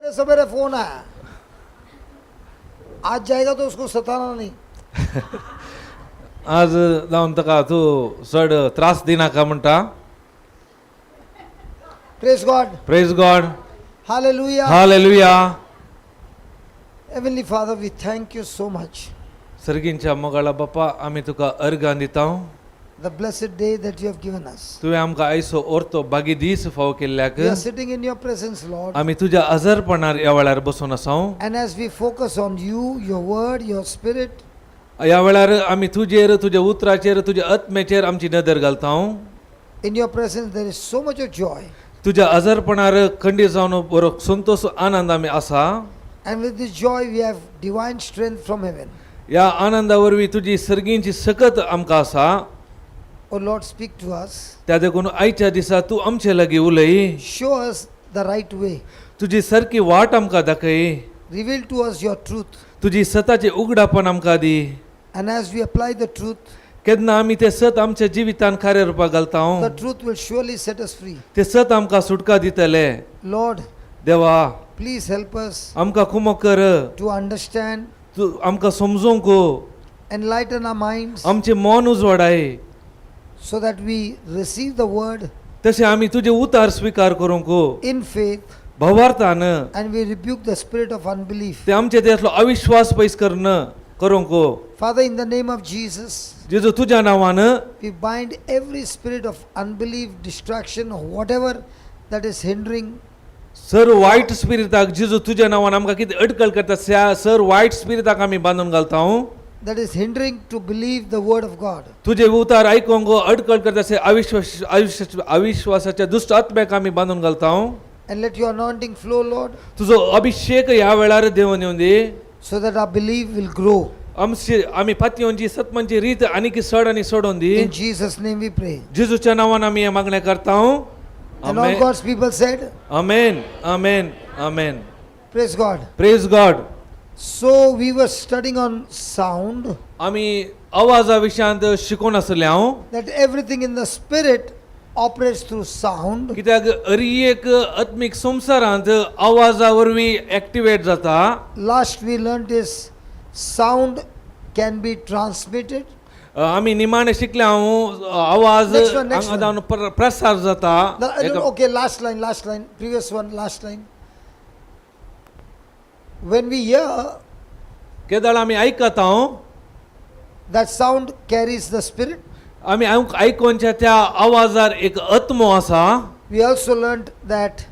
सवेरे फोन आया, आज जाएगा तो उसको सताना नहीं. आज जाऊन ताका तू चड त्रास दिना का म्हणटा. Praise God. Praise God. Hallelujah. Hallelujah. Heavenly Father, we thank you so much. सर्गींच्या मोगाळा Bappa आमी तुका अर्गां दिता. The blessed day that you have given us. तुवें आमकां आयचो ओर्तो बागी दीस फाव केल्ल्याक We are sitting in your presence, Lord. आमी तुज्या हजरपणार ह्या वेळार बसून आसा. And as we focus on you, your word, your spirit, ह्या वेळार आमी तुजेर, तुज्या उतराचेर, तुज्या आत्म्याचेर आमची नदर घालता. in your presence there is so much of joy. तुज्या हजरपणार खंडीत जावन बरो संतोष आनंद आमी आसा. And with this joy we have divine strength from heaven. ह्या आनंदा वरवीं तुजी सर्गींची सकत आमकां आसा. Oh Lord, speak to us. त्या देखून आयच्या दिसा तूं आमचे लागीं उलय. Show us the right way. तुजी सारकी वाट आमकां दाखय. Reveal to us your truth. तुजी सताचें उगडापण आमकां दी. And as we apply the truth, केन्ना आमी तें सत आमच्या जिवितान खऱ्या रुपाक घालता. the truth will surely set us free. तें सत आमकां सुटका दितले. Lord, देवा please help us आमकां कुमक कर. to understand, तूं आमकां समजूंक, enlighten our minds, आमचें मन उजवाडाय. so that we receive the word तशें आमी तुजें उतार स्विकार करूंक in faith, भवार्थान. and we rebuke the spirit of unbelief. ते आमचे तेतलो अविश्वास पयस करूंक. Father, in the name of Jesus, जेजू तुज्या नांवान we bind every spirit of unbelief, distraction, or whatever that is hindering सर वायट स्पिरिटाक जेजू तुज्या नांवान आमकां कितें अडकळ करता त्या सर वायट स्पिरिटाक आमी बांदून घालता. that is hindering to believe the word of God. तुझे उतार आयकोंक अडकळ करता ते अविश्वासाच्या दुष्ट आत्म्याक आमी बांदून घालता. And let your anointing flow, Lord, तुजो अभिषेक ह्या वेळार देवन येवन दी. so that our belief will grow. आमी पातयोंची सत्मांची रीत आनीक चड आनी चडोवन दी. In Jesus' name we pray. जेजूच्या नांवान आमी हे मागणें करता. And all God's people said, amen amen amen. praise God. Praise God. So we were studying on sound, आमी आवाजा विशयांत शिकोवन आसले हांव. that everything in the spirit operates through sound. कित्याक हर एक आत्मीक संवसारांत आवाजा वरवीं एक्टिवेट जाता. Last we learned is sound can be transmitted. आमी निमाणे शिकले हांव आवाज Next one. हांगा जावन प्रसार जाता. Okay, last line, previous one, last line. When we hear, केदाळ आमी आयकता that sound carries the spirit. आमी आयकोनच्या त्या आवाजार एक आत्मो आसा. We also learned that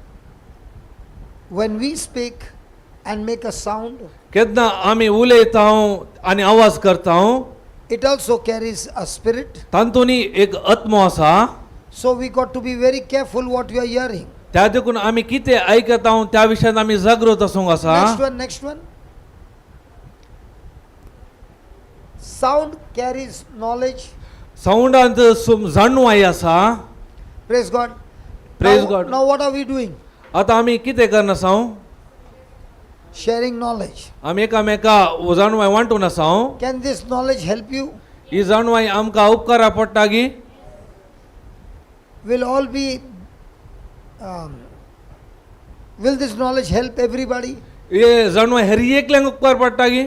when we speak and make a sound, केन्ना आमी उलयता आनी आवाज करता it also carries a spirit. तांतूनी एक आत्मो आसा. So we got to be very careful what we are hearing. त्या देखून आमी कितें आयकता त्या विशयान आमी जागृत आसूंक आसा. Next one. Sound carries knowledge. साउंडांत जाणवाय आसा. Praise God. Praise God. Now what are we doing? आतां आमी कितें करना आसा. Sharing knowledge. आमी एकामेका जाणवाय वांटून आसा. Can this knowledge help you? ही जाणवाय आमकां उपकारा पडटा गी. Will all be will this knowledge help everybody? हे जाणवाय हर एकल्यांक उपकार पडटा गी.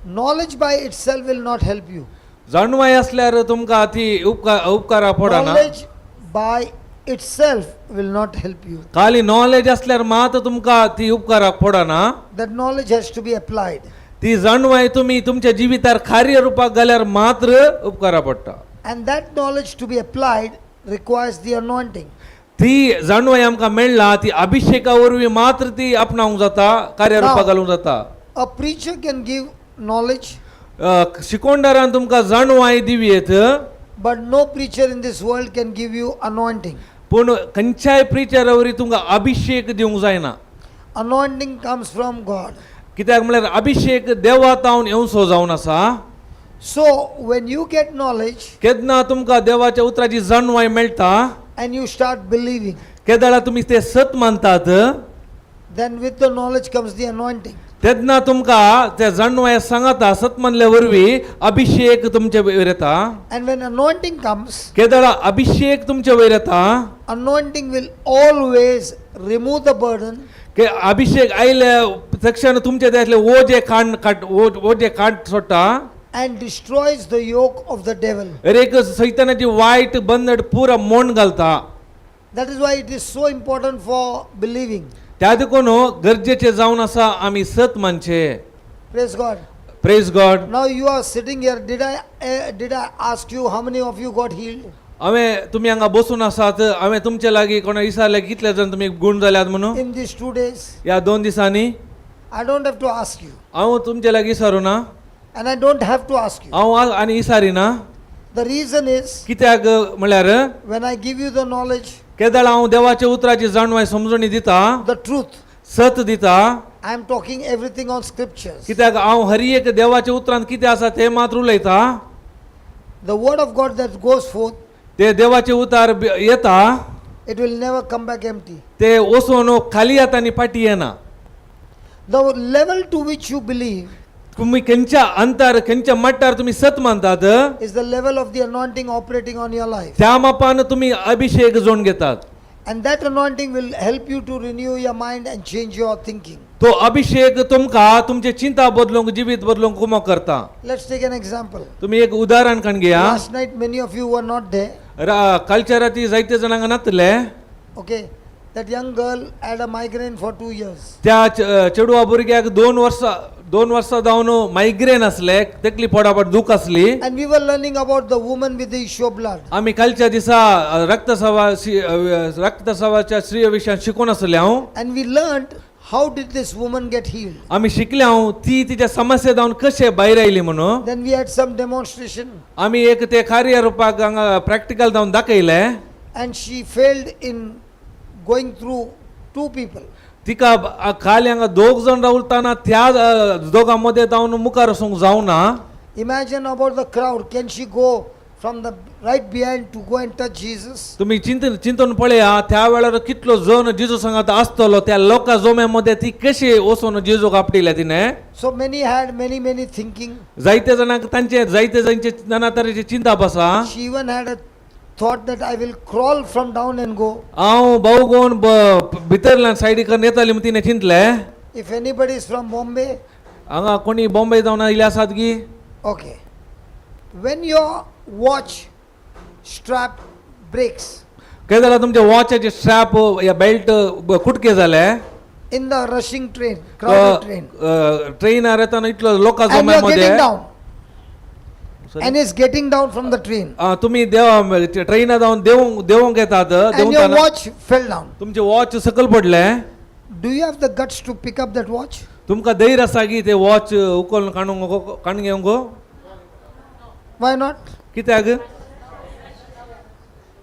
Knowledge by itself will not help you. जाणवाय असल्यार तुमकां ती उपकारा पडना. Knowledge by itself will not help you. खाली नॉलेज असल्यार मात तुमकां ती उपकाराक पडना. That knowledge has to be applied. ती जाणवाय तुमी तुमच्या जिवितार कार्य रुपाक घाल्यार मात्र उपकारा पडटा. And that knowledge to be applied requires the anointing. ती जाणवाय आमकां मेळ्ळा ती अभिषेका वरवीं मात्र ती आपणावंक जाता, कार्य रुपाक घालूंक जाता. A preacher can give knowledge, शिकोंडारान तुमकां जाणवाय दिवयेत, but no preacher in this world can give you anointing. पूण खंयच्याय प्रिचरा वरवीं तुमकां अभिषेक दिवंक जायना. Anointing comes from God. कित्याक म्हळ्यार अभिषेक देवातावन येवचो जावन आसा. So when you get knowledge केन्ना तुमकां देवाच्या उतराची जाणवाय मेळटा, and you start believing, केदाळा तुमी ते सत मानतात, then with the knowledge comes the anointing. तेन्ना तुमकां त्या जाणवाया सांगता सत म्हणल्या वरवीं अभिषेक तुमचे वयर येता. And when anointing comes, केदळा अभिषेक तुमचे वयर येता. anointing will always remove the burden के अभिषेक आयले तक्षण तुमचे त्यातले ओझे काट सोडटा. and destroys the yoke of the devil. एक सैतानाची वाईट बंदड पुरा मोड घालता. That is why it is so important for believing. त्या देखून गरजेचे जावन आसा आमी सत मानचे. Praise God. Praise God. Now you are sitting here. Did I ask you how many of you got healed? हांवें तुमी हांगा बसून आसात. हांवें तुमचे लागीं कोणा विचारले कितले जाण तुमी गुण जाल्यात म्हणून In these 2 days, ह्या 2 दिसांनी. I don't have to ask you. हांव तुमचे लागीं विचारूं ना. And I don't have to ask you. हांव आनी विचारिना. The reason is, कित्याक म्हळ्यार when I give you the knowledge, केदळ हांव देवाच्या उतराची जाणवाय समजणी दिता. the truth, सत दिता. I am talking everything on scriptures. कित्याक हांव हर एक देवाच्या उतरांत कितें आसा ते मात्र उलयता. The word of God that goes forth, ते देवाचे उतार येता. it will never come back empty. ते वचून खाली येता फाटी येना. The level to which you believe तुम्ही खंयच्या अंतर खंयच्या मट्टार तुम्ही सत मानतात is the level of the anointing operating on your life. त्या मापान तुम्ही अभिषेक जोडून घेतात. And that anointing will help you to renew your mind and change your thinking. तो अभिषेक तुमका तुमचे चिंता बदलूंक जिवीत बदलूंक कुमो करता. Let's take an example. तुम्ही एक उदाहरण काण घेया. Last night many of you were not there. कालच्या राती जायते जाणांक नातले. Okay. That young girl had a migraine for 2 years. त्या चेडवा भुरग्याक 2 वर्सां जावन मायग्रेन असले. तकली पोटापट दूख असली. And we were learning about the woman with the issue of blood. आम्ही कालच्या दिसा रक्तस्रावाच्या स्त्री विशयान शिकून आसले हांव. And we learned how did this woman get healed. आम्ही शिकले हांव ती तिच्या समस्या जावन कशे भायर आयली म्हणून. Then we had some demonstration. आम्ही एक ते कार्य रूपाक प्रॅक्टिकल जावन दाखयले. And she failed in going through 2 people. तिका खाली हांगा 2 जण रावताना त्या दोघांमध्ये जावन मुखार वचूंक जावना. Imagine about the crowd. Can she go from the right behind to go and touch Jesus? तुम्ही चिंतून पळया त्या वेळार कितलो जण जेजू सांगात आसतलो. त्या लोका जोम्यामध्ये ती कशी वचून जेजूक आपटिल्या तिने. So many had many thinking. जायते जाणांक तांचे जायते नाना तरेची चिंता बसा. She even had a thought that I will crawl from down and go. हांव भोंवून भितरल्यान सायडीक येताली म्हूण तिणें चिंतले. If anybody is from Bombay, हांगा कोणी बॉम्बे जावन आयले आसात गी. okay. When your watch strap breaks काय जाल्यार तुमच्या वॉचाचे स्ट्रॅप या बेल्ट कुटके जाले. in the rushing train, crowded train, ट्रेनार येताना इतलो लोकां and you are जम्यामध्ये. getting down, and is getting down from the train, तुम्ही ट्रेनार जावन देवूंक येतात. and your watch fell down. तुमचे वॉच सकल पडले. Do you have the guts to pick up that watch? तुमकां धैर्य आसा की ते वॉच उखलून काडून घेवंक. Why not? कित्याक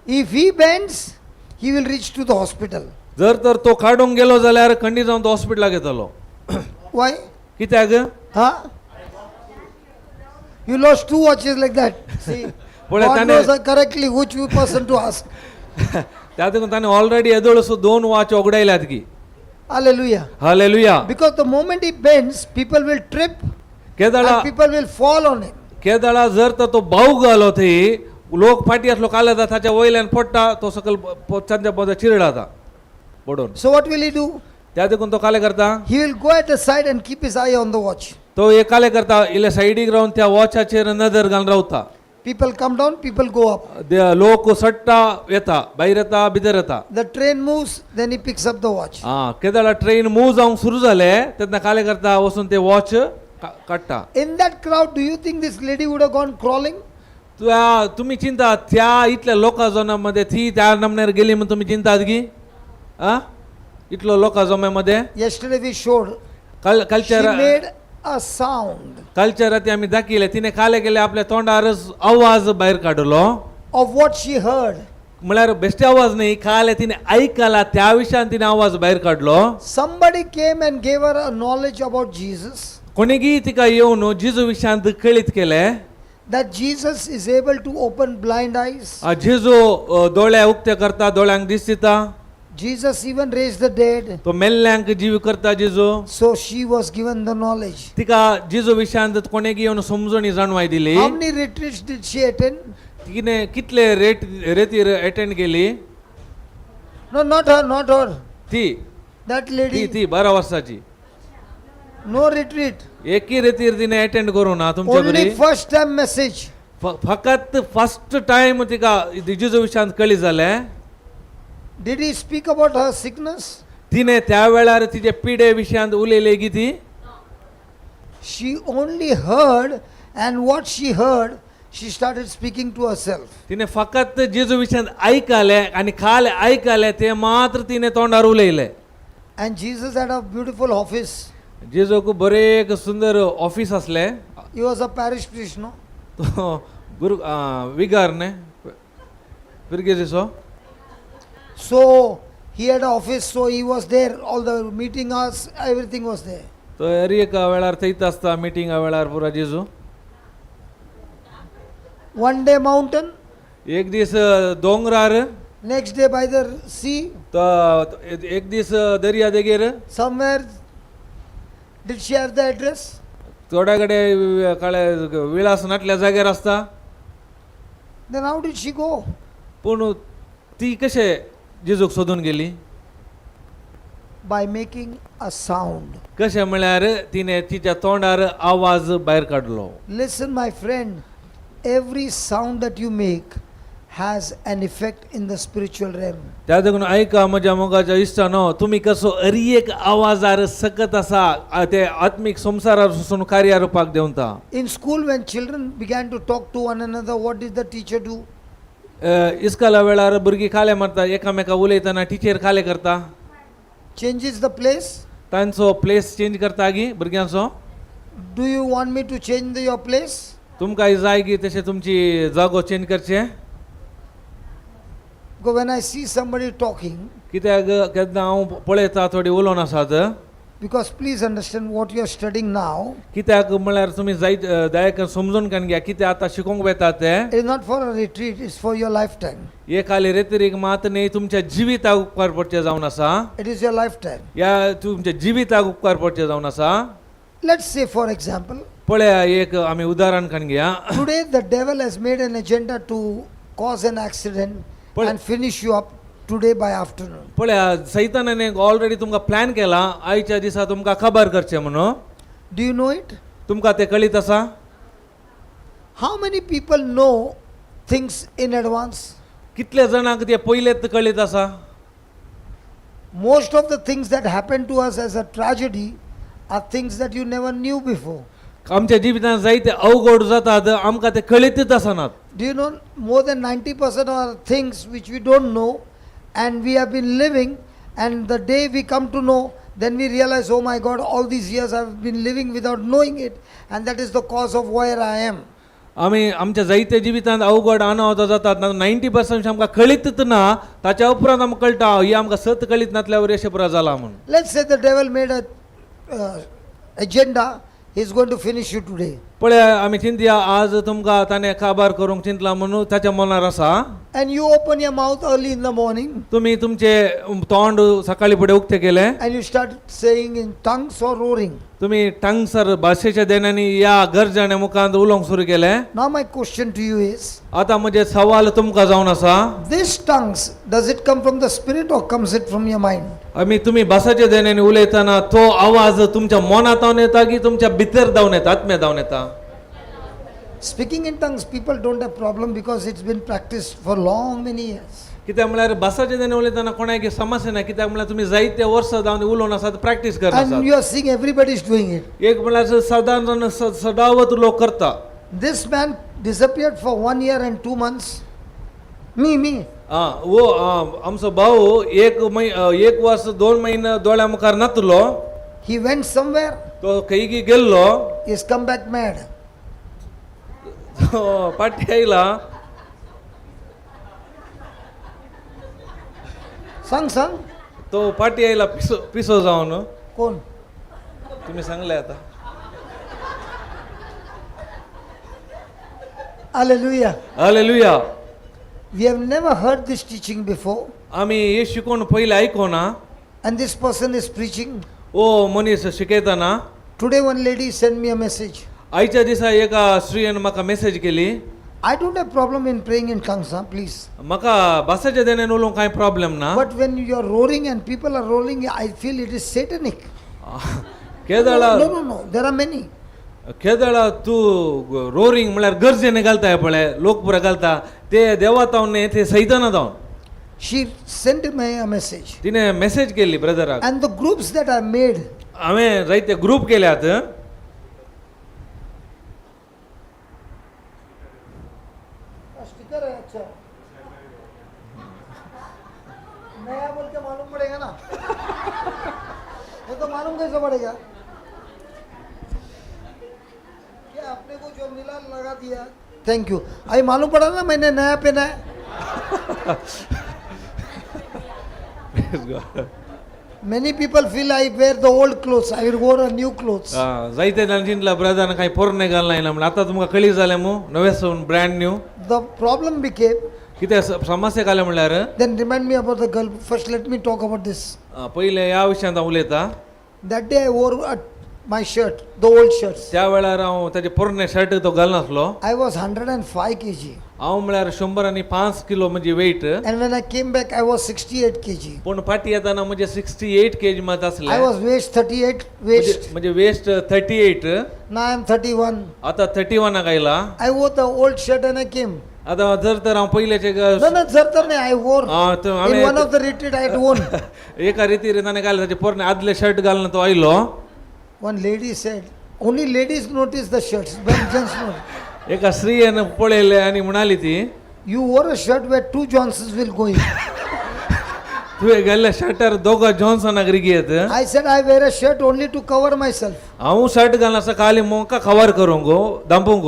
If he bends, he will reach to the hospital. जर तर तो काडूंक गेलो जाल्यार खंडी जावन तो हॉस्पिटलाक येतलो. Why? कित्याक Huh? You lost 2 watches like that. See, Pole God tane- knows correctly which person to ask. त्या देखून ताणें ऑलरेडी येदोळसो 2 वॉच उगडायल्यात की. Hallelujah. Hallelujah. Because the moment he bends, people will trip केदळा and people will fall on him. केदळा जर तर तो भाऊ घालो थंय लोक फाटी आसलो काले जाता ताच्या वयल्यान पडटा तो सकल तांच्या पद चिरडाता पडून. So what will he do? त्या देखून तो काले करता. He will go at the side and keep his eye on the watch. तो एक काले करता इले सायडीक रावन त्या वॉचाचेर नजर घालून रावता. People come down, people go up. लोक सट्टा येता भायर येता भितर येता. The train moves, then he picks up the watch. केदळा ट्रेन मूव जावंक सुरू जाले तेन्ना काले करता वचून ते वॉच काडटा. In that crowd, do you think this lady would have gone crawling? तुम्ही चिंता त्या इतल्या लोकां जनामध्ये ती त्या नमनेर गेली म्हणून तुम्ही चिंतात की. इतलो लोकां जम्यामध्ये. Yesterday we showed. She कालच्या made a sound कालच्या राती आम्ही दाखयले तिने काले गेले आपल्या तोंडारच आवाज भायर काडलो. of what she heard. म्हळ्यार बेश्टे आवाज नाही काले तिने ऐकला त्या विशयान तिने आवाज भायर काडलो. Somebody came and gave her a knowledge about Jesus. कोणीगी तिका येवन जेजू विशयांत कळीत केले. That Jesus is able to open blind eyes. जेजू दोळे उक्ते करता दोळ्यांक दिसता. Jesus even raised the dead. तो मेल्ल्यांक जीव करता जेजू. So she was given the knowledge. तिका जेजू विशयांत कोणेक येवन समजणी जाणवाय दिली. How many retreats did she attend? तिने कितले रेतीर अटेंड केली. No, not her, not her. ती That ती lady. ती 12 वर्षाची. No retreat. एकी रेतीर तिने अटेंड करू ना तुमच्या Only बरी. first time message. फकत फर्स्ट टाइम तिका जेजू विशयांत कळी जालें. Did he speak about her sickness? तिने त्या वेळार तिचे पिडे विशयांत उलयले की ती. She only heard, and what she heard, she started speaking to herself. तिने फकत जेजू विशयांत ऐकले आणि खाले ऐकले ते मात्र तिने तोंडार उलयले. And Jesus had a beautiful office. जेजूक बरे एक सुंदर ऑफिस असले. He was a parish priest, no? तो गुरु विगार ने पिरगेजिसो. So he had an office, so he was there. All the meeting hours, everything was there. तो एरी एका वेळार थंयत आसता मिटींग वेळार पुरा जेजू. One day mountain, एक दीस दोंगरार. next day by the sea. तो एक दीस दर्या देगेर. Somewhere, did she have the address? थोड्या कडेन काळे विळास नाटल्या जाग्यार आसता. Then how did she go? पूण ती कशे जेजूक सोदून गेली. By making a sound. कशें म्हळ्यार तिने तिच्या तोंडार आवाज भायर काडलो. Listen, my friend, every sound that you make has an effect in the spiritual realm. त्या देखून ऐका म्हज्या मोगाच्या इश्टानो, तुम्ही कसो अरी एक आवाजार सकत आसा ते आत्मीक संसारासून कार्य रूपाक देवता. In school, when children began to talk to one another, what did the teacher do? इस्काला वेळार भुरगीं खाले मारता एकामेका उलयतना टिचर खाले करता. Changes the place? तांचो प्लेस चेंज करता गी भुरग्यांचो. Do you want me to change your place? तुमकां जाय की तशें तुमची जागो चेंज करचे. Because when I see somebody talking, कित्याक केन्ना हांव पळयता थोडी उलोवन आसात. because please understand what you are studying now, कित्याक म्हळ्यार तुमी जायक समजून कान घ्या कितें आतां शिकोवंक वेतात ते. it is not for a retreat, it's for your lifetime. हे खाली रेतरीक मात न्ही तुमच्या जिविताक उपकार पडचे जावन आसा. It is your lifetime. या तुमच्या जिविताक उपकार पडचे जावन आसा. Let's say, for example, पळया एक आमी उदाहरण कान घेया. today the devil has made an agenda to cause an accident and finish you up today by afternoon. पळया सैतानाने ऑलरेडी तुमकां प्लॅन केला आयच्या दिसा तुमकां खबर करचे म्हणून. Do you know it? तुमकां ते कळीत आसा. How many people know things in advance? कितले जाणांक ते पयलेच कळीत आसा. Most of the things that happen to us as a tragedy are things that you never knew before. आमच्या जिवितांत जायते अवघड जातात आमकां ते कळीतच आसनात. Do you know more than 90% are things which we don't know and we have been living, and the day we come to know, then we realize, oh my God, all these years I've been living without knowing it, and that is the cause of where I am. आमी आमच्या जायत्या जिवितांत अवघड अनावत जातात 90% आमकां कळीतच ना. ताच्या उपरांत आमकां कळटा ही आमकां सत कळीत नासल्यावर अशें पुरा जाला म्हणून. Let's say the devil made a agenda, he's going to finish you today. पळया आमी चिंतया आज तुमकां ताणें काबार करूंक चिंतला म्हणून ताच्या मनार आसा. And you open your mouth early in the morning तुमी तुमचे तोंड सकाळी फुडें उक्ते केले. and you start saying in tongues or roaring. तुमी टंगसर भाशेच्या देण्यानी या गरजाने मुखांत उलोवंक सुरू केले. Now my question to you is, आता म्हजे सवाल तुमकां जावन आसा. this tongues, does it come from the spirit or comes it from your mind? आमी तुमी भासाच्या देण्यानी उलयतना तो आवाज तुमच्या मनांतावन येता की तुमच्या भितर जावन येता आत्म्या जावन येता. Speaking in tongues, people don't have problem because it's been practiced for long many years. कित्याक म्हळ्यार भासाच्या देण्यान उलयतना कोणाक समस्या ना. कित्याक म्हळ्यार तुमी जायते वर्सां जावन उलोवन आसात प्रॅक्टीस करता And आसात. you are seeing everybody is doing it. एक म्हळ्यार सादारण सदावत लोक करता. This man disappeared for 1 year and 2 months. Me. वो आमचो भाऊ एक वर्ष 2 महिने दोळ्या मुखार नातलो. He went somewhere, तो खंयी गेल्लो. he's come back mad. पाठी आयला. सांग. तो पाठी आयला पिसो जावन. कोण? तुम्ही सांगले आता. Hallelujah. Hallelujah. We have never heard this teaching before, आम्ही हे शिकवून पहिले ऐको ना. and this person is preaching. ओ मनीस शिकयताना Today one lady sent me a message. आयच्या दिसा एका स्त्रीयेन म्हाका मेसेज केली. I don't have problem in praying in tongues, please. म्हाका भासाच्या देण्यान उलोवंक कांय प्रॉब्लेम ना. But when you are roaring and people are rolling, I feel it is satanic. केदळा No. There are many. केदळा तू रोरिंग म्हळ्यार गरजेने घालताय पळय लोक पुरा घालता ते देवातावन न्ही ते सैताना जावन. She sent me a message. तिने मेसेज केली ब्रदराक. And the groups that are made, हांवें जायते ग्रुप केल्यात. स्टिकर है अच्छा नया बोल के मालूम पड़ेगा ना वो तो मालूम कैसे पड़ेगा क्या अपने को जो मिला लगा दिया थैंक यू अभी मालूम पड़ा ना मैंने नया पहना है many people feel I wear the old clothes I will wear a new clothes जायते जाणला ब्रदरान कांय पोरणे घालना म्हण आतां तुमकां कळी जालें मू नवेसून brand new. the problem became कितें समस्या जाले म्हणल्यार then remind me about the girl first let me talk about this पहिले ह्या विशयान हांव उलयतां. that day I wore my shirt the old shirts त्या वेळार हांव ताजे पोरणे शर्ट तो घालनासलो. I was 105 kg हांव म्हळ्यार 105 किलो म्हजी wait. and when I came back I was 68 kg पूण फाटी येताना म्हणजे 68 केजी मात आसले. I was waist 38 waist म्हणजे वेस्ट 38 now I am 31 आता 31 आयला. I wore the old shirt and I came आता जर तर हांव पयलेचे no zartar nahi I wore in one of हांवें the retreat I had worn एका रितीन ताणें घाले ताचे पोरणे आदले शर्ट घालून तो आयलो. one lady said only ladies notice the shirts when gents not एका स्त्रीयेन पळयले आनी म्हणाली ती you wore a shirt where two Johnsons will go in तुवें घाल्ल्या शर्टार दोगा जॉन्सनाक रिगयेत. I said I wear a shirt only to cover myself हांव shirt घालना आसा खाली मोका कवर करूंक दांपूंक.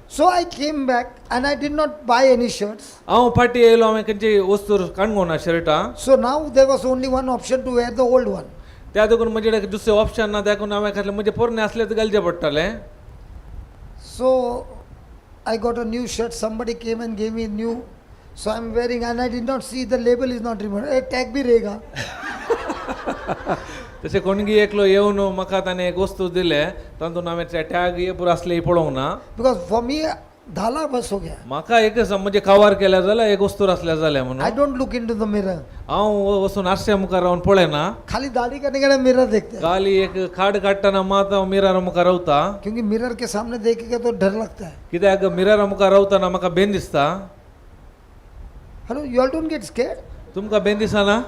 so I came back and I did not buy any shirts हांव फाटी येयलो हांवें खंयची वस्तू काणगो ना शर्टां. so now there was only one option to wear the old one त्या देखून म्हजे कडेन दुसरें ऑप्शन ना देखून हांवें खातलें म्हजे पोरणे आसले ते घालचे पडटले. so I got a new shirt somebody came and gave me new so I'm wearing and I did not see the label is not removed tag bhi रहेगा तशें कोणगी एकलो येवन म्हाका ताणें एक वस्तू दिले तातूंत हांवें टॅग हे पुरो आसले पळोवंक ना. because for me धाला बस हो गया म्हाका एकच म्हणजे कवर केल्या जाल्यार एक वस्तू आसल्या जाल्या म्हणून I don't look into the mirror हांव वचून आरश्या मुखार रावन पळयना. खाली दाढ़ी करने के मिरर देखते हैं खाली एक खाड काडटना मात हांव मिररा मुखार रावता. क्योंकि मिरर के सामने देखेगा तो डर लगता है कित्याक मिररा मुखार रावतना म्हाका बेन दिसता. hello you all don't get scared तुमकां बेन दिसना.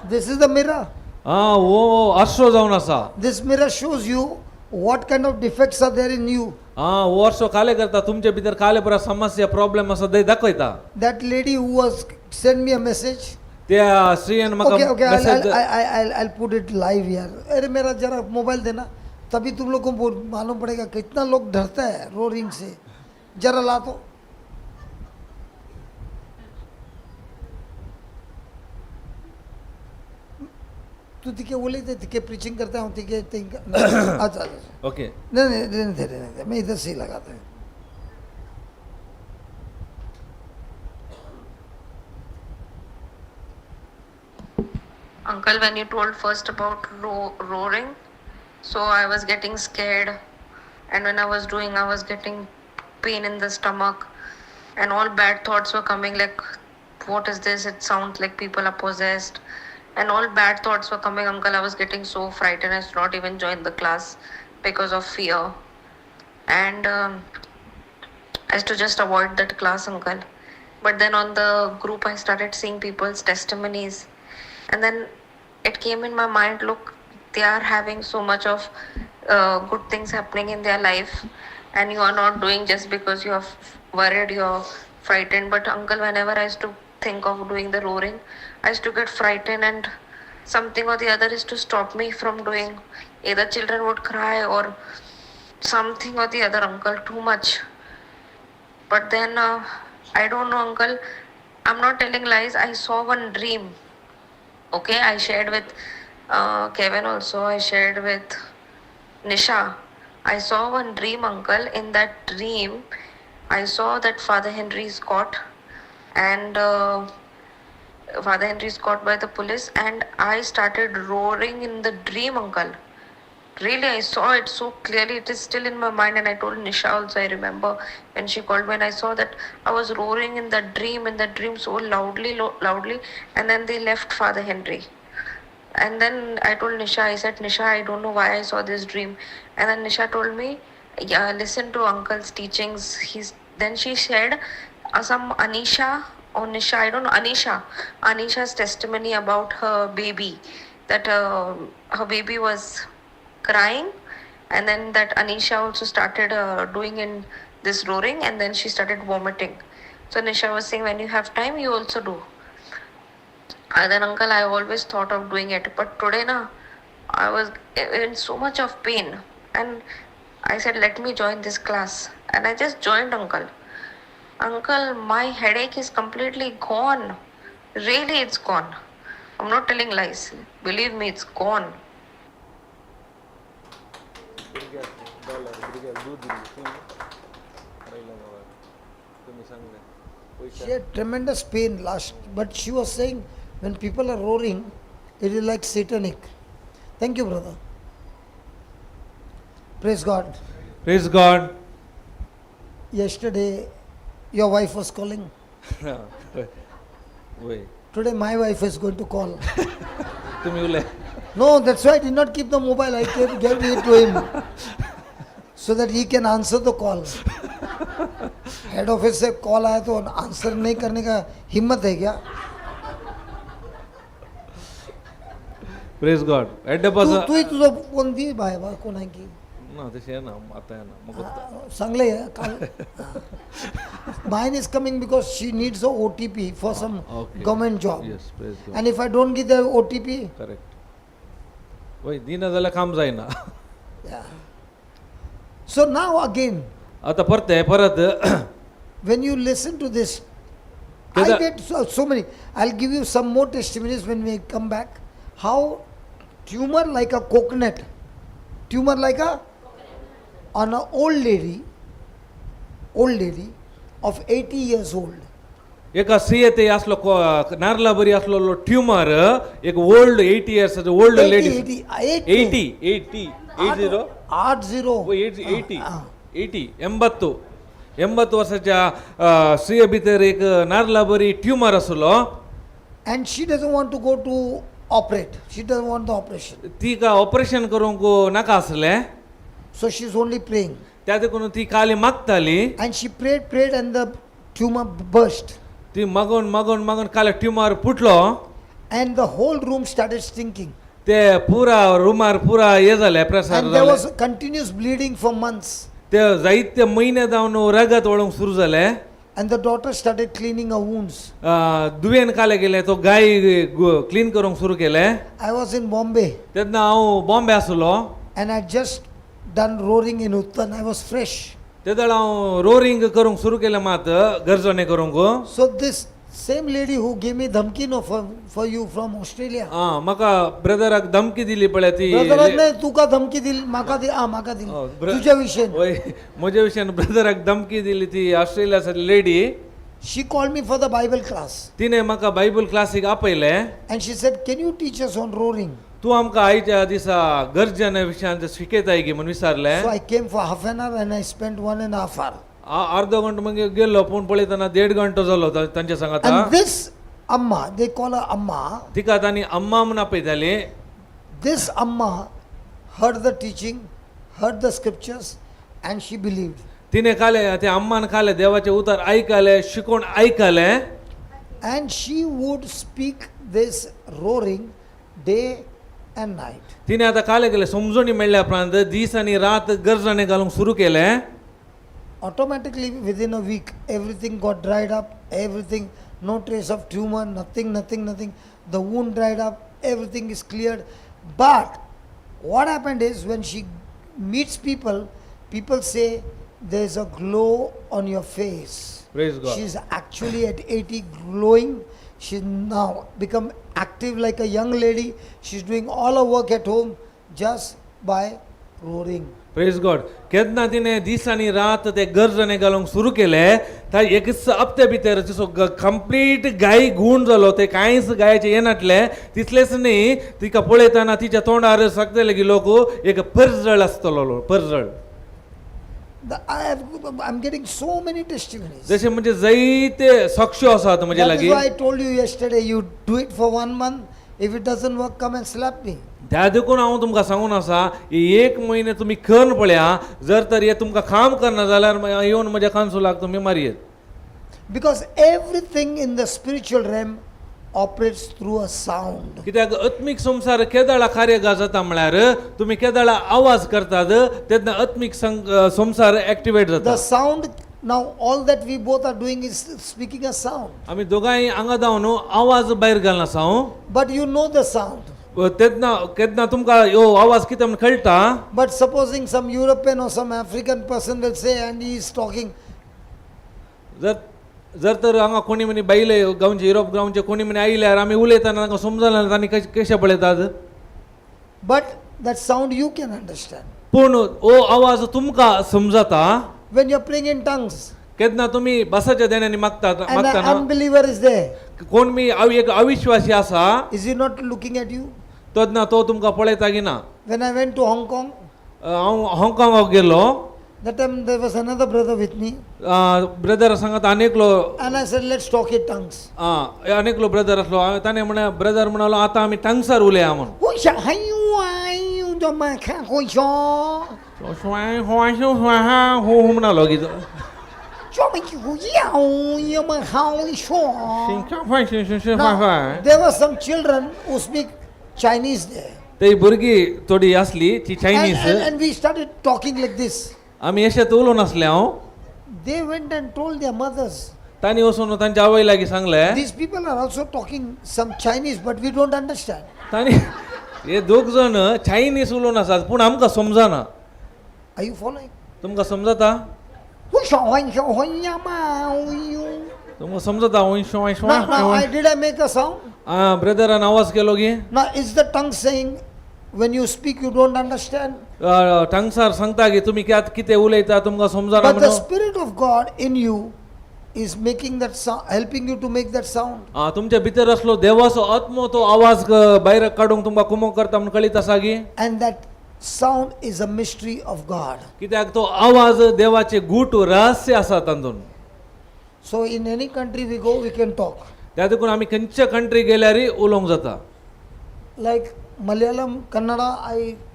this is the mirror वो आरसो जावन आसा. this mirror shows you what kind of defects are there in you वो आरसो काले करता तुमचे भितर काले पुरा समस्या प्रॉब्लेम आसा ते दाखयता. that lady who was sent me a message त्या स्त्रीयन म्हाका okay message I'll put it live यार अरे मेरा जरा मोबाइल देना तभी तुम लोगों को मालूम पड़ेगा कितना लोग डरता है रोरिंग से जरा ला तो तू तिके बोले थे तिके प्रीचिंग करता हूँ तिके अच्छा ओके. नहीं रहने दे मैं इधर से ही लगाता हूँ Uncle, when you told first about roaring, so I was getting scared, and when I was doing, I was getting pain in the stomach, and all bad thoughts were coming like, what is this? It sounds like people are possessed, and all bad thoughts were coming. Uncle, I was getting so frightened, I should not even join the class because of fear, and I used to just avoid that class, Uncle. But then on the group, I started seeing people's testimonies, and then it came in my mind, look, they are having so much of good things happening in their life, and you are not doing just because you are worried, you are frightened. But Uncle, whenever I used to think of doing the roaring, I used to get frightened, and something or the other is to stop me from doing. Either children would cry or something or the other, Uncle, too much. But then I don't know, Uncle, I'm not telling lies. I saw one dream. Okay, I shared with Kevin also, I shared with Nisha. I saw one dream, Uncle. In that dream, I saw that Father Henry is caught and Father Henry is caught by the police, and I started roaring in the dream, uncle. Really, I saw it so clearly. It is still in my mind, and I told Nisha also. I remember when she called me, and I saw that I was roaring in the dream so loudly, loudly. And then they left Father Henry. And then I told Nisha, I said, Nisha, I don't know why I saw this dream. And then Nisha told me, yeah, listen to uncle's teachings. Then she said, some Anisha or Nisha, I don't know, Anisha's testimony about her baby, that her baby was crying, and then that Anisha also started doing in this roaring, and then she started vomiting. So Nisha was saying, when you have time, you also do. And then uncle, I always thought of doing it, but today I was in so much of pain, and I said, let me join this class, and I just joined, uncle. Uncle, my headache is completely gone. Really, it's gone. I'm not telling lies. Believe me, it's gone. She had tremendous pain last, but she was saying when people are roaring, it is like satanic. Thank you, brother. Praise God. Praise God. Yesterday, your wife was calling. Wait. Today, my wife is going to call. तुम्ही उले No, that's why I did not keep the mobile. I gave it to him so that he can answer the call. Head office से call आया तो answer नहीं करने का हिम्मत है क्या? प्रेज गॉड एड्डे तू पास तू ही तुझं फोन दे बाय कोण आहे की ना तसे आहे ना आता आहे ना मग चांगले आहे काल mine is coming because she needs a OTP for some okay. government job. Yes, praise God. And if I don't give the OTP, correct वय दिन झालं काम जाईना yeah. So now again, आता परत when you listen to this, I Keda- get so many. I'll give you some more testimonies when we come back. How tumor like a coconut, tumor like a on an old lady of 80 years old. एका स्त्री ते असलो नारला बरी असलो tumour एक old 80 years old 80, ladies 80, 80 वर्षाच्या स्त्रिये भितर एक नारला बरी ट्यूमर असलो And she doesn't want to go to operate. She doesn't want the operation. ती का ऑपरेशन करूंक नाका असले So she's only praying. त्या देखून ती काली मागताली And she prayed and the tumor burst. ती मागून काले ट्यूमर फुटलो And the whole room started stinking. ते पुरा रुमार पुरा हे झाले प्रसार And there झाले was continuous bleeding for months. ते जायते महिने जावन रगत वळूंक सुरू झाले And the daughter started cleaning her wounds. दुवेन काले गेले तो गाय क्लीन करूंक सुरू केले I was in Bombay तेन्ना हांव बॉम्बे आसलो and I just done roaring in Uttan. I was fresh. तेदळ हांव रोरिंग करूंक सुरू केलें मात गरजणे करूंक So this same lady who gave me dhamki no for you from Australia. म्हाका ब्रदराक धमकी दिली पळय ती ब्रदराक नाही तुका धमकी दिली म्हाका दिली तुझ्या विषयी. वय म्हज्या विशयान ब्रदराक धमकी दिली ती ऑस्ट्रेलियाची lady She called me for the Bible class तिने म्हाका बायबल क्लासीक आपयले and she said, "Can you teach us on roaring?" तू आमकां आयच्या दिसा गरजेच्या विशयान शिकयताय की म्हणून विचारले So I came for half an hour and I spent 1.5 hours. अर्ध घंटो मग गेलो पूण पळयतना 1.5 घंटो जालो तांच्या सांगात And this Amma, they call her Amma. तिका तांणी अम्मा म्हणून आपयताली This Amma heard the teaching, heard the scriptures, and she believed. तिने काले त्या अम्मान काले देवाचे उतार ऐकले शिकवण ऐकले And she would speak this roaring day and night. तिने आता काले गेले समजून मेळ्ळ्या उपरांत दीस आनी रात गरजणे घालूंक सुरू केले Automatically within a week, everything got dried up, everything, no trace of tumor, nothing. The wound dried up, everything is cleared. But what happened is when she meets people, people say there's a glow on your face. Praise God. She's actually at 80 glowing. She's now become active like a young lady. She's doing all her work at home just by roaring. Praise God. केन्ना तिने दीस आनी रात ते गरजणे घालूंक सुरू केले त्या एक हप्ते भितर तिचो कंप्लीट गाय गुण जालो. ते कांयच गायचे येनातले. तितलेच न्ही, तिका पळयतना तिच्या तोंडार सांगतले की लोक एक परजळ आसतलो. परजळ I'm getting so many testimonies. जसे म्हणजे जायते साक्ष्यो आसात म्हजे That is लागीं. why I told you yesterday, you do it for 1 month. If it doesn't work, come and slap me. त्या देखून हांव तुमकां सांगून आसा एक म्हयने तुमी करून पळया. जर तर हे तुमकां काम करना जाल्यार येवन म्हज्या कांसुलाक तुमी मारयेत. Because everything in the spiritual realm operates through a sound. कित्याक आत्मीक संसार केदाळा कार्य जाता म्हळ्यार तुमी केदाळा आवाज करतात तेन्ना आत्मीक संसार एक्टिवेट जाता. The sound, now all that we both are doing is speaking a sound. आमी दोगांय हांगा धांवन आवाज भायर घालना आसा. But you know the sound. तेन्ना केन्ना तुमकां ह्यो आवाज कितें म्हण कळटा. But supposing some European or some African person will say and he is talking, जर तर हांगा कोणी म्हणे बायले गांवचे युरोप गांवचे कोणी म्हणे आयल्यार आमी उलयतना तांकां समजना तांणी कशें पळयतात. but that sound you can understand. पूण हो आवाज तुमकां समजता. When you are praying in tongues केन्ना तुमी भासाच्या देण्यानी and an मागतना unbeliever is there, कोण मी एक अविश्वासी आसा is he not looking at you? तेन्ना तो तुमकां पळयता की ना. When I went to Hong Kong, हांव हाँगकाँगाक गेलो. that time there was another brother with me brother सांगत अनेकलो and I said, let's talk in tongues. अनेकलो ब्रदर आसलो. ताणें म्हणे ब्रदर म्हणालो आतां आमी टंग्सार उलया म्हण. म्हणालो की There were some children who speak Chinese there. ते भुरगीं थोडी आसली ती Chinese. And we started talking like this. आमी अशेंच उलोवन आसले. They went and told their mothers. तांणी वचून तांच्या आवय लागीं सांगलें. These people are also talking some Chinese, but we don't understand. तांणी हे दोग जाण चायनीज उलोवन आसात पूण आमकां समजना. Are you following? तुमकां समजता. तुमकां समजता. Now, did I make a sound? Brethren आवाज केलो की Now, is the tongue saying when you speak you don't understand? टंगसार सांगता की तुम्ही कितें उलयता तुमकां समजना But the म्हणून. Spirit of God in you is making that sound, helping you to make that sound. तुमच्या भितर असलो देवाचो आत्मो तो आवाज भायर काडूंक तुमकां कुमक करता म्हणून कळीत आसा की. And that sound is a mystery of God. कित्याक तो आवाज देवाचे गूढ रहस्य आसा तातूंत. So in any country we go, we can talk. त्या देखून आमी खंयच्या कंट्री गेल्यार उलोवंक जाता. Like Malayalam, Kannada,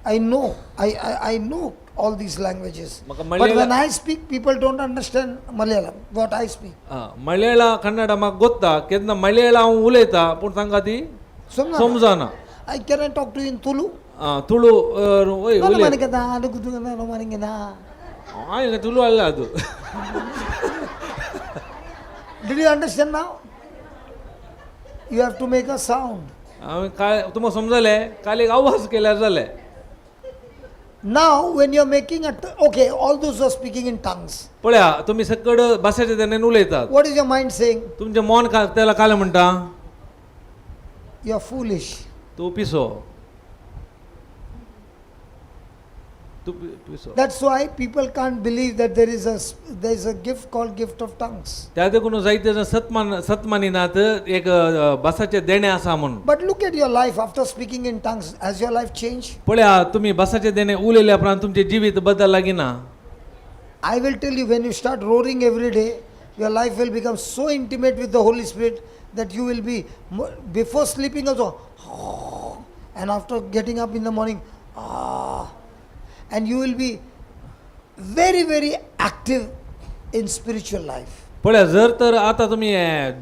I know. I know all these languages. But when I speak, people don't understand Malayalam, what I speak. मल्याळा Kannada म्हाका गोत्ता. केन्ना मल्याळा हांव उलयता पूण तांकां ती समजना. I can talk to you in Tulu. Tulu Tulu ಅಲ್ಲ ಅದು. Did you understand now? You have to make a sound. तुम्हाला समजले काल एक आवाज केल्यार जालें. Now when you are making okay, all those who are speaking in tongues, पळया तुम्ही सकड भाषेच्या देण्यान उलयतात. what is your mind saying? तुमचे मन त्याला काय म्हणटा. You are foolish. तू पिसो. That's why people can't believe that there is a gift called gift of tongues. त्या देखून जायते जण सतमानिनात एक भाषाचे देणे आसा म्हणून. But look at your life after speaking in tongues. Has your life changed? पळया तुम्ही भाषाचे देणे उलयल्या उपरांत तुमचे जीवित बदलला की ना. I will tell you, when you start roaring every day, your life will become so intimate with the Holy Spirit that you will be, before sleeping also, and after getting up in the morning, and you will be very, very active in spiritual life. पळया जर तर आता तुम्ही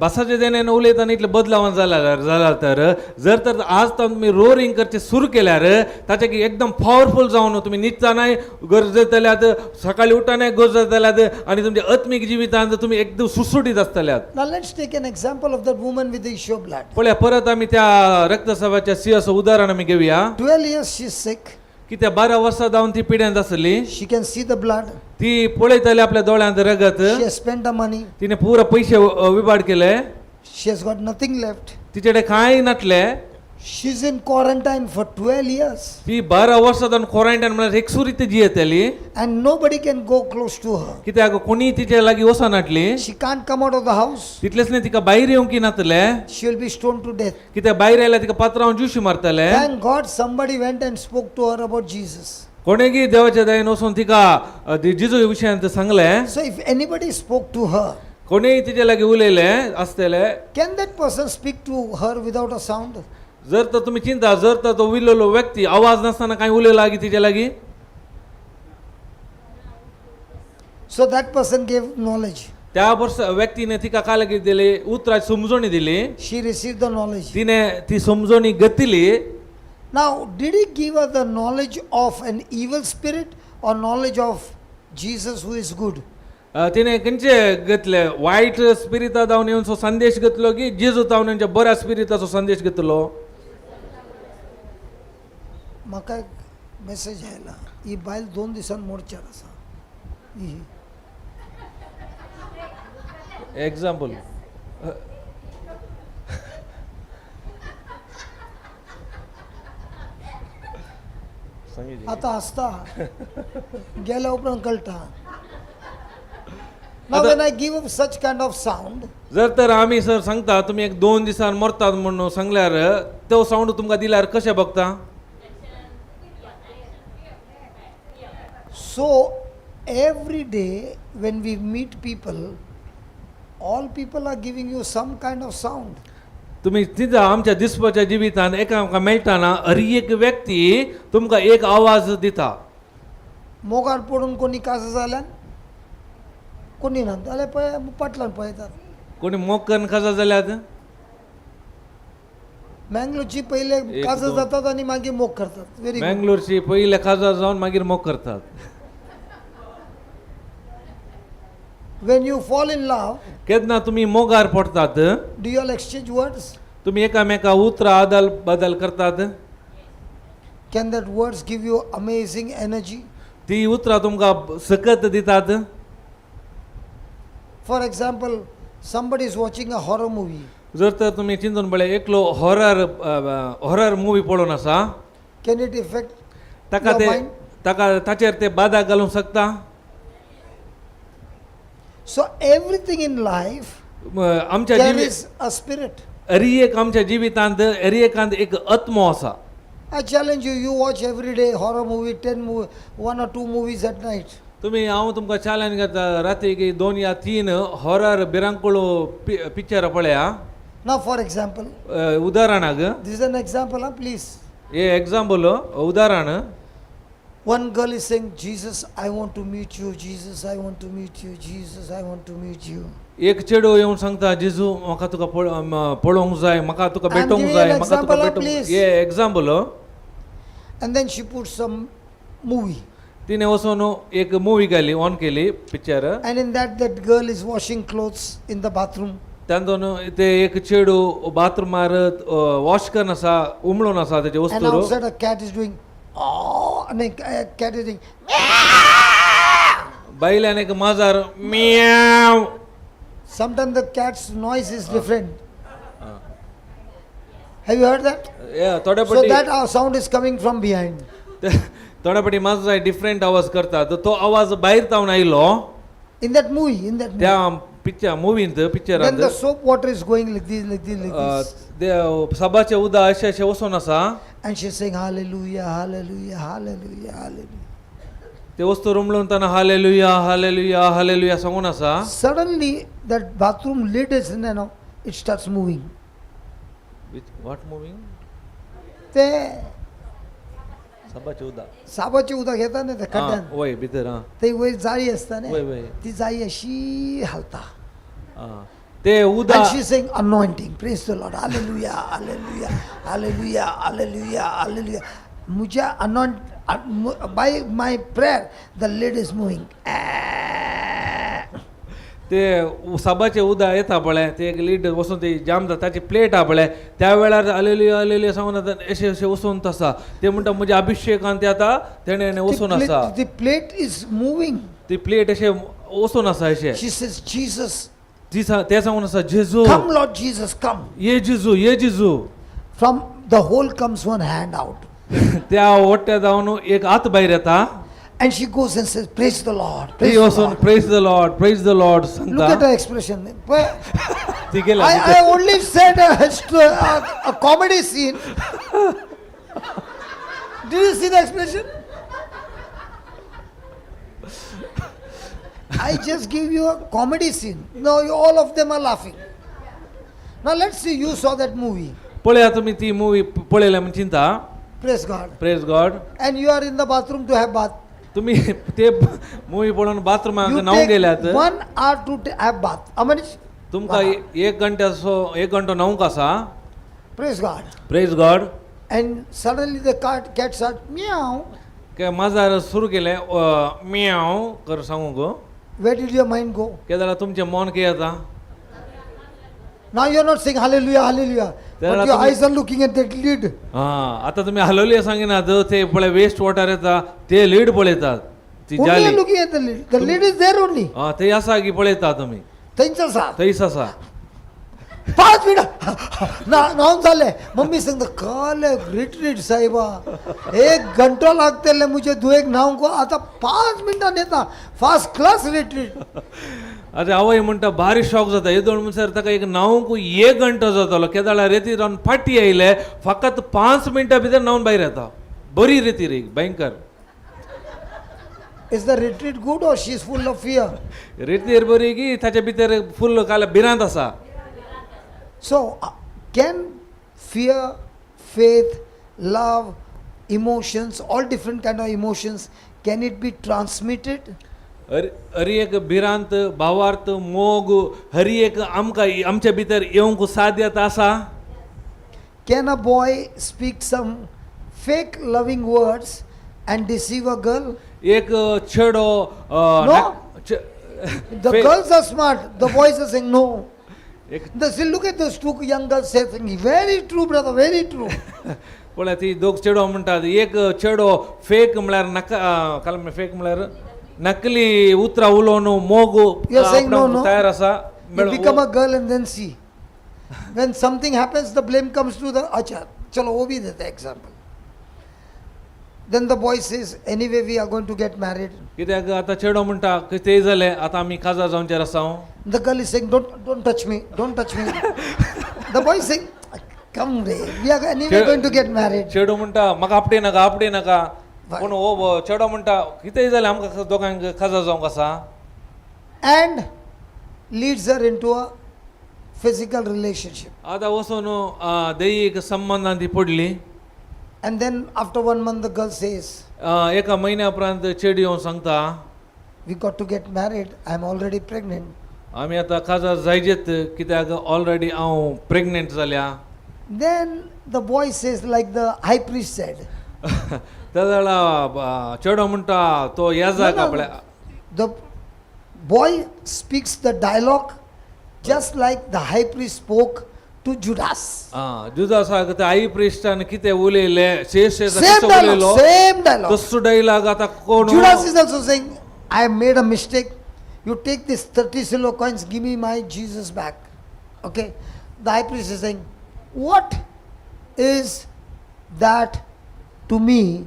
भाषाचे देण्यान उलयतना इतले बदलावन जाला तर जर तर आज तुम्ही रोरिंग करचे सुरू केल्यार ताचे की एकदम पॉवरफुल जावन तुम्ही न्हिदतानाय गरजेतल्यात, सकाळी उठतानाय गरजेतल्यात आणि तुमच्या आत्मिक जिवितांत तुम्ही एकदम सुसुटीत आसतल्यात. Now let's take an example of that woman with the issue of blood. पळया परत आम्ही त्या रक्तस्रावाच्या सिंहाचं उदाहरण आम्ही घेऊया. 12 years she is sick. की त्या 12 वर्सां जावन ती पिड्यात आसली. She can see the blood. ती पळयताली आपल्या दोळ्यांत रगत. She has spent the money. तिने पुरा पैसे विबाड केले. She has got nothing left. तिचेडे कांय नाटले. She's in quarantine for 12 years. ती 12 वर्सांतल्यान क्वारंटायन म्हळ्यार एकसुरी ती जियेतली And nobody can go close to her. कित्याक कोणी तिच्या लागीं वचनाटली She can't come out of the house. तितलेच न्ही तिका भायर येवंक नातले She will be stoned to death. कित्याक भायर आयल्यार तिका पात्रांव जुशी मारतले Thank God somebody went and spoke to her about Jesus. कोणेगी देवाच्या दयेन वचून तिका जिजू विशयांत सांगले So if anybody spoke to her, कोणेय तिच्या लागीं उलयले आसतले can that person speak to her without a sound? जर तर तुम्ही चिंता जर तर तो उलयलो व्यक्ती आवाज नसताना काय उलयला लागीं तिच्या लागीं So that person gave knowledge. त्या व्यक्तीने तिका काय लागीं दिली उतराची समजोणी दिली She received the knowledge. तिने ती समजोणी घेतली Now, did he give her the knowledge of an evil spirit or knowledge of Jesus who is good? तिने खंयचे घेतले वायट स्पिरिता जावन येवन संदेश घेतलो की जेजू जावन यांच्या बऱ्या स्पिरिताचो संदेश घेतलो म्हाका एक मेसेज आयला ही बायल 2 दिसान मोडच्यार आसा ही एग्जाम्पल आता आसता गेल्या उपरांत कळटा Now when I give up such kind of sound, जर तर आम्ही सर सांगता तुम्ही एक 2 दिसान मरतात म्हणून सांगल्यार तो साऊंड तुमकां दिल्यार कशें बघता so every day when we meet people, all people are giving you some kind of sound. तुम्ही तिथं आमच्या दिसपाच्या जिवितान एकामेकांक मेळटाना हर एक व्यक्ती तुमकां एक आवाज दिता मोगार पडून कोणी काज जाल्यान कोणी ना जाल्यार पळय पाटलान पळयतात कोणी मोग करून खाजा जाल्यात मँगलोरची पहिले एक काज दोन. जातात आणि मागीर मोग करतात व्हेरी गुड बँगलोरची पहिले खाजा जावन मागीर मोग करतात when you fall in love, केन्ना तुम्ही मोगार पडतात do you all exchange words? तुम्ही एकामेका उतरां आदल बदल करतात Can that words give you amazing energy? ती उतरां तुमकां सकत दितात For example, somebody is watching a horror movie. जर तर तुम्ही चिंतून पळय एकलो हॉरर मुवी पळोवन आसा Can it affect ताका your ते mind? ताचेर ते बाधा घालूंक शकता So everything in life, आमच्या there जिवी is a spirit. हर एक आमच्या जिवितांत हर एकांत एक आत्मो आसा I challenge you, you watch every day horror movie, 1 or 2 movies at night. तुम्ही हांव तुमकां चॅलेंज करता राती 2 या 3 हॉरर बिरांकुळो पिक्चर पळया Now for example, उदाहरणाक this is an example, please. हे एग्जाम्पल उदाहरण One girl is saying, Jesus, I want to meet you. Jesus, I want to meet you. Jesus, I want to meet you. एक चेडो येवन सांगता जेजू म्हाका तुका पळोवंक जाय म्हाका तुका I'm भेटोवंक giving जाय an म्हाका तुका example, भेटोवंक please. हे example And then she puts some movie. तिने वचून एक मुवी घाली ऑन केली picture And in that girl is washing clothes in the bathroom. तातून ते एक चेडू बाथरूमार वॉश करन आसा उमळून आसा तेचे And वस्तूर outside a cat is doing, oh, and a cat is doing, बायल्यान एक माजार म्याव sometimes the cat's noise is different. Have you heard that? थोड्या So पटी that sound is coming from behind. थोड्या पटी माजरां डिफरंट आवाज करतात तो आवाज भायर तावन आयलो In that movie, त्या पिक्चर मुवींत then पिक्चरांत the soap water is going like this, like this, like this. सबाचे उदक अशें अशें वचून आसा And she's saying, hallelujah, hallelujah, hallelujah, hallelujah. ते वस्तू उमळून ताना हालेलुया हालेलुया हालेलुया सांगून आसा Suddenly, that bathroom lid is, it starts moving. What moving ते सबाचे उदक साबाचे उदक येता न्ही ते खड्ड्यान वय भितर ते वयर जाळी असता न्ही वय वय ती जाळी अशी हालता ते and उदक she's saying anointing, praise the Lord, hallelujah, hallelujah, hallelujah, hallelujah, hallelujah. मुझे by my prayer the lid is moving. ते साबाचे उदक येता पळय ते एक लीड वचून ते जाम जाता ताची प्लेट आहा पळय त्या वेळार आलेलुया आलेलुया सांगून अशें अशें वचून आसा ते म्हणटा म्हज्या अभिषेकान ते आतां तेणें वचून आसा The plate is moving. ती प्लेट अशें वचून आसा अशें She says, Jesus, ते सांगून आसा जेजू come Lord Jesus, come. ये जेजू From the hole comes one hand out. त्या ओट्या जाऊन एक हात भायर येता And she goes and says, Praise the Lord. ती Praise the वचून Lord. Praise the Lord, praise the Lord Look सांगता. at her expression. ती गेल्या I only said a comedy scene. Did you see the expression? I just give you a comedy scene. No, all of them are laughing. Now let's see, you saw that movie. पळया तुम्ही ती movie पळयल्या म्हण चिंता. Praise God. Praise God. And you are in the bathroom to have bath. तुम्ही ते movie पळोवन बाथरूमांत You न्हावूंक take गेल्यात. 1 hour to have bath. How many? तुमकां एक घंटो न्हावूंक आसा. Praise God. Praise God. And suddenly the cat starts meow. के माजार सुरू केलें म्याव कर सांगू गो. Where did your mind go? Kedaara तुमचें मन कितें जाता. Now you are not saying hallelujah, hallelujah. There But are your some- eyes are looking at that lid. हां आता तुम्ही हलवली सांगिनात ते पळय वेस्ट वॉटर येता ते लीड पळयतात ती Only you are जाली. looking at the lid. The lid is there only. हां ते आसा की पळयता तुम्ही त्यांचं साथ. थंयच आसा. 5 मिनिट नाव झाले मम्मी सांगता काल रिट्रीट साहेबा 1 घंटा लागतेले मुझे दुएक नाव को आता 5 मिनिटां येता फर्स्ट क्लास रिट्रीट. अरे आवय म्हणटा भारी शॉक जाता हे दोन म्हणसर ताका एक न्हावूंक 1 घंटो जातालो. केदाळा रेती रावन फाटी आयले फकत 5 मिनटां भितर न्हावून भायर येता. बरी रेती रे भयंकर. Is the retreat good or she is full of fear? रेतीर बरी की ताच्या भितर फुल्ल काल भिरांत आसा. So can fear, faith, love, emotions, all different kind of emotions, can it be transmitted? हरी एक भिरांत भावार्थ मोग हरी एक आमकां आमच्या भितर येवंक साध्यता आसा. Can a boy speak some fake loving words and deceive a girl? एक छेडो No. The girls are smart, the boys are saying no. Look at those 2 young girls saying, very true brother, very true. पळय ती दोग चेडो म्हणटात एक चेडो fake म्हळ्यार नाका काल फेक म्हळ्यार नकली उतरां उलोवन मोग You are saying no, no. तयार आसा. You become a girl and then see. When something happens, the blame comes to the achar. Chalo, wo bhi dete example. Then the boy says, anyway we are going to get married. कित्याक आतां चेडो म्हणटा की ते जालें आतां आमी काजार जावचेर आसा. The girl is saying, don't touch me, don't touch me. The boy is saying, come re, we are anyway going to get married. चेडो म्हणटा म्हाका आपटे नाका पूण हो चेडो म्हणटा कितेंय जालें आमकां दोगांक काजार जावंक आसा. And leads her into a physical relationship. आतां वचून दैहीक संबंदांत ती पडली. And then after 1 month the girl says, एका म्हयन्या उपरांत चेडी येवन सांगता we got to get married, I am already pregnant. आमी आतां काजार जायजेत कित्याक ऑलरेडी हांव प्रेग्नेंट जाल्या. Then the boy says like the high priest said. त्या वेळा चेडो म्हणटा तो येजाक आपल्या. The boy speaks the dialogue just like the high priest spoke to Judas. जुदासाक ते आई प्रिस्टान कितें उलयले Same dialogue, same dialogue. तसो डायलॉग आतां कोण. Judas is also saying, I have made a mistake. You take this 30 silver coins, give me my Jesus back. Okay? The high priest is saying, what is that to me?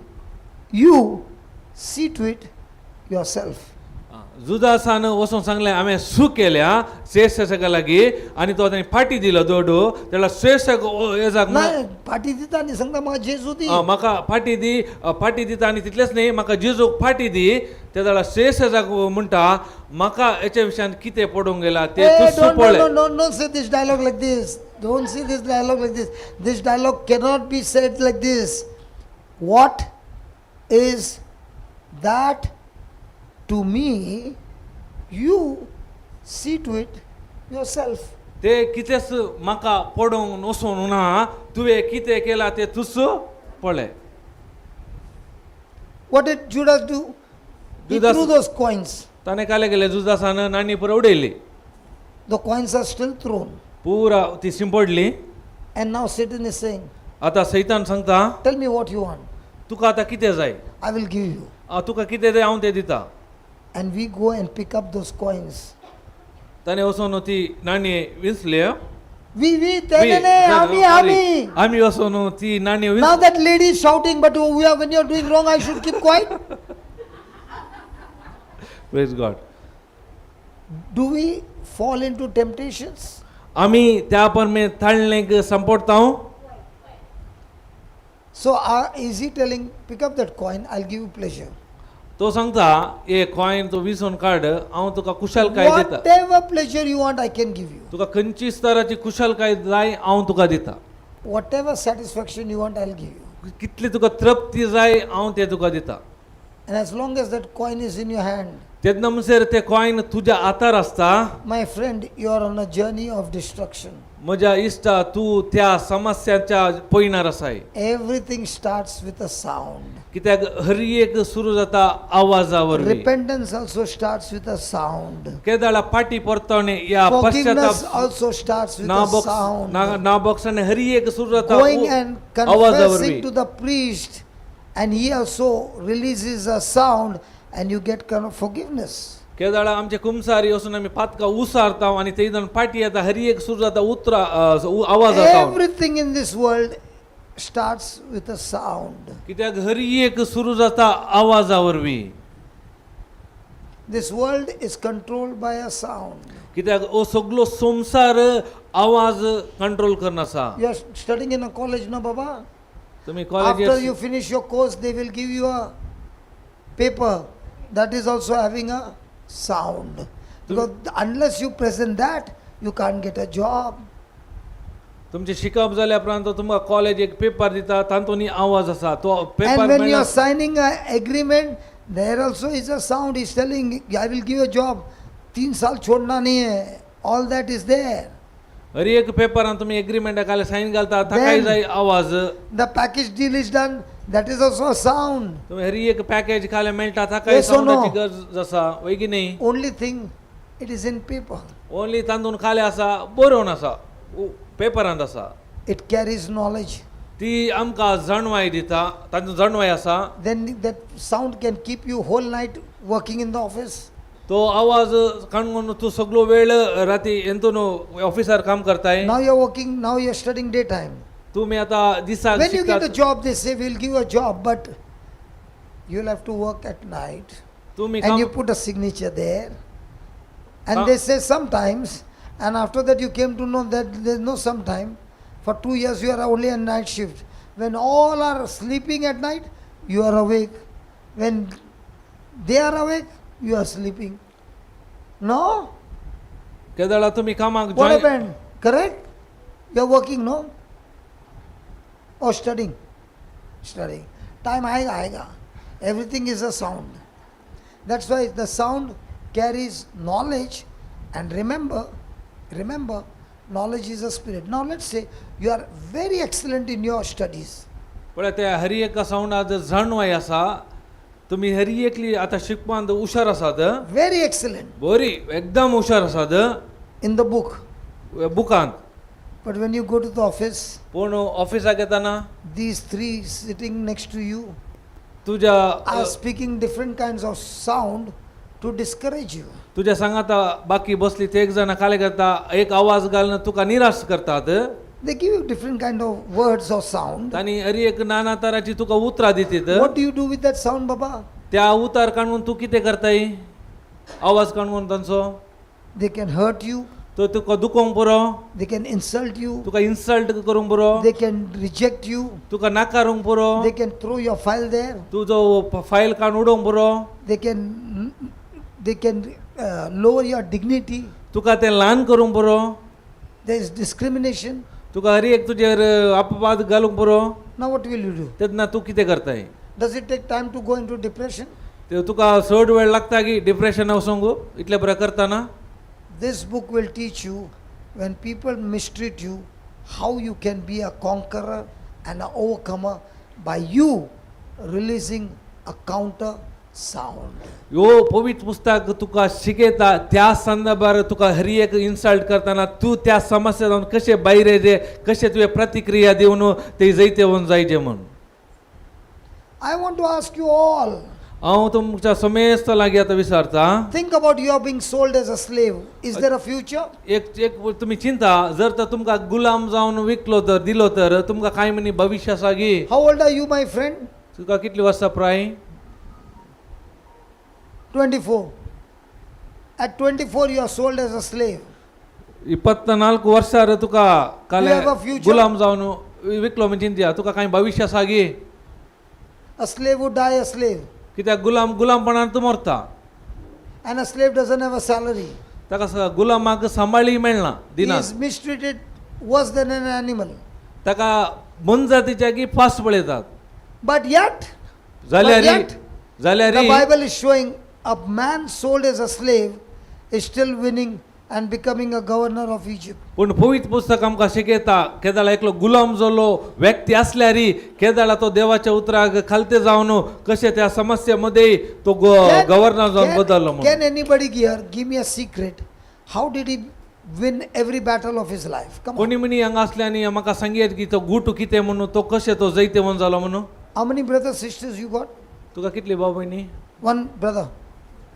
You see to it yourself. जुदासान वचून सांगलें हांवें चूक केल्या श्रेष्ठाच्या लागीं आनी तो ताणें फाटी दिलो दोडू तेला श्रेष्ठाक येजाक नाही फाटी दिता आनी सांगता म्हाका जेजू दी. म्हाका फाटी दिता आनी तितलेंच न्ही म्हाका जेजूक फाटी दी. त्या वेळा श्रेष्ठाक म्हणटा म्हाका हेच्या विशयान कितें पडूंक गेला ते तूं पळय. Don't say this dialogue like this. Don't say this dialogue like this. This dialogue cannot be said like this. What is that to me? You see to it yourself. ते कितेंच म्हाका पडोंक वचून ना तुवें कितें केलां तें तूंच पळय. What did Judas do? He Judas- threw those coins. ताणें काले गेले जुदासान नाणी पुरो उडयली. The coins are still thrown. पुरा ती शिंपडली. And now Satan is saying, आतां सैतान सांगता tell me what you want. तुका आतां कितें जाय. I will give you. तुका कितें जाय हांव तें दिता. And we go and pick up those coins. ताणें वचून ती नाणी विंचली. We, tenene, ami. आम्ही असो न्हू ती नाणी Now that lady is shouting, but when you are doing wrong, I should keep quiet. Praise God. Do we fall into temptations? आम्ही त्या पर में थाळणेक संपडता हूं. So is he telling, pick up that coin, I'll give you pleasure. तो सांगता a coin तो विसरून काढ हांव तुका कुशलकाय दिता. Whatever pleasure you want, I can give you. तुका खंयची स्तराची कुशलकाय जाय हांव तुका दिता. Whatever satisfaction you want, I'll give you. कितली तुका तृप्ती जाय हांव ते तुका दिता. And as long as that coin is in your hand, तेन्ना म्हणसर ते कॉइन तुज्या हातार आसता. my friend, you are on a journey of destruction. म्हज्या इश्टा तू त्या समस्याच्या पयणार आसाय. Everything starts with a sound. कित्याक हर एक सुरू जाता आवाजा वरवीं. Repentance also starts with a sound. केदाळा पाटी परतवणे या Forgiveness पश्चाताप also starts with a sound. ना बॉक्साने हर एक सुरू जाता Going and आवाजा confessing वरवीं. to the priest, and he also releases a sound, and you get kind of forgiveness. केदाळा आमचे कुमसारी वचून आमी पातका उसारता आनी थंय पाटी येता हर एक सुरू जाता उतरा आवाज जाता. Everything in this world starts with a sound. कित्याक हर एक सुरू जाता आवाजा वरवीं. This world is controlled by a sound. कित्याक ओ सगलो संसार आवाज कंट्रोल करना आसा. You are studying in a college, no, Baba? तुम्ही After you college finish your course, they will give you a paper that is also having a sound. Because unless you present that, you can't get a job. तुमचे शिकप जाल्या उपरांत तुमकां college एक paper दिता तातूंत आवाज आसा तो And paper when you are signing an agreement, there also is a sound. He's telling, I will give you a job. 3 साल छोड़ना नहीं है. All that is there. हर एक पेपरान तुम्ही एग्रीमेंट खाली साइन घालता ताकाय जाय आवाज. The package deal is done. That is also a sound. तुम्ही हर एक पॅकेज खाली मेळटा ताकाय Yes or no? साउंडाची गरज आसा वय की न्ही. Only thing, it is in paper. Only तांदून खाली आसा बरोवन आसा पेपरांत आसा. It carries knowledge. ती आमकां जणवाय दिता तातूंत जणवाय आसा. Then that sound can keep you whole night working in the office. तो आवाज काणून तू सगळो वेळ राती हेतून ऑफिसार काम करताय. Now you are working, now you are studying daytime. तुम्ही आता दिसाक When you get a शिकतात. job, they say, we'll give you a job, but you'll have to work at night. तुम्ही And काम you put a signature there. And they say sometimes, and after that you came to know that there's no sometime. For 2 years you are only on night shift. When all are sleeping at night, you are awake. When they are awake, you are sleeping. No? केदाळा तुम्ही कामाक What join- happened? Correct? You are working, no? Or studying? Studying. Time aayega. Everything is a sound. That's why the sound carries knowledge. And remember, knowledge is a spirit. Now let's say you are very excellent in your studies. पण त्या हरी एका साऊंडात जाणवाय आसा तुम्ही हरी एकली आता शिकपांत हुशार आसात. Very excellent बरी एकदम हुशार आसात in the book. बुकांत. But when you go to the office, पूण ऑफिसाक येताना these 3 sitting next to you तुझ्या are speaking different kinds of sound to discourage you. तुझ्या सांगाता बाकी बसली ते एक जण खाली करता एक आवाज घालून तुका निराश करतात. They give you different kind of words or sound. आणि हरी एक नाना तराची तुका उतरां दितात. What do you do with that sound, Baba? त्या उतार काढून तू कितें करताय आवाज काढून तांचो. They can hurt you. तो तुका दुखोवंक पुरो. They can insult you. तुका इन्सल्ट करूंक पुरो. They can reject you. तुका नाकारूंक पुरो. They can throw your file there. तुजो फायल काढून उडोवंक पुरो. They can lower your dignity. तुका ते ल्हान करूंक पुरो. There is discrimination. तुका हर एक तुजेर अपवाद घालूंक पुरो. Now what will you do? तेन्ना तू कितें करताय. Does it take time to go into depression? ते तुका चड वेळ लागता की डिप्रेशन वचोंक इतले बरें करतना. This book will teach you when people mistreat you, how you can be a conqueror and an overcomer by you releasing a counter sound. ह्यो पवित्र पुस्तक तुका शिकयता त्या संदर्भार तुका हर एक इन्सल्ट करताना तू त्या समस्या जावन कशें भायर येजे कशें तुवें प्रतिक्रिया दिवन ते जैते वचून जायचे म्हूण. I want to ask you all, हांव तुमच्या समेस्त लागीं आतां विचारता Think about you are being sold as a slave. Is there a future? एक तुम्ही चिंता जर तर तुमकां गुलाम जावन विकलो तर दिलो तर तुमकां कांय म्हणी भविश्य आसा गी How old are you, my friend? तुका कितली वर्सां प्राय 24. At 24, you are sold as a slave. 24 ವರ್ಷಾರ तुका काले have a future? गुलाम जावन विकलो म्हणजे चिंत्या तुका कांय भविश्य आसा गी A slave would die a slave. कित्याक गुलामपणान तूं मरता And a slave doesn't have a salary. ताका गुलामाक सांबाळी मेळना He दिनात is mistreated worse than an animal. ताका मनजातीच्या की फास्ट पळयतात But yet, जाल्यार the Bible is showing a man sold as a slave is still winning and becoming a governor of Egypt. पूण पवित्र पुस्तक आमकां शिकयता केदाळ एकलो गुलाम जाल्लो व्यक्ती आसल्यारय केदाळ तो देवाच्या उतराक खालते जावन कशे त्या समस्ये मध्ये तो गव्हर्नर जावन बदललो म्हणून Can anybody here give me a secret? How did he win every battle of his life? Come on. कोणी म्हणी हांगा असल्यानी म्हाका सांगयात की तो गुटू कितें म्हणून तो कशे तो जैतेवन जालो म्हणून How many brothers, sisters you got? तुका कितली भाव भयणी One brother,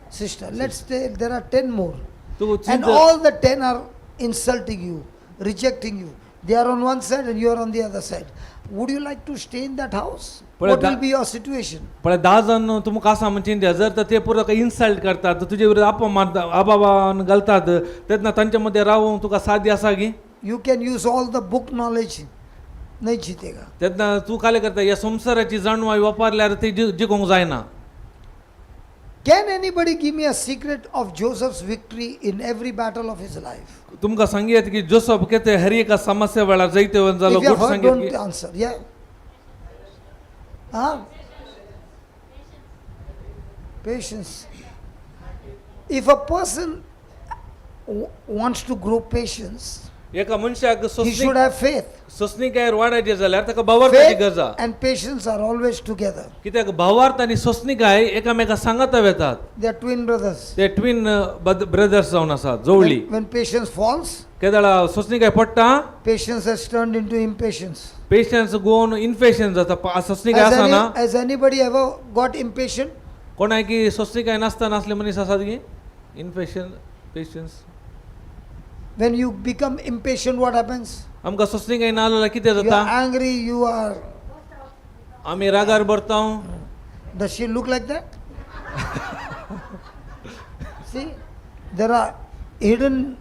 sister. Let's say there are 10 more. तू And all the 10 are insulting you, rejecting you. They are on one side and you are on the other side. Would you like to stay in that house? What will be your situation? पण 10 जण तुमकां आसा म्हणून चिंत्या जर तर ते पुरो insult करतात तुजे विरुद्ध अपमान आबाबान घालतात तेन्ना तांचे मध्ये रावूंक तुका साध्य आसा की You can use all the book knowledge. नहीं जीतेगा. तेन्ना तू काले करता या संसाराची जाणवाय वापरल्यार ती जिखूंक जायना Can anybody give me a secret of Joseph's victory in every battle of his life? तुमकां सांगयात की जोसेफ केते हर एका समस्या वेळार जैतेवन जालो If you goat have heard, सांगयात don't की answer. Yeah. Huh? Patience. If a person wants to grow patience, एका मनशाक he should have faith. सोसणीकायेर वाडायचे जाल्यार ताका भावार्थाची गरज Faith and patience are always together. कित्याक भावार्थ आनी सोसणीकाय एकामेका सांगता वेतात They are twin brothers. ते ट्विन ब्रदर्स जावन आसात जोडली When patience falls, केदाळा सोसणीकाय पडटा patience has turned into impatience. Patience Goan infection जाता सोसणीकाय आसना Has anybody ever got impatient? कोणाय की सोसणीकाय नासता नासले मनीस आसात की infection patience When you become impatient, what happens? आमकां सोसणीकाय ना जाल्यार कितें You are जाता angry, you are. आमी रागार भरताव Does she look like that? See, there are hidden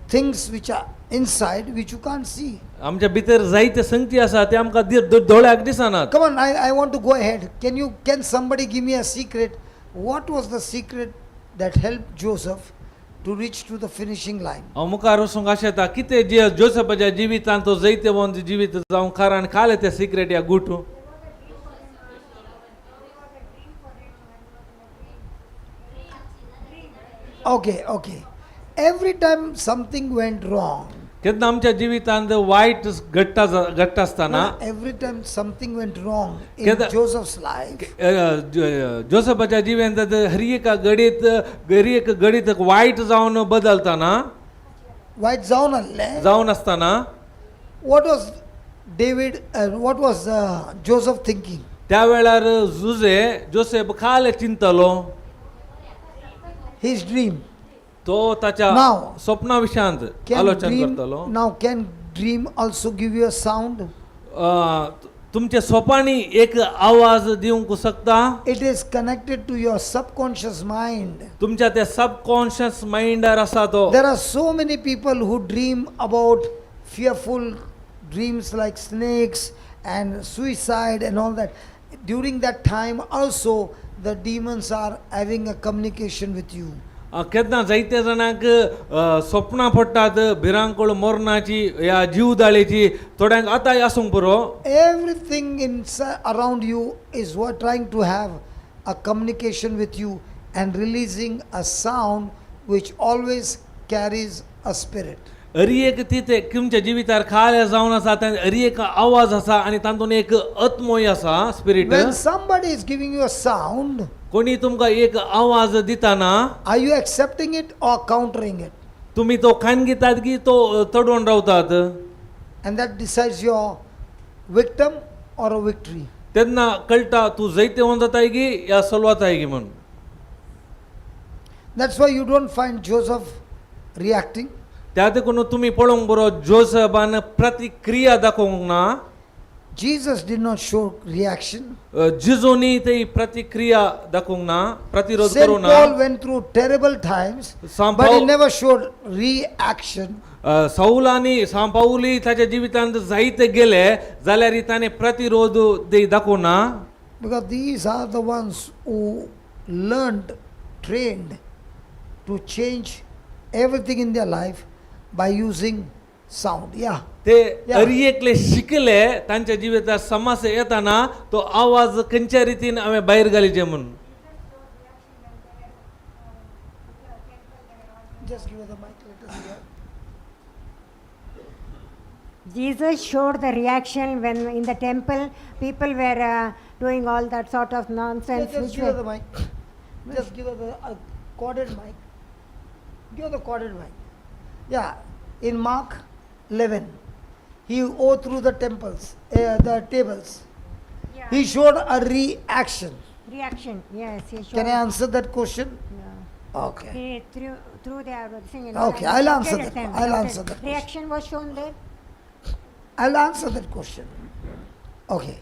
things which are inside which you can't see. आमच्या भितर जायते संगती आसा ते आमकां दोळ्याक दिसनात Come on, I want to go ahead. Can somebody give me a secret? What was the secret that helped Joseph to reach to the finishing line? हांव मुखार वचूंक आशेता कितें जे जोसेफाच्या जिवितान तो जैतेवन जिवीत जावं कारण काले ते सिक्रेट या गुटू Okay. Every time something went wrong, केन्ना आमच्या जिवितांत वायट घडटा आसतना every time something went wrong in Keda- Joseph's life, जोसेफाच्या जिवितांत हर एक घडीत वायट जावन बदलतना white जावन आसतना what was what was Joseph thinking? त्या वेळार जोसेफ खाले चिंतलो His dream. तो ताच्या Now, स्वप्ना विशयांत आलोचन करतलो Can dream also give you a sound? तुमच्या स्वप्नांनी एक आवाज दिवंक शकता It is connected to your subconscious mind. तुमच्या त्या सबकॉन्शियस माइंडार आसा तो There are so many people who dream about fearful dreams like snakes and suicide and all that. During that time also the demons are having a communication with you. केन्ना जायते जाणांक स्वप्नां पडटात भिरांकूळ मरणाची या जीवदाळेची थोड्यांक आतांय आसूंक पुरो Everything around you is trying to have a communication with you and releasing a sound which always carries a spirit. हरी एक तिथे तुमच्या जिवितार खाले जावन आसा हरी एक आवाज आसा आनी तातूंत एक आत्मोय आसा spirit When somebody is giving you a sound, कोणी तुमकां एक आवाज दिताना are you accepting it or countering it? तुम्ही तो खान घेतात की तो तडवून रावतात And that decides your victim or a victory. त्यांना कळटा तू जैते वंजत आहे की या सलवात आहे की म्हणून. That's why you don't find Joseph reacting. त्या देखून तुम्ही पळोवंक बरो जोसेफान प्रतिक्रिया दाखोवंक ना. Jesus did not show reaction. जिजोनी ते प्रतिक्रिया दाखोवंक ना, प्रतिरोध Saint करू ना. Paul went through terrible times, Saint but he Paul- never showed reaction. सौलानी सांपावली ताच्या जिवितांत जायते गेले जाल्यार ताणे प्रतिरोध दाखोवना. Because these are the ones who learned, trained to change everything in their life by using sound. Yeah. ते Yeah. अरियेकले शिकले तांच्या जिवितात समस्या येताना तो आवाज खंयच्या रितीन हांवें भायर घालीचे म्हणून. Just give us the mic, let us hear. Jesus showed the reaction when in the temple people were doing all that sort of nonsense. Just which give us the were- mic. Just give us the corded mic. Give us the corded mic. Yeah. In Mark 11, he overthrew the temples, the tables. Yeah. He showed a reaction. Reaction, yes. He showed. Can I answer that question? Yeah. Okay. He threw their thing. Okay, I'll answer that. I'll answer that question. Reaction was shown there. I'll answer that question. Okay.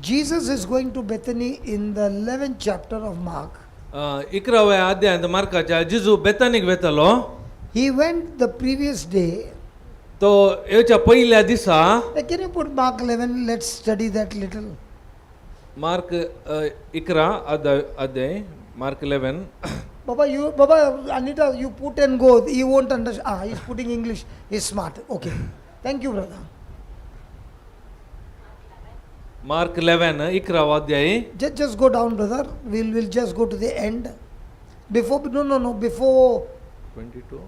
Jesus is going to Bethany in the 11th chapter of Mark. 11व्या अध्यायात मार्काच्या जिजू बेतानीक वेतलो. He went the previous day. तो येच्या पहिल्या दिसा Can you put Mark 11? Let's study that little. Mark 11 अध्याय mark 11. Baba, Anita, you put and go. He won't understand. He's putting English. He's smart. Okay. Thank you, brother. Mark 11 11 अध्याय. Just go down, brother. We'll just go to the end. Before, no. Before, 22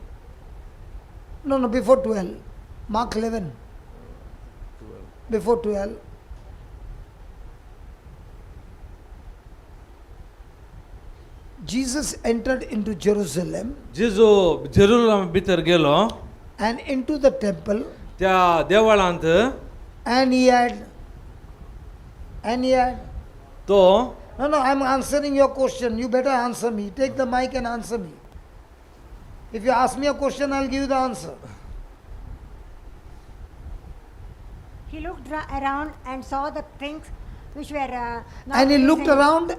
no, before 12. Mark 11. 12. Before 12. Jesus entered into Jerusalem जिजू Jerusalem भितर गेलो and into the temple, त्या देवळांत. and he had तो no, I'm answering your question. You better answer me. Take the mic and answer me. If you ask me a question, I'll give you the answer. He looked around and saw the things which were not And he looked pleasing around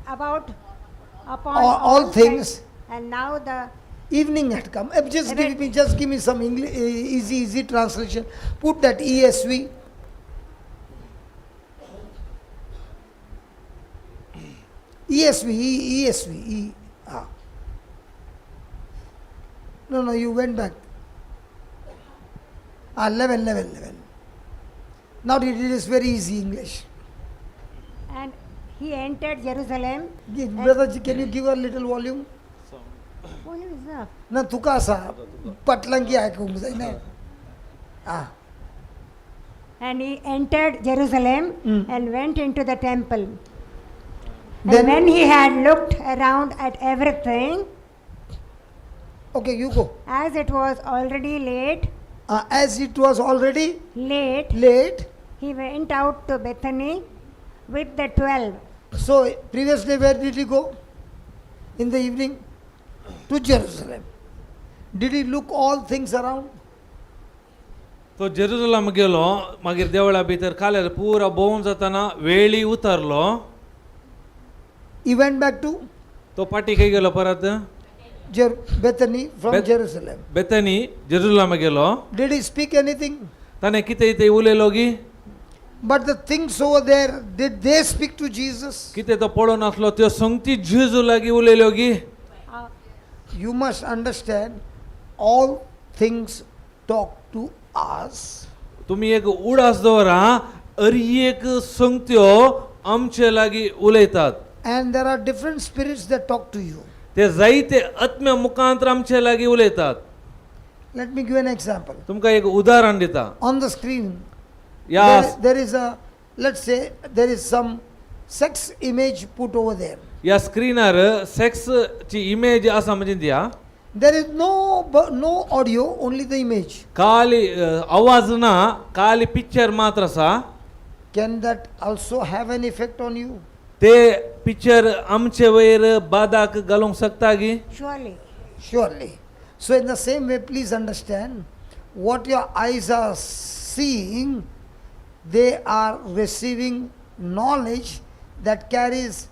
about upon all things. and now the Evening had come. Just give me some English, easy translation. Put that ESV. ESV. No, you went back. 11. Now it is very easy English. and he entered Jerusalem. Brother, can you give a little volume? Volume is up. ना तुका असा पटलंकी ऐकूंक जाय ना. And he entered Jerusalem Mm. and went into the temple. Then- And when he had looked around at everything, Okay, you go. as it was already late, As it was already late, he went out to Bethany with the 12. so previous day where did he go? In the evening? To Jerusalem. Did he look all things around? तो Jerusalem गेलो मागीर देवळा भितर खाल्यार पुरा भोंवून जाताना वेळी उतरलो. He went back to तो पाटी खंय गेलो परत Bethany from Jerusalem. बेतनी जेरुसलेम गेलो. Did he speak anything? ताणे कितें ते उलयलो गी. But the things over there, did they speak to Jesus? कितें तो पळोवन आसलो त्यो संगती जेजू लागीं उलयल्यो गी. You must understand, all things talk to us. तुमी एक उडास दवरा अरियेक संगत्यो आमचे लागीं उलयतात. And there are different spirits that talk to you. ते जायते आत्म्या मुखांतर आमचे लागीं उलयतात. Let me give an example. तुमकां एक उदाहरण दिता. On the screen, या there is a, let's say, there is some sex image put over there. या स्क्रीनार सेक्सची इमेज आसा म्हणजे दिया. There is no audio, only the image. खाली आवाज ना, खाली पिक्चर मात्र आसा. can that also have an effect on you? ते पिक्चर आमचे वयर बादाक घालूंक शकता गी Surely. Surely. So, in the same way, please understand what your eyes are seeing, they are receiving knowledge that carries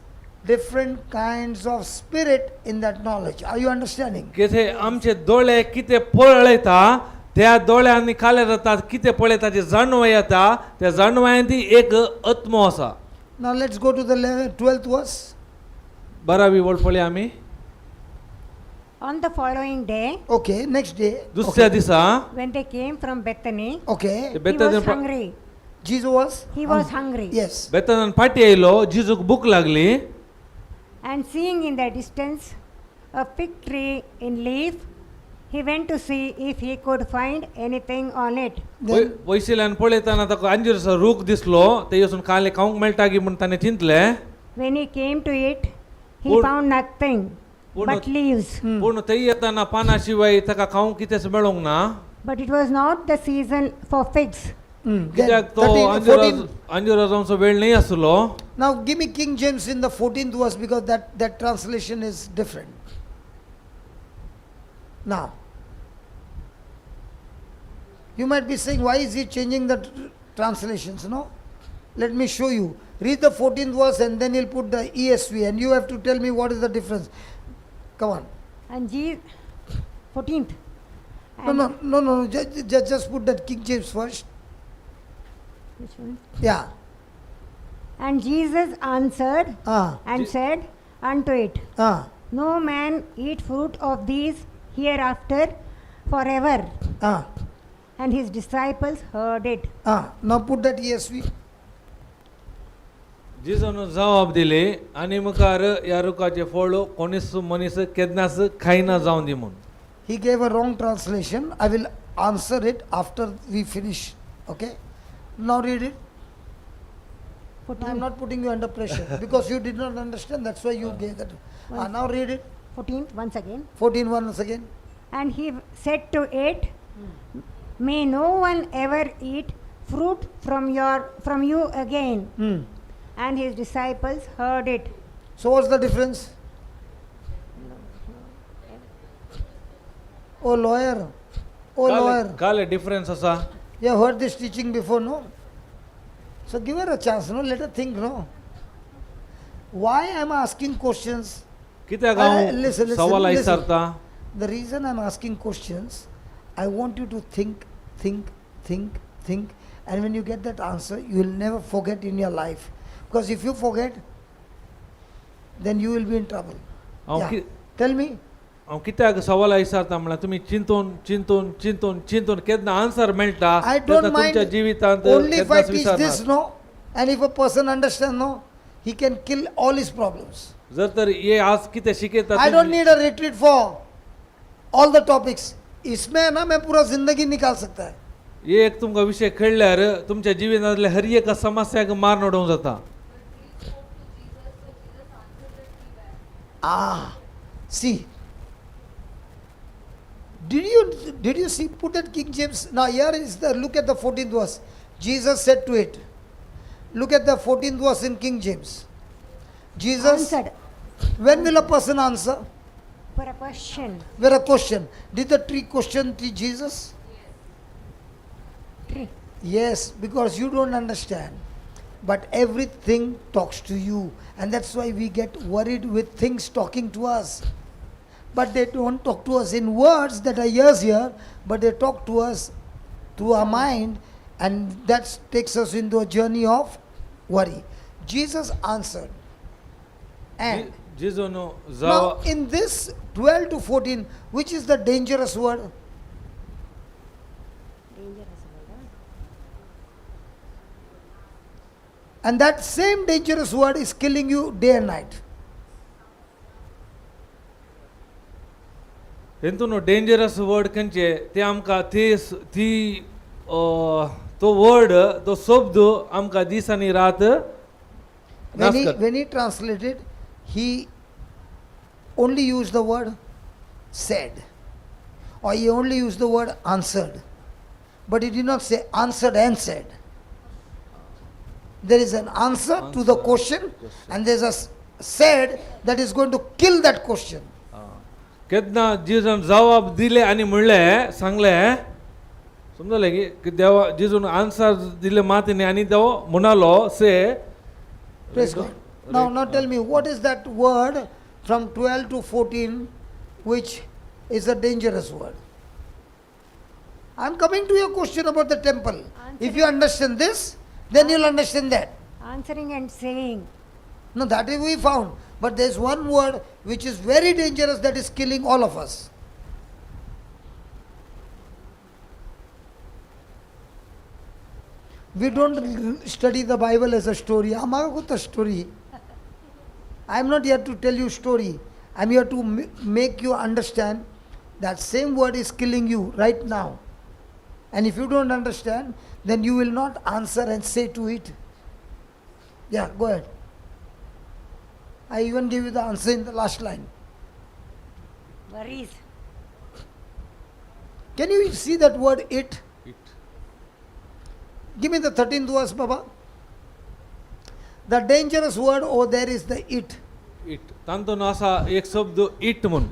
different kinds of spirit in that knowledge. Are you understanding? किथे आमचे दोळे किते पळयता त्या दोळ्यांनी खाले जातात किते पळयता जे जाणवो येता त्या जाणवायांनी एक आत्मो आसा. Now, let's go to the 12th verse. 12वी वड पळय आमी. On the following day, Okay, next day. दुसऱ्या Okay. दिसा when they came from Bethany, Okay. he बेतन was hungry. Jesus was? He was hungry. Yes. बेतन फाटी येयलो जिजूक भूक लागली And seeing in the distance a fig tree in leaf, he went to see if he could find anything on it. Then, वयशिल्यान पळयताना ताका अंजीरचो रूख दिसलो ते वचून खाले खावंक मेळटा गी म्हूण ताणें चिंतले. When he came to it, he Pur- found nothing but leaves. पूण थंय येताना पाना शिवाय ताका खावंक कितेंच मेळोंक ना. But it was not the season for figs. then कित्याक तो 13, 14. अंजीर जावचो वेळ न्ही आसलो. Now, give me King James in the 14th verse because that translation is different. Now, you might be saying, why is he changing the translations? No? Let me show you. Read the 14th verse and then he'll put the ESV and you have to tell me what is the difference. Come on. And 14th. No. Just put that King James first. Which one? Yeah. And Jesus answered and said unto it, No man eat fruit of these hereafter forever. And his disciples heard it. Now put that ESV. जिजोन जबाब दिले आनी मुखार ह्या रुखाचे फळ कोणीच मनीस केन्नाच खायना जावं दी म्हूण. He gave a wrong translation. I will answer it after we finish. Okay? Now read it. I am not putting you under pressure because you did not understand. That's why you gave that. Now read it. 14th once again. 14 once again. And he said to it, May no one ever eat fruit from you again. And his disciples heard it. So what's the difference? Oh lawyer. Oh lawyer. काले difference आसा. You have heard this teaching before, no? So give her a chance, no? Let her think, no? Why am I asking questions? कित्याक हांव Listen. सवाल विचारता. The reason I'm asking questions, I want you to think. And when you get that answer, you will never forget in your life. Because if you forget, then you will be in trouble. Yeah. Tell me. हांव कित्याक सवाल विचारता म्हळ्यार तुमी चिंतून केन्ना answer मेळटा I तेन्ना don't mind तुमच्या जिवितांत only if I केन्नाच teach this, विचारनात. no? And if a person understands, no? He can kill all his problems. जर तर हे आज कितें शिकयता I don't need a retreat for all the topics. इसमें ना मैं पूरा जिंदगी निकाल सकता है. हे एक तुमकां विशय कळल्यार तुमच्या जिवितांतल्या हर एका समस्याक मार नडोवंक जाता. See. Did you see? Put that King James. Now here is the, look at the 14th verse. Jesus said to it. Look at the 14th verse in King James. Jesus. Answered. When will a person answer? For a question. Where a question. Did the tree question Jesus? Tree. Yes, because you don't understand. But everything talks to you. And that's why we get worried with things talking to us. But they don't talk to us in words that are ears here, but they talk to us through our mind, and that takes us into a journey of worry. Jesus answered. And जिजोनो now in this 12 to 14, which is the dangerous word? And that same dangerous word is killing you day and night. हेतून dangerous word खंयचे ते आमकां ती तो word तो शब्द आमकां दीस आनी रात नाश करता. When he translated, he only used the word said, or he only used the word answered, but he did not say answered and said. there is an answer to the question, and there's a said that is going to kill that question. केदना जिजून जवाब दिले आणि म्हणले सांगले समजले की देवा जिजून answer दिले मातीने आणि देव म्हणालो से Praise God. Now tell me, what is that word from 12 to 14 which is a dangerous word? I'm coming to your question about the temple. If you understand this, then you'll understand that. Answering and saying. No, that we found. But there's one word which is very dangerous that is killing all of us. We don't study the Bible as a story. Story. I am not here to tell you story. I am here to make you understand that same word is killing you right now. And if you don't understand, then you will not answer and say to it. Yeah, go ahead. I even give you the answer in the last line. Worries. Can you see that word it? It. Give me the 13th verse, Baba. The dangerous word over there is the it. It तांतून असा एक शब्द it म्हणून.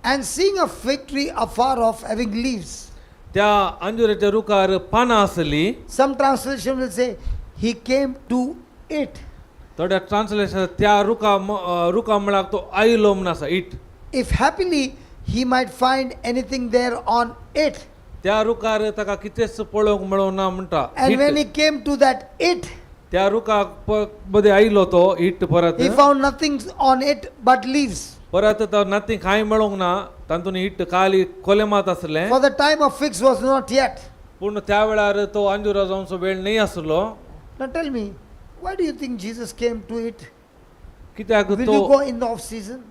And seeing a fig tree afar off having leaves. त्या अंजुराच्या रुखार पानां आसली. Some translation will say he came to it. थोड्या translation त्या रुखा म्हळ्यार तो आयलो म्हणून आसा it. If happily he might find anything there on it. त्या रुखार ताका कितेंच पळोवंक मेळोना म्हणटा. And when he came to that it, त्या रुखा मध्ये आयलो तो इट परत. he found nothing on it but leaves. परत तो नथिंग कांय मेळोंक ना तातून इट खाली कोले मात आसले. For the time of figs was not yet. पूण त्या वेळार तो अंजुरा जावचो वेळ नाही आसलो. Now tell me, why do you think Jesus came to it? कित्याक Will you तो go in the off season?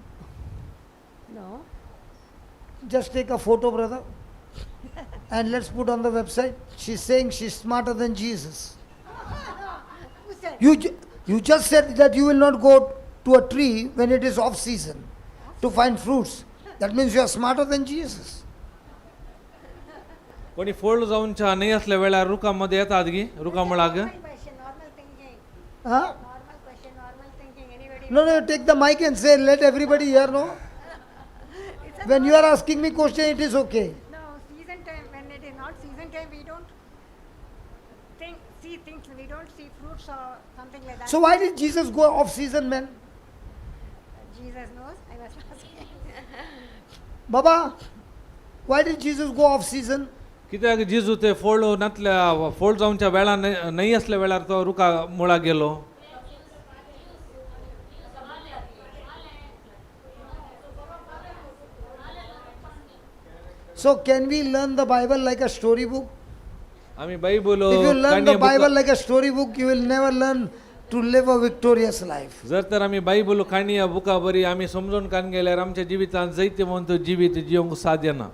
No. Just take a photo, brother, and let's put on the website. She's saying she's smarter than Jesus. Who said? You just said that you will not go to a tree when it is off season to find fruits. That means you are smarter than Jesus. कोणी fold जाऊनच्या नाही असल्या वेळार रुखामध्ये येतात गी रुखा मळाक. Normal question, normal thinking. Huh? Normal question, normal thinking. Anybody? No, take the mic and say, let everybody hear, no? It's a When you are asking me question, it is okay. No, season time, when it is not season time, we don't see things, we don't see fruits or something like that. So why did Jesus go off season, man? Jesus knows, I was asking. Baba, why did Jesus go off season? कित्याक जिजू ते fold नातल्या fold जाऊनच्या वेळा नाही असल्या वेळार तो रुखा मुळा गेलो. So can we learn the Bible like a storybook? आम्ही Bible If you learn the Bible like a storybook, you will never learn to live a victorious life. जर तर आम्ही बायबल काणया बुका बरी आम्ही समजून कान गेल्यार आमच्या जिवितांत जायते म्हणतो जिवीत जिवंक साध्य ना.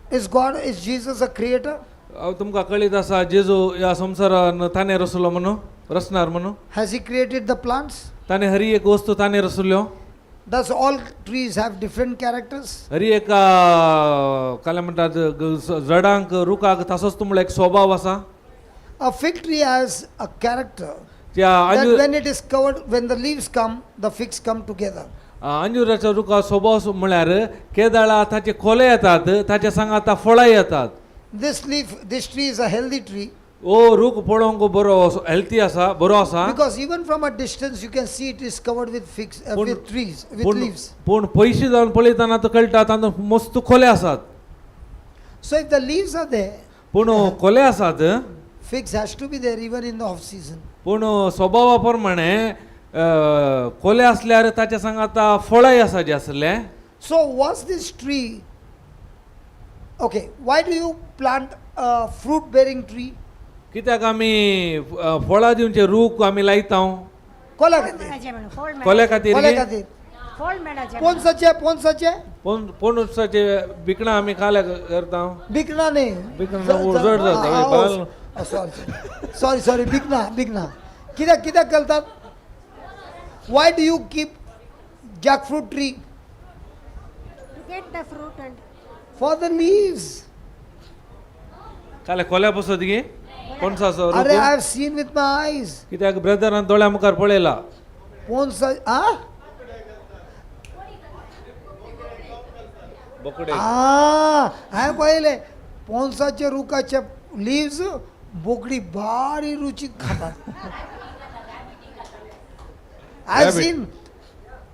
Is Jesus a creator? तुमकां कळीत आसा जेजू ह्या संवसारान ताणें रचलो म्हणून रचणार म्हणून. Has he created the plants? ताणें हरी एक वस्तू ताणें रचल्यो. Does all trees have different characters? हरी एक काय म्हणटात झाडांक रुखाक तसोच तुमलो एक स्वभाव आसा. A fig tree has a character त्या that when it is covered, when the leaves come, the figs come together. अंजुराच्या रुखा स्वभाव म्हळ्यार केदाळा ताचे खोले येतात ताच्या सांग आतां फळां येतात. This tree is a healthy tree. ओ रूख पळोवंक बरो हेल्थी आसा बरो आसा. Because even from a distance you can see it is covered with figs, with trees, with leaves. पूण पयशे जावन पळयतना तो कळटा तातूंत मस्त खोले आसात. So if the leaves are there, पूण खोले आसात. figs has to be there even in the off season. पूण स्वभावा प्रमाणे खोले असल्यार ताच्या सांग आतां फळांय आसा जे आसले. So was this tree, okay, why do you plant a fruit bearing tree? कित्याक आमी फळां दिवचे रूख आमी लायता कोल्या खातीर? खोल्या खातीर. कोल्या खातीर? पोंसाचे? पोणसाचे बिकणां आमी खाल्या करता. बिकणा न्ही. जड जाता. सॉरी बिकणा. कित्याक घालतात? Why do you keep jackfruit tree? To get the fruit and For the leaves. खाल्या खोल्या बसत गे. कोणसा अरे I have seen with my eyes. कित्याक ब्रदरान दोळ्या मुखार पळयला. पोन्सा बोकडे हांवें पळयले पोन्साचे रुखाचे लिव्स बोकडी बारी रुचीक खातात. आय हॅव सीन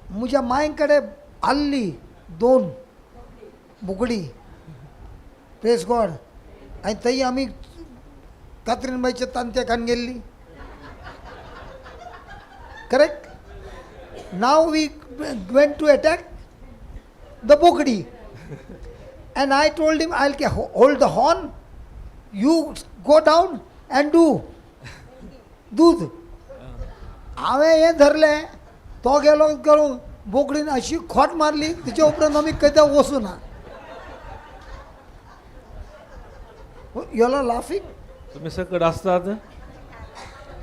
म्हज्या मायन कडेन आल्ली 2 बोकडी. Press God. आनी थंय आमी कात्रीनबाईच्या तांत्या खान गेल्ली. करेक्ट. नाव we went to attack the बोकडी. And I told him, I'll hold the horn, you go down and do दूध. हांवें हें धरलें, तो गेलो करून बोकडीन अशी खोट मारली, तिच्या उपरांत आमी केद्या वचूना. You all are laughing? तुम्ही सकट असतात.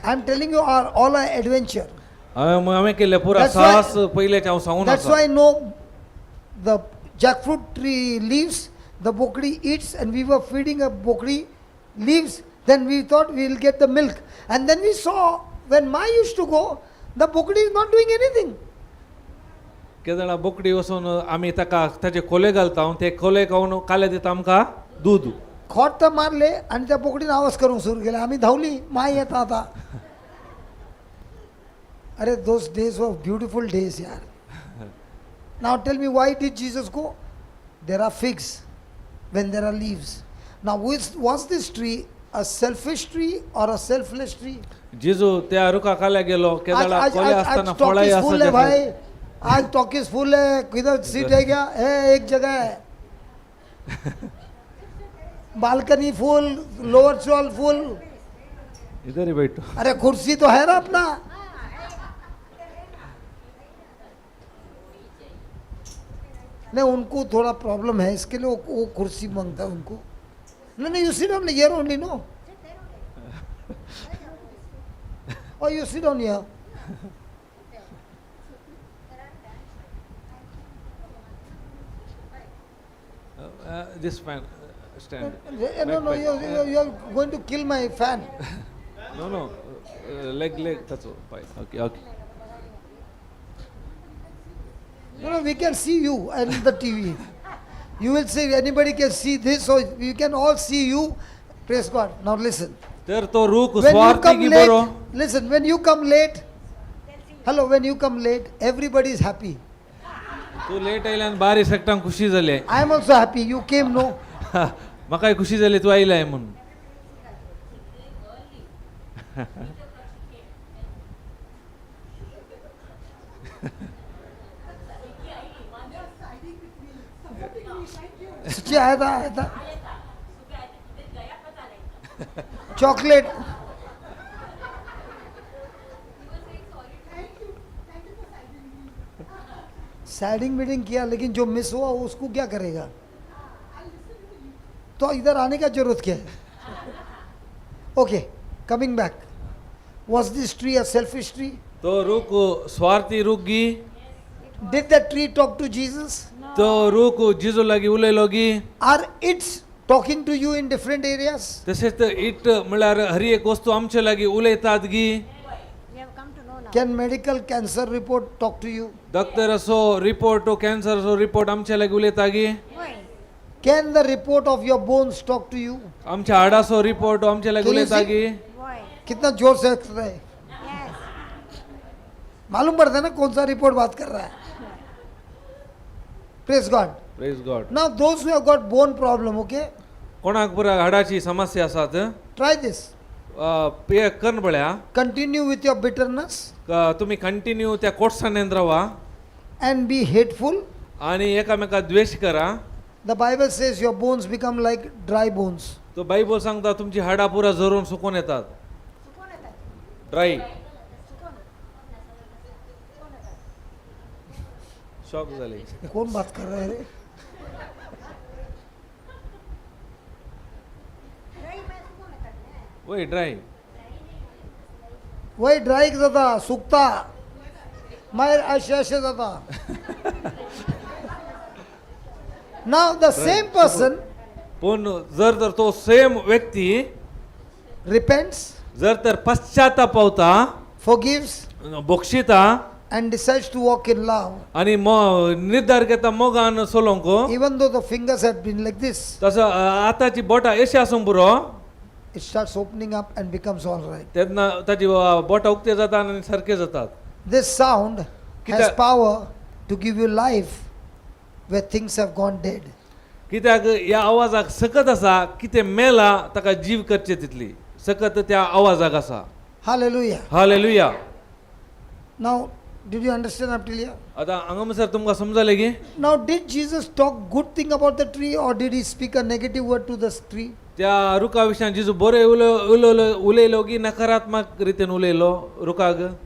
I am telling you all our adventure. हांवें केले पुरा साहस पयलेच हांव सांगून That's why I know the jackfruit tree leaves, the bokdi eats, and we were feeding a bokdi leaves. Then we thought we will get the milk. And then we saw, when Ma used to go, the bokdi is not doing anything. केदळा बोकडी वचून आमी ताका ताचे खोले घालता, ते खोले खावन काले दिता आमकां दूध. खोट तर मारले आणि त्या बोकडीने आवाज करूंक सुरू केले. आम्ही धावली. माय येता आता. अरे those days were beautiful days यार. Now tell me, why did Jesus go? There are figs when there are leaves. Now was this tree a selfish tree or a selfless tree? जेजू त्या रुखा खाल्या गेलो. केदळा खोले असताना आज फळाई टॉकीज फुल है भाई. असतात. आज टॉकीज फुल है. किधर सीट है क्या? है एक जगह है. Balcony full, lower stall full. इधर ही बैठो. अरे कुर्सी तो है ना अपना. नहीं, उनको थोड़ा प्रॉब्लम है, इसके लिए वो कुर्सी मांगता है उनको. नहीं, you sit on here only, no? Oh, you sit on here. This fan stand. No, you're going to kill my fan. No. Leg. That's all. Fine. Okay. No, we can see you and the TV. You will say anybody can see this, so we can all see you. Praise God. Now listen. तर तो रूख When you स्वार्थी come की बरो. late, listen, when you come late, hello, when you come late, everybody is happy. तू late आयल्यान बारी सकटांक खुशी जाली. I am also happy. You came, no? म्हाकाय खुशी जाली तू आयलाय म्हणून. सच्ची आया था चॉकलेट. सैडिंग मीटिंग किया, लेकिन जो मिस हुआ उसको क्या करेगा? तो इधर आने का जरूरत क्या है? Okay, coming back. Was this tree a selfish tree? तो रूख स्वार्थी रूख गी. Did that tree talk to Jesus? तो रूख जिजू लागी उलयलो गी. Are it's talking to you in different areas? तसेच इट म्हळ्यार हरी एक वस्तू आमचे लागी उलयतात गी. Can medical cancer report talk to you? Doctor असो रिपोर्ट कॅन्सर असो रिपोर्ट आमच्या लागी उलयता गी. Can the report of your bones talk to you? आमच्या हाडाचो रिपोर्ट आमच्या लागी Can you उलयता see? गी. कितना जोर से हंस रहे हैं. मालूम पड़ता है ना कौन सा रिपोर्ट बात कर रहा है. Praise God. Praise God. Now those who have got bone problem, okay, कोणाक पुरा हाडाची समस्या आसात try this. पे कन बळ्या Continue with your bitterness तुम्ही कंटिन्यू त्या कोटसानेन रावा and be hateful. आणि एकामेका द्वेष करा. The Bible says your bones become like dry bones. तो बायबल सांगता तुमची हाडा पुरा जरून सुकून येतात. ड्राय. शॉक झाले. कौन बात कर रहा है रे? वय ड्राय. वही ड्राई जाता, सुकता. मायर असे जाता. Now the same person पण जर तो सेम व्यक्ती repents, जर तर पश्चाताप पावता forgives, बोक्षिता and decides to walk in love, आणि निर्धार घेता मोगान सोलोंको even though the fingers had been like this, तसं आताची बोटा अशी आसूंक पुरो it starts opening up and becomes all right. तेन्ना ताची बोटा उक्ते जातात आणि सारखे जातात. This sound has कित्याक- power to give you life where things have gone dead. कित्याक ह्या आवाजाक सकत आसा कितें मेला ताका जीव करचे तितली सकत त्या आवाजाक आसा. Hallelujah. Hallelujah. Now, did you understand up till here? आता हांगासर तुमकां समजलें की Now, did Jesus talk good thing about the tree or did he speak a negative word to the tree? त्या रुखा विशयान जिजू बरें उलयलो की नकारात्मक रितीन उलयलो रुखाक.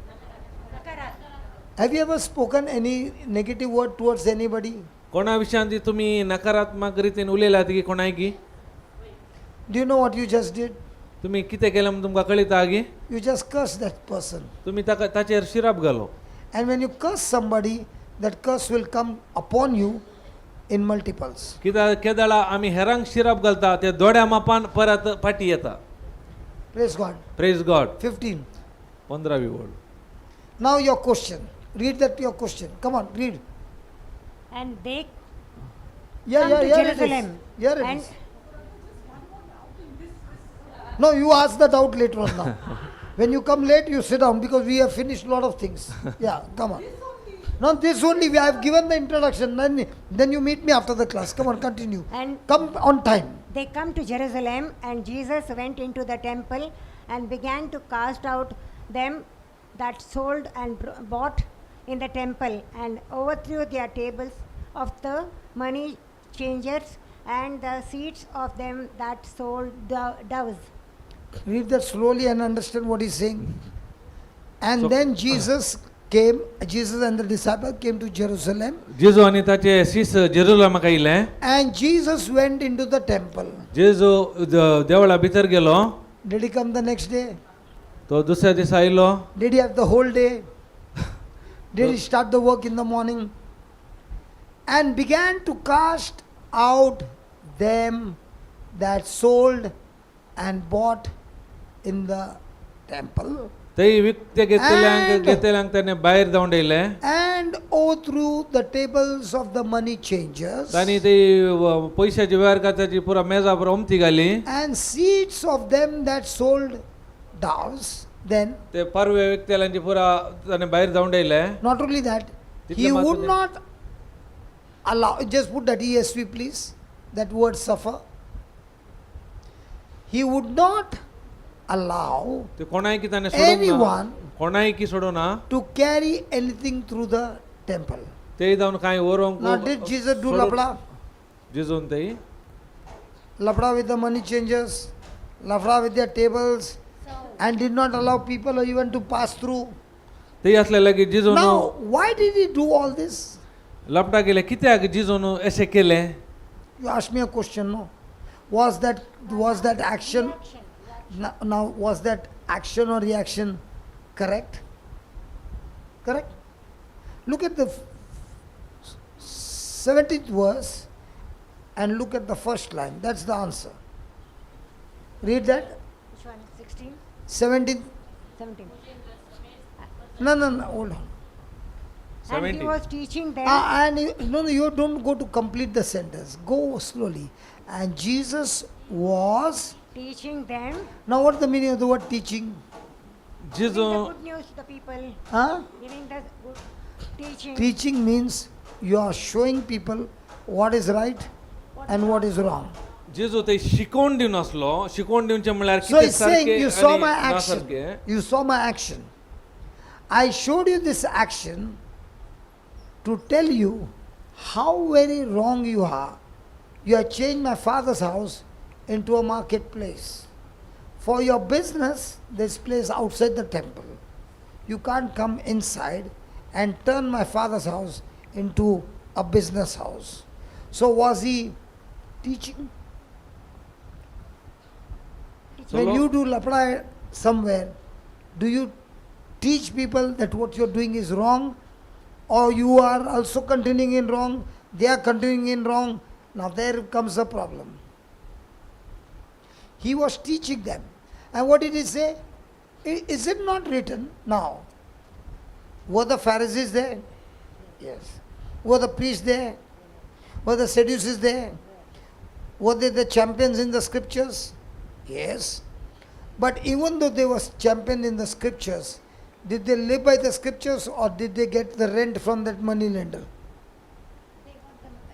Have you ever spoken any negative word towards anybody? कोणा विशयान ती तुमी नकारात्मक रितीन उलयलात की कोणाय की Do you know what you just did? तुमी कितें केलें म्हूण तुमकां कळटा की You just cursed that person. तुमी ताका ताचेर शिराप घालो. And when you curse somebody, that curse will come upon you in multiples. कित्याक केदाळा आमी हेरांक शिराप घालता ते दोड्या मापान परत फाटी येता. Praise God. Praise God. 15. 15वी ओळ. Now your question. Read that your question. Come on, read. And they Yeah, come yeah, to here it is. Jerusalem. Here it and is. No, you ask the doubt later on now. When you come late, you sit down because we have finished a lot of things. Yeah, come on. No, this only, I have given the introduction. Then you meet me after the class. Come on, continue. And Come on time. they come to Jerusalem, and Jesus went into the temple and began to cast out them that sold and bought in the temple, and overthrew their tables of the money changers and the seats of them that sold doves. Read that slowly and understand what he's saying. And So- then Jesus and the disciples came to Jerusalem, जेजू आनी ताचे शिस जेरुसलेमाक आयले. and Jesus went into the temple. जेजू देवळा भितर गेलो. Did he come the next day? तो दुसऱ्या दिसा आयलो. Did he have the whole day? Did he start the work in the morning? And began to cast out them that sold and bought in the temple, थंय विकते And- घेतल्यांक ताणें भायर धांवडयले. and overthrew the tables of the money changers, तांणी ती पयशाची वेव्हार करताची पुरा मेजा पुरा उमती घाली. and seats of them that sold doves. Then, ते पारवे विकतेल्यांची पुरा ताणें भायर धांवडयले. not only that, he Title would matter. not allow, just put that ESV please, that word suffer. He would not allow ते कोणाय की ताणें सोडूंक anyone ना. कोणाय की सोडूना. to carry anything through the temple. ते जावन कांय व्हरोंक Now, did Jesus do सोडून- lapra? जिजून थंय Lapra with the money changers, lapra with their tables, and did not allow people even to pass through. थंय आसलेले की जिजून Now, why did he do all this? लपटा गेले कित्याक जिजून अशें केलें. You ask me a question, no? Was that action? Now, was that action or reaction correct? Correct? Look at the 17th verse and look at the first line. That's the answer. Read that. Which one? 16? 17th. 17. No, hold on. And he 70. was teaching them. No, you don't go to complete the sentence. Go slowly. And Jesus was. Teaching them. Now, what's the meaning of the word teaching? Giving the जिजू good news to the people. Huh? Giving the good teaching. Teaching means you are showing people what is right and what is wrong. जिजू ते शिकोवन दिवन आसलो. शिकोवन दिवचे म्हणल्यार So कितें he's saying, सारकें you saw आनी my action. नासारकें. You saw my action. I showed you this action to tell you how very wrong you are. You have changed my father's house into a marketplace. For your business, this place outside the temple. You can't come inside and turn my father's house into a business house. So was he teaching? When Solo- you do lapra somewhere, do you teach people that what you're doing is wrong? Or you are also continuing in wrong? They are continuing in wrong. Now there comes a problem. He was teaching them. And what did he say? Is it not written now? Were the Pharisees there? Yes. Were the priests there? Were the Sadducees there? Were they the champions in the scriptures? Yes. But even though they were champions in the scriptures, did they live by the scriptures or did they get the rent from that money lender?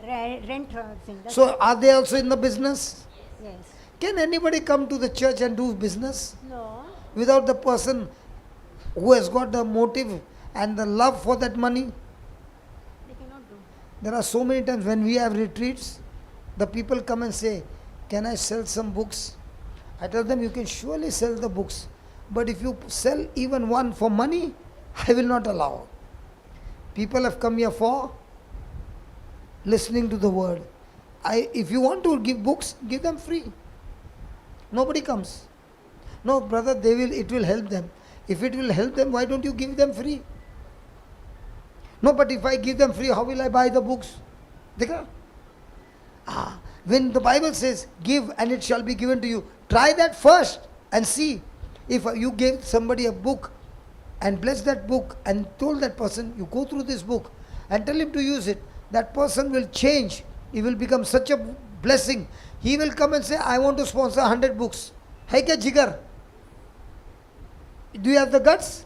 Rent. So are they also in the business? Yes. Can anybody come to the church and do business No. without the person who has got the motive and the love for that money? They cannot do. There are so many times when we have retreats, the people come and say, can I sell some books? I tell them, you can surely sell the books. But if you sell even one for money, I will not allow. People have come here for listening to the word. If you want to give books, give them free. Nobody comes. No, brother, it will help them. If it will help them, why don't you give them free? No, but if I give them free, how will I buy the books? Dekha? When the Bible says, give and it shall be given to you, try that first and see. If you gave somebody a book and blessed that book and told that person, you go through this book and tell him to use it, that person will change. He will become such a blessing. He will come and say, I want to sponsor 100 books. Hai kya jigar? Do you have the guts?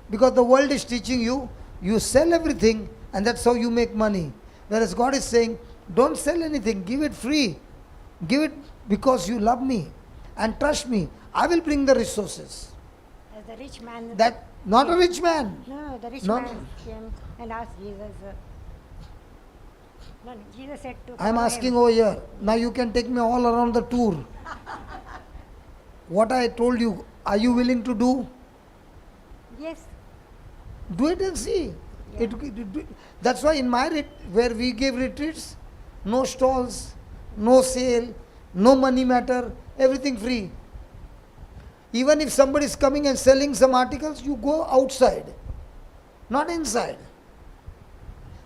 Because the world is teaching you, you sell everything and that's how you make money. Whereas God is saying, don't sell anything, give it free. Give it because you love me and trust me. I will bring the resources. As the rich man. That, not a rich man. No, the rich No. man came and asked Jesus. No, Jesus said to. I am follow asking him. over here. Now you can take me all around the tour. What I told you, are you willing to do? Yes. Do it and see. Yeah. That's why in my where we gave retreats, no stalls, no sale, no money matter, everything free. Even if somebody is coming and selling some articles, you go outside, not inside.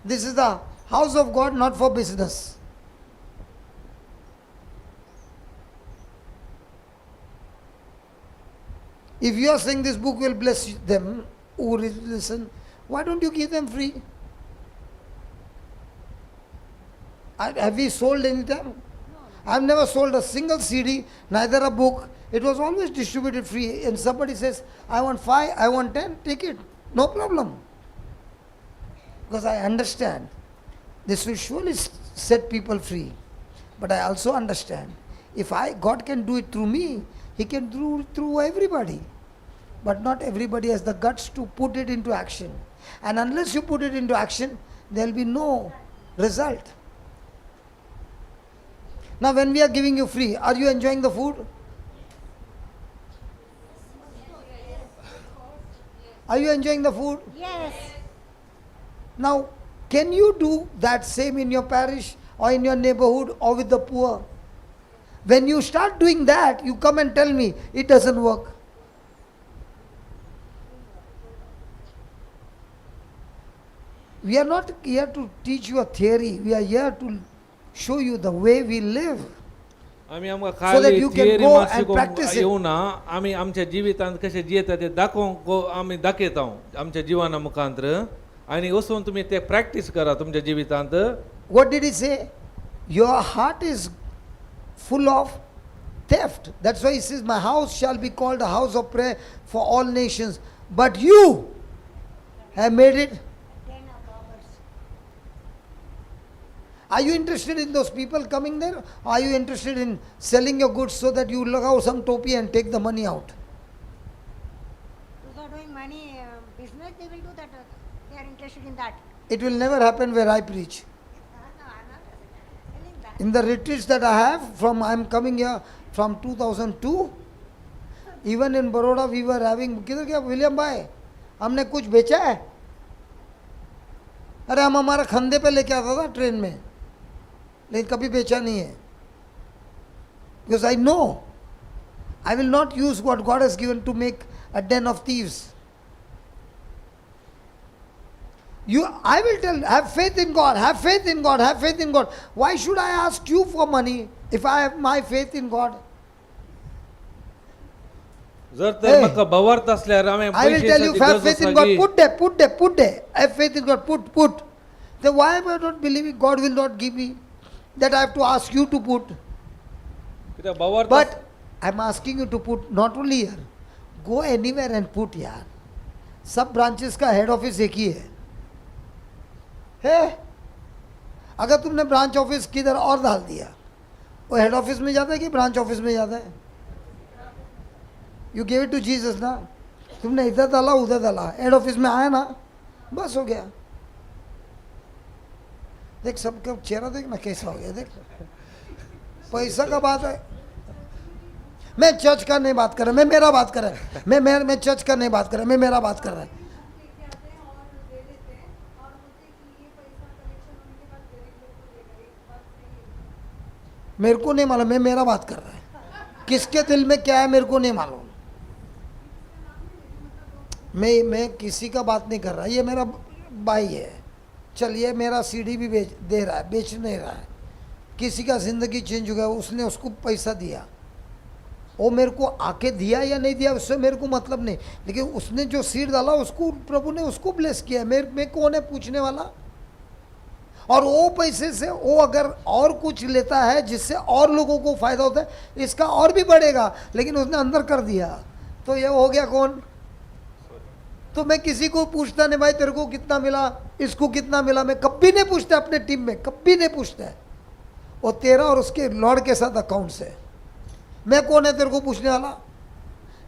This is the house of God, not for business. If you are saying this book will bless them who listen, why don't you give them free? Have we sold any time? No. I've never sold a single CD, neither a book. It was always distributed free. And somebody says, I want 5, I want 10, take it. No problem. Because I understand this will surely set people free. But I also understand if God can do it through me, He can do it through everybody. But not everybody has the guts to put it into action. And unless you put it into action, there will be no result. Now when we are giving you free, are you enjoying the food? Are you enjoying the food? Yes. Now, can you do that same in your parish or in your neighborhood or with the poor? When you start doing that, you come and tell me it doesn't work. We are not here to teach you a theory. We are here to show you the way we live. आम्ही आमकां So that खाली you can theory go मातशी and practice it. येऊ ना आम्ही आमच्या जिवितांत कशें जियेता ते दाखोवंक आमी दाखयता आमच्या जिवाना मुखांतर आनी वचून तुमी ते प्रॅक्टीस करा तुमच्या जिवितांत. What did he say? Your heart is full of theft. That's why he says, my house shall be called a house of prayer for all nations. But you have made it. Are you interested in those people coming there? Or are you interested in selling your goods so that you look out some topi and take the money out? Those are doing money business, they will do that. They are interested in that. It will never happen where I preach. No, I'm not telling that. In the retreats that I have, I'm coming here from 2002. Even in Baroda, we were having, किधर क्या William भाई, हमने कुछ बेचा है? अरे हम हमारा खंदे पे लेके आता था ट्रेन में, लेकिन कभी बेचा नहीं है. Because I know, I will not use what God has given to make a den of thieves. I will tell, have faith in God, have faith in God, have faith in God. Why should I ask you for money if I have my faith in God? जर Hey. तर म्हाका बवार्थ असल्यार हांवें I will tell you, have faith in God. पैशाची Put there, put there. Have faith in God. Put. Then why am I not believing God will not give me? That I have to ask you to put. कित्याक बवार्थ But I'm asking you to put not only here. Go anywhere and put यार. सब branches का head office एक ही है? अगर तुमने branch office किधर और डाल दिया, वो हेड ऑफिस में जाता है कि ब्रांच ऑफिस में जाता है? You give it to Jesus ना. तुमने इधर डाला उधर डाला, हेड ऑफिस में आया ना, बस हो गया. देख सबका चेहरा देख ना कैसा हो गया. देख पैसा का बात है. मैं चर्च का नहीं बात कर रहा, मैं मेरा बात कर रहा है. मैं चर्च का नहीं बात कर रहा, मैं मेरा बात कर रहा है. मेरे को नहीं मालूम, मैं मेरा बात कर रहा है. किसके दिल में क्या है मेरे को नहीं मालूम. मैं किसी का बात नहीं कर रहा. ये मेरा भाई है, चलिए मेरा सीडी भी दे रहा है, बेच नहीं रहा है. किसी का ज़िंदगी चेंज हो गया, उसने उसको पैसा दिया. वो मेरे को आके दिया या नहीं दिया उससे मेरे को मतलब नहीं, लेकिन उसने जो सीड डाला उसको प्रभु ने उसको ब्लेस किया. मैं कौन है पूछने वाला? और वो पैसे से वो अगर और कुछ लेता है जिससे और लोगों को फायदा होता है, इसका और भी बढ़ेगा, लेकिन उसने अंदर कर दिया, तो ये हो गया कौन? तो मैं किसी को पूछता नहीं भाई तेरे को कितना मिला, इसको कितना मिला. मैं कभी नहीं पूछता अपने टीम में, कभी नहीं पूछता है. वो तेरा और उसके लॉर्ड के साथ अकाउंट्स है. मैं कौन है तेरे को पूछने वाला?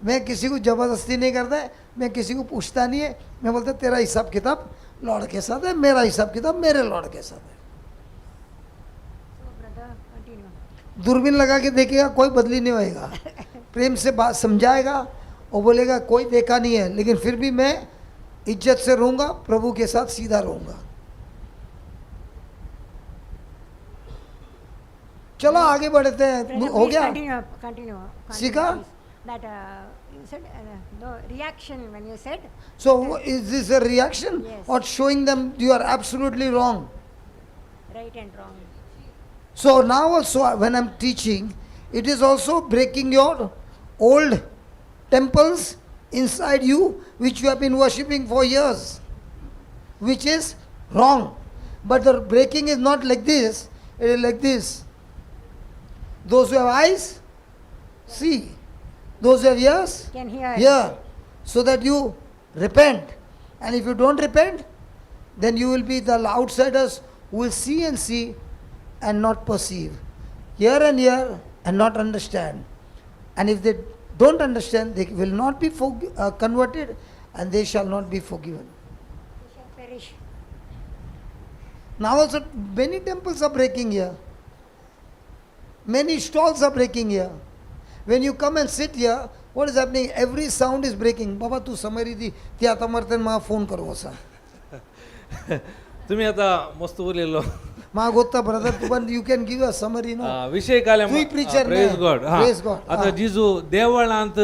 मैं किसी को ज़बरदस्ती नहीं करता है, मैं किसी को पूछता नहीं है. मैं बोलता तेरा हिसाब किताब लॉर्ड के साथ है, मेरा हिसाब किताब मेरे लॉर्ड के साथ है. दूरबीन लगा के देखेगा कोई बदली नहीं होएगा. प्रेम से बात समझाएगा, वो बोलेगा कोई देखा नहीं है, लेकिन फिर भी मैं इज्जत से रहूँगा, प्रभु के साथ सीधा रहूँगा. चलो आगे बढ़ते हैं. हो गया? Continue. सीखा? That you said the reaction when you said. So is this a reaction? Yes. Or showing them you are absolutely wrong? Right and wrong. So now also when I'm teaching, it is also breaking your old temples inside you which you have been worshipping for years, which is wrong. But the breaking is not like this, it is like this. Those who have eyes, see. Those who have ears, Can hear. hear. So that you repent. And if you don't repent, then you will be the outsiders who will see and not perceive. Hear and not understand. And if they don't understand, they will not be converted and they shall not be forgiven. They shall perish. Now also many temples are breaking here. Many stalls are breaking here. When you come and sit here, what is happening? Every sound is breaking. Baba tu samari di त्या तमर्तन मा phone करो असा. तुम्ही आता मस्त उरलेलो मा गोत्ता brother, but you can give a summary, no? विषय काले तूही preacher प्रेज ने. गॉड. Praise God. आता जिजू देवळांत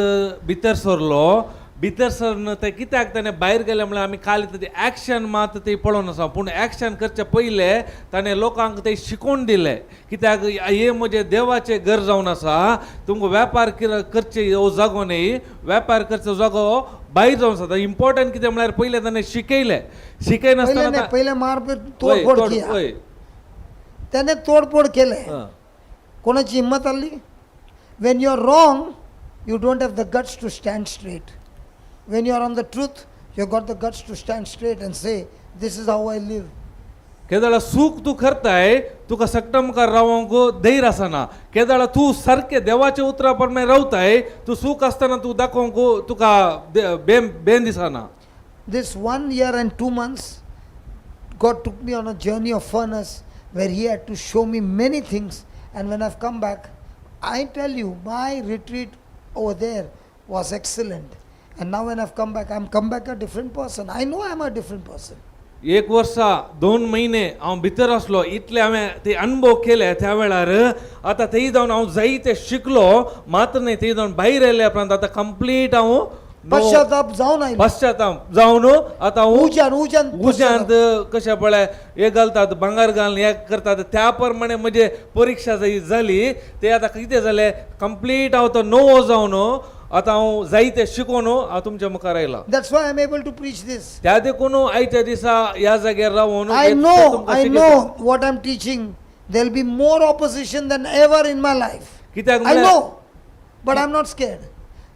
भितर सरलो, भितर सरन ते कित्याक ताणें भायर गेले म्हळ्यार आमी खाली ते एक्शन मात ते पळोवन आसा. पूण एक्शन करचे पयले ताणें लोकांक ते शिकोवन दिले. कित्याक हे म्हजे देवाचे घर जावन आसा. तुमकां वेपार करचे हो जागो न्ही, वेपार करचो जागो भायर जावन आसा. इम्पॉर्टंट कितें म्हळ्यार पयले ताणें शिकयले. शिकयनासतना पहिले मार तोडफोड किया. त्याने तोडफोड केले. कोणाची हिम्मत आली? When you are wrong, you don't have the guts to stand straight. When you are on the truth, you have got the guts to stand straight and say, this is how I live. केदाळा सूख तू करताय, तुका सक्टमकार रावंक धैर्य आसना. केदाळा तू सारखे देवाच्या उतरा प्रमाणे रावताय, तू सूख असताना तू दाखोवंक तुका बेन दिसना. This 1 year and 2 months, God took me on a journey of furnace where He had to show me many things. And when I've come back, I tell you, my retreat over there was excellent. And now when I've come back, I'm come back a different person. I know I'm a different person. 1 वर्ष 2 महिने हांव भितर आसलो, इतले हांवें ते अनुभव केले त्या वेळार. आतां थंय जावन हांव जायते शिकलो, मात्र न्ही थंय जावन भायर येयल्या उपरांत आतां कंप्लीट हांव पश्चाताप जाऊन आयलो. पश्चाताप जावन आतां उज्यांत कशें पळय हे घालतात, भांगर घालून हे करतात, त्या प्रमाणे म्हजे परीक्षा जाली. ते आतां कितें जालें, कंप्लीट हांव तो नवो जावन आता हांव जायते शिकोनो हांव तुमच्या मुखार आयला. That's why I'm able to preach this. त्या देखून आयच्या दिसा ह्या जाग्यार रावून I know what I'm teaching. There'll be more opposition than ever in my life. कित्याक I know, but I'm not scared.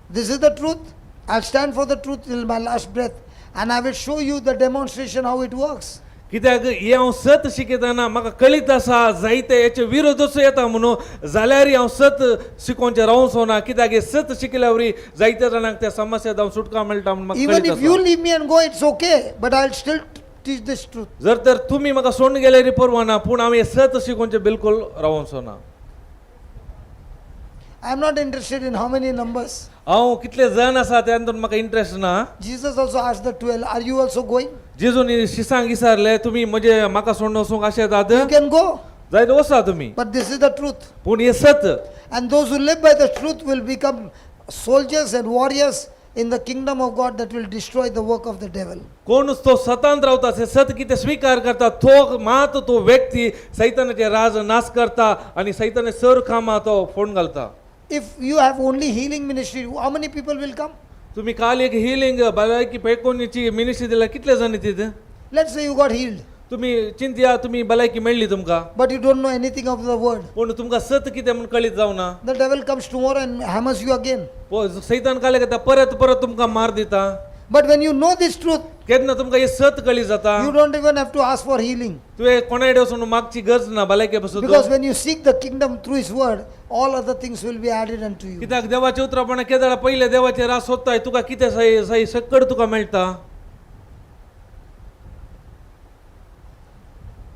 This is the truth. I'll stand for the truth till my last breath, and I will show you the demonstration how it works. कित्याक हे हांव सत शिकयतना म्हाका कळीत आसा जायते हेचे विरोधूच येता म्हणून जाल्यार हांव सत शिकोवचे रावूंक ना. कित्याक हे सत शिकल्या वरी जायत्या जाणांक त्या समस्या जावन सुटका मेळटा म्हणून म्हाका Even कळीत if you आसा. leave me and go, it's okay, but I'll still teach this truth. जर तर तुम्ही म्हाका सोडून गेल्यार परवाना पूण हांव हे सत शिकोवचे बिलकुल रावूंक ना. I'm not interested in how many numbers. हांव कितले जण आसा त्यातून म्हाका इंट्रस्ट ना. Jesus also asked the 12, are you also going? जेजून शिसांक विचारले तुमी म्हणजे म्हाका सोडून वचूंक अशें येतात You can go, जायत वचा तुमी but this is the truth. पूण हे सत. And those who live by the truth will become soldiers and warriors in the kingdom of God that will destroy the work of the devil. कोणूच तो सतांत रावता ते सत कितें स्वीकार करता तो मात तो व्यक्ती सैतानाचे राज नाश करता आनी सैतानाचे सर कामां तो फोडून घालता. If you have only healing ministry, how many people will come? तुम्ही काल एक हिलिंग भलायकी पैकोनीची मिनिस्ट्री दिला कितले जण येतात. Let's say you got healed, तुम्ही चिंतया तुम्ही भलायकी मेळ्ळी तुमका but you don't know anything of the word. पूण तुमका सत कितें म्हणून कळीत जावना. The devil comes tomorrow and hammers you again. सैतान काले घेता परत परत तुमका मार दिता. But when you know this truth, केन्ना तुमका हे सत कळी जाता you don't even have to ask for healing. तुवें कोणाकडेन वचून मागची गरज ना भलायके पासून. Because when you seek the kingdom through his word, all other things will be added unto you. कित्याक देवाचे उतरापण केदाळा पहिले देवाचे रास सोदताय तुका कितें सही सकड तुका मेळटा.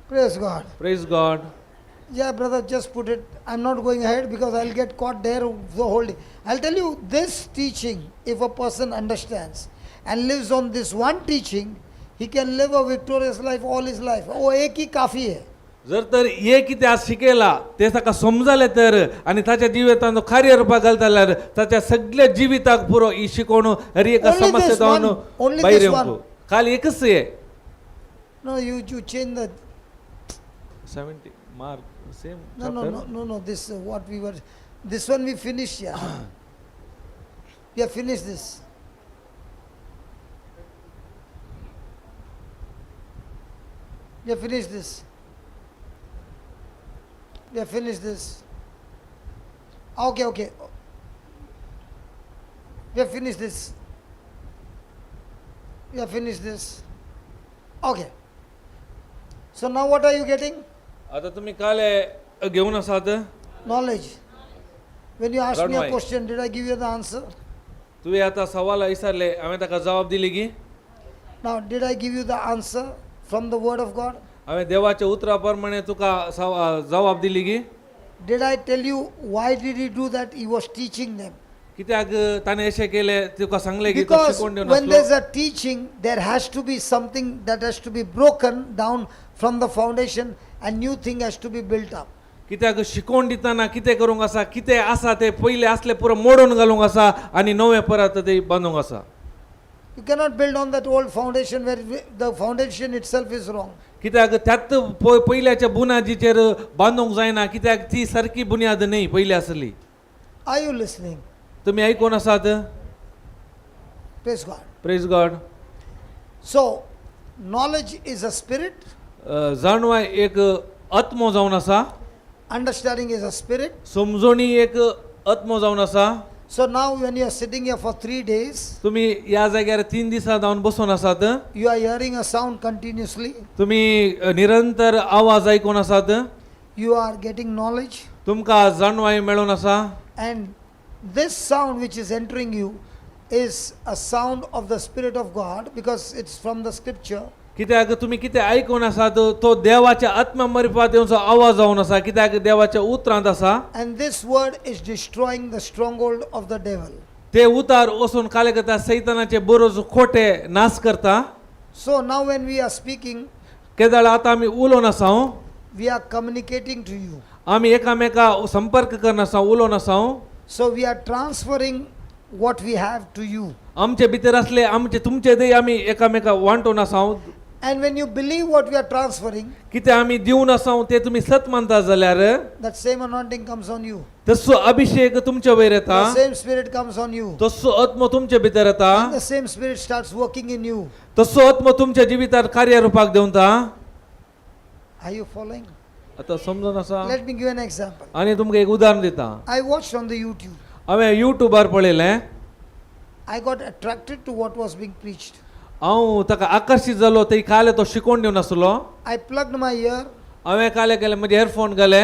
Praise God. Praise God. Yeah, brother, just put it. I'm not going ahead because I'll get caught there the whole day. I'll tell you this teaching, if a person understands and lives on this one teaching, he can live a victorious life all his life. Oh, एक ही काफी है. जर तर हे कितें आज शिकयला ते ताका समजले तर आनी ताच्या जिवितांत तो कार्य रुपाक घालता जाल्यार ताच्या सगळ्या जिविताक पुरो ही शिकोवन हरी एका Only समस्या this जावन one. Only भायर this येवंक. one. खाली एकच हे. No, you change the. 70 mark same No. This what we were. This one we finished. Yeah. We have finished this. We have finished this. We have finished this. Okay. We have finished this. We have finished this. Okay. So now what are you getting? आता तुम्ही काले घेऊन आसात. Knowledge. When you asked me a Right. question, did I give you the answer? तुवें आता सवाल विचारले हांवें ताका जबाब दिली की Now, did I give you the answer from the word of God? हांवें देवाच्या उतरा प्रमाणे तुका जबाब दिली की Did I tell you why did he do that? He was teaching them. कित्याक ताणें अशें केलें तुका सांगलें की तो Because शिकवण दिवन when there's आसलो. a teaching, there has to be something that has to be broken down from the foundation and new thing has to be built up. कित्याक शिकवण दितना कितें करूंक आसा कितें आसा ते पयले असले पुरो मोडून घालूंक आसा आनी नवें परत ते बांदूंक आसा. You cannot build on that old foundation where the foundation itself is wrong. कित्याक त्यात पयल्याच्या बुनादीचेर बांदूंक जायना कित्याक ती सारकी बुन्याद न्ही पयली आसली. Are you listening? तुमी आयकून आसात. Praise God. Praise God. So, knowledge is a spirit, जाणवाय एक आत्मो जावन आसा. understanding is a spirit. समजोणी एक आत्मो जावन आसा. So now when you are sitting here for 3 days, तुम्ही या जाग्यार 3 दिसां जावन बसून आसात. you are hearing a sound continuously. तुम्ही निरंतर आवाज आयकून आसात. You are getting knowledge. तुमकां जाणवाय मेळून आसा. And this sound which is entering you is a sound of the Spirit of God because it's from the scripture. कित्याक तुम्ही कितें आयकून आसात तो देवाच्या आत्म्या मरिपात येवचो आवाज जावन आसा कित्याक देवाच्या उतरांत आसा. And this word is destroying the stronghold of the devil. ते उतार वचून काले करता सैतानाचे बरोज खोटे नाश करता. So now when we are speaking, केदाळ आतां आमी उलोवन आसा. we are communicating to you. आमी एकामेका संपर्क करन आसा उलोवन आसा. So we are transferring what we have to you. आमचे भितर असले आमचे तुमचे दे आमी एकामेका वांटून आसा. And when you believe what we are transferring, कितें आमी दिवन आसा ते तुमी सत मानता जाल्यार that same anointing comes on you. तसो अभिषेक तुमच्या वयर येता, The same spirit comes on you. तसो आत्मो तुमच्या भितर येता, And the same spirit starts working in you. तसो आत्मो तुमच्या जिवितार कार्य रूपाक देवता. Are you following? आता समजून आसा. Let me give an example. आनी तुमकां एक उदाहरण दिता. I watched on the YouTube. हांवें युट्यूबार पळयलें, I got attracted to what was being preached. हांव ताका आकर्शीत जालो, थंय काले तो शिकोवन दिवन आसलो. I plugged my ear, हांवें काले केले, म्हजे हेडफोन घाले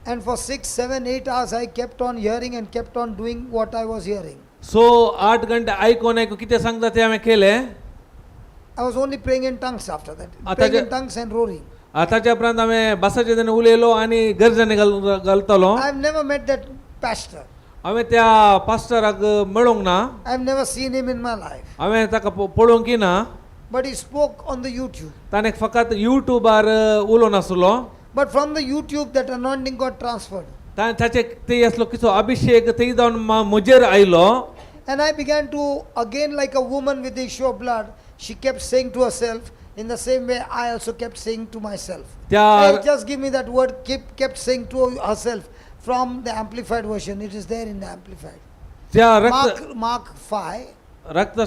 and for 6, 7, 8 hours I kept on hearing and kept on doing what I was hearing. सो 8 घंटे आयकून कितें सांगता तें हांवें केलें. I was only praying in tongues after that. Ata Praying je- in tongues and roaring. आताच्या उपरांत हांवें भासाचे देणे उलयलो आनी गरजेने घालतालो. I've never met that pastor. हांवें त्या पास्टराक मेळोंक ना, I've never seen him in my life. हांवें ताका पळोवंक ना. But he spoke on the YouTube. ताणें फकत युट्यूबार उलोवन आसलो. But from the YouTube, that anointing got transferred. ताचे थंय आसलो किसो अभिषेक थंय जावन म्हजेर आयलो. And I began to, again like a woman with the issue of blood, she kept saying to herself, in the same way I also kept saying to myself. त्या Hey, just give me that word, kept saying to herself from the Amplified version. It is there in the Amplified. त्या Mark 5. रक्त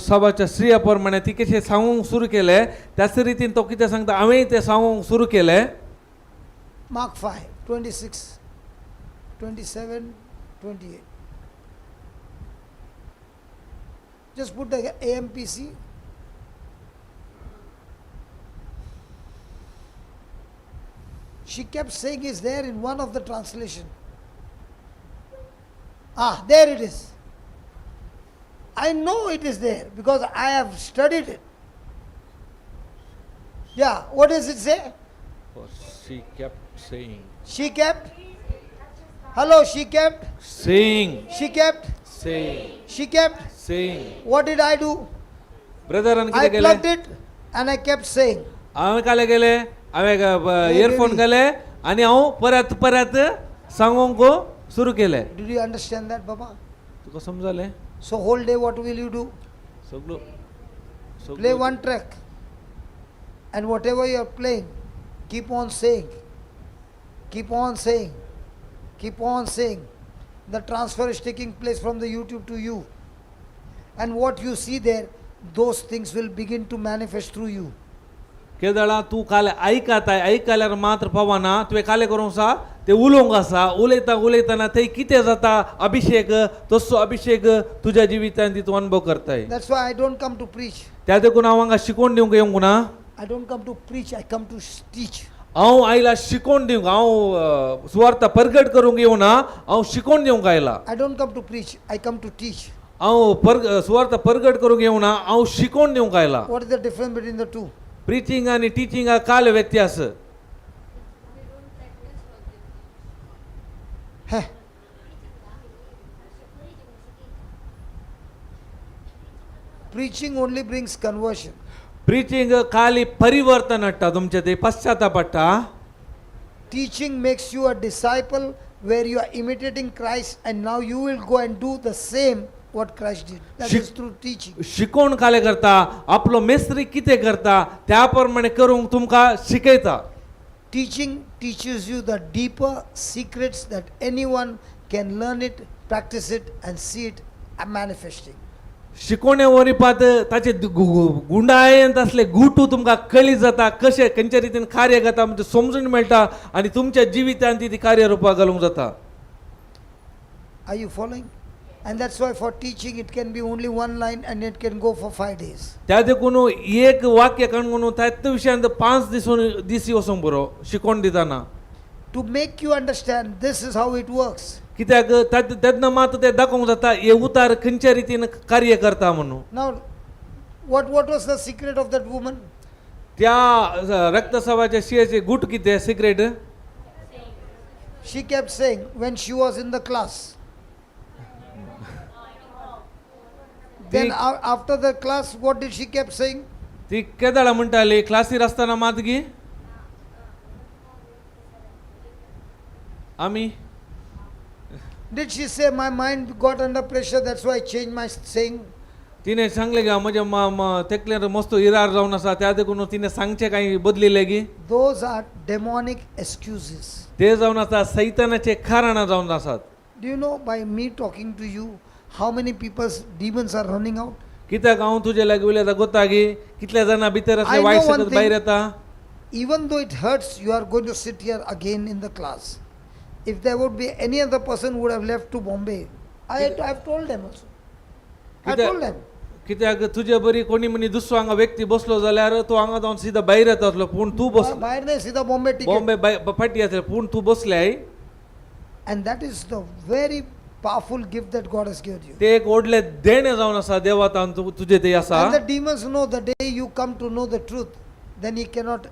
सभाच्या स्त्रिया प्रमाणे ती कशें सांगूंक सुरू केलें, त्याच रितीन तो कितें सांगता हांवें तें सांगूंक सुरू केलें. Mark 5, 26, 27, 28. Just put the AMPC. She kept saying is there in one of the translation. Ah, there it is. I know it is there because I have studied it. Yeah, what does it say? She kept saying. She kept. Hello, she kept. Saying. She kept. Saying. She kept. Saying. What did I do? Brother I कितें plugged केलें? it and I kept saying. हांवें काले गेलें, हांवें earphone घाले आनी हांव परत परत सांगूंक सुरू केलें. Did you understand that, Baba? तुका समजलें? So whole day what will you do? सगळो Play one track. And whatever you are playing, keep on saying. Keep on saying. Keep on saying. The transfer is taking place from the YouTube to you. And what you see there, those things will begin to manifest through you. केदळा तूं काले आयकताय, आयकल्यार मात्र पावना, तुवें काले करूंक आसा ते उलोवंक आसा. उलयतना थंय कितें जाता अभिषेक, तसो अभिषेक तुज्या जिवितांत तूं अनुभव करताय. That's why I don't come to preach. त्या देखून हांव हांगा शिकोवन दिवंक येवंक ना. I don't come to preach, I come to teach. हांव आयला शिकोवन दिवंक, हांव सुवार्ता परगट करूंक येवना, हांव शिकोवन दिवंक आयला. I don't come to preach, I come to teach. हांव सुवार्ता परगट करूंक येवना, हांव शिकोवन दिवंक आयला. What is the difference between the two? प्रिचिंग आनी टिचिंगा काल व्यत्यास. Heh. Preaching only brings conversion. प्रिचिंग खाली परिवर्तन हाडटा तुमचे ते पश्चाताप हाडटा. Teaching makes you a disciple where you are imitating Christ and now you will go and do the same what Christ did. That is through teaching. शिकोवन काले करता, आपलो मेस्त्री कितें करता त्या प्रमाणे करूंक तुमकां शिकयता. Teaching teaches you the deeper secrets that anyone can learn it, practice it and see it manifesting. शिकोवणे वरिपात ताचे गुंडायेंत असले गुटू तुमकां कळी जाता, कशें खंयच्या रितीन कार्य जाता म्हणजे समजून मेळटा आनी तुमच्या जिवितांत ती कार्य रुपाक घालूंक जाता. Are you following? And that's why for teaching it can be only one line and it can go for 5 days. त्या देखून एक वाक्य काणून त्याच विशयांत 5 दीस वचूंक बरो शिकोवन दिताना. To make you understand this is how it works. कित्याक तेन्ना मात ते दाखोवंक जाता हे उतार खंयच्या रितीन कार्य करता म्हणून. Now what was the secret of that woman? त्या रक्तसभाच्या शियेचे गुट कितें secrete? She kept saying when she was in the class. Then after the class, what did she kept saying? ती केदाळा म्हणटाली क्लासीर आसतना मातगी आमी. Did she say my mind got under pressure, that's why I changed my saying? तिने सांगले का म्हणजे तेकले मस्त इरार जाऊन असा त्या देखून तिने सांगचे काही बदलिले की Those are demonic excuses. ते जाऊन आता सैतानाचे कारण जाऊन असतात. Do you know, by me talking to you, how many people's demons are running out? कित्याक हांव तुजे लागीं उलयता ಗೊತ್ತಾ कितल्या जाणां भितर असले I know वायट one सकत thing. भायर येता. Even though it hurts, you are going to sit here again in the class. If there would be any other person who would have left to Bombay, I've told them also. I Kita- told them. कित्याक तुजे बरी कोणी money दुसरो हांगा व्यक्ती बसलो जाल्यार तो हांगा जावन सीधा भायर येतालो पूण तू बस बाहेर नाही, सीधा बॉम्बे ticket. बॉम्बे फाटी येतले पूण तू बसल्याय. And that is the very powerful gift that God has given you. ते एक व्हडले देणे जावन आसा देवातान तुजे ते आसा. And the demons know the day you come to know the truth, then he cannot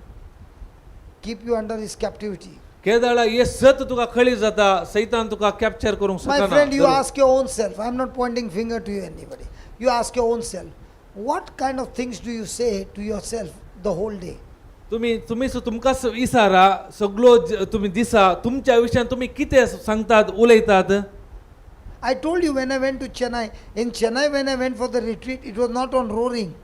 keep you under his captivity. केदाळा हे सत तुका कळी जाता सैतान तुका कॅप्चर करूंक My friend, you शकना. ask your own self. I'm not pointing finger to you, anybody. You ask your own self. What kind of things do you say to yourself the whole day? तुम्ही तुमकां विचारा सगळो तुम्ही दिसा तुमच्या विशयान तुम्ही कितें सांगतात उलयतात. I told you when I went to Chennai. In Chennai, when I went for the retreat, it was not on roaring.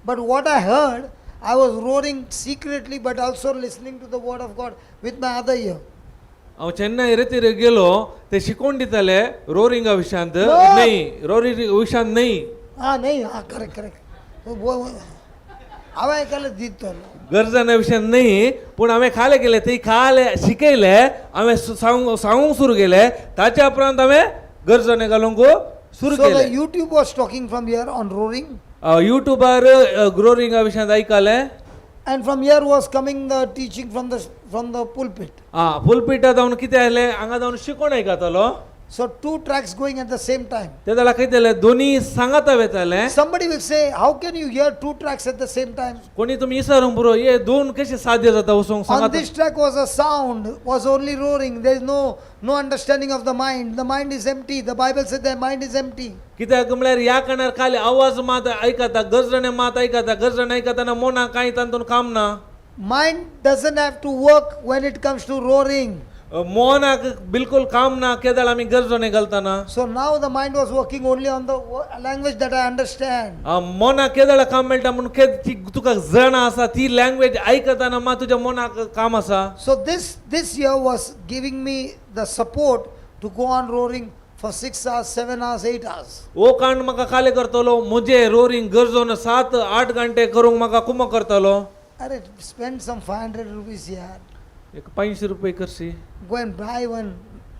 But what I heard, I was roaring secretly, but also listening to the word of God with my other ear. हांव चेन्नई रेतीर गेलो ते शिकोवन दिताले रोरिंगा विशयांत No. न्ही Rory विशयांत न्ही नहीं, correct. हांवें आयकलें दिता. गरजना विशयांत न्ही पूण हांवें खाले केले ते खाले शिकयले हांवें सांगूंक सुरू केले ताच्या उपरांत हांवें गरजने घालूंक सुरू So the केले. YouTube was talking from here on roaring. युट्यूबार ग्रोरिंगा विशयांत ऐकले. And from here was coming the teaching from the pulpit. फुलपिटात जावन कितें आयलें हांगा जावन शिकोवन आयकतालो. So two tracks going at the same time. ते जाल्यार कितें जालें दोनी सांगाता वयताले. Somebody will say, how can you hear two tracks at the same time? कोणी तुमी विचारूंक पुरो हे दोन कशें साध्य जाता वचोंक On सांगात. this track was a sound, was only roaring. There is no understanding of the mind. The mind is empty. The Bible said the mind is empty. कित्याक म्हळ्यार ह्या कानार खाली आवाज मात ऐकता गरजणे मात ऐकता गरजणे ऐकताना मोना कांय तातूंत काम ना. Mind doesn't have to work when it comes to roaring. मोनाक बिलकुल काम ना केदाळ आमी गरजणे घालताना. So now the mind was working only on the language that I understand. Mona केदाळ काम मेळटा म्हणून तुका जण आसा ती लँग्वेज ऐकताना मा तुज्या मोनाक काम आसा. So this year was giving me the support to go on roaring for 6 hours, 7 hours, 8 hours. ओ कांड म्हाका खाली करतलो म्हजे रोरिंग गरजोन 7-8 घंटे करूंक म्हाका कुमो करतलो. Arre, spend some 500 rupees here. एक 500 रुपये करशी. Go and buy one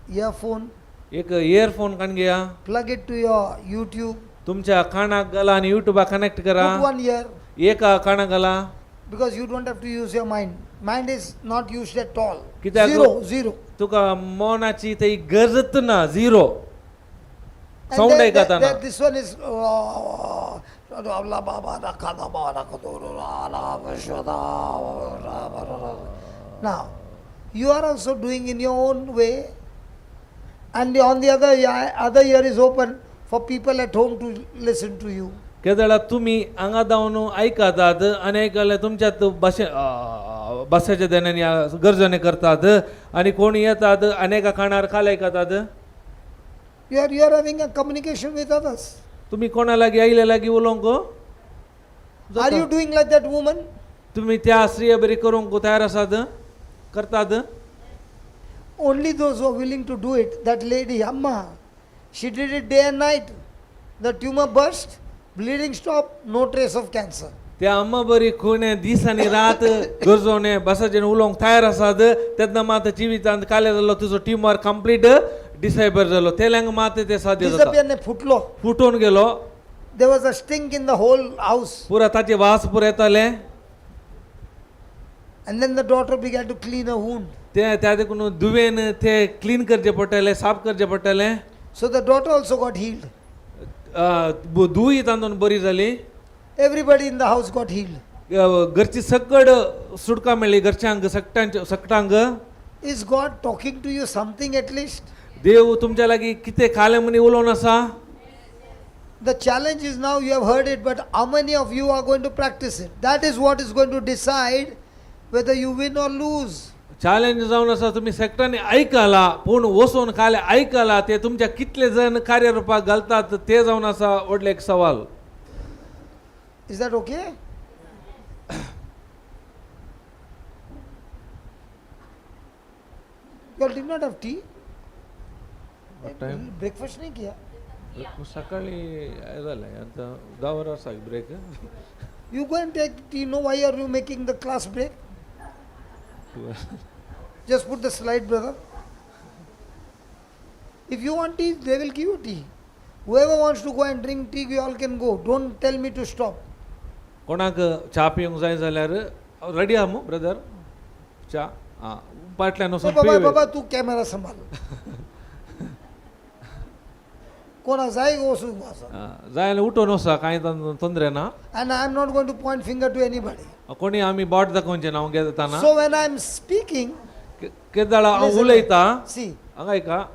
earphone, एक इयरफोन कान घेया plug it to your YouTube, तुमच्या कानाक घाला आणि युट्यूबा कनेक्ट करा. put one ear, एका कानाक घाला because you don't have to use your mind. Mind is not used at all. कित्याक Zero. तुका मोनाची ती गरजत ना झिरो. And साऊंड then ऐकताना this one is now you are also doing in your own way, and on the other ear is open for people at home to listen to you. केदळा तुम्ही हांगा जावन ऐकतात आणि ऐकले तुमच्यात भाशेच्या देण्याने गरजने करतात आणि कोणी येतात अनेका कानार खाल ऐकतात. You are having a communication with others. तुम्ही कोणा लागी आयले लागी उलोवंक Are you doing like that woman? तुम्ही त्या स्त्रिया बरी करूंक तयार आसात करतात. Only those who are willing to do it. That lady, Amma, she did it day and night. The tumor burst, bleeding stopped, no trace of cancer. त्या अम्मा बरी कोणे दीस आणि रात गरजोने बसाचे उलोवंक तयार आसात तेन्ना मात जिवितांत काले जालो तुजो ट्युमर कंप्लीट डिसेबर जालो तेल्यांक मात ते साध्य जाता. Disappear ne futlo. फुटून गेलो. There was a stink in the whole house. पुरा ताचे वास पुरा येताले. And then the daughter began to clean her wound. ते त्या देखून दुवेन ते क्लीन करचे पडटले साफ करचे पडटले. So the daughter also got healed. दुई तांदून बरी जाली. Everybody in the house got healed. घरची सकड सुटका मेळ्ळी घरच्यांक सकटांक. Is God talking to you something at least? देव तुमच्या लागीं कितें खाले म्हणी उलोवन आसा. The challenge is now you have heard it, but how many of you are going to practice it? That is what is going to decide whether you win or lose. Challenge जावन आसा तुम्ही सेक्टांनी ऐकला पूण वचून खाले ऐकला ते तुमच्या कितले जण कार्यरूपाक घालतात ते जावन आसा व्हडले एक सवाल. Is that okay? You all did not have tea? What time? Breakfast नहीं किया? सकाळी झालंय आता 10 वाजता break. You go and take tea. No, why are you making the class break? Just put the slide, brother. If you want tea, they will give you tea. Whoever wants to go and drink tea, we all can go. Don't tell me to stop. कोणाक चा पिवंक जाय जाल्यार ready आहा मू brother चा पाटल्यान So, वचून बाबा पिवया. बाबा तू कॅमेरा सांभाळ. कोणाक जाय वचून वचा. जायला उठून वसा कांय ತೊಂದ್ರೆ ना. And I am not going to point finger to anybody. कोणी आमी बोट दाखोवचे ना हांव घेताना. So when I am speaking, केदाळ हांव listen, उलयता see, हांगा का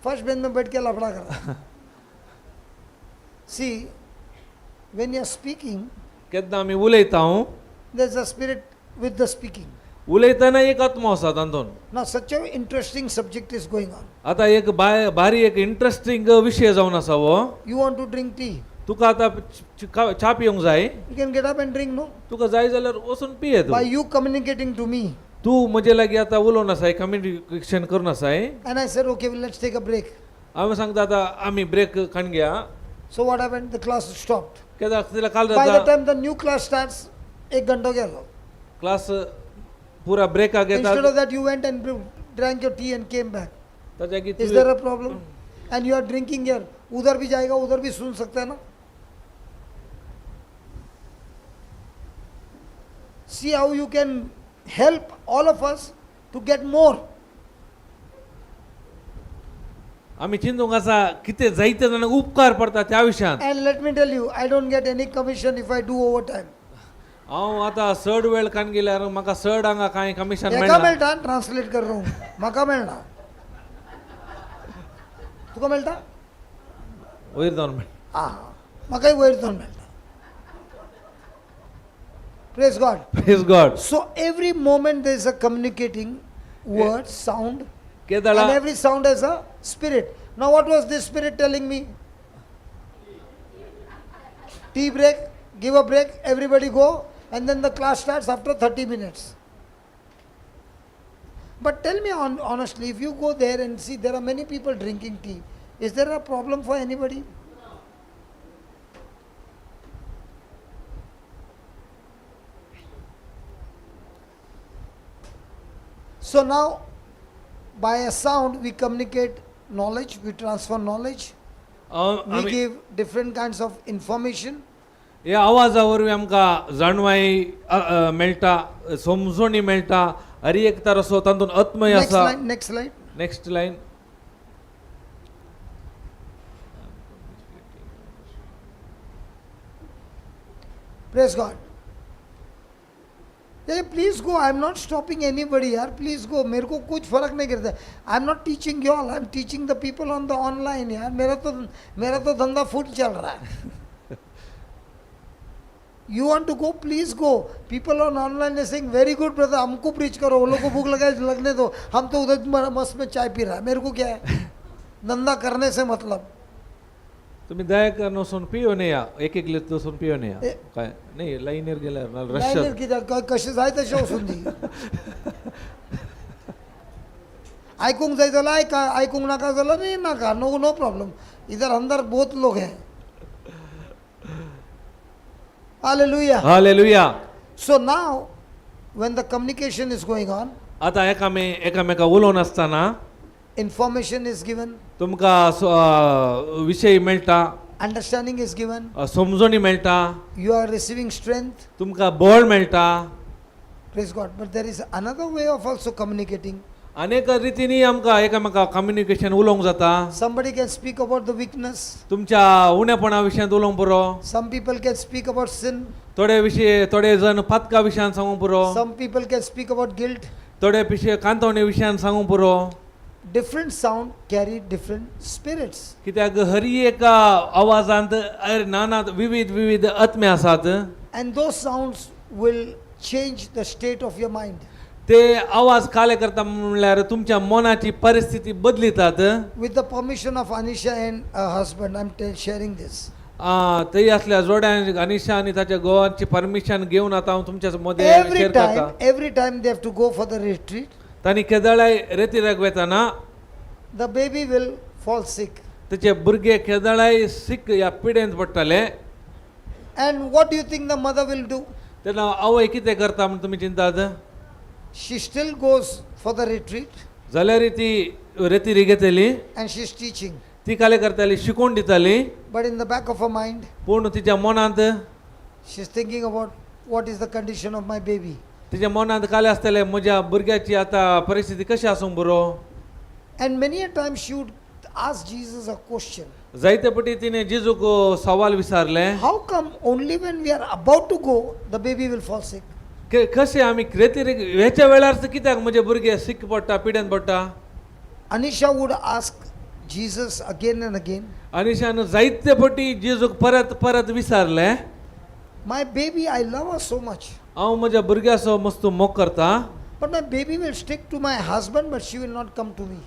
first bench में बैठ के लफड़ा कर. See, when you are speaking, केदां आमी उलयता हांव there is a spirit with the speaking. उलयतना एक आत्मा आसा तातून. Now such a interesting subject is going on. आता एक भारी एक इंटरेस्टिंग विषय जावन आसा वो. You want to drink tea? तुका आता चा पिवंक जाय You can get up and drink, no? तुका जाय जाल्यार वचून पिये तू. By you communicating to me. तू म्हजे लागीं आतां उलोवन आसाय कम्युनिकेशन करून आसाय. And I said, okay, well, let's take a break. हांवें सांगता आतां आमी ब्रेक खाण घेया. So what happened? The class stopped. केदां तिला काल By the जाता time the new class starts, 1 घंटा गेलो. क्लास पूरा ब्रेका घेता. Instead of that, you went and drank your tea and came back. ताच्या की Is there a problem? And you are drinking here. उधर भी जाएगा, उधर भी सुन सकता है ना? See how you can help all of us to get more. आमी चिंतूंक आसा कितें जायते जाणांक उपकार पडटा त्या विशयान. And let me tell you, I don't get any commission if I do overtime. हांव आतां चड वेळ खाण गेल्यार म्हाका चड हांगा कांय कमिशन एका मेळना. मेळटा ट्रान्सलेट कर रहा हूं म्हाका मेळना तुका मेळटा वयर जावन मेळ. आ म्हाकाय वयर जावन मेळटा praise God praise God. So every moment there is a communicating word sound केदाळ and every sound has a spirit. Now what was this spirit telling me? Tea break, give a break, everybody go, and then the class starts after 30 minutes. But tell me honestly, if you go there and see there are many people drinking tea, is there a problem for anybody? So now, by a sound we communicate knowledge, we transfer knowledge, we give different kinds of information. ह्या आवाजा वरवीं आमकां जाणवाय मेळटा, समजणी मेळटा, हर एक तरासो तातूंत आत्मय आसा. Next slide. Next line. Praise God. Hey, please go. I am not stopping anybody here. Please go. मेरे को कुछ फर्क नहीं करता. I am not teaching you all. I am teaching the people on the online यार. मेरा तो धंधा फुट चल रहा है. You want to go? Please go. People on online are saying very good brother. हमको preach करो. वो लोग को भूख लगने दो. हम तो उधर मस्त में चाय पी रहा है. मेरे को क्या है? धंधा करने से मतलब. तुम्ही दया करून वचून पियो नाही या. एक एक लिटर वचून पियो नाही या. काय नाही लाईनीर गेल्यार लाईनीर कित्याक कशें जाय तशें वचून दी. आयकूंक जाय जाल्यार आयका, आयकूंक नाका जाल्यार न्ही नाका. No problem. इधर अंदर बहुत लोग हैं. Hallelujah. Hallelujah. So now, when the communication is going on, आता एकामेका उलोवन आसतना information is given, तुमकां विशय मेळटा, understanding is given, समजणी मेळटा, you are receiving strength. तुमकां बळ मेळटा. Praise God. But there is another way of also communicating. अनेक रितींनी आमकां एकामेका कम्युनिकेशन उलोवंक जाता. Somebody can speak about the weakness. तुमच्या उणेपणा विशयांत उलोवंक पुरो. Some people can speak about sin. थोडे जण पातका विशयान सांगूंक पुरो. Some people can speak about guilt. थोडे पिशे कांतवणे विशयान सांगूंक पुरो. Different sound carry different spirits. कित्याक हर एक आवाजांत नाना विविध आत्मे आसात. And those sounds will change the state of your mind. ते आवाज काले करता म्हणल्यार तुमच्या मनाची परिस्थिती बदलितात. With the permission of Anisha and her husband, I am sharing this. ते असल्या जोड्या अनिशा आणि त्याच्या गोवांची परमिशन घेऊन आता हांव तुमच्या मध्ये Every शेअर time, करता. every time they have to go for the retreat, तांणी केदळाय रेतीराक वेताना the baby will fall sick. त्याचे भुरगे केदळाय सिक या पिडेंत पडटाले. And what do you think the mother will do? तेन्ना आवय कितें करता म्हण तुमी चिंतात? She still goes for the retreat जाल्यार ती रेती घेतली, and she's teaching. ती काले करताली, शिकवण दिताली, But in the back of her mind, पूण तिच्या मनांत she's thinking about what is the condition of my baby. तिच्या मनांत काले आसतले म्हज्या भुरग्याची आतां परिस्थिती कशी आसूंक बरो. And many a times she would ask Jesus a question. जायते पटी तिने जेजूक सवाल विचारले, How come only when we are about to go, the baby will fall sick? कशें आमी रेती ह्याच्या वेळार कित्याक म्हजे भुरगे सिक पडटा, पिड्यान पडटा. Anisha would ask Jesus again and again, अनिशान जायते पटी जेजूक परत परत विचारले, my baby, I love her so much. हांव म्हज्या भुरग्याचो मस्त मोग करता, But my baby will stick to my husband, but she will not come to me.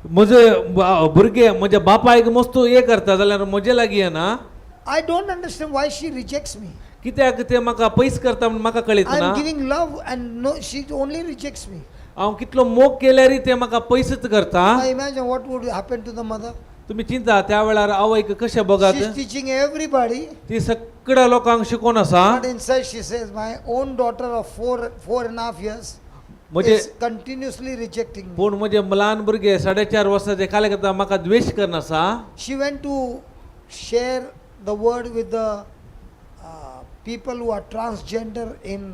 म्हजे भुरगे म्हज्या बापायक मस्त हे करता जाल्यार म्हजे लागीं येना. I don't understand why she rejects me. कित्याक ते म्हाका पयस करता म्हण म्हाका कळीत ना. I'm giving love and no, she only rejects me. हांव कितलो मोग केल्यारय ते म्हाका पयसच करता. I imagine what would happen to the mother. तुम्ही चिंता त्या वेळार आवयक कशें बघात. She's teaching everybody, ती सगळ्या लोकांक शिकोवन आसा. but inside she says, my own daughter of 4.5 years म्हणजे is continuously rejecting me. पूण म्हजे ल्हान भुरगे 4.5 वर्साचे काले करता म्हाका द्वेश करना आसा. She went to share the word with the people who are transgender in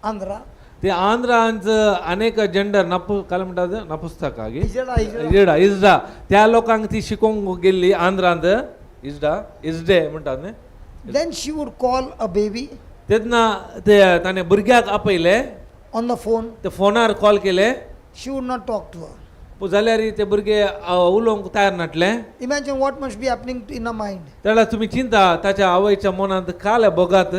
Andhra. ते आंध्रांच अनेक जेंडर काय म्हणतात नपुस्तकागी Hijra. इजडा त्या लोकांक ती शिकोवंक गेल्ली आंध्रांत. इजडे म्हणटात न्ही. Then she would call a baby तेन्ना ते ताणें भुरग्याक आपयले, on the phone. ते फोनार कॉल केले, She would not talk to her. जाल्यार ते भुरगे उलोवंक तयार नाटले. Imagine what must be happening in her mind. त्याला तुम्ही चिंता ताच्या आवयच्या मनांत काले बघात,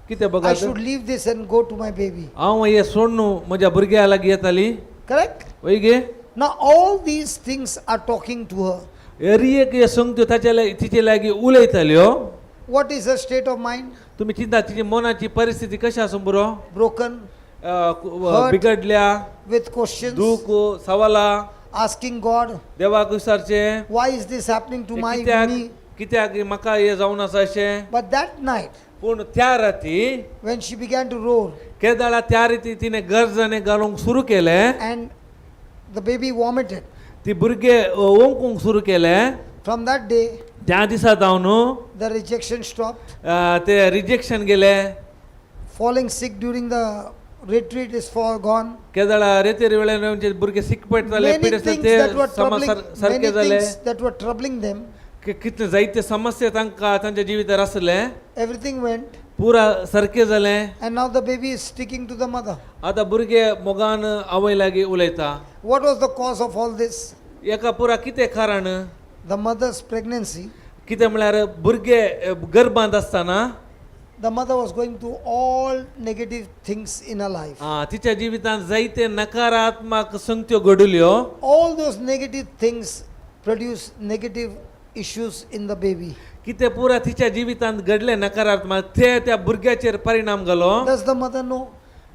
कितें I बघात. should leave this and go to my baby. हांव हे सोडून म्हज्या भुरग्या लागीं येताली. Correct? वय गे Now all these things are talking to her. एरियेक हे सांगत्यो तिचे लागीं उलयताल्यो. What is her state of mind? तुम्ही चिंता तिची मनाची परिस्थिती कशी आसूं बरो. Broken, बिगडल्या, with questions, दूख, सवालां, asking God, देवाक विचारचे, why is this happening to my कित्याक me? कित्याक म्हाका हे जावन आसा अशें. But that night, पूण त्या राती when she began to roar केदाळा त्या रिती तिने गर्जने घालूंक सुरू केले, and the baby vomited, ती भुरगे ओंकूंक सुरू केले. from that day, त्या दिसा जावन the rejection stopped. ते रिजेक्शन गेले. Falling sick during the retreat is gone. केदाळा रेतेर वेळेर भुरगे सिक पडटाले, Many पिडे things ते that were troubling, सारखे many जाले. things that were troubling them, कितले जायते समस्या तांकां तांच्या जिवितार आसले, everything went, पुरा सारखे जाले. and now the baby is sticking to the mother. आतां भुरगे मोगान आवय लागीं उलयता. What was the cause of all this? एका पुरा कितें कारण? The mother's pregnancy. कितें म्हळ्यार भुरगे गर्भांत आसतना The mother was going through all negative things in her life. तिच्या जिवितांत जायते नकारात्मक संगत्यो घडल्यो. All those negative things produce negative issues in the baby. कितें पुरा तिच्या जिवितांत घडले नकारात्मक ते त्या भुरग्याचेर परिणाम जालो. Does the mother know?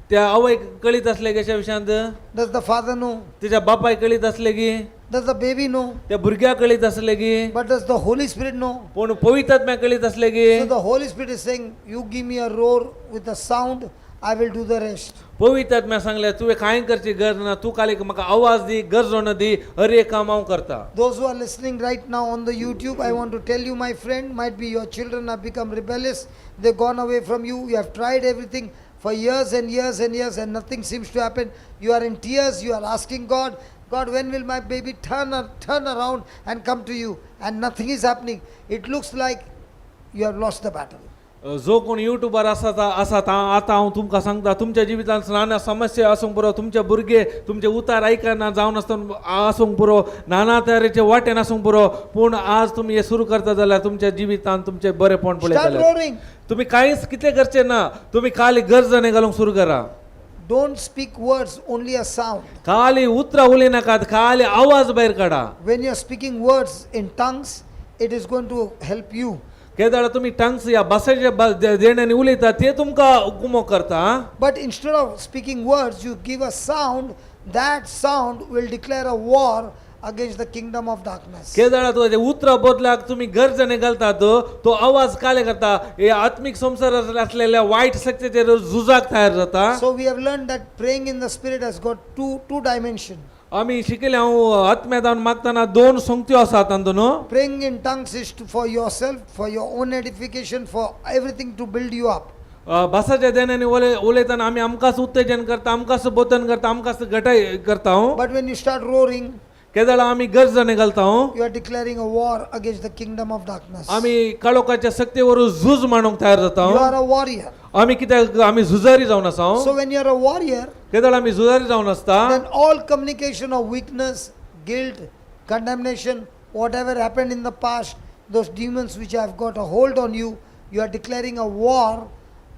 त्या आवयक कळीत असले कशा विशयांत. Does the father know? तिच्या बापायक कळीत असले की. Does the baby know? त्या भुरग्याक कळीत असले की. But does the Holy Spirit know? पूण पवित्र आत्म्याक कळीत असले की. So the Holy Spirit is saying, you give me a roar with a sound, I will do the rest. पवित्र आत्म्या सांगले तुवें कांय करची गरज ना, तूं खाली म्हाका आवाज दी, गरजोन दी, हर एक काम हांव करता. Those who are listening right now on the YouTube, I want to tell you, my friend, might be your children have become rebellious, they've gone away from you, you have tried everything for years and years and years and nothing seems to happen. You are in tears, you are asking God, God, when will my baby turn around and come to you? And nothing is happening. It looks like you have lost the battle. जो कोण YouTuber आसा आतां हांव तुमकां सांगता, तुमच्या जिवितांत नाना समस्या आसूंक पुरो, तुमचे भुरगे तुमचे उतार आयकना जावन आसूंक पुरो, नाना तरेचे वाटेन आसूंक पुरो, पूण आज तुमी हे सुरू करता जाल्यार तुमच्या जिवितांत तुमचे बरेपण पळयतले. तुमी कांयच कितें करचें ना, तुमी खाली गरजने घालूंक सुरू करा. Don't speak words, only a sound. खाली उतरां उलयनाकात, खाली आवाज भायर काडा. When you are speaking words in tongues, it is going to help you. केदाळ तुम्ही टंग्स या बसाचे देण्याने उलयता ते तुमकां गुमो करता. But instead of speaking words, you give a sound. That sound will declare a war against the kingdom of darkness. केदाळ तुझे उतर बदलाक तुम्ही गर्जने घालतात तो आवाज काले करता हे आत्मिक संसारात असलेल्या वाईट शक्तीचेर झुजाक तयार जाता. So we have learned that praying in the spirit has got two dimensions. आम्ही शिकले आत्म्यादान मागताना दोन संगत्यो आसात न्हू. Praying in tongues is for yourself, for your own edification, for everything to build you up. भासाच्या देण्याने उलयताना आम्ही आमकांच उत्तेजन करता, आमकांच बोधन करता, आमकांच घटाय करता. But when you start roaring, केदाळ आम्ही गर्जने घालता. you are declaring a war against the kingdom of darkness. आम्ही काळोखाच्या शक्तीवर झूज मांडूंक तयार जाता. You are a warrior. आम्ही कित्याक आम्ही झुजारी जावन आसा. So when you are a warrior, केदाळ आम्ही झुजारी जावन आसता. then all communication of weakness, guilt, condemnation, whatever happened in the past, those demons which have got a hold on you, you are declaring a war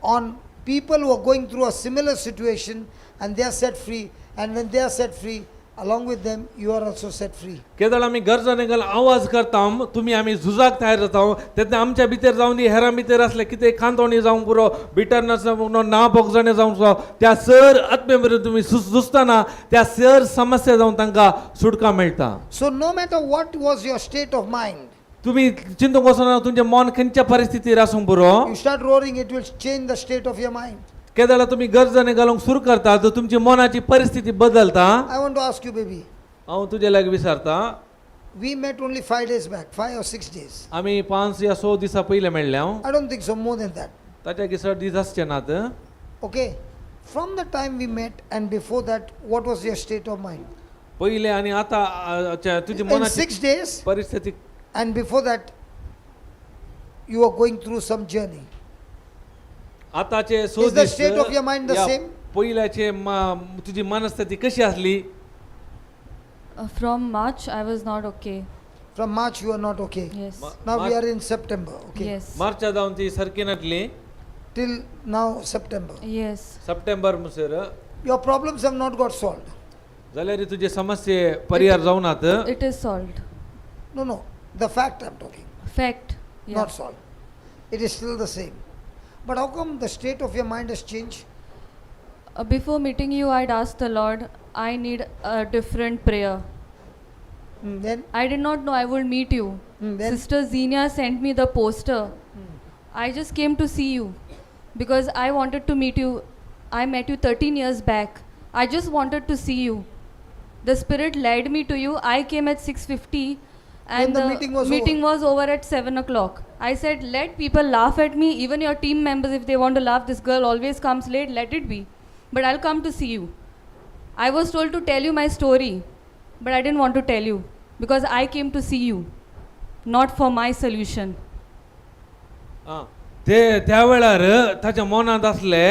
on people who are going through a similar situation, and they are set free. And when they are set free, along with them, you are also set free. केदाळ आम्ही गरजाने घाल आवाज करता, तुम्ही आम्ही झुजाक तयार जाता. तेन्ना आमच्या भितर जावन दी हेरां भितर असले कितें खांतोणी जावं पुरो बिटरनस ना भोगजणे जावं त्या सर आत्मे भितर तुम्ही झुजताना त्या सर समस्या जावन तांकां सुटका मेळटा. So no matter what was your state of mind, तुम्ही चिंतूंक वचना तुमचें मन खंयच्या परिस्थितीर आसूं पुरो. you start roaring, it will change the state of your mind. केदाळ तुम्ही गरजाने घालूंक सुरू करता तर तुमची मनाची परिस्थिती बदलता. I want to ask you, baby. हांव तुजे लागीं विचारता. We met only 5 days back, 5 or 6 days. आमी 5 या 6 दिसा पयले मेळ्ळे. I don't think so, more than that. ताच्या चड दीस आसचे नात. Okay. From the time we met and before that, what was your state of mind? पहिले आणि आता तुझी In मनाची 6 days परिस्थिती and before that, you are going through some journey. आताचे Is the state of your mind the same? पहिल्याचे तुझी मनस्थिती कशी असली? From March, I was not okay. From March, you are not okay. Yes. Now we are in September. Okay. Yes. मार्चा जाऊन ती सरकी नटली. Till now, September. Yes. September मुसर Your problems have not got solved. जाल्यार तुझे समस्ये परिहार जावनात. It is solved. No. The fact I'm talking. Fact. Yeah. Not solved. It is still the same. But how come the state of your mind has changed? Before meeting you, I'd asked the Lord, I need a different prayer. Then? I did not know I would meet you. Then? Sister Xenia sent me the poster. I just came to see you because I wanted to meet you. I met you 13 years back. I just wanted to see you. The Spirit led me to you. I came at 6:50 and the meeting was over at 7 o'clock. I said, let people laugh at me, even your team members, if they want to laugh, this girl always comes late, let it be. But I'll come to see you. I was told to tell you my story, but I didn't want to tell you because I came to see you, not for my solution. ते त्यावेळार ताच्या मनात असले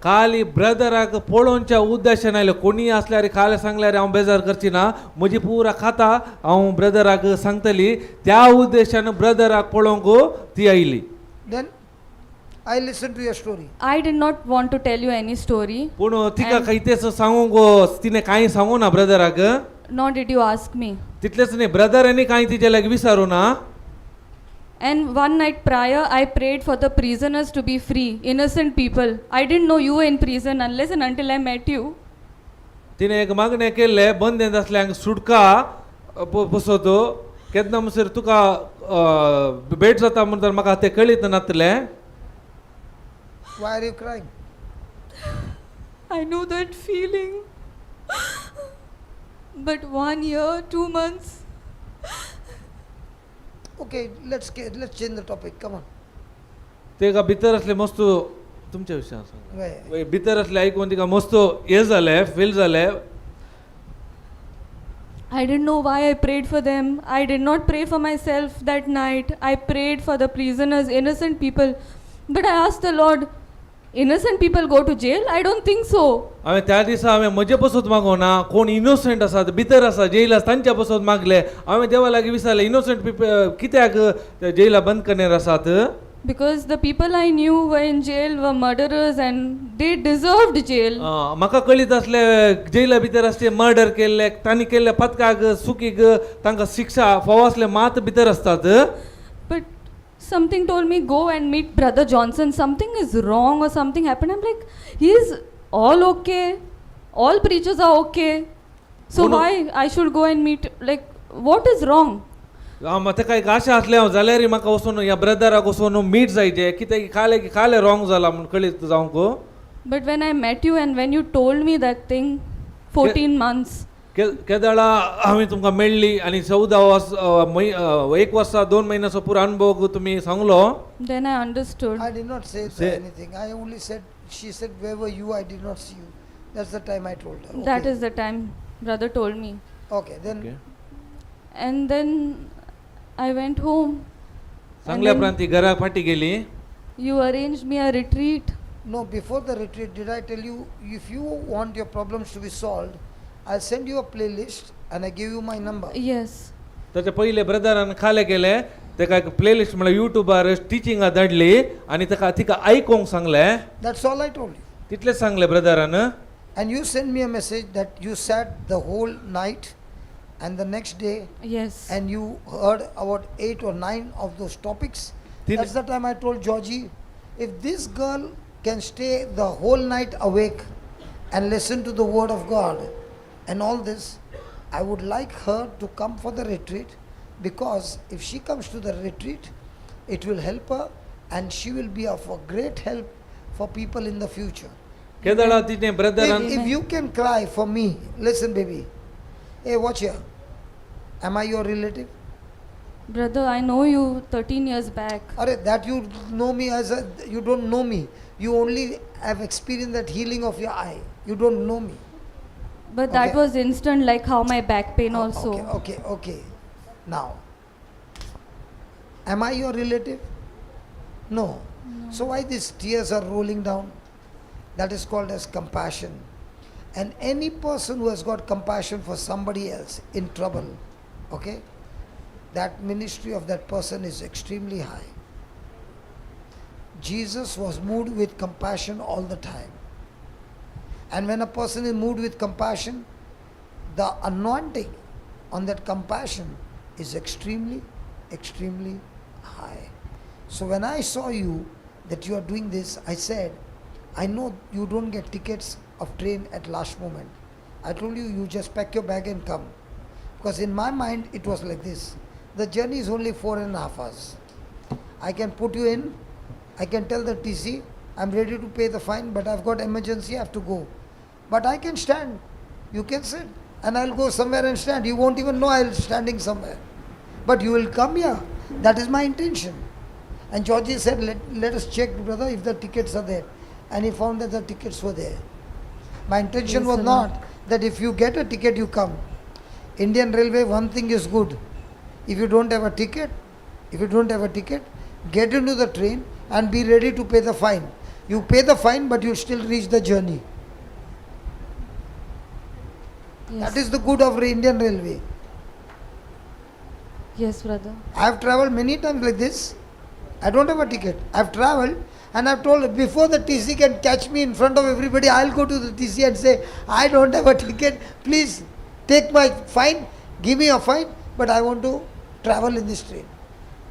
खाली ब्रदराक पळोवच्या उद्देशान आयले. कोणी असल्यार खाली सांगल्यार हांव बेजार करची ना, म्हजी पुरा खाता हांव ब्रदराक सांगतली. त्या उद्देशान ब्रदराक पळोवंक ती oily. Then I listened to your story. I did not want to tell you any story. पूण तिका काही तेच सांगूंक तिने काही सांगू ना ब्रदराक. Nor did you ask me. तितलेच न्ही ब्रदरांनी काही तिचे लागी विचारू ना. And one night prior, I prayed for the prisoners to be free, innocent people. I didn't know you were in prison unless and until I met you. तिने एक मागणें केल्ले बंदेंत असल्यांक सुटका बसोतो. केन्ना म्हणसर तुका भेट जाता म्हणटा म्हाका तें कळीत नासलें. Why are you crying? I know that feeling. But 1 year, 2 months. Okay, let's change the topic. Come on. तेका भितर असले मस्त तुमच्या विशयान सांग. Why? भितर असले ऐकून तिका मस्त हे जालें फील जालें. I didn't know why I prayed for them. I did not pray for myself that night. I prayed for the prisoners, innocent people. But I asked the Lord, innocent people go to jail? I don't think so. हांवें त्या दिसा हांवें म्हजे बसत मागोना. कोण innocent आसात भितर आसा जेल आसा तांच्या बसत मागले. हांवें देवा लागीं विचारलें इनोसंट पीपल कित्याक जेला बंद करण्यार आसात. Because the people I knew were in jail were murderers and they deserved jail. म्हाका कळीत असले जेला भितर आसले मर्डर केल्ले तांणी केल्ले पथकाक चुकीक तांकां शिक्षा फावो असले मात भितर आसतात. something told me go and meet Brother Johnson. Something is wrong or something happened. I'm like, he is all okay. All preachers are okay. So Oh, no. why I should go and meet? Like, what is wrong? म्हाका काय आशा आसले हांव जाल्यार म्हाका वचून ह्या ब्रदराक वचून meet जायचे कित्याक काले रॉंग जाला म्हूण कळीत जावंक. But when I met you and when you told me that thing, 14 months, केदाळा हांवें तुमकां मेळ्ळी आनी 1 वर्सा 2 म्हयन्याचो पुरो अनुभव तुमी सांगलो. then I understood. I did not say Say- anything. I only said, she said, where were you? I did not see you. That's the time I told her. That Okay. is the time brother told me. Okay, then Okay. And then I went home. चांगल्या then- प्रांती घरा फाटी गेली. You arranged me a retreat. no, before the retreat, did I tell you, if you want your problems to be solved, I'll send you a playlist and I give you my number. Yes. ताचे पयले brethren खाले केले ताका एक playlist म्हळ्यार युट्यूबार टिचिंगां धाडली आनी तिका आयकोंक सांगलें. That's all I told you. तितलेंच सांगलें brethren. And you sent me a message that you sat the whole night and the next day Yes. and you heard about 8 or 9 of those topics. Did- That's the time I told Georgie, if this girl can stay the whole night awake and listen to the word of God and all this, I would like her to come for the retreat, because if she comes to the retreat, it will help her and she will be of a great help for people in the future. केदाळा तिने brethren If you can cry for me, listen baby, hey watch here, am I your relative? Brother, I know you 13 years back. Arre, that you know me as a, you don't know me. You only have experienced that healing of your eye. You don't know me. But that Okay. was instant, like how my back pain also. Okay. Now, am I your relative? No. So why these tears are rolling down? That is called as compassion. And any person who has got compassion for somebody else in trouble, okay, that ministry of that person is extremely high. Jesus was moved with compassion all the time. And when a person is moved with compassion, the anointing on that compassion is extremely, extremely high. So when I saw you that you are doing this, I said, I know you don't get tickets of train at last moment. I told you, you just pack your bag and come. Because in my mind, it was like this. The journey is only 4.5 hours. I can put you in, I can tell the TC, I'm ready to pay the fine, but I've got emergency, I have to go. But I can stand. You can sit. And I'll go somewhere and stand. You won't even know I'll be standing somewhere. But you will come here. That is my intention. And Georgie said, let us check, brother, if the tickets are there. And he found that the tickets were there. My intention Yes, was sir. not that if you get a ticket, you come. Indian Railway, one thing is good. If you don't have a ticket, get into the train and be ready to pay the fine. You pay the fine, but you still reach the journey. Yes. That is the good of Indian Railway. Yes, brother. I have travelled many times like this. I don't have a ticket. I have travelled and I have told, before the TC can catch me in front of everybody, I will go to the TC and say, I don't have a ticket. Please take my fine, give me a fine, but I want to travel in this train.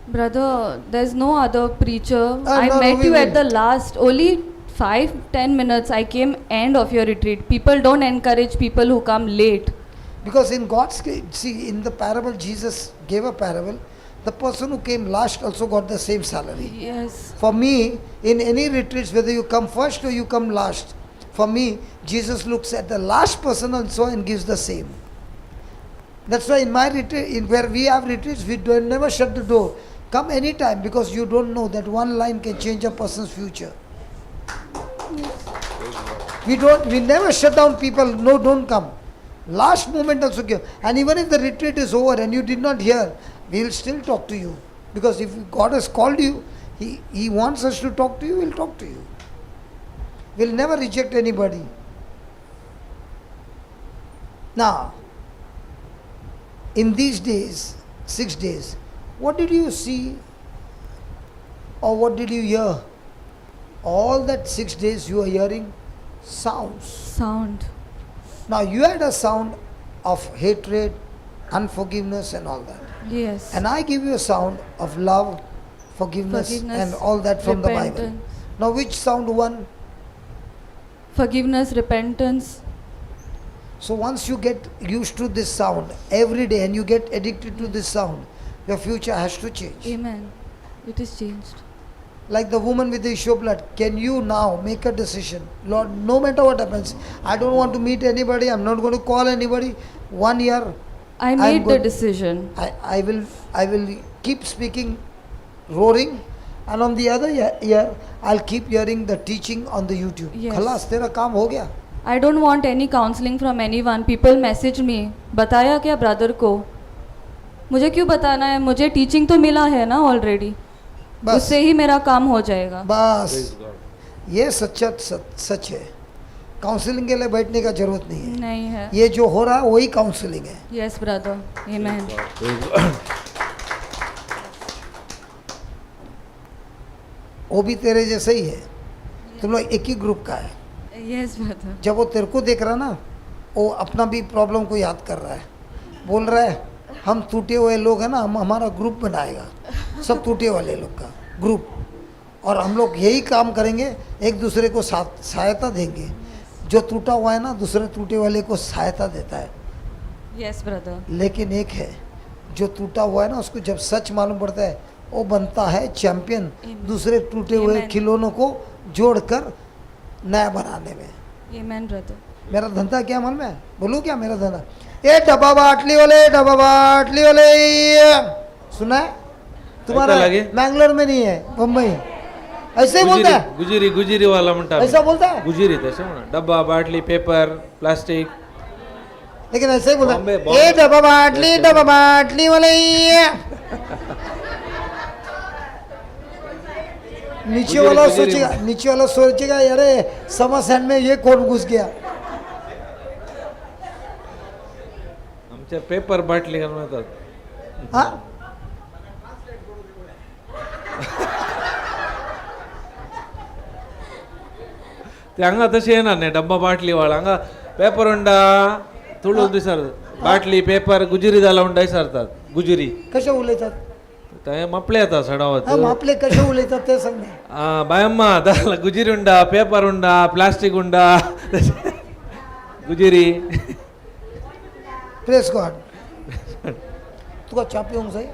Brother, there's no other preacher. I no, met we you at will. the last, only 5-10 minutes. I came end of your retreat. People don't encourage people who come late. Because in God's, see, in the parable, Jesus gave a parable. The person who came last also got the same salary. Yes. For me, in any retreats, whether you come first or you come last, for me, Jesus looks at the last person also and gives the same. That's why in my retreat, where we have retreats, we don't never shut the door. Come anytime, because you don't know that one line can change a person's future. We never shut down people. No, don't come. Last moment also give. And even if the retreat is over and you did not hear, we will still talk to you. Because if God has called you, He wants us to talk to you, He'll talk to you. We'll never reject anybody. Now, in these days, 6 days, what did you see or what did you hear? All that 6 days you are hearing sounds. Sound. Now you had a sound of hatred, unforgiveness and all that. Yes. And I give you a sound of love, forgiveness, Forgiveness, and all that from the Bible. repentance. Now which sound one? Forgiveness, repentance. So once you get used to this sound every day and you get addicted to this sound, your future has to change. Amen. It is changed. Like the woman with the issue of blood, can you now make a decision? Lord, no matter what happens, I don't want to meet anybody, I'm not going to call anybody. 1 year, I made the decision. I will keep speaking, roaring, and on the other year, I'll keep hearing the teaching on the YouTube. Yes. खलास तेरा काम हो गया. I don't want any counseling from anyone. People message me. बताया क्या brother को? मुझे क्यों बताना है? मुझे टीचिंग तो मिला है ना ऑलरेडी. बस. उससे ही मेरा काम हो जाएगा. बस ये सच है. काउंसलिंग के लिए बैठने का जरूरत नहीं है. नहीं है. ये जो हो रहा है वही काउंसलिंग है. Yes, brother. Amen. वो भी तेरे जैसे ही है. तुम लोग एक ही ग्रुप का है. Yes, brother. जब वो तेरे को देख रहा ना, वो अपना भी प्रॉब्लम को याद कर रहा है. बोल रहा है हम टूटे हुए लोग हैं ना, हम हमारा ग्रुप बनाएगा, सब टूटे वाले लोग का ग्रुप, और हम लोग यही काम करेंगे, एक दूसरे को सहायता देंगे. जो टूटा हुआ है ना, दूसरे टूटे वाले को सहायता देता है. Yes, brother. लेकिन एक है जो टूटा हुआ है ना, उसको जब सच मालूम पड़ता है, वो बनता है चैंपियन, दूसरे टूटे हुए Amen. खिलौनों को जोड़कर नया बनाने में. Amen, brother. मेरा धंधा क्या मालूम है? बोलूँ क्या मेरा धंधा? ये डब्बा बाटली वाले सुना है तुम्हारा? ऐसा लगे? मैंगलोर में नहीं है, बम्बई. ऐसे ही बोलता है. गुजिरी वाला म्हणता. ऐसा बोलता है. गुजिरी तसे म्हणा. डब्बा बाटली पेपर प्लास्टिक. लेकिन ऐसे ही बोलता है. बॉम्बे. ये डब्बा बाटली वाले. नीचे वाला सोचेगा अरे समर सैंड में ये कौन घुस गया. आमच्या पेपर बाटली का म्हणतात. हाँ? ते हांगा तशें येणार नाही. डब्बा बाटली वाला हांगा पेपर उंडा तुळून दिसर बाटली पेपर गुजिरी जाला उंडा विसरतात. गुजिरी कशा उलयतात? ते मपले येतात सडावत. आपले कशा उलयतात ते सांग ना. बायम्मा दाला गुजिरी उंडा पेपर उंडा प्लास्टिक उंडा गुजिरी. Press God. तुका चा पिऊंक जाय?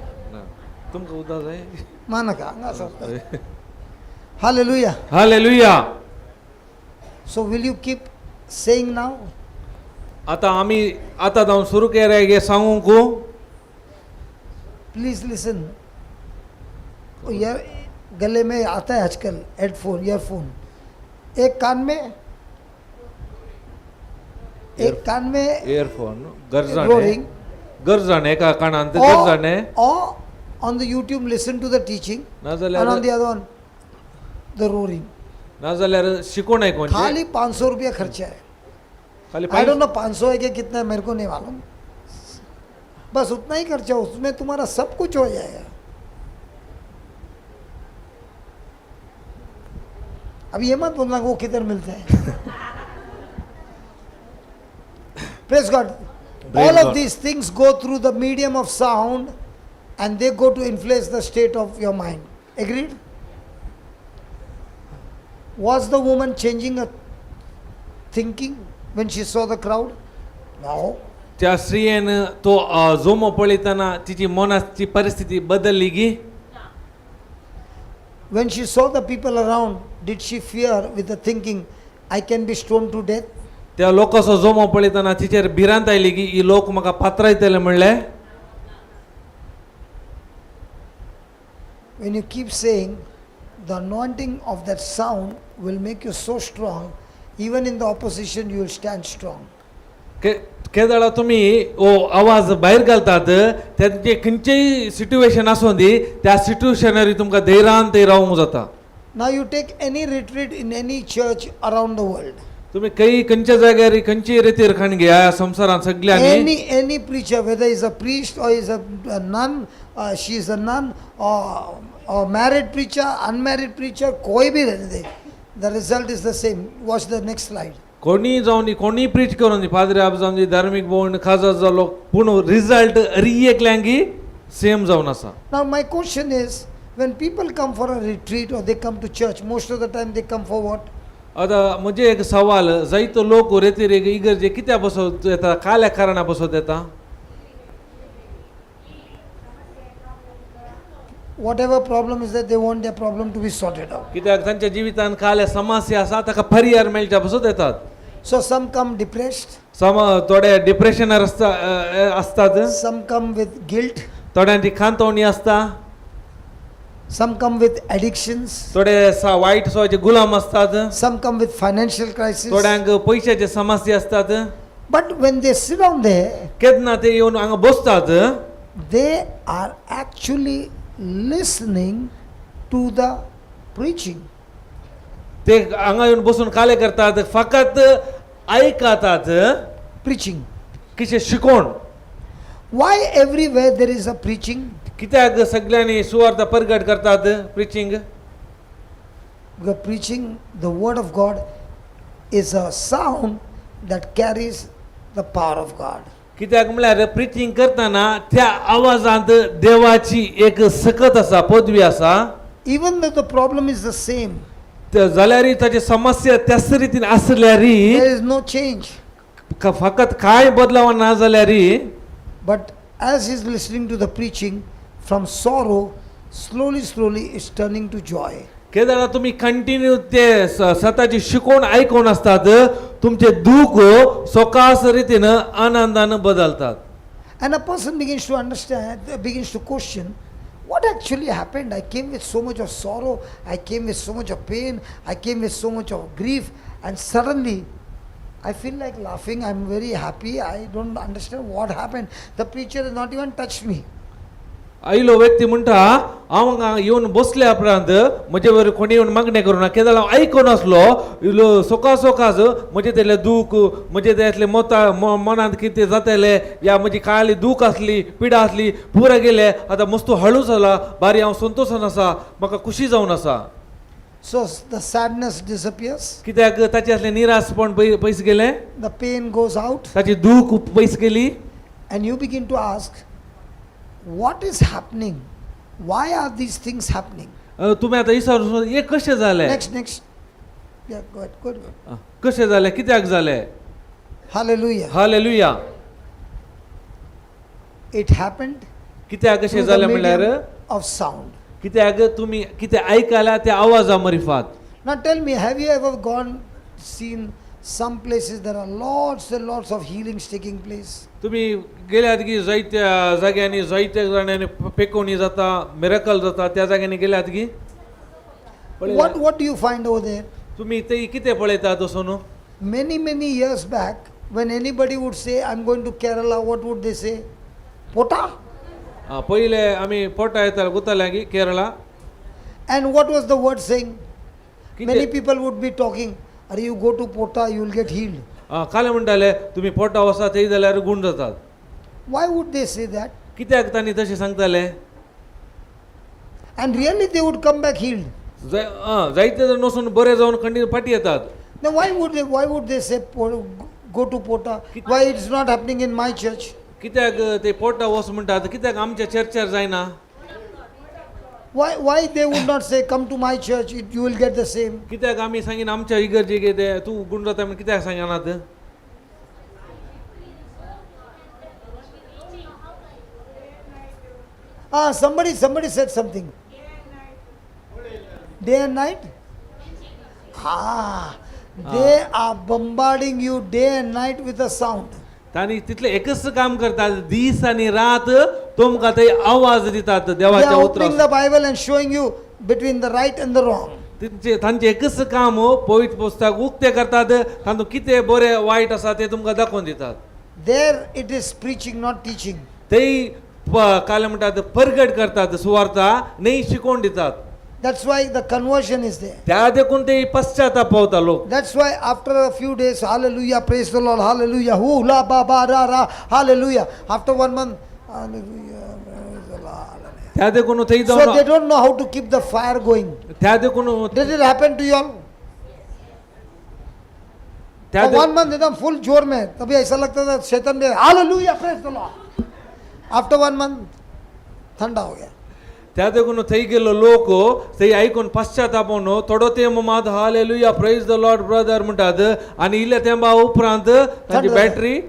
तुमका उदास आहे. माना का हांगा असं. Hallelujah. Hallelujah. So will you keep saying now? आता आम्ही आता जाऊन सुरू केलं गे सांगू को. Please listen. यार गले में आता है आजकल हेडफोन ईयरफोन. एक कान में इयरफोन गरजाने roaring. गरजाने एका कानांत गरजाने. Or on the YouTube listen to the teaching. ना And on जाल्यार the other one the roaring. ना जाल्यार शिकवण ऐकून खाली 500 रुपया खर्चा है. खाली आई डोंट नो 500 है कि कितना है, मेरे को नहीं मालूम. बस उतना ही खर्चा, उसमें तुम्हारा सब कुछ हो जाएगा. अब ये मत बोलना वो किधर मिलता है. Praise God. All of these things go through the medium of sound and they go to influence the state of your mind. Agreed? Was the woman changing her thinking when she saw the crowd? No. त्या स्त्रियेनं तो Jomo पळयतना तिची मनाची परिस्थिती बदलली गी. When she saw the people around, did she fear with the thinking, I can be stoned to death? त्या लोकांचो जोमो पळयतना तिचेर भिरांत आयली की ही लोक म्हाका पात्रायतले म्हणले. When you keep saying, the anointing of that sound will make you so strong, even in the opposition you will stand strong. केदळा तुम्ही ओ आवाज भायर घालतात त्याचे खंयचेय सिच्युएशन आसूं दी त्या सिच्युएशनारी तुमकां धैर्यान थंय रावूंक जाता. Now you take any retreat in any church around the world. तुम्ही काही खंयच्या जाग्यार खंयची रितीर खाण घ्या संवसारांत सगळ्यांनी. Any preacher, whether he's a priest or he's a nun, she is a nun, or married preacher, unmarried preacher, कोई भी रहने दे, the result is the same. Watch the next slide. कोणी जाऊन दी कोणी प्रीच करून दी फादर आप जाऊन दी धार्मिक भवन खाजा जालो पूण रिजल्ट री एकल्यांगी सेम जावन आसा. Now my question is, When people come for a retreat or they come to church, most of the time they come for what? आता म्हणजे एक सवाल जायतो लोक रेती रे इगर्जे कित्या बसवत येता काल्या कारणा बसवत येता Whatever problem is there, they want their problem to be sorted out. कित्याक तांच्या जिवितान काल्या समस्या आसा ताका परिहार मेळच्या बसत येतात. So some come depressed, थोडे डिप्रेशनार असतात, some come with guilt, थोड्यांची खांतवणी असता, some come with addictions, थोडे वाईट सवयीचे गुलाम असतात, some come with financial crisis. थोड्यांक पैशाचे समस्या असतात. But when they sit down there, केदना ते येऊन हांगा बसतात, they are actually listening to the preaching. ते हांगा येऊन बसून काले करतात, फकत ऐकतात Preaching. किशे शिकोण. Why everywhere there is a preaching? कित्याक सगळ्यांनी सुवार्ता प्रगट करतात प्रिचिंग. The preaching, the word of God, is a sound that carries the power of God. कित्याक म्हळ्यार प्रिचिंग करताना त्या आवाजांत देवाची एक सकत आसा, पदवी आसा. Even though the problem is the same, जाल्यारी ताची समस्या त्याच रितीन आसल्यारी there is no change. फकत काय बदलाव ना जाल्यारी But as he is listening to the preaching, from sorrow, slowly is turning to joy. Kedaara तुम्ही कंटिन्यू ते स्वतःची शिकवण ऐकून असतात, तुमचे दुःख सोकास रीतीनं आनंदानं बदलतात. And a person begins to understand, begins to question, what actually happened? I came with so much of sorrow, I came with so much of pain, I came with so much of grief, and suddenly I feel like laughing, I'm very happy, I don't understand what happened. The preacher has not even touched me. आयलो व्यक्ती म्हणटा हांव येवन बसले उपरांत म्हजे वर कोणी येवन मागणे करूं ना, केदार हांव आयकोन आसलो सोकास म्हजे तेले दूख, म्हजे त्यातले मनांत कितें जाताले या म्हजी काळी दूख आसली, पिडा आसली, पुरा गेले. आतां मस्तू हळू जाला, बारी हांव संतोशान आसा, म्हाका खुशी जावन आसा. So the sadness disappears, कित्याक ताचे आसले निराशपण पयस गेले, the pain goes out, ताची दूख पयस गेली. and you begin to ask, what is happening? Why are these things happening? तुम्ही आता विचारू हे कशें जालें, Next. Yeah, go ahead. कशें जालें, कित्याक जालें. Hallelujah. हालेलुया. It happened कित्याक through कशें the जालें म्हळ्यार medium of sound. कित्याक तुमी कितें आयकला त्या आवाजा मरिफात. Now tell me, have you ever seen some places there are lots and lots of healings taking place? तुम्ही गेल्यात की जायत्या जाग्यांनी जायत्या जाणांनी पेकोवणी जाता, मिरेकल जाता, त्या जाग्यांनी गेल्यात की What do you find over there? तुम्ही ते कितें पळयतात वचून. Many years back, when anybody would say, I'm going to Kerala, what would they say? Pota? पहिले आमी पोटा येताले गुताले की Kerala. And what was the word saying? कितें- Many people would be talking, you go to Pota, you will get healed. काले म्हणटाले तुम्ही पोटा वसा थंय जाल्यार गुण जातात. Why would they say that? कित्याक तांणी तशें सांगताले. And really they would come back healed. जायते जण नसून बरे जावन खंडीत फाटी येतात. Now why would they say go to Pota? Why it's not happening in my church? कित्याक ते पोटा वस म्हणटात, कित्याक आमच्या चर्चार जायना. Why they would not say, come to my church, you will get the same? कित्याक आमी सांगीन आमच्या इगर्जेक येते तूं गुण जाता म्हण कित्याक सांगनात. Somebody said something. Day and night? They are bombarding you day and night with a sound. तांणी तितले एकच काम करतात, दीस आणि रात तुमकां ते आवाज दितात They देवाच्या are opening the उतराक. Bible and showing you between the right and the wrong. तांचे एकच काम पवित्र पुस्तक उक्ते करतात, तांतूं कितें बरें वायट आसा ते तुमकां दाखोवन दितात. There it is preaching, not teaching. ते काले म्हणटात प्रगट करतात सुवार्ता, न्ही शिकोवन दितात. That's why the conversion is there. त्या देखून ते पश्चाताप पावता लोक. That's why after a few days, hallelujah, praise the Lord, hallelujah, hoo, la, ba, ba, ra, ra, hallelujah. After 1 month, hallelujah, praise the Lord, hallelujah. त्या देखून थंय So they जावन don't know how to keep the fire going. त्या देखून Did it happen to you all? त्या For 1 month एकदम full जोर में, तभी ऐसा लगता था शैतान में hallelujah, praise the Lord. After 1 month, ठंडा हो गया. त्या देखून थंय गेलो लोक थंय आयकून पश्चातापोवन थोडो तेंप मात hallelujah praise the Lord brother म्हणटात आनी इल्ल्या तेंपा उपरांत तांची बॅटरी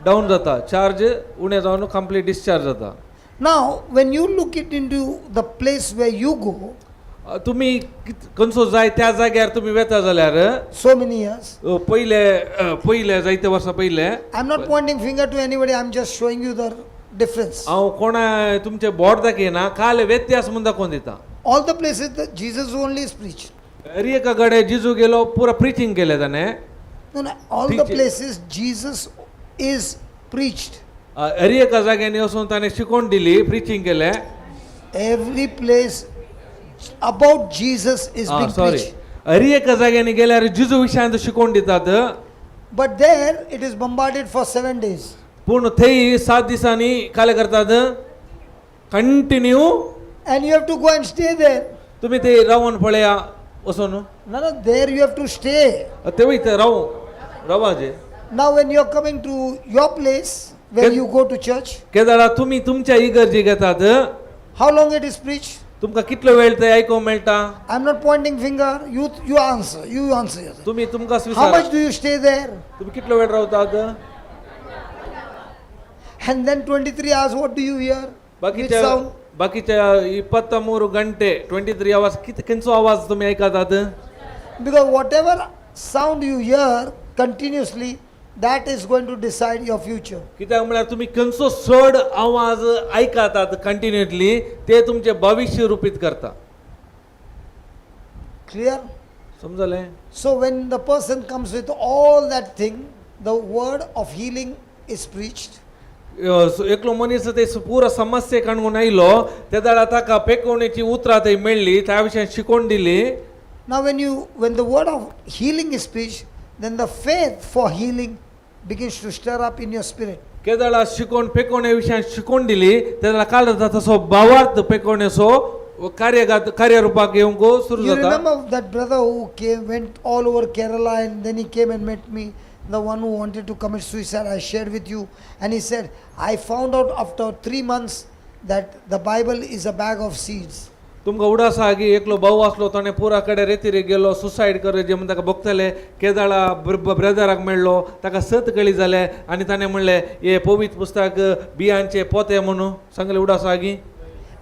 डावन जाता, चार्ज उणें जावन कंप्लीट डिस्चार्ज जाता. Now, when you look it into the place where you go, तुम्ही खंयचो जाय त्या जाग्यार तुम्ही वेता जाल्यार so many years, पयले जायते वर्सां पयले I'm not pointing finger to anybody, I'm just showing you the difference. हांव कोणा तुमचे बोट दाखयना, काल व्यत्यास म्हूण दाखोवन दिता. All the places that Jesus only is preached. हर एका कडेन जिजू गेलो पुरा प्रिचींग केलें ताणें. No, no, all the places Jesus is preached. हर एका जाग्यांनी वचून ताणें शिकोवन दिली, प्रिचींग केलें. Every place about Jesus is being preached. हर एका जाग्यांनी गेल्यार जिजू विशयांत शिकोवन दितात. But there it is bombarded for 7 days. पूण थंय 7 दिसांनी काय करतात continue. And you have to go and stay there. तुम्ही ते रावून पळया वचून. No, no, there you have to stay. ते वयता रावाजे. Now when you are coming to your place where you go to church, Kedaara तुम्ही तुमच्या इगर्जी घेतात. how long it is preached? तुमकां कितलो वेळ ते आयकोंक मेळटा. I'm not pointing finger. You answer. You answer. तुम्ही तुमकांच How विचारा. much do you stay there? तुम्ही कितलो वेळ रावतात. And then 23 hours, what do you hear? Which sound? बाकीच्या 23 ಗಂಟೆ 23 hours खंयचो आवाज तुम्ही आयकतात. Because whatever sound you hear continuously, that is going to decide your future. कित्याक म्हळ्यार तुम्ही खंयचो चड आवाज आयकतात कंटिन्युअसली ते तुमचे भविष्य रूपीत करता. Clear? समजलें. So when the person comes with all that thing, the word of healing is preached. एकलो मनीस ते पुरो समस्ये काणून आयलो त्या दाडा ताका पेकोवणेची उतरां थंय मेळ्ळी, त्या विशयान शिकोवन दिली. Now when the word of healing is preached, then the faith for healing begins to stir up in your spirit. केदाळा शिकोवन पेकोवणे विशयान शिकोवन दिली त्या दाडा काल जाता तसो भावार्थ पेकोवणेचो कार्यरूपाक येवंक सुरू You जाता. remember that brother who went all over Kerala and then he came and met me, the one who wanted to commit suicide. I shared with you, and he said, I found out after 3 months that the Bible is a bag of seeds. तुमकां उडास आहा की एकलो भाऊ आसलो ताणें पुरा कडेन रेतीर गेलो सुसायड करत जे म्हण ताका बगतले केदाळा ब्रदराक मेळ्ळो ताका 7 कळी जाले आनी ताणें म्हणलें हे पवित्र पुस्तक बियांचे पोते म्हणून सांगले उडास आहा की.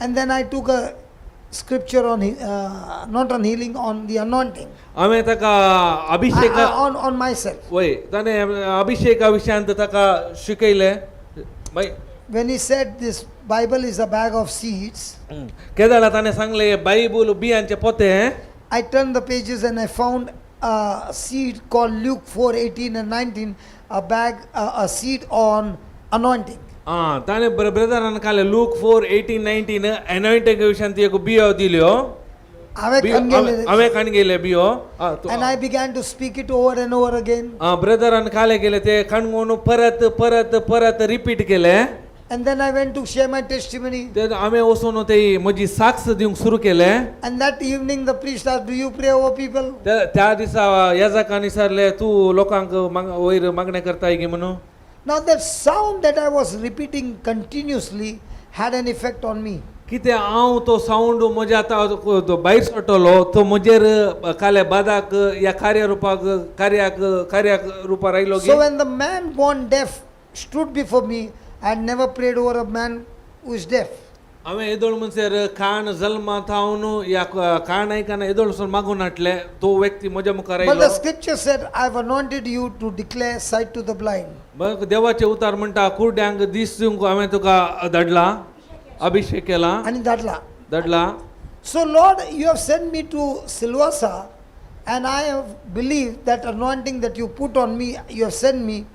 And then I took a scripture on not on healing, on the anointing. हांवें ताका अभिषेक on myself. वय ताणें अभिषेका विशयांत ताका शिकयलें. When he said this Bible is a bag of seeds, केदाळा ताणें सांगले बायबल बियांचे पोते. I turned the pages and I found a seed called Luke 4:18 and 19, a seed on anointing. ताणें ब्रदरान काले लूक 4:18-19 एनॉयंटिंग विशयान ती एक बियो दिल्यो. हांवें काण गेले बियो. And I began to speak it over and over again. Brethren काले गेले ते काणून परत परत परत रिपीट केले. And then I went to share my testimony. हांवें वचून ते म्हजी साक्ष दिवंक सुरू केलें. And that evening the priest asked, do you pray over people? त्या दिसा याजकान विचारले तूं लोकांक वयर मागणें करताय की म्हणून. Now that sound that I was repeating continuously had an effect on me. कितें हांव तो सावंड म्हजे आतां भायर सटलो तो म्हजेर काले बादाक ह्या कार्याक रुपार आयलो. So when the man born deaf stood before me, I had never prayed over a man who is deaf. हांवें येदोळ म्हणसर कान जल्मा थावन या कान आयकना येदोळ वचून मागून हाडले तो व्यक्ती म्हज्या मुखार But the आयलो. scripture said, I have anointed you to declare sight to the blind. मग देवाचे उतार म्हणटा कुर्ड्यांक दीस दिवंक हांवें तुका धाडला अभिषेक केला And धाडला. So Lord, you have sent me to Silvassa, and I have believed that anointing that you put on me, you have sent me,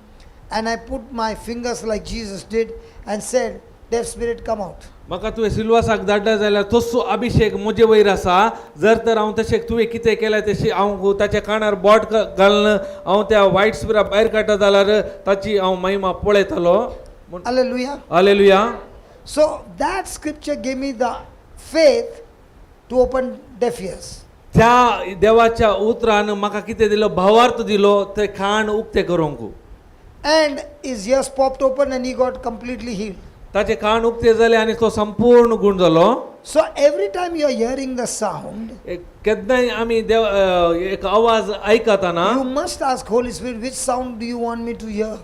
and I put my fingers like Jesus did and said, deaf spirit, come out. म्हाका तुवें सिल्वासाक धाडला जाल्यार तसो अभिषेक म्हजे वयर आसा. जर तर हांव तशें तुवें कितें केलें तशें हांव ताच्या कानार बोट घालून हांव त्या वायट स्पिरिटाक भायर काडटा जाल्यार ताची हांव महिमा पळयतलो. Hallelujah. Hallelujah. So that scripture gave me the faith to open deaf ears. त्या देवाच्या उतरान म्हाका कितें दिलो भावार्थ दिलो ते कान उक्ते करूंक. And his ears popped open and he got completely healed. ताचे कान उक्ते जाले आनी तो संपूर्ण गुण जालो. So every time you are hearing the sound, केन्नाय आमी देव एक आवाज ऐकताना you must ask Holy Spirit, which sound do you want me to hear?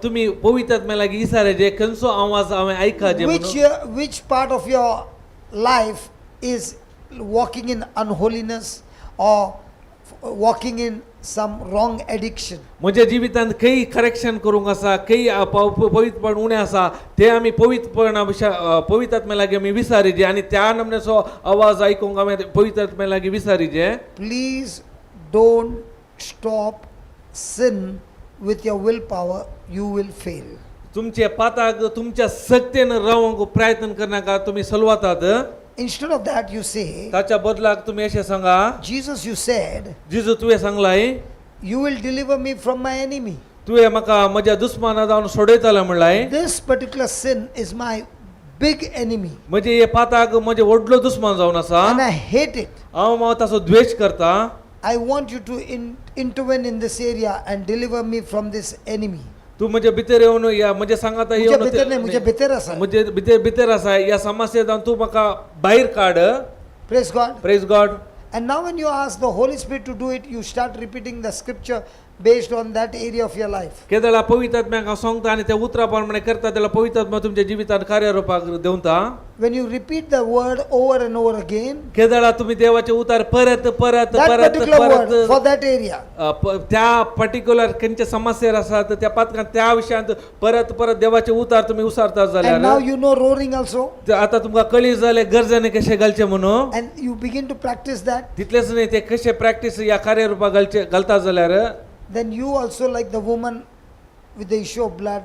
तुम्ही पवित्र आत्म्या लागीं विचारचे खंयचो आवाज हांवें आयकाचे म्हणून. Which part of your life is walking in unholiness or walking in some wrong addiction? म्हज्या जिवितांत खंय करेक्शन करूंक आसा खंय पवित्रपण उणें आसा ते आमी पवित्रपणा पवित्र आत्म्या लागीं आमी विचारीचे आनी त्या नमन्याचो आवाज आयकूंक आमी पवित्र आत्म्या लागीं विचारीचे. Please don't stop sin with your willpower, you will fail. तुमचे पाताक तुमच्या सक्तेन रावंक प्रयत्न करनाका तुमी सलवातात. Instead of that, you say, ताच्या बदलाक तुमी अशें सांगा, Jesus, you said, जिजू तुवें सांगलाय you will deliver me from my enemy. तुवें म्हाका म्हज्या दुस्माना जावन सोडयतलो म्हणलाय. This particular sin is my big enemy म्हणजे हे पाताक म्हजे व्हडलो दुस्मान जावन आसा and I hate it. हांव ताचो द्वेष करता. I want you to intervene in this area and deliver me from this enemy. तू म्हजे भितर येवन या म्हजे सांगात मुझे भितर नाही, मुझे भितर आसा. म्हजे भितर आसा या समस्ये जावन तू म्हाका भायर काड. Praise God. Praise God. And now when you ask the Holy Spirit to do it, you start repeating the scripture based on that area of your life. केदळा पवित्र आत्म्याक हांव सांगता आनी त्या उतरा प्रमाणे करता जाल्यार पवित्र आत्मा तुमच्या जिवितांत कार्यारूपाक देंवता. When you repeat the word over and over again, केदळा तुम्ही देवाचे उतार परत परत that परत particular word for परत that area, त्या पर्टिक्युलर खंयचे समस्या आसात त्या पातकांत त्या विशयांत परत परत देवाचे उतार तुम्ही उसारता and now जाल्यार you know roaring also, आता तुमकां कळी जाले गरजेने कशे घालचे म्हणून and you begin to practice that, तितलेच न्ही ते कशे प्रॅक्टीस या कार्यारूपाक घालता जाल्यार then you also, like the woman with the issue of blood,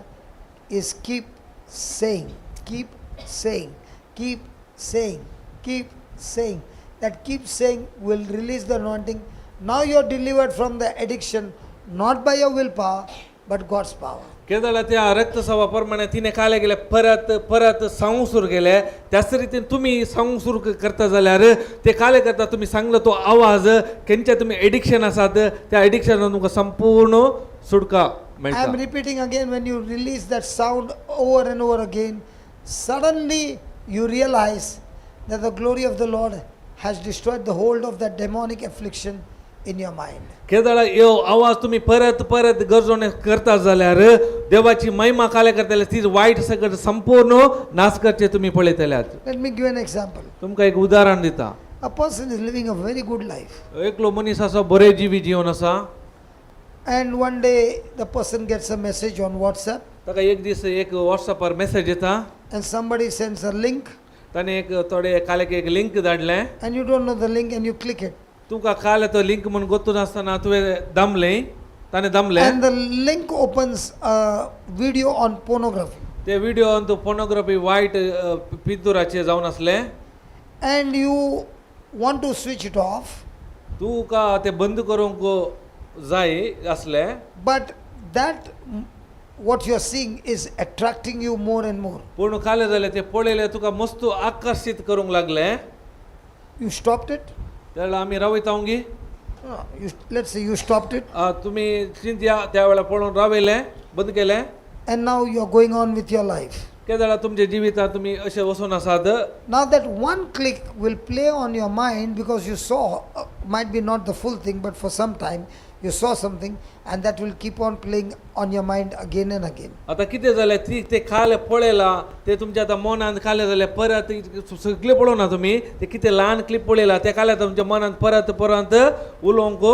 is keep saying, keep saying, keep saying, keep saying. That keep saying will release the anointing. Now you are delivered from the addiction, not by your willpower, but God's power. केदळा त्या रक्तस्रावा प्रमाणे तिने काय गेले परत परत सांगूंक सुरू केले त्याच रितीन तुम्ही सांगूंक सुरू करता जाल्यार ते काय करता तुम्ही सांगलो तो आवाज खंयचे तुम्ही एडिक्शन आसात त्या एडिक्शनान तुमकां संपूर्ण सुटका I मेळटा. am repeating again, when you release that sound over and over again, suddenly you realize that the glory of the Lord has destroyed the hold of that demonic affliction in your mind. केदळा यो आवाज तुम्ही परत परत गरजोने करता जाल्यार देवाची महिमा काय करता ती वाईट सगळं संपूर्ण नाश करचे तुम्ही पळयतल्यात. Let me give an example. तुमकां एक उदाहरण दिता. A person is living a very good life, एकलो मनीस आसा बरे जिवी जीवन आसा and one day the person gets a message on WhatsApp, ताका एक दीस एक व्हॉट्सअपार मेसेज येता and somebody sends a link, ताणे एक थोडे काल्याक एक लिंक धाडलें and you don't know the link and you click it, तुका काल तो लिंक म्हणून गोतून आसतना तुवें दमलें ताणें दमलें and the link opens a video on pornography, ते व्हिडिओन तूं पोर्नोग्राफी वायट पितुराचे जावन आसलें and you want to switch it off, तुका ते बंद करूंक जाय आसलें but that what you are seeing is attracting you more and more. पूण काले जाल्यार ते पळयलें तुका मस्त आकर्शीत करूंक लागलें. You stopped it. त्यावेळेला आमी रावयतांगी Let's say you stopped it, तुमी चिंत्या त्या वेळा पळोवन रावयलें बंद केलें and now you are going on with your life. केदळा तुमच्या जिवितांत तुमी अशें वचून आसात. Now that one click will play on your mind because you saw, might be not the full thing, but for some time you saw something, and that will keep on playing on your mind again and again. आता कितें जालें ते काल पळयलां ते तुमच्या आतां मनांत काले जाल्यार परत सगळे पळोवना तुमी ते कितें ल्हान क्लिप पळयला ते काले तुमच्या मनांत परत परत उलोवंक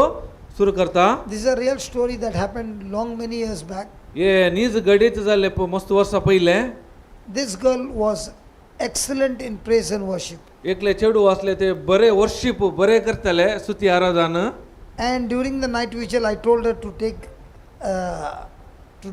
सुरू करता. This is a real story that happened long many years back. हे नीज घडीत जालें मस्त वर्सां पयलें. This girl was excellent in praise and worship, एकले चेडू आसले ते बरे वर्शीप बरे करताले स्तुती आराधन. and during the night vigil I told her to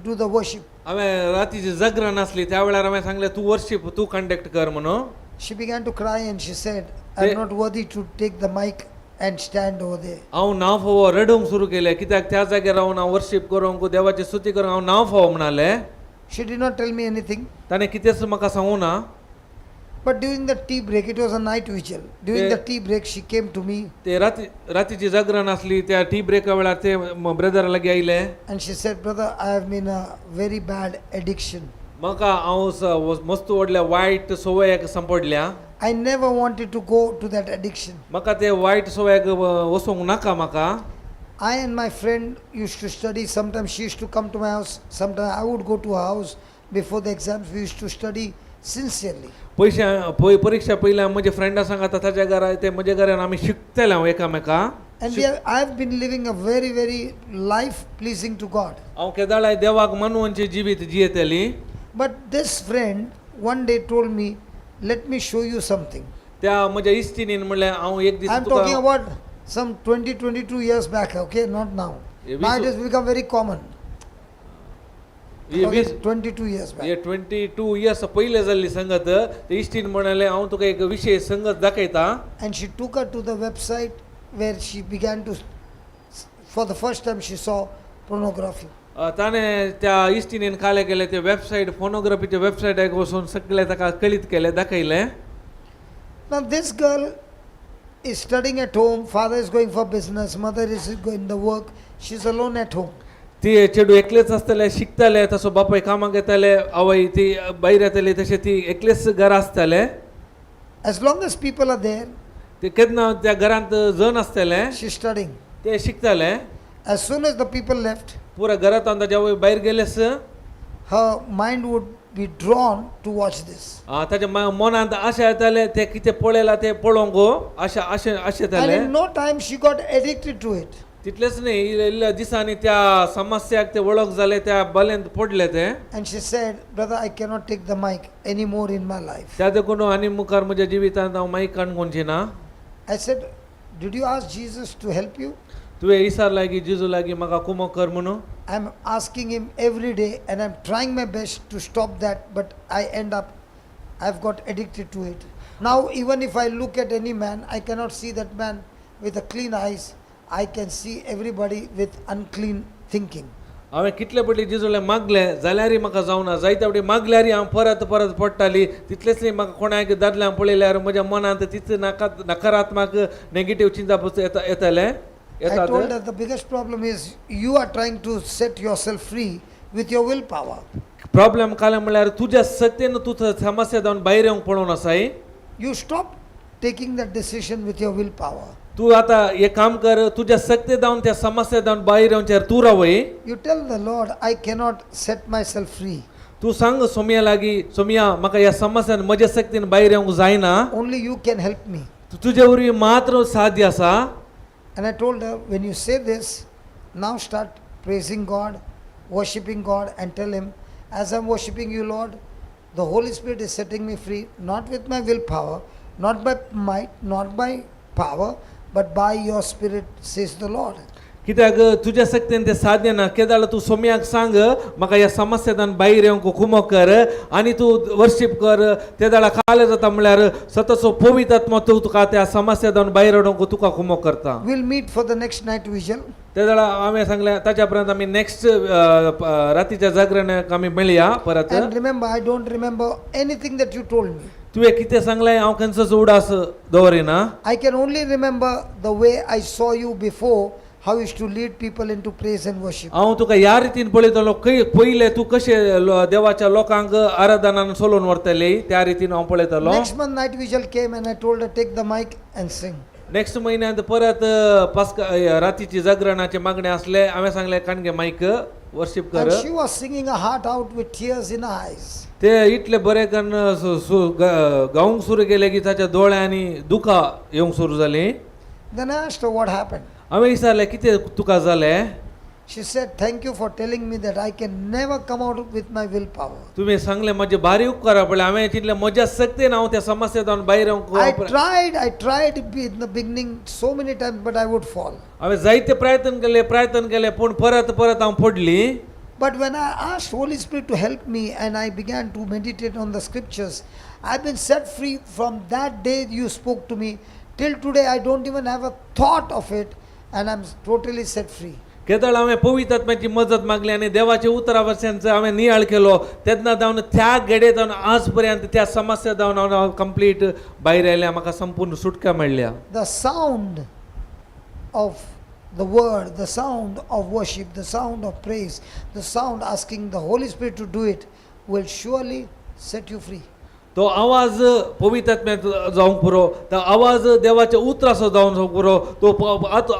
do the worship. हांवें रातीची जागरण आसली त्या वेळार हांवें सांगलें तूं वर्शीप तूं कंडक्ट कर म्हणून. She began to cry and she said, I'm not worthy to take the mic and stand over there. हांव नांव फावो रडूंक सुरू केलें कित्याक त्या जाग्यार रावन हांव वर्शीप करूंक देवाची स्तुती करूंक हांव नांव फावो म्हणालें. She did not tell me anything. ताणें कितेंच म्हाका सांगूं ना. But during the tea break, it was a night vigil. During the tea break, she came to me ते रातीची जागरण आसली त्या टी ब्रेका वेळार ते ब्रदरा लागीं आयले and she said, Brother, I have been a very bad addiction. म्हाका हांव मस्त व्हडल्या वायट सवयाक सांपडल्या. I never wanted to go to that addiction. म्हाका ते वायट सवयाक वचोंक नाका म्हाका. I and my friend used to study. Sometimes she used to come to my house. Sometimes I would go to her house before the exams. We used to study sincerely. परीक्षा पयल्या म्हज्या फ्रेंडा सांगात ताच्या घरा ते म्हज्या घरान आमी शिकतले हांव एकामेका. And I have been living a very, very life pleasing to God. हांव केदाळाय देवाक मानूनचे जिवीत जियेतली. But this friend one day told me, let me show you something. त्या म्हज्या इश्टिनीन म्हणलें हांव एक दीस I'm talking about some 22 years back, okay, not now. Now it has become very common. 22 years back. 22 years पहिले जाल्ली संगत. ते इश्टीन म्हणाले हांव तुका एक विशेष संगत दाखयता. And she took her to the website where she began to, for the first time she saw pornography. ताणे त्या इश्टिनीन काले केले ते वेबसायट फोनोग्राफीचे वेबसायटाक वचून सगळे ताका कळीत केले दाखयले. Now this girl is studying at home, father is going for business, mother is going to work, she's alone at home. ती चेडू एकलेच आसतले शिकताले तसो बापाय कामाक येताले आवय ती भायर येताली तशें ती एकलेच घरा आसताले. As long as people are there, ते केन्ना त्या घरांत जण आसताले she's studying. ते शिकताले. As soon as the people left, पुरा घरांत जेव्हा भायर गेलेस her mind would be drawn to watch this. ताच्या मनांत अशें येताले ते कितें पळयलां ते पळोवंक अशें अशें अशें And येताले. in no time she got addicted to it. तितलेंच न्ही इल्ल्या दिसांनी त्या समस्याक ते वळख जाले त्या बलेंत पडले ते. And she said, brother, I cannot take the mic anymore in my life. त्या देखून आनी मुखार म्हज्या जिवितांत हांव माईक काणकोणची ना. I said, did you ask Jesus to help you? तुवें इसार लागी जेजू लागी म्हाका कुमो कर म्हणून. I'm asking him every day and I'm trying my best to stop that, but I end up, I've got addicted to it. Now even if I look at any man, I cannot see that man with a clean eyes. I can see everybody with unclean thinking. हांवें कितले फावटी जेजूले मागले जाल्यारय म्हाका जावना. जायते फावटी मागल्यारय हांव परत परत पडटाली. तितलेंच न्ही म्हाका कोणाक दादल्यांक पळयल्यार म्हज्या मनांत तितले नकारात्मक नेगेटिव्ह चिंता येताले. I told her the biggest problem is you are trying to set yourself free with your willpower. Problem काले म्हळ्यार तुज्या सत्तेन तूं समस्या जावन भायर येवंक पळोवन आसाय. You stop taking that decision with your willpower. तू आता एक काम कर तुझ्या सत्ते जाऊन त्या समस्या जाऊन बाहेर येऊन तू रावय. You tell the Lord, I cannot set myself free. तू सांग सोमिया लागी सोमिया म्हाका या समस्यान म्हज्या शक्तीन भायर येवंक जायना. Only you can help me. तुझ्या वरवीं मात्र साध्य आसा. And I told her, when you say this, now start praising God, worshipping God, and tell him, as I'm worshipping you, Lord, the Holy Spirit is setting me free, not with my willpower, not by might, not by power, but by your Spirit, says the Lord. कित्याक तुज्या शक्तीन ते साध्य ना. केदाळ तू सोम्याक सांग म्हाका ह्या समस्येंतल्यान भायर येवंक कुमो कर आनी तू वर्शीप कर. तेदाळा काले जाता म्हळ्यार सततचो पवित्र आत्मा तू तुका त्या समस्येंतल्यान भायर येवंक तुका कुमो करता. We'll meet for the next night vigil. तेदाळा हांवें सांगलें ताच्या उपरांत आमी नेक्स्ट रातीच्या जागरणाक आमी मेळया परत. And remember, I don't remember anything that you told me. तुवें कितें सांगलें हांव खंयचोच उडास दवरिना. I can only remember the way I saw you before, how you used to lead people into praise and worship. हांव तुका ह्या रितीन पळयतलो पयले तू कशें देवाच्या लोकांक आराधनान सोलोवन व्हरतले त्या रितीन हांव पळयतलो. Next month night vigil came and I told her, take the mic and sing. Next म्हयन्यांत परत रातीची जागरणाचे मागणे असले. हांवें सांगलें काणगे मायक वर्शीप कर. And she was singing her heart out with tears in her eyes. ते इतले बरे करून गावंक सुरू केले की ताच्या दोळ्यांनी दुखां येवंक सुरू जालीं. Then I asked her what happened. हांवें विचारलें कितें तुका जालें. She said, thank you for telling me that I can never come out with my willpower. तुमी सांगलें म्हजे भारी उपकार पडले. हांवें चिंतलें म्हज्या सक्तेन हांव त्या समस्येंतल्यान भायर येवंक. I tried in the beginning so many times, but I would fall. हांवें जायते प्रयत्न केले पूण परत हांव पडली. But when I asked Holy Spirit to help me and I began to meditate on the scriptures, I've been set free from that day you spoke to me. Till today I don't even have a thought of it and I'm totally set free. केदाळ हांवें पवित्र आत्म्याची मजत मागली आनी देवाचे उतरावरच्यांचो हांवें नियाळ केलो. तेन्ना जावन त्या घडये जावन आज पर्यंत त्या समस्या जावन हांव कंप्लीट भायर आयल्या. म्हाका संपूर्ण सुटका मेळ्ळ्या. The sound of the word, the sound of worship, the sound of praise, the sound asking the Holy Spirit to do it will surely set you free. तो आवाज पवित्र आत्म्यात जावंक पुरो तो आवाज देवाच्या उतरासो जावन पुरो तो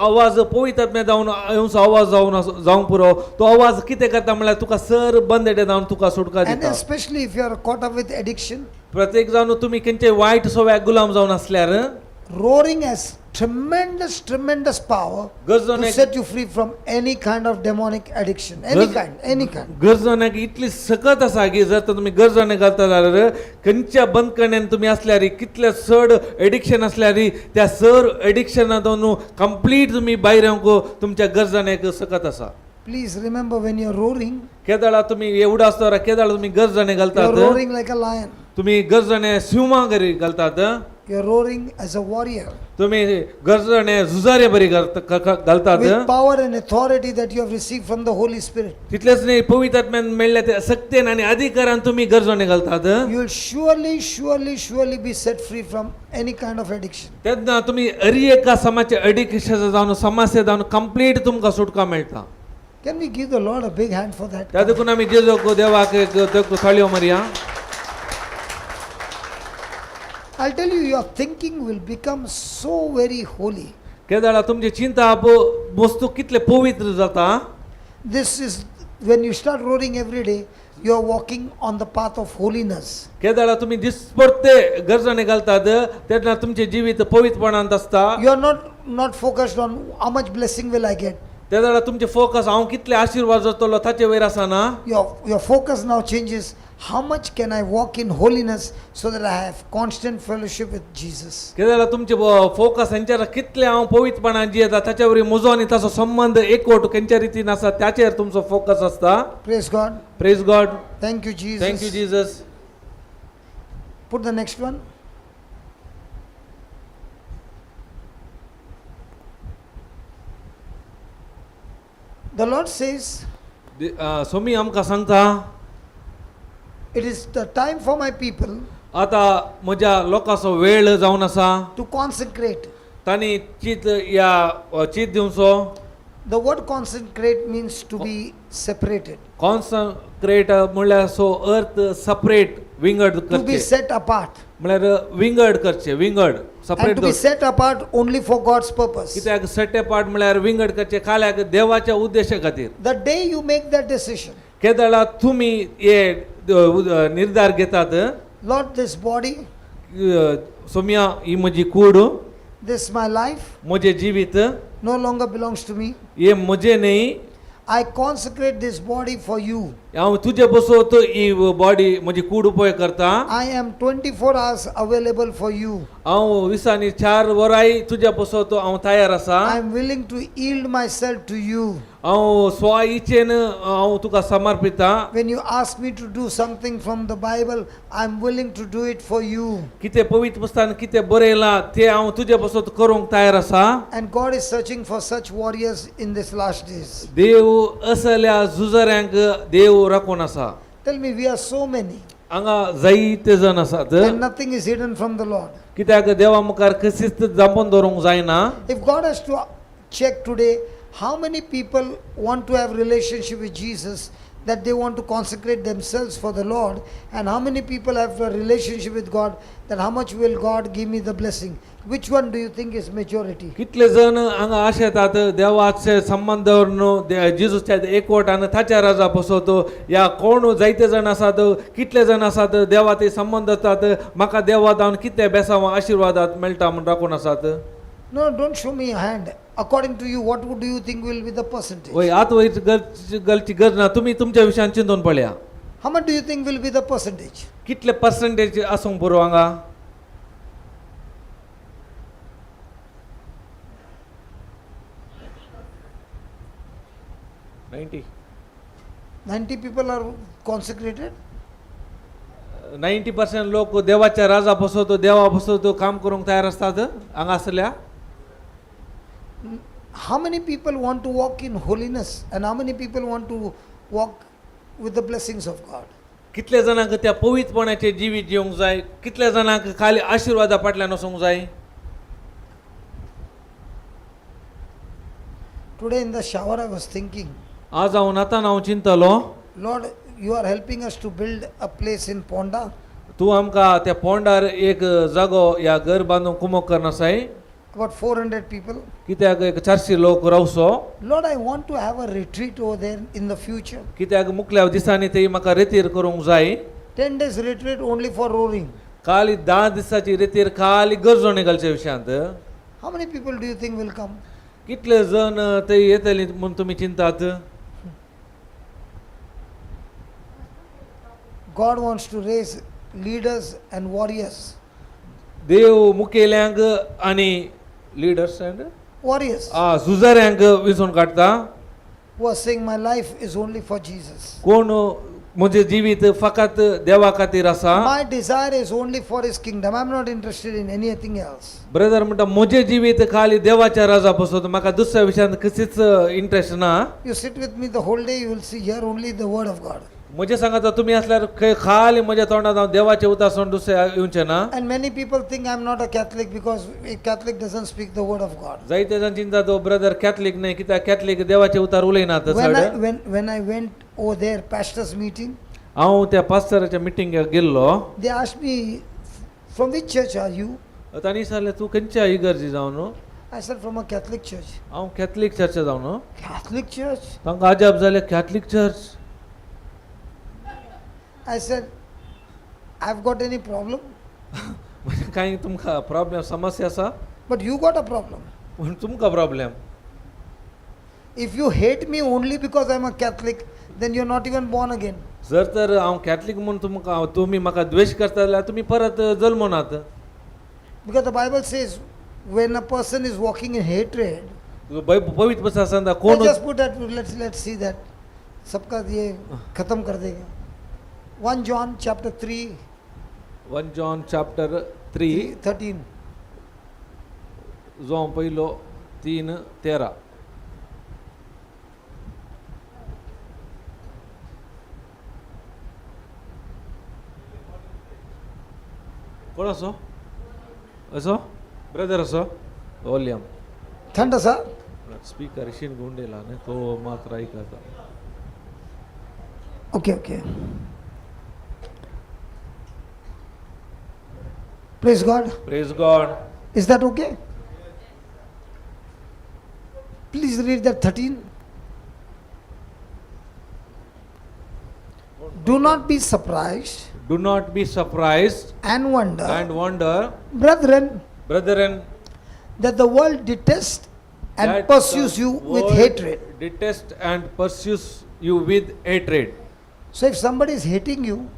आवाज पवित्र आत्म्यात जावन येवंसो आवाज जावंक पुरो तो आवाज कितें करता म्हळ्यार तुका सर बंदेडे जावन तुका सुटका And दिता especially if you are caught up with addiction, प्रत्येक जावन तुम्ही खंयचे वायट सवयाक गुलाम जावन असल्यार roaring has tremendous power गरजोन to set you free from any kind of demonic addiction. Any kind. गरजोनाक इतली सकत आसा की जर तर तुम्ही गरजोने घालता जाल्यार खंयच्या बंद करण्यान तुम्ही असल्यार कितले चड एडिक्शन असल्यार त्या सर एडिक्शनातून कंप्लीट तुम्ही भायर येवंक तुमच्या गरजोनेक सकत आसा. Please remember when you are roaring, केदाळा तुम्ही एवढा असता केदाळा तुम्ही गरजोने you are घालतात roaring like a lion. तुम्ही गरजोने सिंहा घरी घालतात You are roaring as a warrior तुम्ही गरजोने झुजारे बरी घालतात with power and authority that you have received from the Holy Spirit. तितलेच नाही पवित्र आत्म्यान मेळ्ळ्या त्या सक्तेन आणि अधिकारान तुम्ही गरजोने घालतात You will surely be set free from any kind of addiction. तेन्ना तुम्ही अरी एका समाजचे एडिक्शन जावन समस्या जावन कंप्लीट तुमकां सुटका मेळटा. Can we give the Lord a big hand for that? त्या देखून आमी जेजूक देवाक एक थाळयो मारया. I'll tell you, your thinking will become so very holy. केदाळा तुमची चिंता वस्तू कितले पवित्र जाता. This is when you start roaring every day, you are walking on the path of holiness. केदाळा तुम्ही दिसपरते गरजने घालतात तेन्ना तुमचे जिवीत पवित्रपणांत असता. You are not focused on how much blessing will I get. तेदाळा तुमचे फोकस हांव कितले आशीर्वाद जातलो ताचे वयर आसना. Your focus now changes. How much can I walk in holiness so that I have constant fellowship with Jesus? केदाळा तुमचे focus हेंचेर कितले हांव पवित्रपणान जियेता ताचे वरी म्हजो आनी ताचो संबंध एकवट खंयच्या रितीन आसा त्याचेर तुमचो फोकस आसता. Praise God. Praise God. Thank you, Jesus. Thank you Jesus. Put the next one. The Lord says, सोमी आमकां सांगता it is the time for my people आता म्हज्या लोकांचो वेळ जावन आसा to consecrate. तांणी चित दिवचो. The word consecrate means to be separated, concentrate म्हळ्यार सो अर्थ सेपरेट विंगड to be करचे set apart, म्हळ्यार विंगड करचे विंगड and सेपरेट to be करचे. set apart only for God's purpose. कित्याक सेट अपार्ट म्हळ्यार विंगड करचे खाल्याक देवाच्या उद्देशा खातीर. The day you make that decision, केदाळा तुम्ही हे निर्धार घेतात Lord, this body, सोम्या ही म्हजी कूड this my life, म्हजे जिवीत no longer belongs to me. हे म्हजे न्ही. I consecrate this body for you. हांव तुजे बसोत ही बॉडी म्हजी कूड उपयोग करता. I am 24 hours available for you. हांव दिसांनी 4 वरांय तुज्या बसोत हांव तयार आसा. I am willing to yield myself to you. हांव स्व इच्छेन हांव तुका समर्पिता. When you ask me to do something from the Bible, I am willing to do it for you. कितें पवित्र पुस्तकान कितें बरयलां तें हांव तुजे बसोत करूंक तयार आसा. And God is searching for such warriors in these last days. देव असल्या झुजाऱ्यांक देव राखून आसा. Tell me, we are so many, हांगा जायते जण आसात. and nothing is hidden from the Lord. कित्याक देवा मुखार कशीच जांपोन दवरूंक जायना. If God has to check today, how many people want to have relationship with Jesus, that they want to consecrate themselves for the Lord, and how many people have a relationship with God, that how much will God give me the blessing? Which one do you think is majority? कितले जण हांगा आशे येतात देवाचे संबंध दवरून जेजूच्या एकवटान ताच्या राजा बसोतो. या कोण जायते जण आसात कितले जण आसात देवा ते संबंध आसतात म्हाका देवा जावन कितें बेसांव आशिर्वादात मेळटा म्हूण राखून आसात. No, don't show me a hand. According to you, what do you think will be the percentage? वय आत वयर गलची गरज ना. तुम्ही तुमच्या विशयान चिंतून पळया How much do you think will be the percentage? कितले पर्सेंटेज आसूंक बरो हांगा. 90 people are consecrated. 90% लोक देवाच्या राजा बसवतो देवा बसवतो काम करूंक तयार असतात हांगा असल्या. How many people want to walk in holiness, and how many people want to walk with the blessings of God? कितले जणांक त्या पवित्रपणाचे जिवीत जिवंक जाय. कितले जणांक खाली आशीर्वादा फाटल्यान वचूंक जाय. Today in the shower I was thinking, आज हांव नातान हांव चिंतलो Lord, you are helping us to build a place in Ponda. तू आमकां त्या पोंडार एक जागो या घर बांदूंक कुमक करनासाय About 400 people. कित्याक एक 400 लोक Raoso. Lord, I want to have a retreat over there in the future. कित्याक मुखल्या दिसांनी थंय म्हाका रेतीर करूंक जाय. 10 days retreat only for roaring. खाली 10 दिसाची रेतीर खाली गरजो घालच्या विशयांत. How many people do you think will come? कितले जण थंय येतले म्हूण तुमी चिंतात? God wants to raise leaders and warriors. देव मुखेल्यांक आनी लिडर्स एंड Warriors झुजाऱ्यांक विंचून काडटा. who are saying my life is only for Jesus. कोण म्हजें जिवीत फकत देवा खातीर आसा. My desire is only for His kingdom. I'm not interested in anything else. Brother म्हणटा म्हजें जिवीत खाली देवाच्या राजा पासून म्हाका दुसऱ्या विशयांत कसलीच इंट्रस्ट ना. You sit with me the whole day, you will see here only the word of God. म्हजे सांगात तुमी असल्यार खंय खाली म्हज्या तोंडांत हांव देवाचें उतर सोडून दुसरें येवचें ना. And many people think I'm not a Catholic because a Catholic doesn't speak the word of God. जायते जाण चिंता तो ब्रदर कॅथलीक न्हय कित्याक कॅथलीक देवाचें उतर उलयनात चड. When I went over there, pastor's meeting, हांव त्या पास्टराच्या मिटिंगेक गेल्लो. they asked me, from which church are you? तांणी विचारलें तूं खंयच्या इगर्जी जावन? I said, from a Catholic church. हांव कॅथलीक चर्चा जावन. Catholic church? तांकां अजाप जालें, Catholic church? I said, I've got any problem? कांय तुमकां प्रॉब्लेम समस्या आसा? But you got a problem. पूण तुमकां problem. If you hate me only because I'm a Catholic, then you're not even born again. जर तर हांव कॅथलीक म्हूण तुमकां तुमी म्हाका द्वेश करता जाल्यार तुमी परत जल्मो नात. Because the Bible says, when a person is walking in hatred, पवित्र पुस्तक सांगता let's कोण just put that, let's see that. सबका ये खत्म कर देगा. 1 John chapter 3, 1 John chapter 3 13. जावं पयलो 3:13. कोण असो? असो? ब्रदर असो? वॉल्यूम थंड सा. स्पीकर इशीन गुंडेला न्ही तो मात्र ऐकायचा. Okay. Praise God. Praise God. Is that okay? Please read that 13. Do not be surprised Do not be surprised and wonder, brethren, that the world detests and that pursues the you with world hatred. Detest and pursues you with hatred. So if somebody is hating you,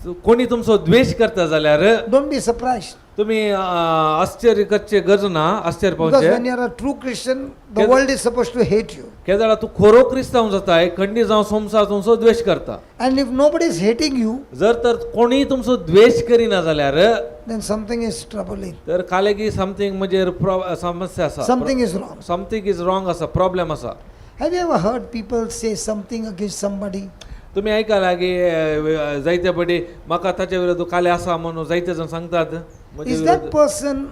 So, कोणी तुमचो द्वेष करता जाल्यार don't be surprised. तुम्ही आश्चर्य करचे गरज ना. आश्चर्य Because पावचे when you are a true Christian, the world is supposed to hate you. केदाळा तू खरो क्रिस्तांव जाताय खंडी जावं संसार तुमचो द्वेष करता. And if nobody is hating you, जर तर कोणी तुमचो द्वेष करिना जाल्यार then something is troubling. तर कालेगी समथिंग म्हणजे समस्या आसा. Something is wrong. Something is wrong आसा, प्रॉब्लेम आसा. Have you ever heard people say something against somebody? तुम्ही ऐकायला की जायते बडी म्हाका ताचे विरोध काले आसा म्हणून जायते जण सांगतात. Is that person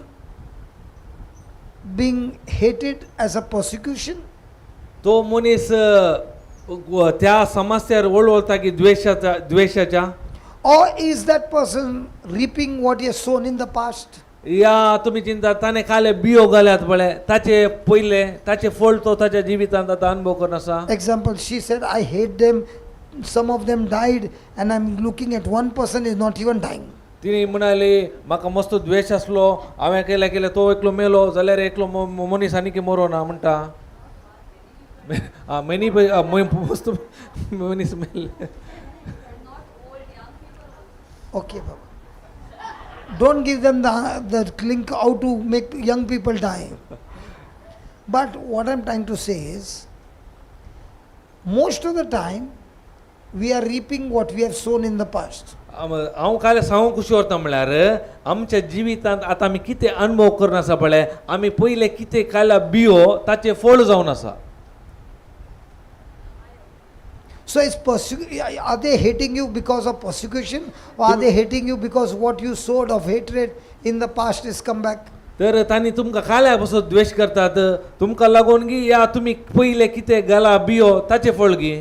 being hated as a persecution? तो मनीस त्या समस्यार वळवळता की द्वेषाच्या? Or is that person reaping what he has sown in the past? या तुम्ही चिंता ताणे काले बियो घाल्यात पळय ताचे पयले ताचे फळ तो ताच्या जिवितांत आतां अनुभव करून आसा. Example, she said, I hate them. Some of them died, and I'm looking at one person is not even dying. तिने म्हणाली म्हाका मस्त द्वेष आसलो, हांवें केले तो एकलो मेलो जाल्यार एकलो मनीस आनी मरो ना म्हणटा. मेनी मस्त मनीस मेले. Okay, Baba. Don't give them the link how to make young people die. But what I'm trying to say is, most of the time, we are reaping what we have sown in the past. हांव काले सांगूंक खुशी व्हरता म्हळ्यार आमच्या जिवितांत आतां आमी कितें अनुभव करून आसा पळय आमी पयले कितें काडला बियो ताचे फळ जावन आसा. So are they hating you because of persecution, or are they hating you because what you sowed of hatred in the past is come back? तर तांणी तुमकां काल्या पासून द्वेष करतात तुमकां लागून गी या तुमी पयले कितें घाला बियो ताचे फळ गी.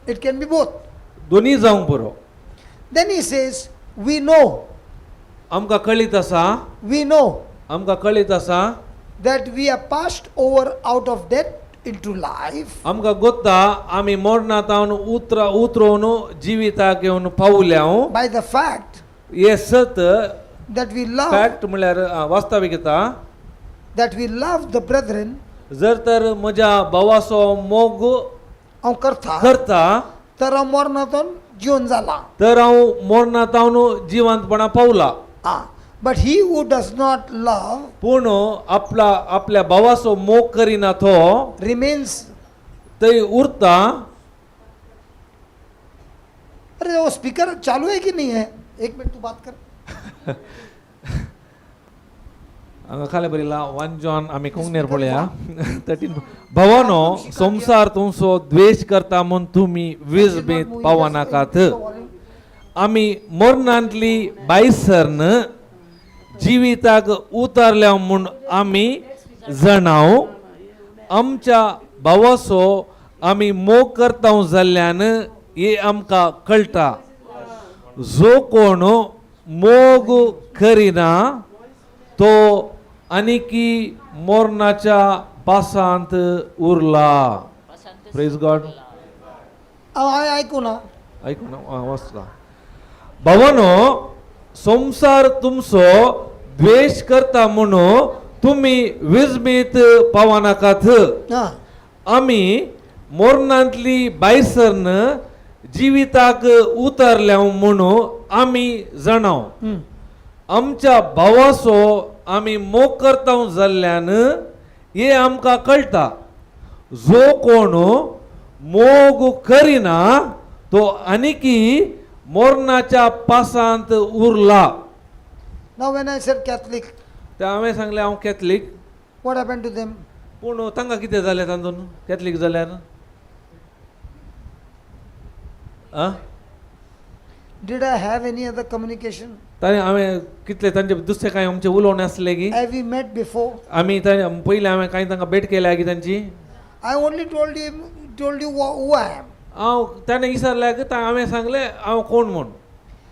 It can be both. दोन्ही जावंक पुरो. Then he says, we know, आमकां कळीत आसा, आमकां कळीत आसा that we are passed over out of death into life आमकां गोत्ता आमी मरणांतावन उतरोवन जिविताक येवन पावल्या. by the fact हे सत that we love, फॅक्ट म्हळ्यार वास्तविकता. that we love the brethren. जर तर म्हज्या भावाचो मोग हांव करता करता तर हांव मरणांतून जिवन जाला. तर हांव मरणांतावन जिवंतपणा पावला. But he who does not love पूण आपल्या भावाचो मोग करिना तो remains. थंय उरता. अरे वो स्पीकर चालू है कि नहीं है? एक मिनट तू बात कर. हांगा खाली बरयला 1 जॉन आमी कोंकणीर पळया 13. भावानो संसार तुमचो द्वेष करता म्हूण तुमी विजबीत पावो नाकात. आमी मरणांतली बायसरन जिविताक उतारल्या म्हूण आमी जाणाव. आमच्या भावाचो आमी मोग करता जाल्ल्यान हे आमकां कळटा. जो कोण मोग करिना तो आनिकी मरणाच्या पासांत उरला. Praise God. ऐकू ना. ऐकू ना वाचता. भावानो संसार तुमचो द्वेष करता म्हणून तुम्ही विजमीत पावो नाकात. आमी मरणांतली बायसरन जिविताक उतारल्या म्हणून आमी जाणाव. आमच्या भावाचो आमी मोग करता जाल्ल्यान हे आमकां कळटा. जो कोण मोग करिना तो आनिकी मरणाच्या पासांत Urla. Now when I said Catholic, ते हांवें सांगलें हांव Catholic. what happened to them? पूण तांकां कितें जालें तातूंत कॅथलीक जाल्यार? Did I have any other communication? ताणें हांवें कितले तांचे दुसरे कांय आमचे उलोवणे आसले की Have we met before? आमी पयलीं हांवें कांय तांकां भेट केल्या की तांची. I only told you who I am. हांव ताणें विचारल्या की हांवें सांगलें हांव कोण म्हूण.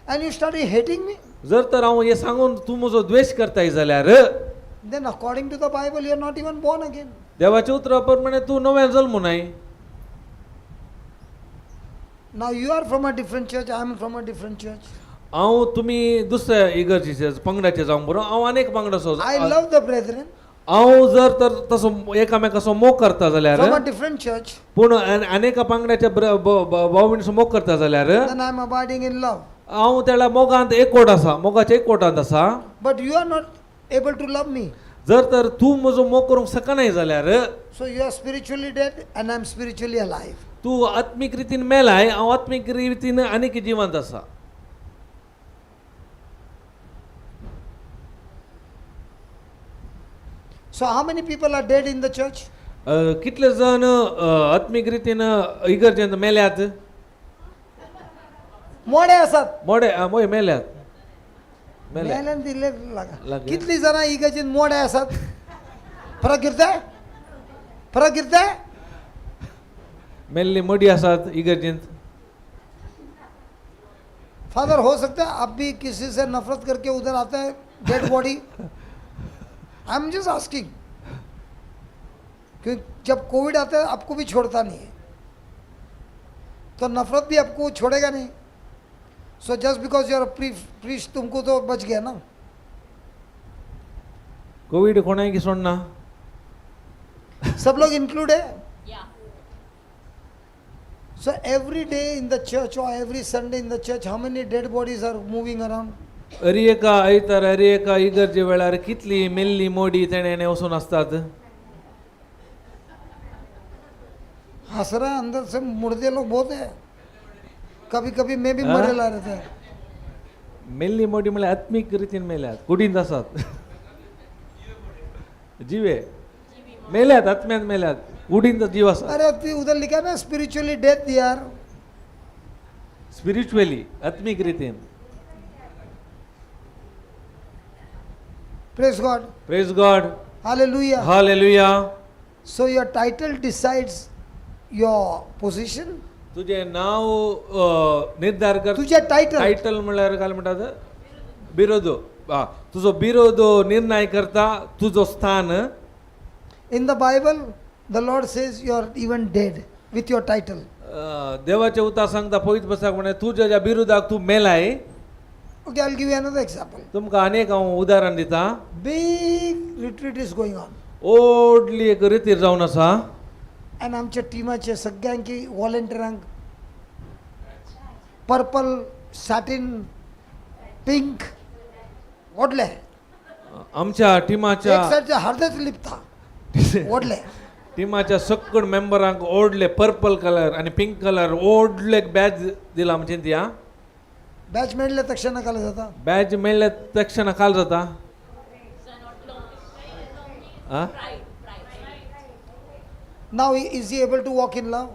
And you started hating me? जर तर हांव हे सांगून तूं म्हजो द्वेष करताय जाल्यार Then according to the Bible, you are not even born again. देवाच्या उतरा प्रमाणे तूं नव्या जल्म नाय. Now you are from a different church, I am from a different church. हांव तुमी दुसऱ्या इगर्जीचे पंगडाचे जावंक बरो. हांव आनीक पंगडाचो. I love the brethren हांव जर तर तसो एकामेकाचो मोग करता जाल्यार from a different church. पूण अनेका पंगडाच्या भाव भयणीचो मोग करता जाल्यार Then I am abiding in love. हांव त्या मोगांत एकवट आसा, मोगाच्या एकवटांत आसा. But you are not able to love me. जर तर तूं म्हजो मोग करूंक शकनाय जाल्यार So you are spiritually dead and I am spiritually alive. तूं आत्मीक रितीन मेलाय, हांव आत्मीक रितीन आनीक जिवंत आसा. So how many people are dead in the church? कितले जण आत्मीक रितीन इगर्जेंत मेल्यात? मोडे असतात. मोय मेल्यात. मेल्यान दिले लागा. लागे. कितली जण इगर्जेंत मोडे असतात? फरक गिरताय? फरक गिरताय? मेल्ली मोडी आसात इगर्जेंत. फादर हो सकता है आप भी किसी से नफरत करके उधर आता है dead body. I am just asking. क्योंकि जब कोविड आता है आपको भी छोड़ता नहीं है, तो नफरत भी आपको छोड़ेगा नहीं. So just because you are priest तुमको तो बच गया ना. कोविड कोणाय की सोडना. सब लोग इंक्लूड है. So every day in the church or every Sunday in the church, how many dead bodies are moving around? अरी एका आयतार अरी एका इगर्जे वेळार कितली मेल्ली मोडी तेणे वचून आसतात. हंस रहा है अंदर से. मुर्दे लोग बहुत है. कभी कभी मैं भी मरेला रहता है. मेल्ली मोडी म्हळ्यार आत्मीक रितीन मेल्यात, कुडींत आसात. जिवे मेल्यात, आत्म्यात मेल्यात, कुडींत जीव आसा. अरे उधर लिखा ना स्पिरिचुअली डेथ यार. स्पिरिच्युअली आत्मीक रितीन. Praise God. Praise God. Hallelujah. Hallelujah. So your title decides your position. तुझे नाव निर्धार कर तुझे टायटल टायटल म्हणल्यार काय म्हणतात बिरोध तुझो बिरोध निर्णय करता तुझो स्थान. in the Bible the Lord says you are even dead with your title. देवाचे उतार सांगता पवित्र पुस्तक म्हणे तुझ्या ज्या बिरुदाक तू मेलाय. Okay, I'll give you another example. तुमका अनेक हांव उदाहरण दिता. Big retreat is going on. ओडली एक रितीर जावन आसा and आमच्या टीमाचे सगळ्यांकी व्हॉलंटियरांक पर्पल सॅटिन पिंक ओढले. आमच्या टीमाच्या एक साईडच्या हळदच लिपता ओढले. टीमाच्या सकड मेंबरांक ओढले पर्पल कलर आणि पिंक कलर ओढले बॅज दिला आमच्या त्या. बॅच मेळल्या तक्षण काल जाता. बॅज मेळल्या तक्षण काल जाता. Now is he able to walk in love?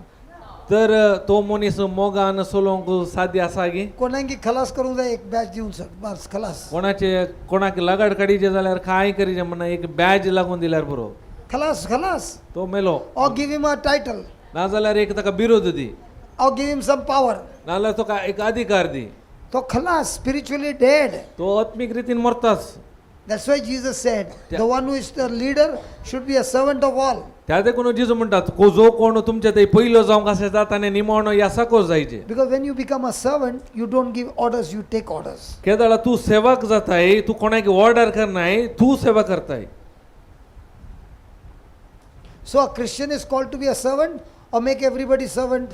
तर तो मनीस मोगान सोलोंक साध्य आसा की कोणांकी खलास करूंक जाय एक बॅच दिवन सर बस खलास. कोणाक लगाड काडीचे जाल्यार काय करीचे म्हणा एक बॅज लागून दिल्यार बरो खलास खलास. तो मेलो. or give him a title नाजाल्यार एक ताका बिरोध दी. or give him some power. नाजाल्यार तो एक अधिकार दी. तो खलास spiritually dead. तो आत्मिक रीतीन मरतास. That's why Jesus said the one who is the leader should be a servant of all. त्या देखून जेजू म्हणतात को जो कोण तुमच्या ते पहिलो जावंक आसा जाताने निमावणो या साकोच जायचे. Because when you become a servant you don't give orders, you take orders. केदाळा तू सेवक जाताय तू कोणाक ऑर्डर करनाय तू सेवा करताय. So a Christian is called to be a servant or make everybody servant?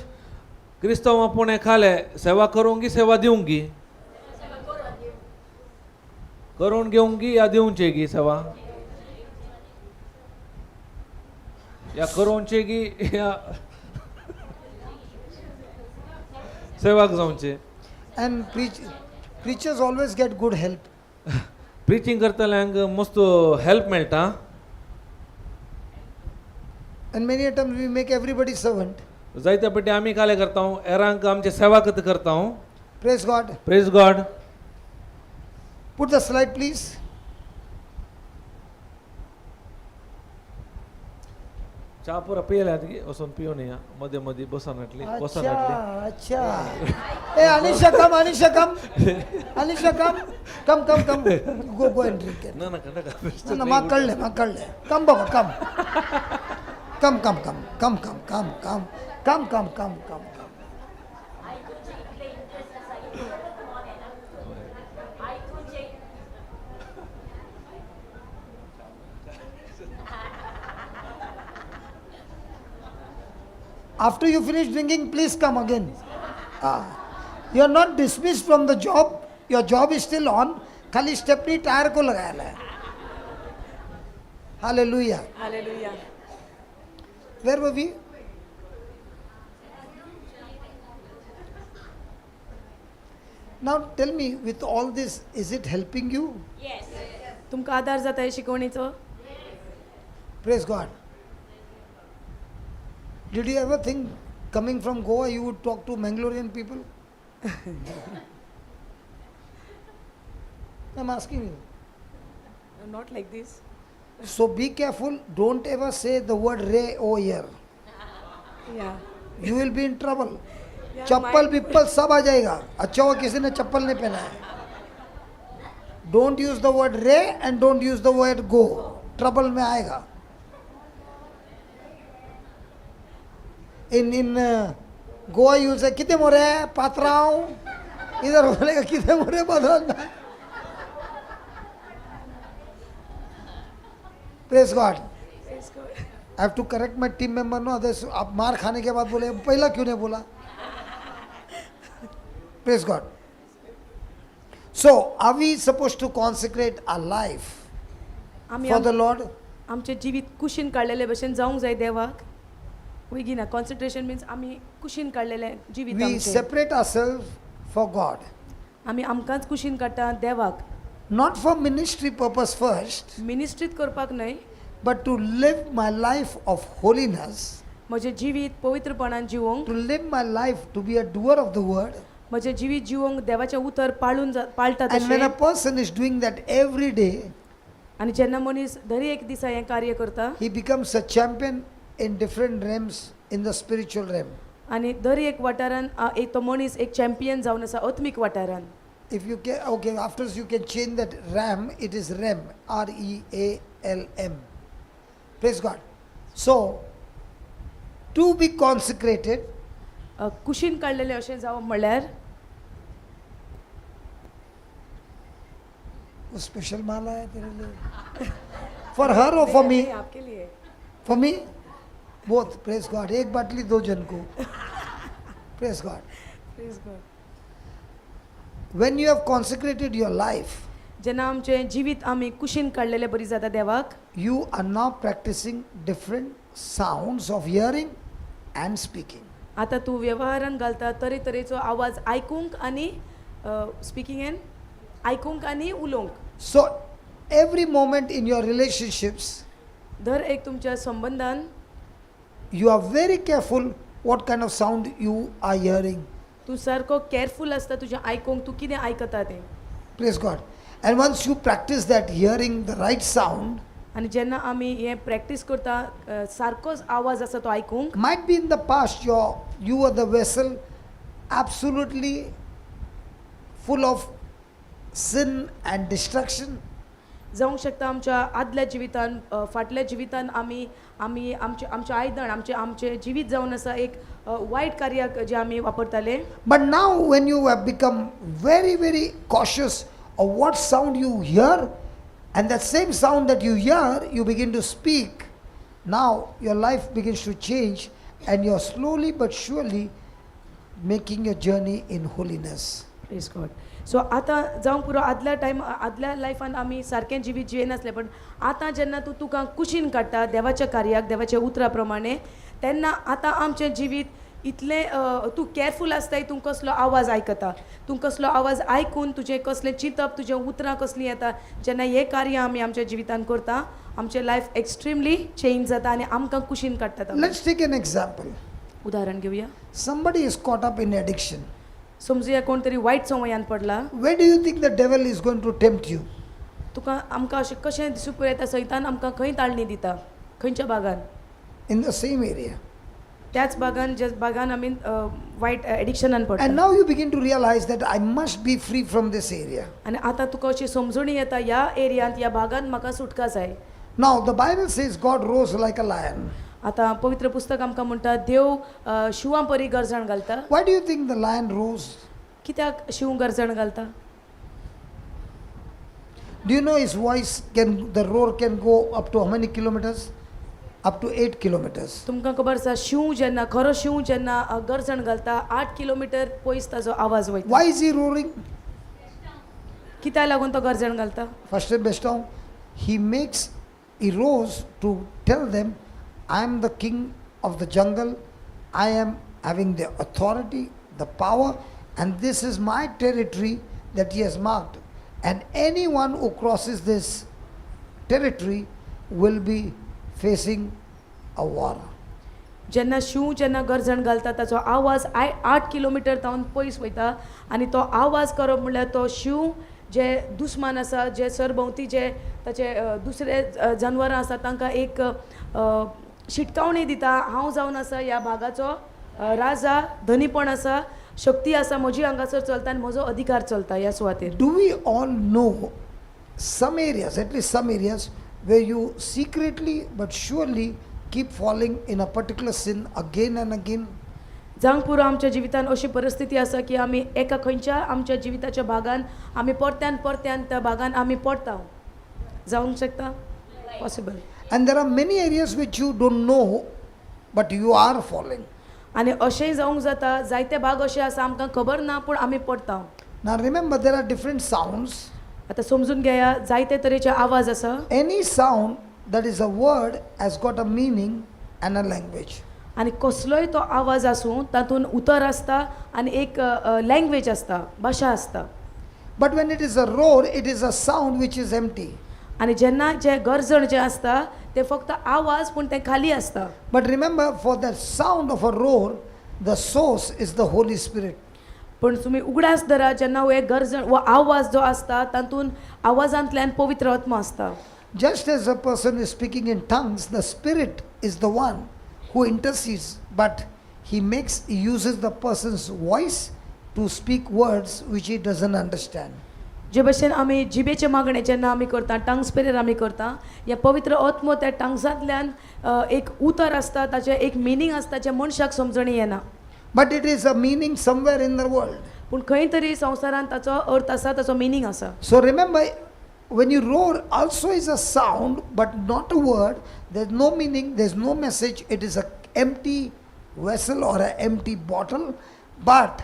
क्रिस्तांव आपण खाले सेवा करूंगी सेवा दिवंगी करून घेऊंगी या दिवचेगी सेवा या करूनचेगी या सेवाक जावचे. And preachers always get good help. Preaching करतल्यांक मस्त हेल्प मेळटा. And many a times we make everybody servant. जायत्या पटी आमी काले करता एरांक आमचे सेवा कत करता. Praise God. Praise God. Put the slide please. चहा पुरा पियला वचून पिऊन या मध्ये मध्ये बसन हाटली बसन हाटली. अच्छा. Hey Anisha come, Anisha come. Anisha come. Come. Go and drink it. ना नका ना माग कळले. Come Baba come. Come. After you finish drinking, please come again. You are not dismissed from the job. Your job is still on. खाली stepney tyre को लगाया है. Hallelujah. Hallelujah. Where were we? Now tell me, with all this, is it helping you? Yes. तुमका आधार जाता है शिकवणीचो. Praise God. Did you ever think coming from Goa you would talk to Mangalorean people? I'm asking you. Not like this. So be careful. Don't ever say the word "re" over here. Yeah. You will be in trouble. Yeah, चप्पल बिप्पल सब आ जाएगा. अच्छा हुआ किसी ने चप्पल नहीं पहना है. Don't use the word "re" and don't use the word "go." Trouble में आएगा. In Goa you will say कितने मोरे पात्राओं. इधर बोलेगा कितने मोरे बदलना. Praise God. Praise God. I have to correct my team member. No, others आप मार खाने के बाद बोले पहला क्यों नहीं बोला. Praise God. So, are we supposed to consecrate our life for the Lord? आमचे जीवित कुशीन काढलेले भशेन जावंक जाय देवाक. वयगिना कॉन्सन्ट्रेशन मीन्स आमी कुशीन काढलेले जीवित We आमचे. separate ourselves for God. आमी आमकांच कुशीन काडटा देवाक. Not for ministry purpose first, मिनिस्ट्रीत करपाक न्हय, but to live my life of holiness, म्हजे जिवीत पवित्रपणान जिवोंक, to live my life to be a doer of the word. म्हजे जिवीत जिवोंक देवाचे उतर पाळटा And when a तशें. person is doing that every day, आनी जेन्ना मनीस दर एक दिसा हें कार्य करता, he becomes a champion in different realms in the spiritual realm. आणि दर एक वाठारान एक तो मनीस एक चॅम्पियन जावन आसा आत्मीक वाठारान. If you can, okay, after you can change that RAM, it is REM, REALM. Praise God. So, to be consecrated, कुशीन काडलेले अशें जावप म्हणल्यार वो स्पेशल माला है तेरे लिए. For her or for me? आपके लिए. For me? Both. Praise God. एक बाटली दो जन को. Praise God. Praise God. When you have consecrated your life, जेन्ना आमचें जिवीत आमी कुशीन काडलेलें बरी जाता देवाक, you are now practicing different sounds of hearing and speaking. आतां तूं वेव्हारान घालता तरेतरेचो आवाज आयकूंक आनी स्पिकींग एन आयकूंक आनी उलोवंक. So, every moment in your relationships, दर एक तुमच्या संबंधान you are very careful what kind of sound you are hearing. तूं सारको केअरफूल आसता तुजें आयकूंक तूं कितें आयकता तें. Praise God. And once you practice that hearing the right sound, आनी जेन्ना आमी हें प्रॅक्टीस करता सारकोच आवाज आसा तो आयकूंक. might be in the past you were the vessel absolutely full of sin and destruction. जावंक शकता आमच्या आदल्या जिवितान फाटल्या जिवितान आमी आमी आमचें आयदन आमचें जिवीत जावन आसा एक वायट कार्याक जे आमी वापरताले. But now when you have become very, very cautious of what sound you hear, and that same sound that you hear, you begin to speak, now your life begins to change and you're slowly but surely making your journey in holiness. Praise God. So आतां जावंक पुरो आदल्या लायफान आमी सारकें जिवीत जियेनासलें, पण आतां जेन्ना तूं तुका कुशीन काडटा देवाच्या कार्याक देवाच्या उतरा प्रमाणे, तेन्ना आतां आमचें जिवीत इतलें तूं केअरफूल आसता तूं कसलो आवाज आयकता, तूं कसलो आवाज आयकून तुजें कसलें चिंतप तुजें उतरां कसलीं येता. जेन्ना हें कार्य आमी आमच्या जिवितान करता आमचें लायफ एक्स्ट्रीमली चेंज जाता आनी आमकां कुशीन काडटा. Let's take an example. उदाहरण घेवया. Somebody is caught up in addiction. समजुया कोण तरी वायट संवयान पडला. Where do you think the devil is going to tempt you? तुका आमकां अशें कशें दिसूंक येता सैतान आमकां खंय ताळणी दिता, खंयच्या भागान? In the same area. त्याच भागान ज्या भागान आमी वायट एडिक्शनान पडटा. And now you begin to realize that I must be free from this area. आनी आतां तुका अशी समजणी येता ह्या एरियांत ह्या भागान म्हाका सुटका जाय. Now the Bible says God rose like a lion. आतां पवित्र पुस्तक आमकां म्हणटा देव शिवां परी गरजण घालता. Why do you think the lion rose? कित्याक शिव गरजण घालता? Do you know his voice the roar can go up to how many kilometers? Up to 8 kilometers. तुमकां खबर आसा शिव जेन्ना खरो शिव जेन्ना गरजण घालता 8 किलोमीटर पयस ताजो आवाज वयता. Why is he roaring? कित्याक लागून तो गरजण घालता? First and best of, he rose to tell them, I am the king of the jungle, I am having the authority, the power, and this is my territory that he has marked. And anyone who crosses this territory will be facing a war. जेन्ना शिव जेन्ना गरजण घालता ताचो आवाज 8 kilometre तावन पयस वयता आनी तो आवाज करप म्हणल्यार तो शिव जे दुस्मान आसा जे सरभोंवती जे ताचे दुसरे जानवरां आसा तांकां एक शिटकावणी दिता. हांव जावन आसा ह्या भागाचो राजा, धनीपण आसा, शक्ती आसा, म्हजी हांगासर चलता आनी म्हजो अधिकार चलता ह्या सुवातेर. Do we all know some areas, at least some areas, where you secretly but surely keep falling in a particular sin again and again? जावंक पुरो आमच्या जिवितान अशी परिस्थिती आसा की आमी एका खंयच्या आमच्या जिविताच्या भागान आमी परत्यान त्या भागान आमी पडटा. जावंक शकता? Possible. And there are many areas which you don't know, but you are falling. आनी अशेंय जावंक जाता जायते भाग अशे आसा आमकां खबर ना पूण आमी पडटा. Now remember, there are different sounds. आतां समजून घेया जायते तरेचे आवाज आसा. Any sound that is a word has got a meaning and a language. आनी कसलोय तो आवाज आसूं तातून उतर आसता आनी एक लँग्वेज आसता, भाशा आसता. But when it is a roar, it is a sound which is empty. आनी जेन्ना जे गरजण जे आसता ते फक्त आवाज पूण ते खाली आसता. But remember, for the sound of a roar, the source is the Holy Spirit. पण तुमी उगडास धरा जेन्ना हे गरजण वो आवाज जो आसता तातून आवाजांतल्यान पवित्र आत्मा आसता. Just as a person is speaking in tongues, the Spirit is the one who intercedes, but he uses the person's voice to speak words which he doesn't understand. जे भशेन आमी जिबेचे मागणे जेन्ना आमी करता टंग्स पेरेर आमी करता या पवित्र आत्मो त्या टंग्सांतल्यान एक उतर आसता ताचे एक मिनींग आसता जे मनशाक समजणी येना. But it is a meaning somewhere in the world. पूण खंय तरी संवसारांत ताचो अर्थ आसा ताचो मिनींग आसा. So remember, when you roar also is a sound but not a word. There's no meaning, there's no message. It is a empty vessel or an empty bottle, but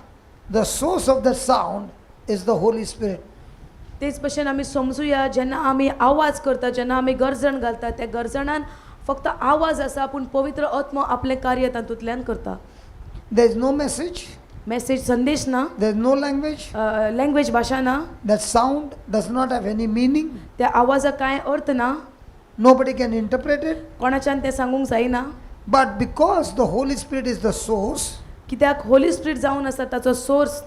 the source of the sound is the Holy Spirit. तेच भशेन आमी समजुया जेन्ना आमी आवाज करता जेन्ना आमी गर्जण घालता त्या गर्जणान फक्त आवाज आसा पूण पवित्र आत्मो आपलें कार्य तातूंतल्यान करता. There's no message, मेसेज संदेश ना, there's no language. लँग्वेज भाशा ना, That sound does not have any meaning. त्या आवाजाक कांय अर्थ ना, Nobody can interpret it. कोणाच्यान तें सांगूंक जायना. But because the Holy Spirit is the source, कित्याक होली स्पिरीट जावन आसा ताचो source.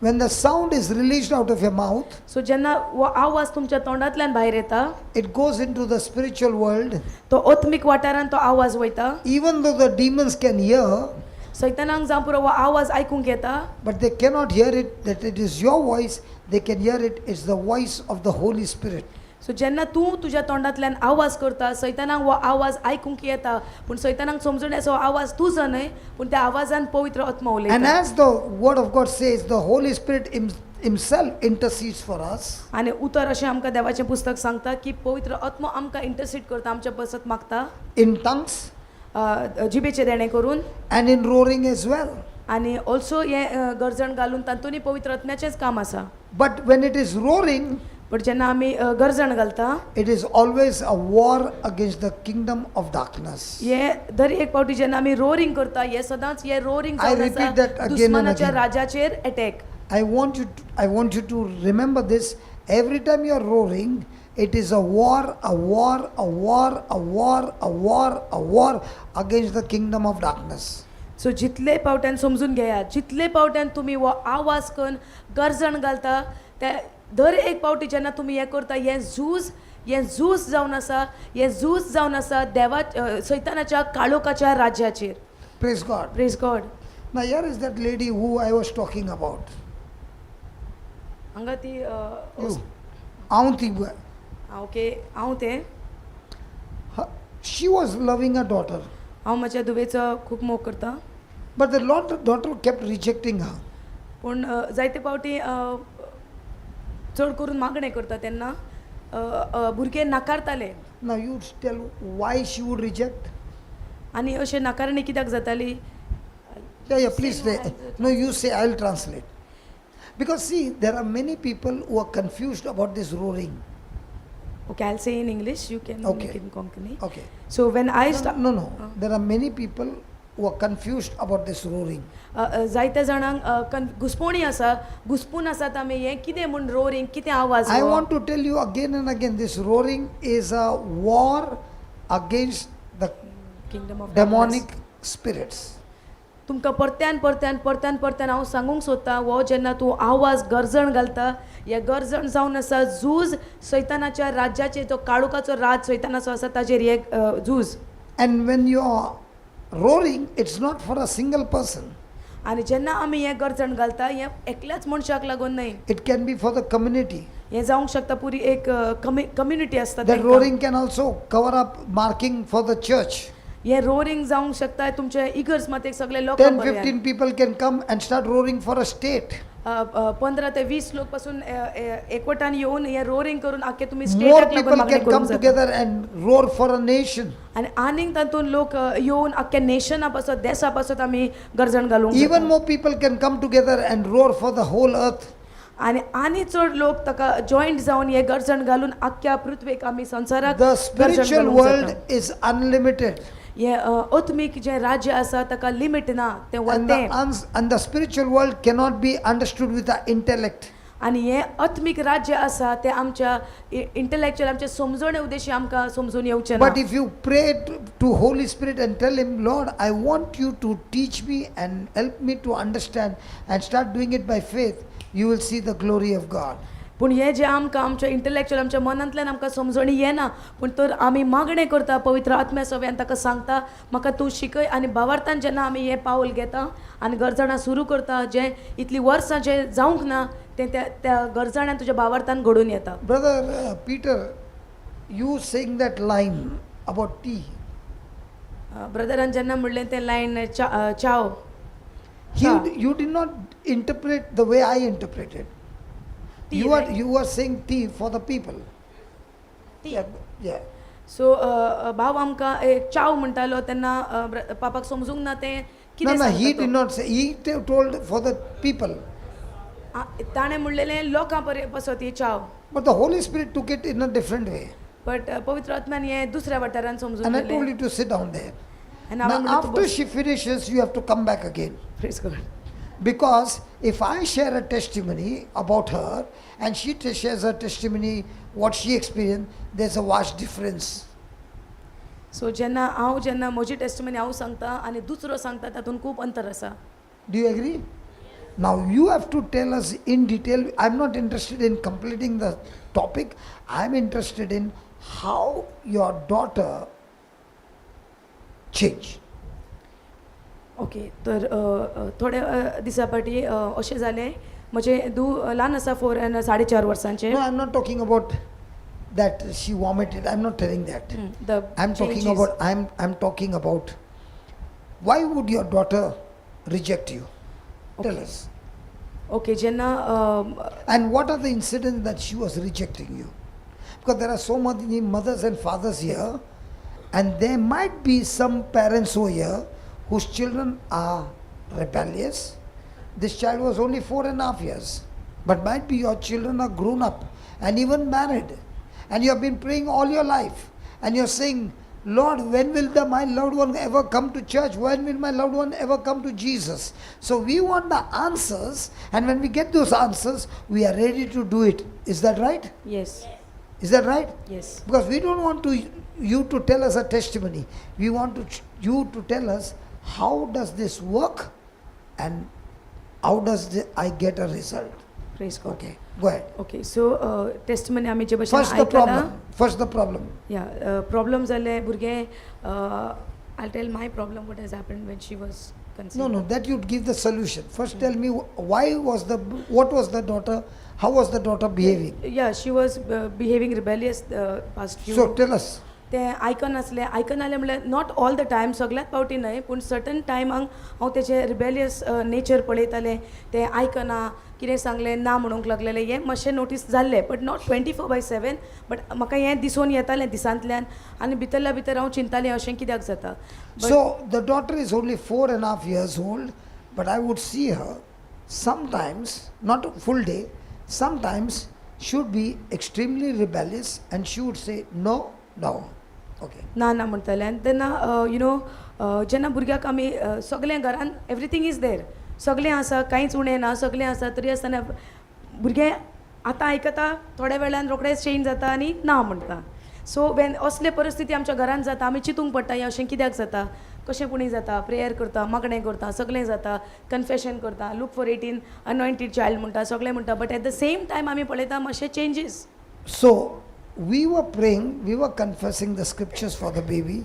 when the sound is released out of your mouth, सो जेन्ना हो आवाज तुमच्या तोंडांतल्यान भायर येता it goes into the spiritual world. तो आत्मीक वाठारांत तो आवाज वयता. Even though the demons can hear, सैतानांक जावं पुरो हो आवाज आयकूंक येता but they cannot hear it, that it is your voice. They can hear it, it's the voice of the Holy Spirit. सो जेन्ना तूं तुज्या तोंडांतल्यान आवाज करता सैतानाक हो आवाज आयकूंक येता पूण सैतानाक समजून येसो आवाज तुजो न्हय पूण त्या आवाजान पवित्र आत्मा And उलयता. as the word of God says, the Holy Spirit himself intercedes for us. आनी उतर अशें आमकां देवाचें पुस्तक सांगता की पवित्र आत्मा आमकां इंटरसीड करता आमच्या बसत मागता In tongues जिबेचे देणे करून and in roaring as well. आनी ऑल्सो हें गर्जण घालून तातूंय पवित्र आत्म्याचेंच काम आसा. But when it is roaring, but जेन्ना आमी गर्जण घालता it is always a war against the kingdom of darkness. हे दर एक फावटी जेन्ना आमी रोरिंग करता हे सदांच हे roaring I repeat that again and दुस्मानाच्या again. राजाचेर attack. I want you to remember this. Every time you are roaring, it is a war, a war, a war, a war, a war, a war against the kingdom of darkness. सो जितले पावट्यान समजून घेयात जितले पावट्यान तुमी हो आवाज करून गर्जण घालता ते दर एक पावटी जेन्ना तुमी हें करता हें झूज जावन आसा देवा सैतानाच्या काळोखाच्या राज्याचेर. Praise God. Praise God. Now here is that lady who I was talking about. हांगा ती Auntie, ओके हांव तें she was loving her daughter, हांव म्हज्या दुवेचो खूब मोग करता but the daughter kept rejecting her. पूण जायते पावटी चड करून मागणें करता तेन्ना भुरगे नाकारताले. Now you tell why she would reject. आनी अशें नाकारणी कित्याक जाताली. Yeah, please say. No, you say, I'll translate. Because see, there are many people who are confused about this roaring. Okay, I'll say in English, you can Okay. make it in Konkani. Okay. So when I start, No. There are many people who are confused about this roaring. जायत्या जाणांक घुसपोणी आसा घुसपून आसात आमी हें कितें म्हूण roaring कितें आवाज I हो? want to tell you again and again, this roaring is a war against the Kingdom of demonic darkness. spirits. तुमकां परत्यान हांव सांगूंक सोदता हो जेन्ना तूं आवाज गर्जण घालता हे गर्जण जावन आसा झूज सैतानाच्या राज्याचेर तो काळोखाचो राज सैतानाचो आसा ताचेर हे झूज. And when you are roaring, it's not for a single person. आनी जेन्ना आमी हें गर्जण घालता हें एकल्याच मनशाक लागून न्हय It can be for the community. हें जावंक शकता पुरी एक कम्युनिटी आसता That तांकां. roaring can also cover up marking for the church. हे रोरिंग जावंक शकता तुमचे इगर्ज मातेक सगळे लोक 10-15 people can come and start roaring for a state. 15 ते 20 लोक पासून एकवटान येवन हे रोरिंग करून आख्खे तुम्ही More स्टेटाक लागून people मागणी can करूंक come जाता. together and roar for a nation. आणि आनीक तातून लोक येवन आख्ख्या नेशना पासत देशा पासत आमी गर्जण घालूंक Even जाता. more people can come together and roar for the whole earth. आनी चड लोक ताका जॉईंट जावन हे गर्जण घालून आख्ख्या पृथ्वीक आमी संसाराक The गर्जण spiritual घालूंक world जाता. is unlimited. हे आत्मीक जे राज्य आसा ताका लिमिट ना ते वरतें. And the spiritual world cannot be understood with the intellect. आनी हे आत्मीक राज्य आसा ते आमच्या इंटलेक्च्युअल आमच्या समजणे उद्देशी आमकां समजून येवचें ना. But if you pray to Holy Spirit and tell him, Lord, I want you to teach me and help me to understand and start doing it by faith, you will see the glory of God. पूण हे जे आमकां आमच्या intellectual आमच्या मनांतल्यान आमकां समजणी येना पूण तर आमी मागणें करता पवित्र आत्म्या सव्यान ताका सांगता म्हाका तूं शिकय आनी भावार्थान जेन्ना आमी हें पावल घेता आनी गरजणां सुरू करता जें इतलीं वर्सां जें जावंक ना तें त्या गरजण्यान तुज्या भावार्थान घडून येता. Brother Peter, you saying that line about tea. Brethren जेन्ना म्हणलें तें लायन चाव You did not interpret the way I interpreted. Tea, You right? are saying tea for the people. Yeah. सो भाव आमकां एक चाव म्हणटालो तेन्ना पापाक समजूंक ना तें No, कितें no, he सांगता did तो. not say. He told for the people. ताणें म्हणलेलें लोकां पासत ही चाव But the Holy Spirit took it in a different way. But पवित्र आत्म्यान हें दुसऱ्या वाठारान समजून And I told दिलें. you to sit down there. आनी Now, हांवें म्हणलें तूं after बस. she finishes, you have to come back again. Praise God. Because if I share a testimony about her and she shares her testimony, what she experienced, there's a vast difference. सो जेन्ना म्हजी testimony हांव सांगता आनी दुसरो सांगता तातूंत खूब अंतर आसा. Do you agree? Now you have to tell us in detail. I'm not interested in completing the topic. I'm interested in how your daughter changed. Okay तर थोडे दिसा फाटीं अशें जालें म्हजें ल्हान आसा 4.5 वर्सांचें. No, I'm not talking about that she vomited. I'm not telling that. I'm talking about why would your daughter reject you? Tell us. Okay जेन्ना And what are the incidents that she was rejecting you? Because there are so many mothers and fathers here, and there might be some parents over here whose children are rebellious. This child was only 4.5 years, but might be your children are grown up and even married, and you have been praying all your life, and you're saying, Lord, when will my loved one ever come to church? When will my loved one ever come to Jesus? So we want the answers, and when we get those answers, we are ready to do it. Is that right? Yes. Is that right? Yes. Because we don't want you to tell us a testimony. We want you to tell us how does this work and how does I get a result. Praise God. Okay, go ahead. Okay so testimony आमी जे भशेन आयकला. First the problem. या problem जाले भुरगें I'll tell my problem what has happened when she was conceived. No, that you'd give the solution. First tell me what was the daughter, how was the daughter behaving? Yeah, she was behaving rebellious past few. So tell us. तें icon आसलें म्हणल्यार not all the time सगळ्यात फावटी न्हय पूण certain टायमांक हांव तेचें rebellious nature पळयतालें. तें आयकना कितें सांगलें ना म्हणूंक लागलेलें हें मातशें नोटीस जाल्लें बट नॉट 24/7. बट म्हाका हें दिसून येतालें दिसांतल्यान आनी भितरल्या भितर हांव चिंतालें अशें कित्याक जाता. So the daughter is only 4.5 years old, but I would see her sometimes, not a full day, sometimes she would be extremely rebellious and she would say no. Okay. ना म्हणटालें आनी तेन्ना जेन्ना भुरग्याक आमी सगळें घरान एवरीथींग इज देर सगळें आसा कांयच उणें ना सगळें आसा तरी आसतना भुरगें आतां आयकता थोड्या वेळान रोखडेंच चेंज जाता आनी ना म्हणटा. सो वेन असले परिस्थिती आमच्या घरान जाता आमी चिंतूंक पडटा हें अशें कित्याक जाता कशेंपणी जाता. प्रेयर करता मागणें करता सगळें जाता कन्फेशन करता लूक फॉर 18 अनॉयंटेड चायल्ड म्हणटा सगळें म्हणटा but at the same time आमी पळयता मातशे changes. So we were praying, we were confessing the scriptures for the baby,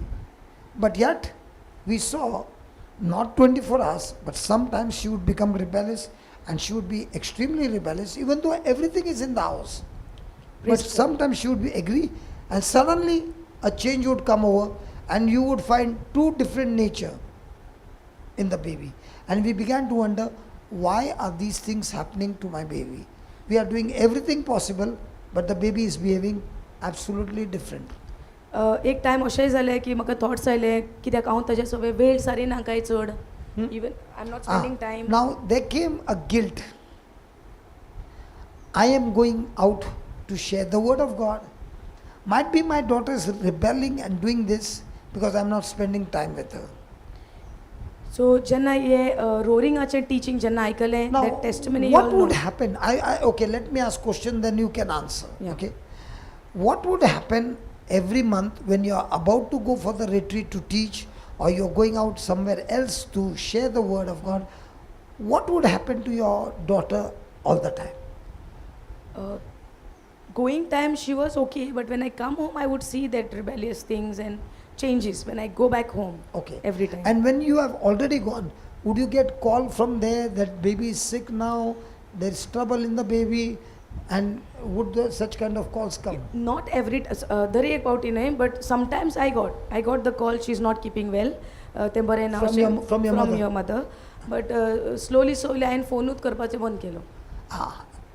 but yet we saw not 24 hours, but sometimes she would become rebellious and she would be extremely rebellious even though everything is in the house. But sometimes she would be agree and suddenly a change would come over and you would find two different nature in the baby. And we began to wonder, why are these things happening to my baby? We are doing everything possible, but the baby is behaving absolutely different. एक time अशेंय जालें की म्हाका thoughts आयले कित्याक हांव ताजे सगळे वेळ सारिना कांय चड even I am not spending time. Now there came a guilt. I am going out to share the word of God. Might be my daughter is rebelling and doing this because I am not spending time with her. सो जेन्ना हे रोरिंगाचें teaching जेन्ना आयकलें Now, that testimony what would happen? Okay, let me ask question, then you can answer. Yeah. Okay, what would happen every month when you are about to go for the retreat to teach, or you're going out somewhere else to share the word of God? What would happen to your daughter all the time? Going time she was okay, but when I come home I would see that rebellious things and changes when I go back home. Okay. Every time. And when you have already gone, would you get call from there that baby is sick now, there is trouble in the baby, and would such kind of calls come? Not every dare about in but sometimes I got the call she's not keeping well. From your mother. But slowly हांवें फोनूच करपाचें बंद केलो.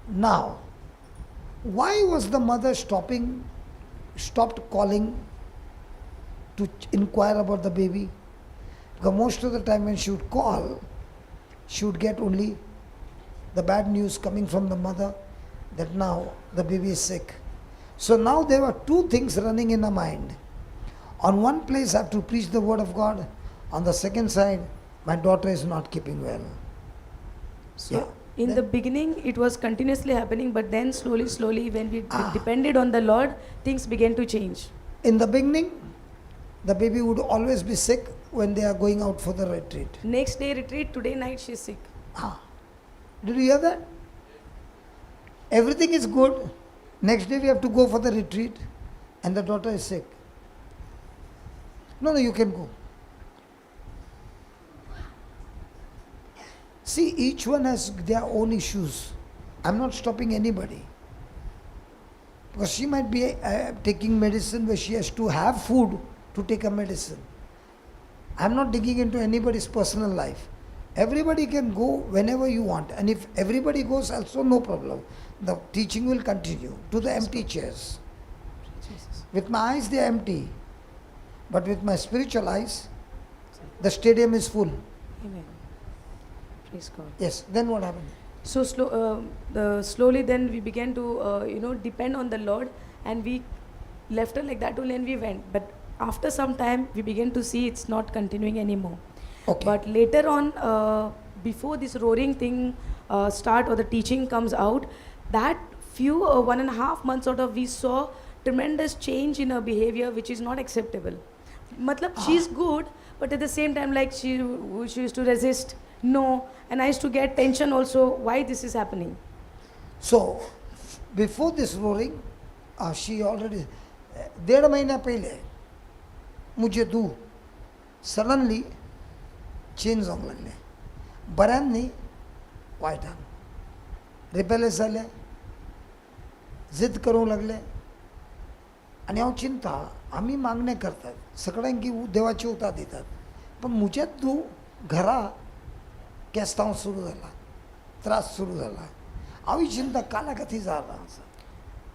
Now, why was the mother stopped calling to inquire about the baby? Because most of the time when she would call, she would get only the bad news coming from the mother that now the baby is sick. So now there were two things running in her mind. On one place I have to preach the word of God. On the second side, my daughter is not keeping well. So in the beginning it was continuously happening, but then slowly when we depended on the Lord, things began to change. In the beginning, the baby would always be sick when they are going out for the retreat. Next day retreat, today night she's sick. Did you hear that? Everything is good. Next day we have to go for the retreat and the daughter is sick. No, you can go. See, each one has their own issues. I'm not stopping anybody. Because she might be taking medicine where she has to have food to take a medicine. I'm not digging into anybody's personal life. Everybody can go whenever you want. And if everybody goes also, no problem. The teaching will continue to the empty chairs. With my eyes, they are empty. But with my spiritual eyes, the stadium is full. Amen. Praise God. Yes, then what happened? So slowly then we began to depend on the Lord, and we left her like that only and we went. But after some time we began to see it's not continuing anymore. Okay. But later on, before this roaring thing start or the teaching comes out, that few 1.5 months sort of we saw tremendous change in her behavior, which is not acceptable. Matlab, she's good, but at the same time, like she used to resist. No, and I used to get tension also. Why this is happening? So, before this roaring, she already 1.5 महीना पहले मुझे दू suddenly change जावंक लागले. बऱ्यान न्ही, वायटान. Rebellious जाले, जिद करूंक लागले. आनी हांव चिंता, आमी मागणे करतात, सगळ्यांक देवाची उतार दितात, पण मुजेच दू घरा केस्तांव सुरू जाला, त्रास सुरू जाला. हांव चिंता काला कथी जाला.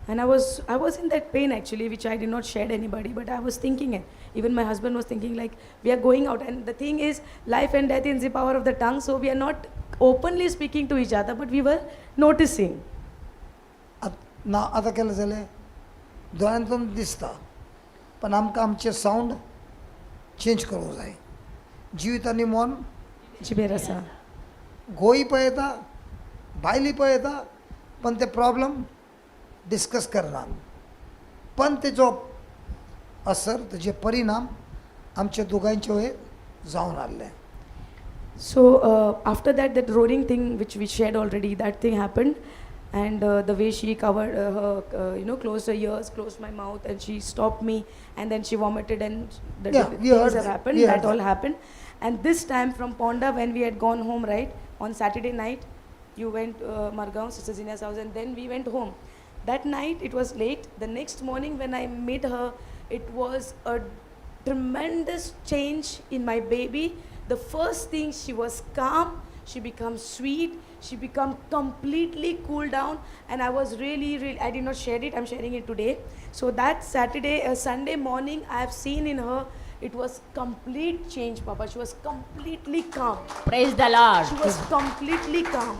And I was in that pain actually, which I did not share anybody, but I was thinking it. Even my husband was thinking like, we are going out, and the thing is, life and death is the power of the tongue, so we are not openly speaking to each other, but we were noticing. ना आता केलें जालें, दोळ्यांतून दिसता, पण आमकां आमचें sound change करूंक जाय. जिवीत आनी मन जिबेर आसा. घोई पळयता, बायली पळयता, पण ते प्रॉब्लेम डिस्कस करनात. पण तेजो असर, तेजे परिणाम आमचे दोगांचे वयर जावन आसले. So after that roaring thing which we shared already, that thing happened, and the way she covered her, closed her ears, closed my mouth, and she stopped me, and then she vomited, and the we heard things have that. happened. We heard That all that. happened, and this time from Ponda, when we had gone home, right on Saturday night, you went Margaon, Sister Zina's house, and then we went home. That night it was late. The next morning when I met her, it was a tremendous change in my baby. The first thing, she was calm, she became sweet, she became completely cool down, and I was really, I did not share it, I'm sharing it today. So that Sunday morning, I have seen in her, it was complete change, Papa. She was completely calm. Praise the Lord. She was completely calm.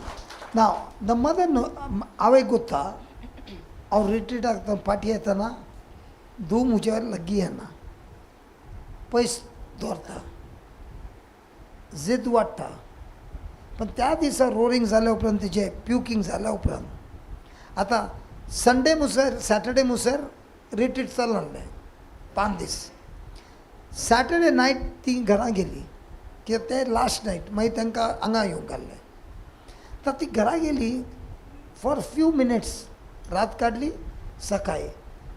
Now, the mother, away gutta, ಅವ್ರು retreat ಆಗ್ತಾನೆ party ಆಯ್ತಾನ दू मुजेवर लगी आहे ना पैस दौरता जिद वाटता. पण त्या दिसा रोरिंग जाल्या उपरांत तिचे प्युकिंग जाल्या उपरांत आता संडे मुसर सॅटर्डे मुसर रिट्रीट चलनासलें 5 दीस. सॅटर्डे नायट ती घरा गेली कित्याक ते लास्ट नायट मागीर तांकां हांगा येवंक घाल्लें. तर ती घरा गेली फॉर फ्यू मिनिट्स रात काडली सकाळी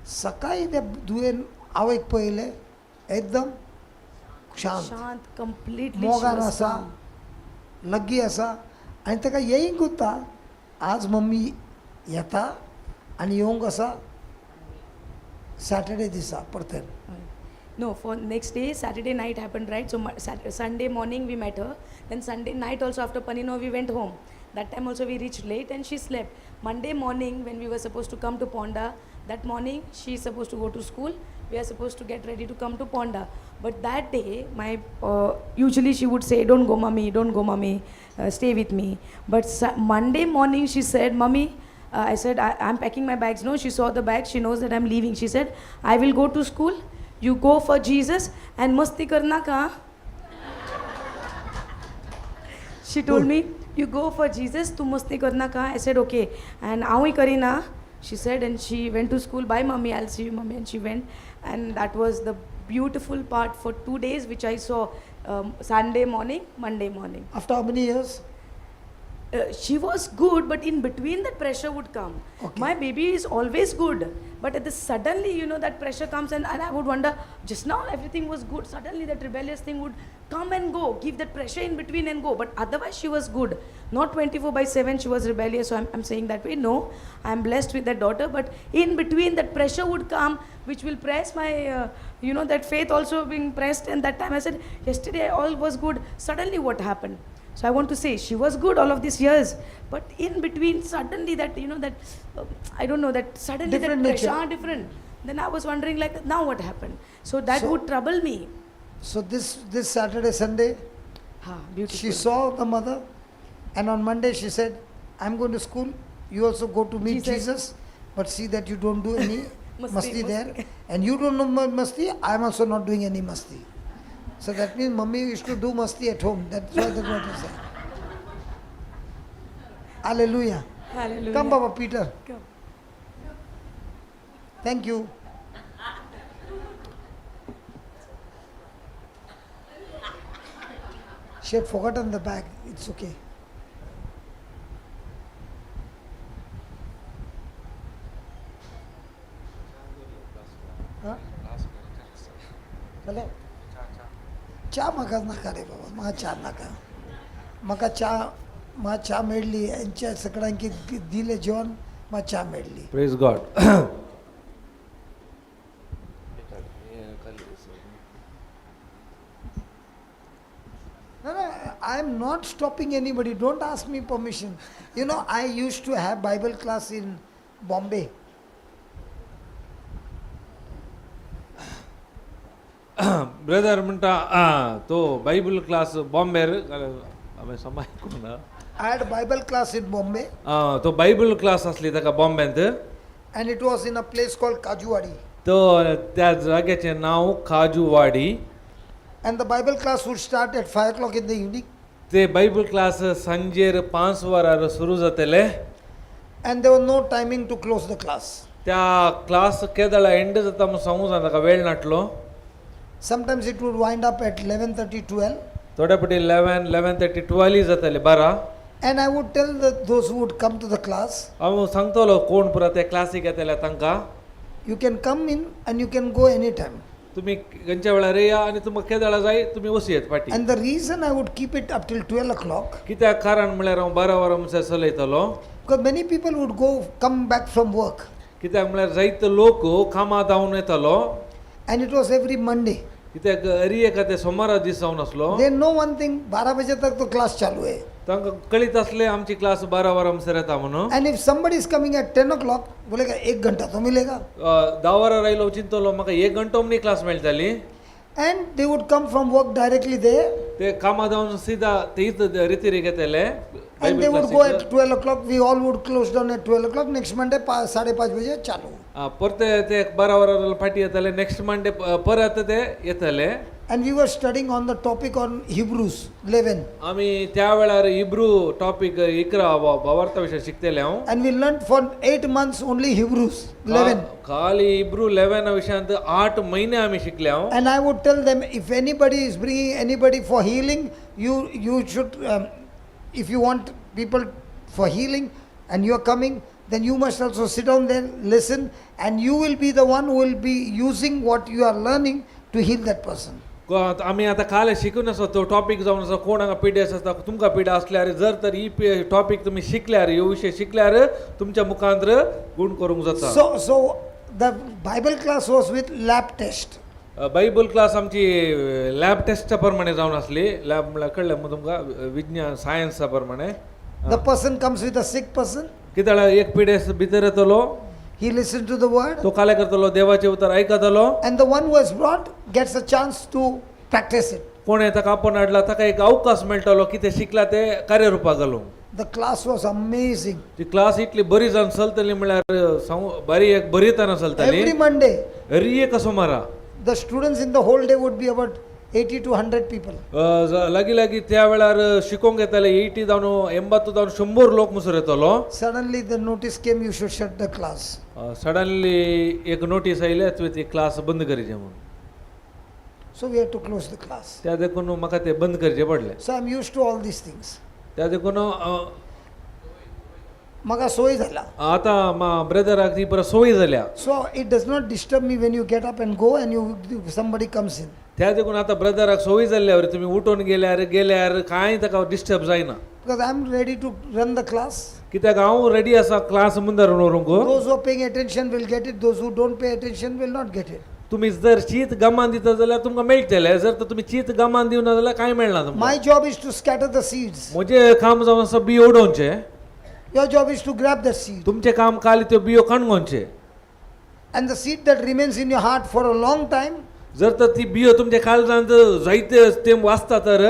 सकाळी ते दुयेन आवयक पयले एकदम शांत शांत कम्प्लिटली मोगान आसा लग्गी आसा आनी ताका येयींक गुत्ता आज मम्मी येता आनी येवंक आसा सॅटर्डे दिसा परतेन. No, for next day, Saturday night happened, right? So Sunday morning we met her. Then Sunday night also after Panino we went home. That time also we reached late and she slept. Monday morning when we were supposed to come to Ponda, that morning she is supposed to go to school. We are supposed to get ready to come to Ponda. But that day, usually she would say, don't go mommy, stay with me. But Monday morning she said, mommy, I said, I'm packing my bags. No, she saw the bag, she knows that I'm leaving. She said, I will go to school. You go for Jesus and masti karna ka. She told me, you go for Jesus, tu masti karna ka. I said, okay. And awi karina, she said, and she went to school. Bye mommy, I'll see you mommy. And she went. And that was the beautiful part for 2 days which I saw, Sunday morning, Monday morning. After how many years? She was good, but in between that pressure would come. Okay. My baby is always good, but at the suddenly, that pressure comes and I would wonder, just now everything was good. Suddenly that rebellious thing would come and go, give that pressure in between and go. But otherwise she was good. Not 24/7 she was rebellious, so I'm saying that way. No, I'm blessed with that daughter, but in between that pressure would come, which will press my, that faith also being pressed. And that time I said, yesterday all was good. Suddenly what happened? So I want to say she was good all of these years, but in between suddenly that I don't know, that suddenly Different that pressure nature. different. Then I was wondering like now what happened. So that would trouble me. So this Saturday, Sunday, Beautiful. she saw the mother, and on Monday she said, I'm going to school. You also go to meet Jesus, but see that you don't do any masti there. And you don't know masti, I'm also not doing any masti. So that means mummy used to do masti at home. That's why the daughter said. Hallelujah. Hallelujah. Come, Baba Peter. Come. Thank you. She had forgotten the bag. It's okay. Huh? Hello? चा म्हाका नाका रे बाबा, म्हाका चा नाका. म्हाका चा मेळ्ळी, हेंच्या सगळ्यांक दिलें जेवण, म्हाका चा मेळ्ळी. Praise God. No, I am not stopping anybody. Don't ask me permission. I used to have Bible class in Bombay. Brother म्हणटा तो बायबल क्लास बॉम्बेर हांवें समायकूं ना. I had Bible class in Bombay, तो बायबल क्लास आसली ताका बॉम्बेंत. and it was in a place called Kajuwadi. तो त्या जाग्याचें नांव काजूवाडी. And the Bible class would start at 5 o'clock in the evening. ते बायबल क्लास सांजेर 5 वरार सुरू जातले. And there was no timing to close the class. त्या क्लास केदळा एंड जाता म्हूण सांगूं जाय ताका वेळ नाटलो. Sometimes it would wind up at 11:30, 12. थोड्या फावटी 11, 11:30, 12 जाताले 12. And I would tell those who would come to the class, हांव सांगतलो कोण पुरा त्या क्लासीक येतले तांकां, you can come in and you can go anytime. तुमी खंयच्या वेळार येया आनी तुमकां केदळा जाय तुमी वचूं येत फाटी. And the reason I would keep it up till 12 o'clock, कित्याक कारण म्हळ्यार हांव 12 वरां म्हणसर चलयतलो. because many people would come back from work. कित्याक म्हळ्यार जायते लोक कामां धांवन येतलो. And it was every Monday. कित्याक एका ते सोमारा दीस जावन आसलो. They know one thing, 12 बजे तक तो क्लास चालू है. तांकां कळीत आसलें आमची क्लास 12 वरां म्हणसर येता म्हणून. And if somebody is coming at 10 o'clock, बोलेगा 1 घंटा तो मिलेगा. 10 वरां आयलो चिंतलो म्हाका 1 घंटो म्हणून क्लास मेळटली. And they would come from work directly there. ते कामां धांवन सीधा तेच रितीरी घेतले. And they would go at 12 o'clock. We all would close down at 12 o'clock. Next Monday, 5:30 बजे चालू. परते ते 12 वरां फाटी येतले. नेक्स्ट मंडे परत ते येतले. And we were studying on the topic on Hebrews 11. आमी त्या वेळार हिब्रू टॉपिक 11 भावार्थ विषय शिकतेले हांव. And we learned for 8 months only Hebrews 11. खाली हिब्रू 11 विशयांत 8 महिने आमी शिकले हांव. And I would tell them, if anybody is bringing anybody for healing, you should, if you want people for healing and you are coming, then you must also sit down there, listen, and you will be the one who will be using what you are learning to heal that person. आम्ही आता काल शिकून असतो topic जाऊन असं कोणाला पिढी असता तुमका पिढा असल्यार जर तर ही टॉपिक तुम्ही शिकल्यार ह्यो विषय शिकल्यार तुमच्या मुखांतर गुण करूंक जाता. So the Bible class was with lab test. Bible class आमची लॅब टेस्टच्या प्रमाणे जाऊन असली. लॅब कळलं मग तुमका विज्ञान सायन्सच्या प्रमाणे. The person comes with a sick person. कितळा एक पिढे भितर येतलो. He listens to the word. तो काय करतलो देवाचे उतर ऐकतलो. And the one who has brought gets a chance to practice it. कोण येता कापून हाडला ताका एक अवकाश मेळटलो की ते शिकला ते कार्यरूपाक घालूंक. The class was amazing. ती क्लास इतली बरी जावन चलतली म्हळ्यार बरी एक बरी तरां चलतली. Every Monday. एक सोमारा. The students in the whole day would be about 80 to 100 people. लागी त्या वेळार शिकोंक येताले 80 जावन 80 जावन 100 लोक मुसर येतलो. Suddenly the notice came you should shut the class. Suddenly एक नोटीस आयले तुवें ती क्लास बंद करचें म्हणून. So we had to close the class. त्या देखून म्हाका ते बंद करचें पडलें. So I'm used to all these things. त्या देखून म्हाका सोय जाला. आता ब्रदराक ती परत सोय जाल्या. So it does not disturb me when you get up and go and somebody comes in. त्या देखून आता ब्रदराक सोय जाल्ल्यावर तुम्ही उठून गेल्यार कांय ताका डिस्टर्ब जायना. Because I'm ready to run the class. कित्याक हांव रेडी आसा क्लास मुंदर व्हरूंक. Those who are paying attention will get it. Those who don't pay attention will not get it. तुम्ही जर चीत गमान दिता जाल्यार तुमकां मेळटलें. जर तर तुम्ही चीत गमान दिवना जाल्यार कांय मेळना तुमकां. My job is to scatter the seeds. म्हजें काम जावन आसा बियो उडोवचे. Your job is to grab the seed. तुमचें काम खाली त्यो बियो काणगोवचे. And the seed that remains in your heart for a long time, जर तर ती बियो तुमच्या काळजांत जायते तेंप वाचता तर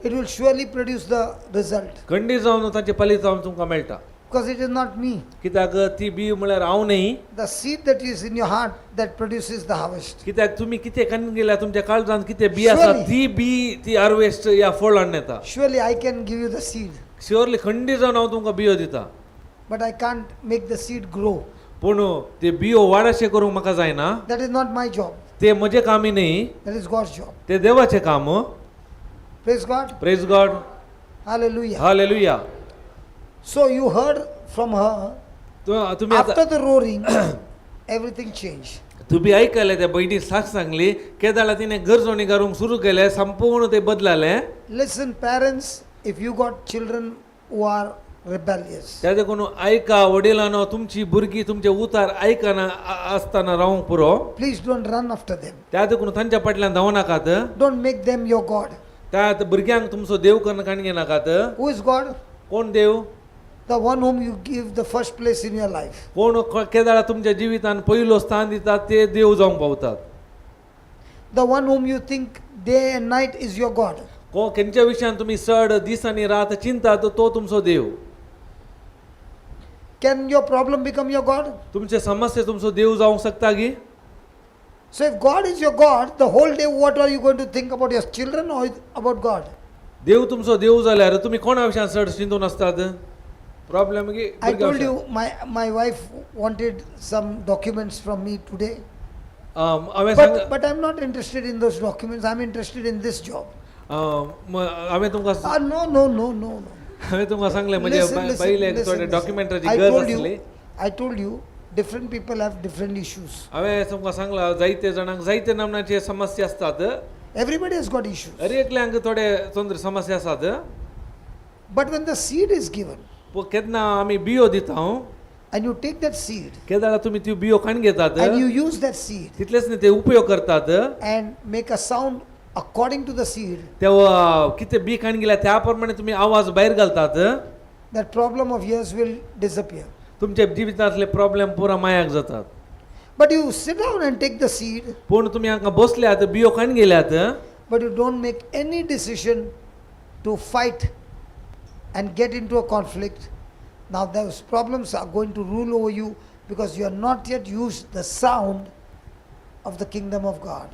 it will surely produce the result. खंडी जावन ताचें फलीत जावन तुमकां मेळटा. Because it is not me. कित्याक ती बी म्हळ्यार हांव न्ही. The seed that is in your heart that produces the harvest. कित्याक तुमी कितें काणून गेल्या तुमच्या काळजांत कितें बी आसा ती बी ती हार्वेस्ट या फळ हाडून येता. Surely I can give you the seed. श्युअरली खंडी जावन हांव तुमकां बियो दिता. But I can't make the seed grow. पूण ते बियो वाडशे करूंक म्हाका जायना. That is not my job. ते म्हजें कामी न्ही. That is God's job. ते देवाचें काम. Praise God. Praise God. Hallelujah. Hallelujah. So you heard from her. तुम्ही After the roaring, everything changed. तुम्ही ऐकले त्या बहिणी साक्ष सांगली केदाळा तिने गरजोणी करूंक सुरू केले संपूर्ण ते बदलाले. Listen, parents, if you got children who are rebellious. त्या देखून ऐका वडिलांनो तुमची भुरगी तुमचे उतार ऐकना असताना रावंक पुरो. Please don't run after them. त्या देखून तांच्या फाटल्यान धांव नाकात. Don't make them your God. त्या भुरग्यांक तुमचो देव करून काणगे नाकात. Who is God? कोण देव? The one whom you give the first place in your life. कोण केदाळा तुमच्या जिवितान पहिलो स्थान दितात ते देव जावंक पावतात. The one whom you think day and night is your God. खंयच्या विशयान तुम्ही चड दीस आनी रात चिंतात तो तुमचो देव. Can your problem become your God? तुमचे समस्या तुमचो देव जावंक शकता की? So if God is your God, the whole day what are you going to think about your children or about God? देव तुमचो देव जाल्यार तुम्ही कोणा विशयान चड चिंतून आसतात? प्रॉब्लेम की I told you my wife wanted some documents from me today. But I'm not interested in those documents. I'm interested in this job. हांवें तुमकां No. हांवें तुमकां सांगलें म्हणजे पयले थोडे डॉक्युमेंटाची गरज आसली. I told you different people have different issues. हांवें तुमकां सांगलां जायते जाणांक जायते नामनाचे समस्या असतात. Everybody has got issues. हर एकल्यांक थोडे तोंदर समस्या आसात. But when the seed is given, केन्ना आमी बियो दिता and you take that seed, केदाळा तुम्ही ती बियो काण घेतात and you use that seed, तितलेच न्ही ते उपयोग करतात and make a sound according to the seed, तेव्हा किती बी काण गेल्या त्या प्रमाणे तुम्ही आवाज बाहेर घालतात. that problem of yours will disappear. तुमच्या जिवितांतले प्रॉब्लेम पुरा मायाक जातात. But you sit down and take the seed, पूण तुम्ही हांगा बसल्यात बियो काण गेल्यात but you don't make any decision to fight and get into a conflict. Now those problems are going to rule over you because you have not yet used the sound of the kingdom of God.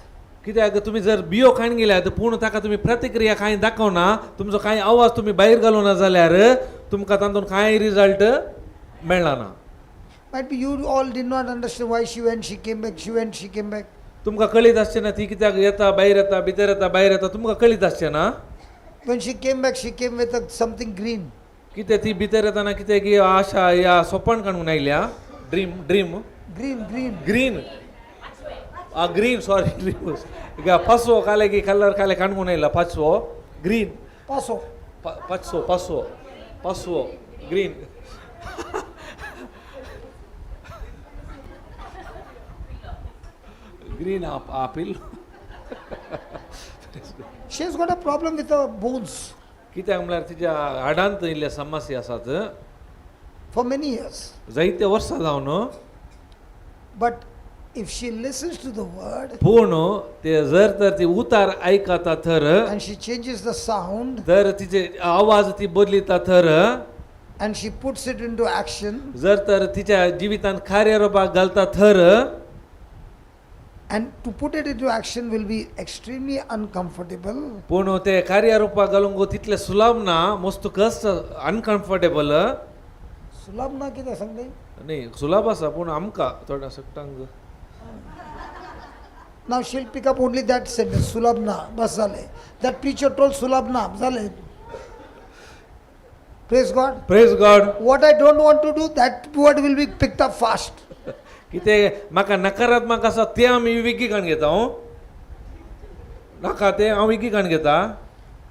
कित्याक तुम्ही जर बियो खाण गेल्यात पूण ताका तुम्ही प्रतिक्रिया कांय दाखवना तुमचो कांय आवाज तुम्ही भायर घालूना जाल्यार तुमकां तातूंत कांय रिजल्ट मेळना ना. Might be you all did not understand why she went, she came back, she went, she came back. तुमकां कळीत आसचें ना ती कित्याक येता भायर येता भितर येता भायर येता तुमकां कळीत आसचें ना. When she came back, she came with something green. कितें ती भितर येताना कितें की आशा या सोपण काणून आयल्या dream dream green. Green green sorry dream ಈಗ ಪಸ್ಸೋ ಕಾಲೆಗೆ ಕಲರ್ ಕಾಲೆ ಕಾಣ್ಕೊಂಡು ಇಲ್ಲ ಪಸ್ಸೋ ಗ್ರೀನ್ Paso. ಪಸ್ಸೋ ಪಸ್ಸೋ ಪಸ್ಸೋ green green apple She has got a problem with her bones कित्याक म्हळ्यार तिच्या हाडांत इल्ले समस्या आसात for many years. जायते वर्सां जावन But if she listens to the word पूण ते जर तर ती उतार आयकता तर and she changes the sound जर तिचे आवाज ती बदलिता तर and she puts it into action जर तर तिच्या जिवितांत कार्यरूपाक घालता तर and to put it into action will be extremely uncomfortable. पूण ते कार्यारूपाक घालूंक तितले सुलभ ना मस्त कस्ट अनकम्फर्टेबल सुलभ ना कितें सांगताय न्ही सुलभ आसा पूण आमकां थोडा सकटांक Now she'll pick up only that sentence, Sulabna, bas zale. That preacher told Sulabna, zale. Praise God. Praise God What I don't want to do, that word will be picked up fast. कितें म्हाका नकारात्मक आसा तें आमी विगी काण घेता नाका तें हांव विगी काण घेता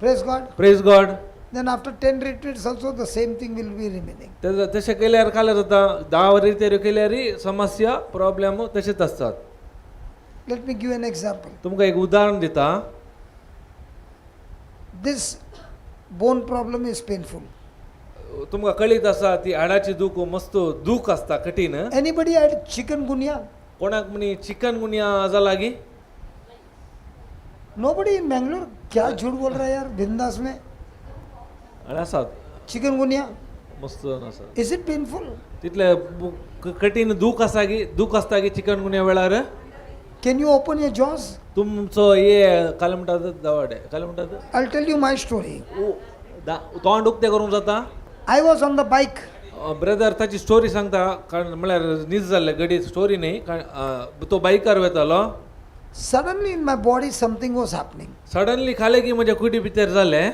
Praise God. Praise God Then after 10 retreats also the same thing will be remaining. तशें केल्यार काल्यार जाता 10 रितेर केल्यारय समस्या प्रॉब्लेम तशेंच आसतात Let me give you an example. तुमकां एक उदाहरण दिता This bone problem is painful. तुमकां कळीत आसा ती हाडाची दूख मस्त दूख आसता कठीण Anybody had chikungunya? कोणाक म्हणी चिकन गुनिया जाला गी Nobody in Mangalore? क्या झूठ बोल रहा है यार बिंदास में आसात चिकनगुनिया मस्त आसात Is it painful? तितले कठीण दूख आसा गी दूख आसता गी चिकन गुनिया वेळार Can you open your jaws? तुमचो ये काय म्हणटात दावाडे काय म्हणटात I'll tell you my story. तोंड उक्तें करूंक जाता I was on the bike. Brother ताची स्टोरी सांगता कारण म्हळ्यार न्हीज जाल्ले गडी स्टोरी न्ही तो बायकार वयतालो Suddenly in my body something was happening. Suddenly खाले की म्हज्या कुडी भितर जालें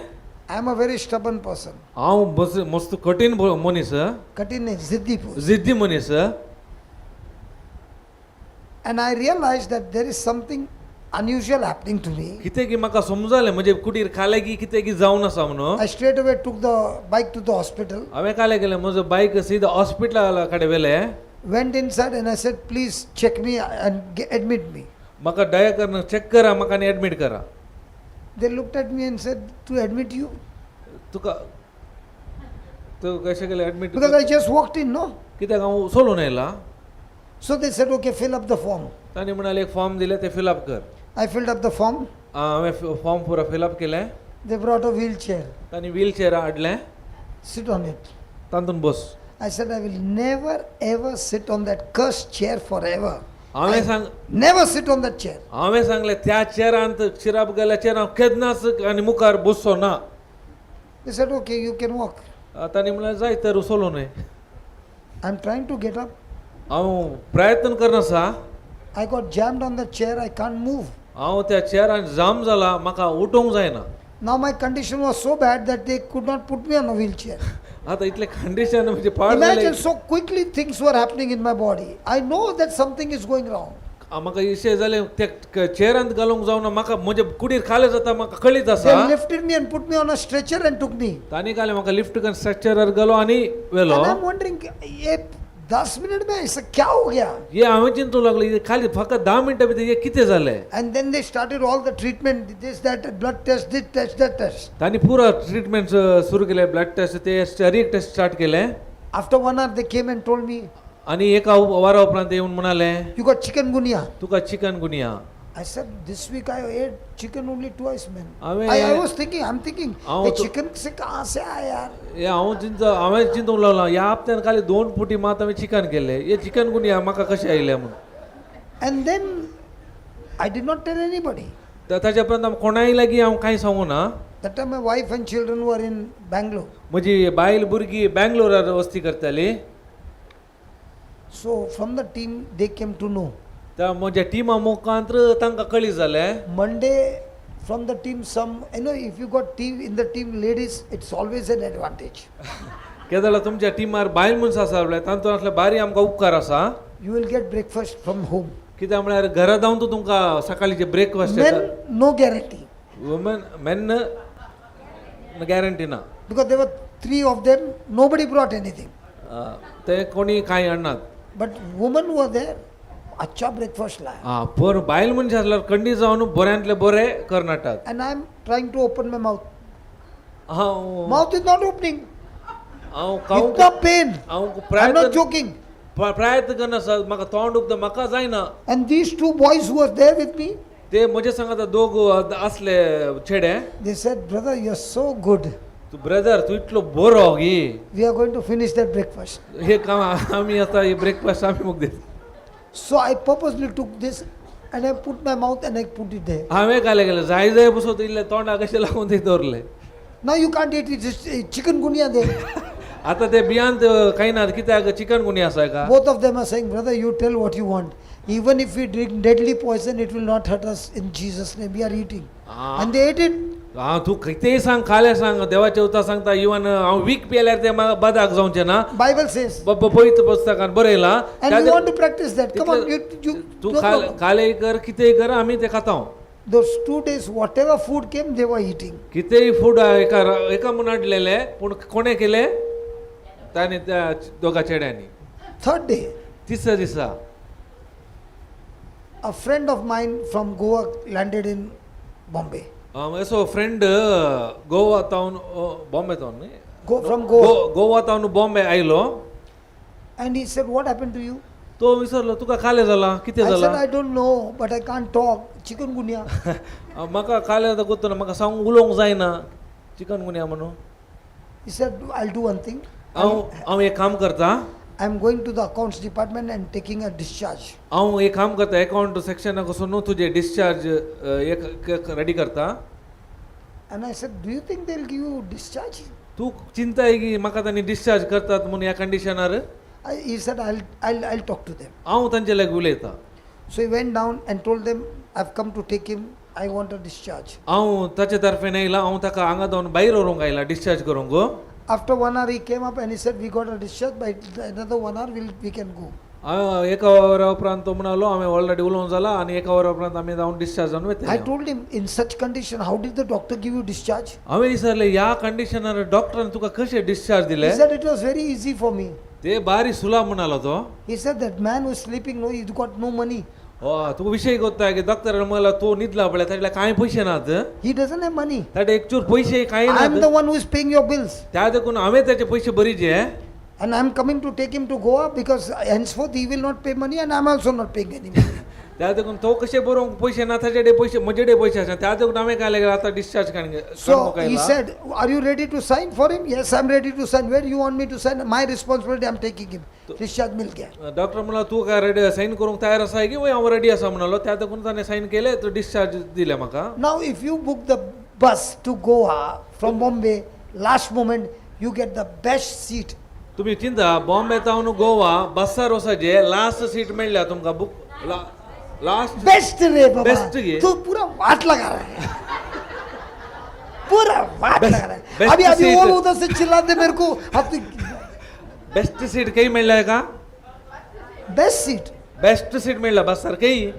I am a very stubborn person. हांव मस्त कठीण मनीस Katin nahi, ziddi person. जिद्दी मनीस And I realized that there is something unusual happening to me. कितें की म्हाका समजलें म्हणजे कुडीर खाले की कितें की जावन आसा म्हणून I straight away took the bike to the hospital, हांवें काले गेलें म्हजो बायक सीदा हॉस्पिटला कडेन व्हेलें went inside and I said, please check me and admit me. म्हाका दया करून चेक करा म्हाका आनी एडमीट करा They looked at me and said, to admit you? तुका तूं कशें केलें admit Because I just walked in, no? कित्याक हांव सोलून येयला So they said, okay, fill up the form. तांणी म्हणाले एक फॉर्म दिले ते फिलअप कर I filled up the form. हांवें फॉर्म पुरो फिलअप केलें They brought a wheelchair. तांणी व्हीलचेअर हाडलें Sit on it. तातूंत बस I said, I will never ever sit on that cursed chair forever. हांवें सांग Never sit on that chair. हांवें सांगलें त्या चेरांत शिराप गेल्या चेरान हांव केन्नाच आनी मुखार बसचो ना They said, okay, you can walk. तांणी म्हळें जाय तर सोलून न्हय I'm trying to get up. हांव प्रयत्न करना आसा I got jammed on the chair. I can't move. हांव त्या चेरान जाम जाला म्हाका उठोवंक जायना Now my condition was so bad that they could not put me on a wheelchair. आतां इतलें कंडिशन म्हणजे पाड Imagine जालें so quickly things were happening in my body. I know that something is going wrong. म्हाका इशें जालें त्या चेरांत घालूंक जावना म्हाका म्हजे कुडीर खाले जाता म्हाका कळीत आसा They lifted me and put me on a stretcher and took me. तांणी काले म्हाका लिफ्ट करून स्ट्रक्चरार घालो आनी व्हेलो And I'm wondering, ये 10 मिनट में ऐसा क्या हो गया? हे हांवें चिंतूंक लागलो हे खाली फकत 10 मिनटां भितर हे कितें जालें And then they started all the treatment, this, that, blood test, this test, that test. तांणी पुरो ट्रिटमेंट सुरू केलें ब्लड टेस्ट टेस्ट रिक टेस्ट स्टार्ट केलें After 1 hour, they came and told me, आनी एका वरा उपरांत येवन म्हणालें you got chikungunya. तुका chicken गुनिया I said, this week I ate chicken only twice, man. Ave- I was thinking, I'm thinking, हाँ, ये तो- chicken से कहाँ से आया यार? हे हांवें चिंतूंक लागलो ह्या हप्त्यान खाली 2 पुटी मात हांवें चिकन केलें हे चिकन गुनिया म्हाका कशें आयलें म्हूण And then I did not tell anybody. ताच्या उपरांत हांव कोणाय लागीं हांव कांय सांगूं ना That time my wife and children were in Bangalore. म्हजी बायल भुरगीं बँगलोरार वस्ती करताली So from the team, they came to know. त्या म्हज्या टिमा मुखांतर तांकां कळीत जालें Monday, from the team some, if you got team in the team ladies, it's always an advantage. केदाला तुमच्या टीमार बायल मनीस आसा जाल्यार तातूंत असले बारी आमकां उपकार आसा You will get breakfast from home. कित्याक म्हळ्यार घरा जावन तूं तुमकां सकाळीचे ब्रेकफास्ट येता. Men, no guarantee. Woman main guarantee ना. Because there were 3 of them, nobody brought anything. ते कोणी कांय हाडनात. But women were there. अच्छा breakfast लाया. पण बायल मनीस आसल्यार कंडी जावन बऱ्यांतले बरे करनाटात. And I am trying to open my mouth. हांव Mouth is not opening. हांव इतना pain. I'm not प्रयत्न joking. प्रयत्न करना सर म्हाका तोंड उगता म्हाका जायना. And these 2 boys who were there with me, ते म्हजे सांगात दोग असले छेडे. they said, brother, you're so good. तू ब्रदर तू इतलो बरो गी. We are going to finish that breakfast. हे काम आम्ही आता हे ब्रेकफास्ट आम्ही मुक देत. So I purposely took this and I put my mouth and I put it there. हांवें काय केलें जाय जाय बसोत इल्ले तोंडा कशें लागून थंय दवरले. Now you can't eat it. It's chikungunya there. आता ते भियान काही ना कित्याक चिकन गुन्या आसा का. Both of them are saying, brother, you tell what you want. Even if we drink deadly poison, it will not hurt us in Jesus' name. We are eating. And they ate it. तू कितेंय सांग खाले सांग देवाचे उतार सांगता even हांव week पिल्यार ते म्हाका बदाक जावचे ना. Bible says. पवित्र पुस्तकान बरयला. And we want to practice that. Come on, तू खाले कर कितेंय कर आमी ते खाताव. Those 2 days, whatever food came, they were eating. कितेंय फूड एका मुनाट दिलेले पूण कोणे केले तांणी त्या दोगा चेड्यांनी. 3rd day, तिसऱ्या दिसा a friend of mine from Goa landed in Bombay. असो फ्रेंड गोवा तावन बॉम्बे तावन न्ही From Goa. गोवा तावन बॉम्बे आयलो. And he said, what happened to you? तो विसरलो तुका खाले जाला कितें I said, जाला. I don't know, but I can't talk. Chikungunya. म्हाका खाले जाता गोत्तो ना म्हाका सांग उलोवंक जायना चिकन गुन्या म्हणून. He said, I'll do one thing. हांव एक काम करता. I'm going to the accounts department and taking a discharge. हांव एक काम करता अकाउंट सेक्शनाक वचून न्हू तुजे डिस्चार्ज एक रेडी करता. And I said, do you think they'll give you discharge? तू चिंता आहे की म्हाका तांणी डिस्चार्ज करतात म्हणून ह्या कंडिशनार. He said, I'll talk to them. हांव तांचे लागीं उलयता. So he went down and told them, I've come to take him. I want a discharge. हांव ताचे तर्फेन येयला हांव ताका हांगा जावन भायर व्हरूंक आयला डिस्चार्ज करूंक. After 1 hour he came up and he said, we got a discharge, but another 1 hour we can go. एका वरा उपरांत तो म्हणालो हांवें ऑलरेडी उलोवंक जाला आनी एका वरा उपरांत आमी जावन डिस्चार्ज जावन वयतले. I told him, in such condition, how did the doctor give you discharge? हांवें विचारलें ह्या कंडिशनार डॉक्टरान तुका कशें डिस्चार्ज दिले. He said, it was very easy for me. ते बारी सुलाभ म्हणालो तो. He said, that man who is sleeping, no, he's got no money. तुका विशय कोत्ता की डॉक्टर म्हणला तू न्हिदला पळय ताचे कांय पयशे नात. He doesn't have money. ताचे एक चूर पयशे कांय I am the नात. one who is paying your bills. त्या देखून हांवें ताचे पयशे भरीचे. And I am coming to take him to Goa because henceforth he will not pay money and I am also not paying any money. त्या देखून तो कशे बरोवंक पयशे ना ताचे पयशे म्हजे पयशे आसा त्या देखून हांवें काय लागले आतां discharge So he said, are you ready to sign for him? Yes, I am ready to sign. Where do you want me to sign? My responsibility, I am taking him. Discharge मिल गया. Doctor म्हणला तू काय ready sign करूंक तयार आसा की वय हांव रेडी आसा म्हणालो. त्या देखून ताणें साइन केले तो डिस्चार्ज दिले म्हाका. Now if you book the bus to Goa from Bombay, last moment, you get the best seat. तुम्ही चिंता बॉम्बे तावन गोवा बसार वसाचे लास्ट सीट मेळ्ळ्या तुमकां बुक लास्ट Best रे बाबा. Best ये. तू पूरा वाट लगा रहा है. पूरा वाट लगा रहा है. best अभी seat. वो उधर से चिल्ला दे मेरे को. बेस्ट सीट काही मेळ्ळ्या का. Best seat. बेस्ट सीट मेळ्ळ्या बसार काही.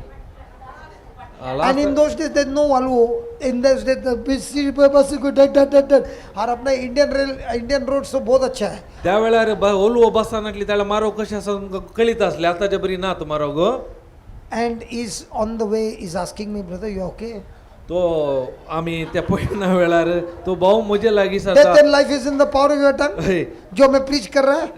And in those days there's no Volvo. In those days the best seat पे बस को डट और अपना इंडियन रोड तो बहुत अच्छा है. त्या वेळार ओल्वो बसानातली त्याला मारो कशें आसा तुमकां कळीत आसले आतांचे बरी ना मारो गो. And he's on the way, he's asking me, brother, you okay? तो आम्ही त्या पळयना वेळार तो भाऊ म्हजे लागीं Death आसा. and life is in the power of your tongue. जो मैं preach कर रहा है.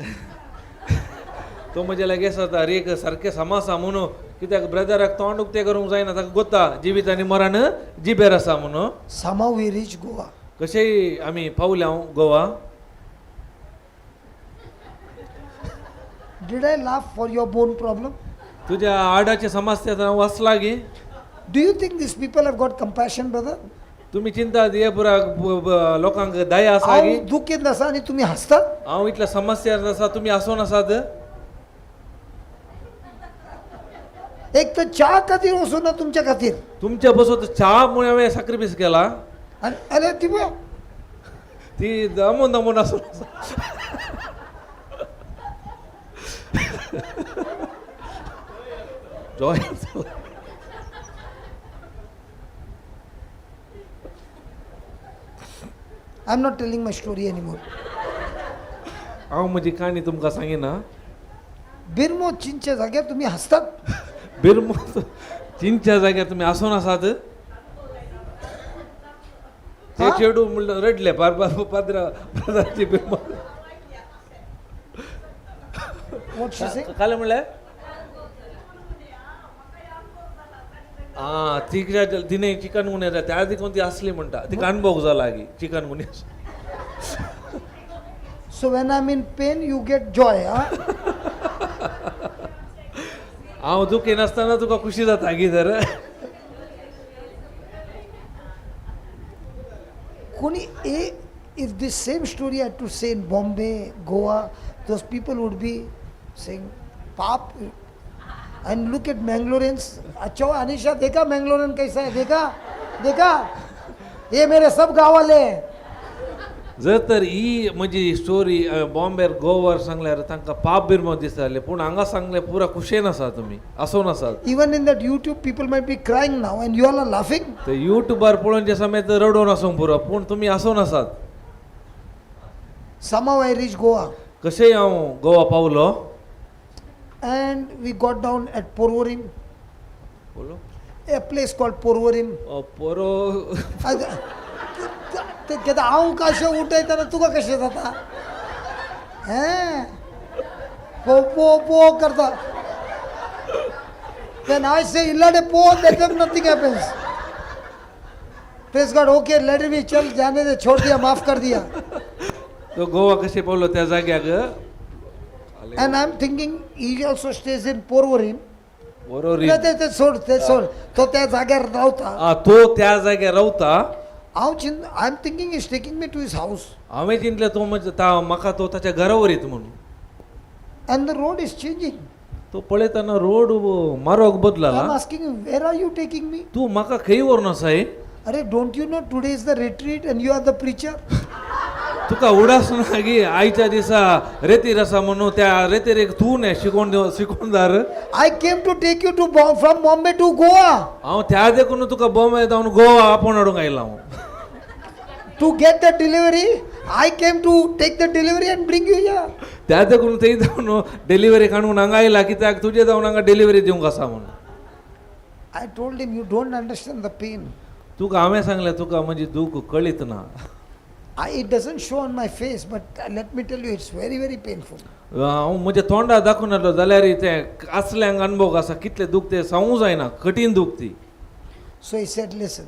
तो म्हजे लागीं आसा अरे एक सारकें समासा म्हणून कित्याक ब्रदराक तोंड उक्तें करूंक जायना ताका गोता जिवीत आनी मरण जिबेर आसा म्हणून. Somehow we reached Goa. कशेंय आमी पावल्या Goa. Did I laugh for your bone problem? तुझ्या आडाचे समस्या वाचला गी. Do you think these people have got compassion, brother? तुम्ही चिंता हे पुरा लोकांक दया आसा गी. हांव दुखेंत आसा आनी तुमी हसतात. हांव इतल्या समस्या आसा तुम्ही हसोन आसात. एक तर चहा खातीर वचूं ना तुमच्या खातीर. तुमच्या बसत चहामुळे हांवें सॅक्रिफायस केला. आनी अरे ती पळय ती दमून दमून असो Joy. I am not telling my story anymore. हांव म्हजी काणी तुमकां सांगिना. बिरमो चीनच्या जाग्यार तुम्ही हसतात. बिरमो चीनच्या जाग्यार तुम्ही आसून आसात. ते हा? चेडू म्हणलं रडले पाद्राची बिरमो. What she say? काय म्हणले? हा तिच्या तिने चिकन गुन्हे त्या आधी कोणती असली म्हणता ती अनुभव झाला की चिकन गुन्हे. So when I'm in pain, you get joy, huh? हांव दुखी नासतना तुका खुशी जाता की तर. कोणी if this same story I had to say in Bombay, Goa, those people would be saying, "Pap," and look at Mangaloreans. अच्छा अनिशा देखा Mangalorean कैसा है? देखा ये मेरे सब गाँव वाले हैं. जर तर ही म्हजी स्टोरी बॉम्बेर गोवार सांगल्यार तांकां पाप बिरमो दिसताले पूण हांगा सांगले पुरा खुशेन आसा तुमी आसून आसात. Even in that YouTube, people might be crying now, and you all are laughing. ते युट्यूबार पळोवनचे समेत रडोन आसूंक पुरो पूण तुमी आसून आसात. Somehow I reached Goa, कशेंय हांव गोवा पावलो. and we got down at Porvorim, बोलो a place called Porvorim. पोरो ते कहता हांव कशें उठयतना तुका कशें जाता? हें पो करता. Then I say इल्लाडे पो, that time nothing happens. Praise God, okay, let it be, चल जाने दे, छोड़ दिया, माफ कर दिया. तो गोवा कशें पावलो त्या जाग्याक. And I'm thinking he also stays in Porvorim. पोरोरी ते सोड तो त्या जाग्यार रावता. तो त्या जाग्यार रावता. I'm thinking he's taking me to his house. हांवें चिंतलें तो म्हाका तो ताच्या घरा व्हरीत म्हणून. And the road is changing. तो पळयतना रोड मार्ग I'm बदलला. asking him, where are you taking me? तू म्हाका खंय व्हरून आसाय? Arey, don't you know today is the retreat and you are the preacher? तुका उडास ना की आयच्या दिसा रेतीर आसा म्हणून त्या रेतीरेक तू न्ही शिकोवणदार. I came to take you from Bombay to Goa हांव त्या देखून तुका बॉम्बे जावन गोवा आपोवन हाडूंक आयला हांव. to get the delivery. I came to take the delivery and bring you here. त्या देखून थंय जावन डिलिव्हरी काडून हांगा आयला कित्याक तुजे जावन हांगा डिलिव्हरी दिवंक आसा म्हणून. I told him, you don't understand the pain. तुका हांवें सांगलें तुका म्हजी दूख कळीत ना. It doesn't show on my face, but let me tell you, it's very, very painful. हांव म्हज्या तोंडार दाखोवन हाडलो जाल्यार तें असल्यांक अनुभव आसा कितले दूख ते सांगूं जायना कठीण दूख ती. So he said, listen,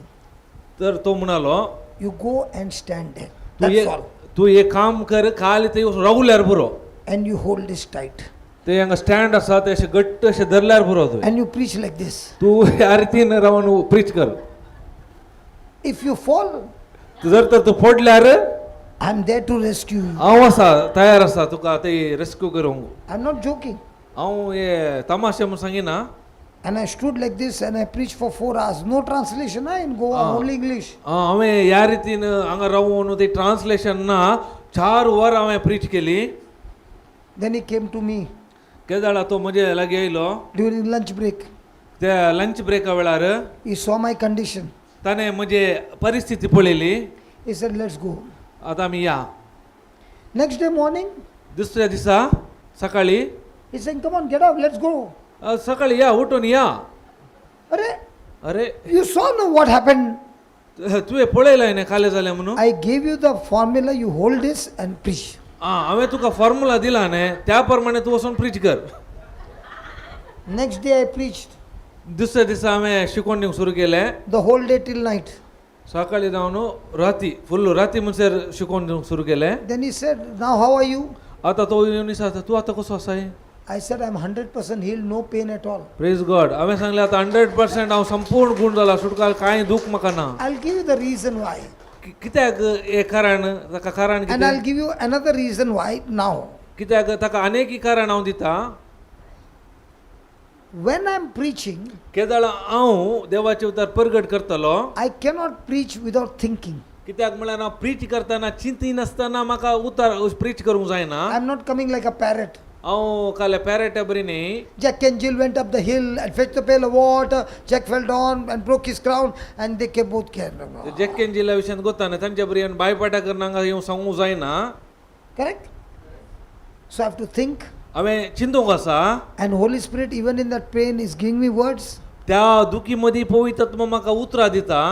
तर तो म्हणालो you go and stand there. That's all. तू एक काम कर खाली ते रावल्यार पुरो. And you hold this tight. ते हांगा स्टँड आसा ते अशें घट्ट अशें धरल्यार पुरो तूं. And you preach like this. तू ह्या रितीन रावन प्रीच कर. If you fall, जर तर तू पडल्यार I'm there to rescue you. हांव आसा तयार आसा तुका ते रेस्क्यू करूंक. I'm not joking. हांव हे तमाशे म्हूण सांगिना. And I stood like this and I preached for 4 hours. No translation in Goa, only English. हांवें ह्या रितीन हांगा रावून ते ट्रान्सलेशन ना 4 वर हांवें प्रीच केली. Then he came to me केदाळा तो म्हजे लागीं येयलो during lunch break. त्या लंच ब्रेका वेळार. He saw my condition. ताणें म्हजे परिस्थिती पळयली. He said, let's go. आतां आमी या. Next day morning, दुसऱ्या दिसा सकाळी he said, come on, get up, let's go. सकाळी या उठून या. अरे You saw now what happened. तुवें पळयलाय न्ही काले जालें म्हणून. I gave you the formula, you hold this and preach. हांवें तुका फॉर्म्युला दिला न्ही त्या प्रमाणे तूं वचून प्रीच कर. Next day I preached. दुसऱ्या दिसा हांवें शिकोवन दिवंक सुरू केलें. The whole day till night. सकाळी जावन राती फुल्ल राती म्हणसर शिकोवन दिवंक सुरू केलें. Then he said, now how are you? आतां तो येवन विचारता तूं आतां कसो आसाय. I said, I'm 100% healed, no pain at all. Praise God. हांवें सांगलें आतां 100% हांव संपूर्ण गुण जाला सुटका कांय दूख म्हाका ना. I'll give you the reason why. कित्याक हें कारण ताका कारण And I'll कितें. give you another reason why now. कित्याक ताका आनेक कारण हांव दिता. when I'm preaching, केदाळ हांव देवाचे उतार प्रगट करतलो I cannot preach without thinking. कित्याक म्हळ्यार हांव प्रीच करतना चिंती नासतना म्हाका उतार प्रीच करूंक जायना. I'm not coming like a parrot. हांव काले पॅरेटा बरी न्ही. Jack and Jill went up the hill and fetched a pail of water. Jack fell down and broke his crown, and they came both carrying. जॅकेन जिल्ल्या विशयान गोताना तांच्या बरी बायपाटा करनाका येवं सांगूंक जायना. Correct? So I have to think. हांवें चिंतूंक आसा. And Holy Spirit, even in that pain, is giving me words. त्या दुखी मदीं पवित्र आत्मा म्हाका उतरां दिता.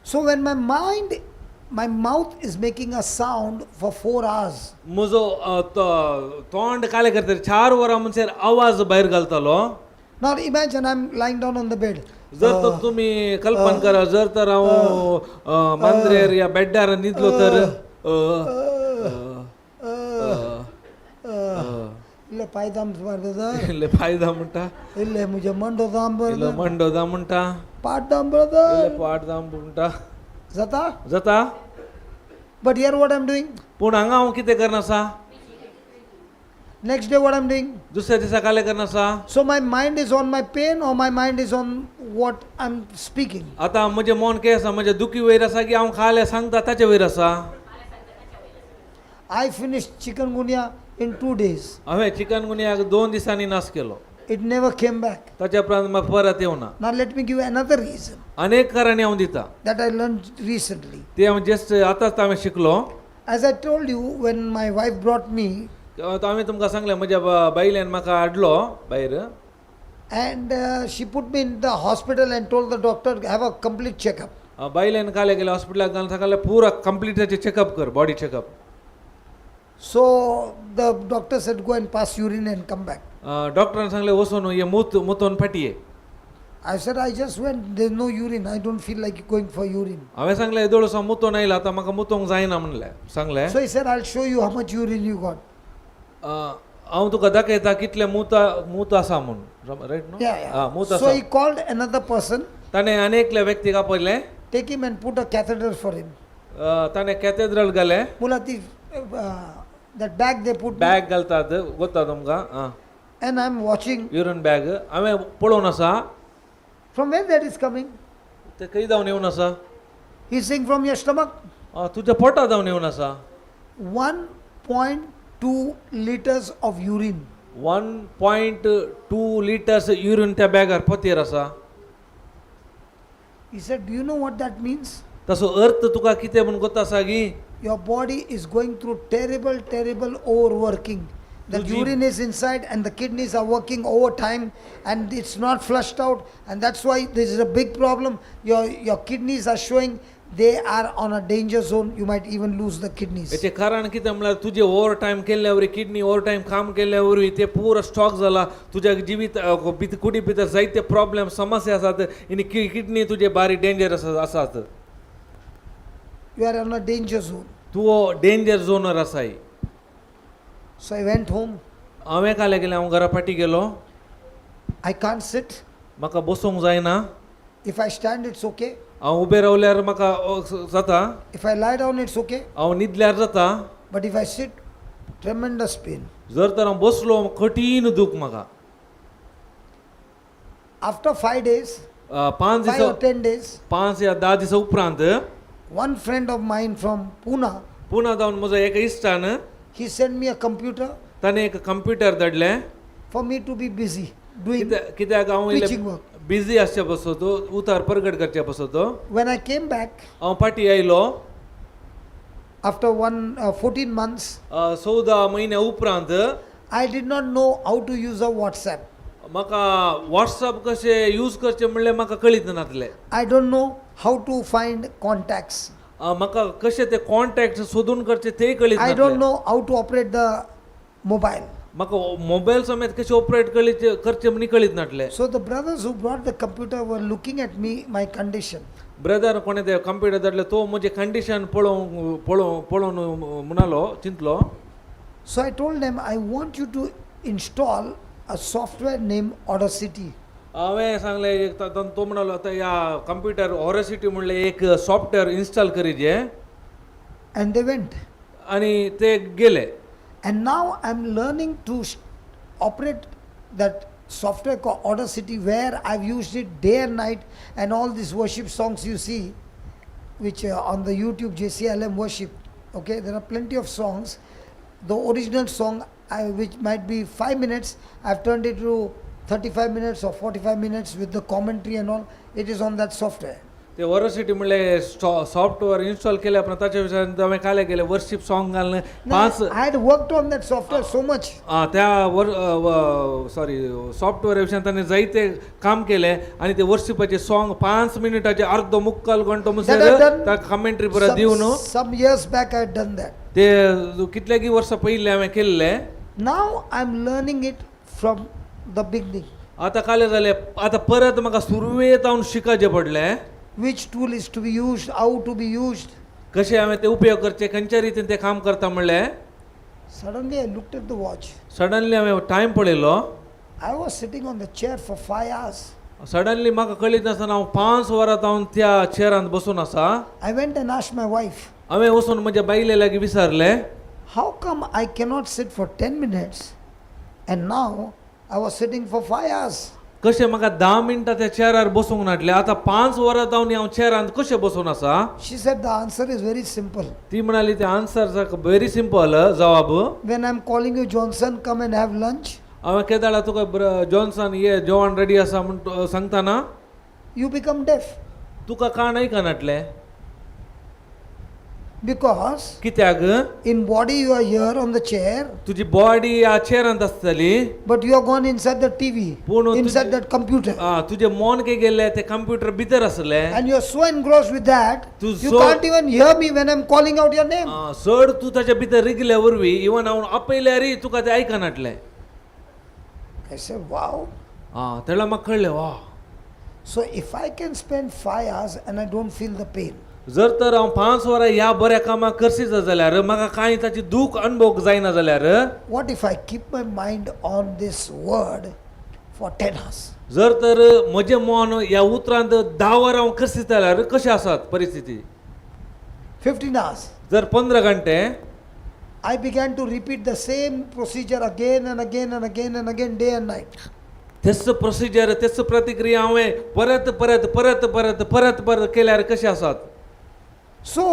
So when my mouth is making a sound for 4 hours. म्हजो तोंड काले करता 4 वरां म्हणसर आवाज भायर घालतालो. Now imagine I'm lying down on the bed. जर तर तुम्ही कल्पना करा, जर तर हांव मांद्रेर या बेड्डार न्हिदलो तर Ille paidam brother. इल्ले फायदा म्हणटा, Ille mujhe mandodam इल्लो brother. मंडोदा म्हणटा, Paddam इल्ले brother. पाडदाम म्हणटा. Zata? जाता. But here what I'm doing? पूण हांगा हांव कितें करना आसा? Next day what I'm doing? दुसऱ्या दिसा काले करना आसा? So my mind is on my pain or my mind is on what I'm speaking? आतां म्हजें मन कितें आसा? म्हजें दुखी वयर आसा की हांव खाले सांगता ताचे वयर आसा? I finished chikungunya in 2 days. हांवें चिकनगुनियाक 2 दिसांनी नाश केलो. It never came back. ताच्या उपरांत म्हाका परत येवना. Now let me give you another reason अनेक कारणे हांव दिता. that I learned recently. ते हांव जस्ट आतांच हांवें शिकलो. As I told you, when my wife brought me, हांवें तुमकां सांगलें म्हज्या बायलेन म्हाका हाडलो भायर. and she put me in the hospital and told the doctor, have a complete checkup. बायलेन काले गेले हॉस्पिटलाक घालून सांगलें पुरा कंप्लीट ताचें चेकअप कर, body checkup. So the doctor said, go and pass urine and come back. डॉक्टरान सांगलें वचून ये मुतोन फाटये. I said, I just went, there's no urine. I don't feel like going for urine. हांवें सांगलें येदोळ सो मुतोन आयला, आतां म्हाका मुतोंक जायना म्हणलें. सांगलें So he said, I'll show you how much urine you got. हांव तुका दाखयता कितले मूत आसा म्हूण. रायट न्हू? Yeah. मूत So आसा. he called another person, ताणें आनेकल्या व्यक्तीक आपयलें. take him and put a catheter for him. ताणें कॅथेड्रल घालें. Mulati, that bag they put. Bag घालतात, गोता तुमकां. And I'm watching. Urine bag हांवें पळोवन आसा. From where that is coming? ते खंय जावन येवन आसा? He's saying from your stomach. तुज्या पोटा जावन येवन आसा. 1.2 liters of urine. 1.2 litres urine त्या बॅगार पोतयेर आसा. He said, do you know what that means? ताचो अर्थ तुका कितें म्हूण कोता आसा गी? Your body is going through terrible overworking. The urine is inside and the kidneys are working overtime and it's not flushed out, and that's why this is a big problem. Your kidneys are showing they are on a danger zone. You might even lose the kidneys. हेचें कारण कितें म्हळ्यार तुजें over time केल्ल्या वरवीं kidney over time काम केल्ल्या वरवीं ते पुरो स्टॉक जाला. तुज्या जिवीत कुडी भितर जायते प्रॉब्लेम समस्या आसात आनी किडनी तुजे बारी डेंजर आसात. You are on a danger zone. तूं डेंजर झोनर आसाय. So I went home. हांवें काले गेलें, हांव घरा फाटी गेलो. I can't sit. म्हाका बसूंक जायना. If I stand, it's okay. हांव उबें रावल्यार म्हाका जाता. If I lie down, it's okay. हांव न्हिदल्यार जाता. But if I sit, tremendous pain. जर तर हांव बसलो कठीण दूख म्हाका. After 5 days, 5 5 or दिसा 10 days, 5 या 10 दिसा उपरांत one friend of mine from Pune, पुन्हा जावन म्हजो एक इश्टान he sent me a computer ताणें एक कंप्युटर धाडलें. for me to be busy doing कित्याक हांव preaching work. बिजी आसचे बसतो, उतार प्रगट करचे बसतो. When I came back हांव फाटी आयलो after 14 months, 14 म्हयन्या उपरांत I did not know how to use a WhatsApp. म्हाका व्हॉट्सअप कशें यूज करचें म्हणलें म्हाका कळीत नासलें. I don't know how to find contacts. म्हाका कशें ते कॉन्टॅक्ट सोदून करचे तेय कळीत I don't नासलें. know how to operate the mobile. म्हाका मोबायल समेत कशें ऑपरेट करचें म्हणी कळीत नासलें. So the brothers who brought the computer were looking at me, my condition. Brother कोणें ते कंप्युटर धाडले तो म्हजें कंडिशन पळोवन म्हणलो, चिंतलो. So I told them, I want you to install a software named Audacity. हांवें सांगलें, तो म्हणलो आतां ह्या कंप्युटर ऑरेसिटी म्हणलें एक सॉफ्टवेअर इन्स्टॉल करीजे. And they went. आनी ते गेले. And now I'm learning to operate that software called Audacity where I've used it day and night, and all these worship songs you see, which on the YouTube JCLM worship, okay, there are plenty of songs. The original song, which might be 5 minutes, I've turned it to 35 minutes or 45 minutes with the commentary and all. It is on that software. ते varsity म्हणले software install केल्या पण त्याच्या विषयात आम्ही काय केले worship song घालणं पाच I had worked on that software so much. त्या सॉरी सॉफ्टवेअर विषयात त्यांनी जायते काम केले आणि ते वर्शिपाचे सॉन्ग 5 मिनिटाचे अर्ध मुक्काल घंटो त्या कमेंट्री परत देऊन Some years back I had done that. ते कितल्यागी वर्ष पहिले आम्ही केलेले. Now I'm learning it from the beginning. आता काय झाले आता परत मग सुरुवात जाऊन शिकायचे पडले. Which tool is to be used, how to be used. कसे आम्ही ते उपयोग करचे खंयच्या रीतीने ते काम करता म्हणले. Suddenly I looked at the watch. Suddenly आम्ही टाइम पळयलो. I was sitting on the chair for 5 hours. Suddenly म्हाका कळीत नासतना हांव 5 वरां जावन त्या चेअरांत बसून आसा. I went and asked my wife. हांवें वचून म्हज्या बायले लागीं विचारले. How come I cannot sit for 10 minutes and now I was sitting for 5 hours? कशें म्हाका 10 मिनटां त्या चेअरार बसूंक नाटले आतां 5 वरां जावन हांव चेअरांत कशें बसून आसा. She said the answer is very simple. ती म्हणाली ते आन्सर व्हेरी सिंपल जवाब. When I'm calling you, Johnson, come and have lunch. हांवें केदाळा तुका जॉन्सन ये जेवण रेडी आसा म्हूण सांगतना You become deaf. तुका कान आयकनाटले. Because कित्याक in body you are here on the chair, तुजी बॉडी ह्या चेअरांत आसतली but you are gone inside the TV, पूण inside that computer. तुजे मन के गेले ते कंप्युटर भितर आसले. And you are so engrossed with that, तू you so- can't even hear me when I'm calling out your name. चड तू ताच्या भितर रिगल्या वरवीं इवन हांव आपयल्यारय तुका ते आयकनाटले. I said, wow. तेन्ना म्हाका कळ्ळें वा. So if I can spend 5 hours and I don't feel the pain, जर तर हांव 5 वरां ह्या बऱ्या कामाक करशीत जाल्यार म्हाका कांय ताची दूख अनुभव जायना जाल्यार what if I keep my mind on this word for 10 hours? जर तर म्हजें मन ह्या उतरांत 10 वरां हांव करशीत जाल्यार कशें आसात परिस्थिती. 15 hours. जर 15 घंटे I began to repeat the same procedure again and again and again and again, day and night. तेच प्रोसिजर तेच प्रतिक्रिया हांवें परत परत परत परत परत परत केल्यार कशें आसात. So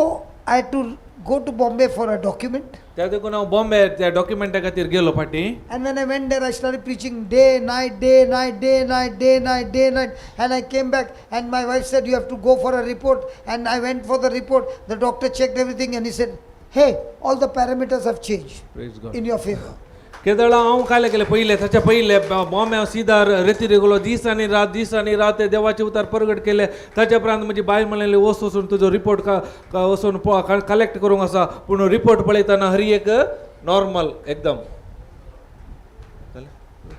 I had to go to Bombay for a document. त्या देखून हांव बॉम्बे त्या डॉक्युमेंटा खातीर गेलो फाटीं. And when I went there, I started preaching day, night, day, night, day, night, day, night, day, night. And I came back and my wife said, you have to go for a report. And I went for the report. The doctor checked everything and he said, hey, all the parameters have changed Praise God. in your favor. केदळा हांव काय केलें पयलें ताच्या पयलें बॉम्बे हांव सीधा रेतीर गेलो दीस आनी रात ते देवाचे उतार प्रगट केले. ताच्या उपरांत म्हजी बायल म्हणलेली वचून तुजो रिपोर्ट वचून कलेक्ट करूंक आसा पूण रिपोर्ट पळयतना हरी एक नॉर्मल एकदम.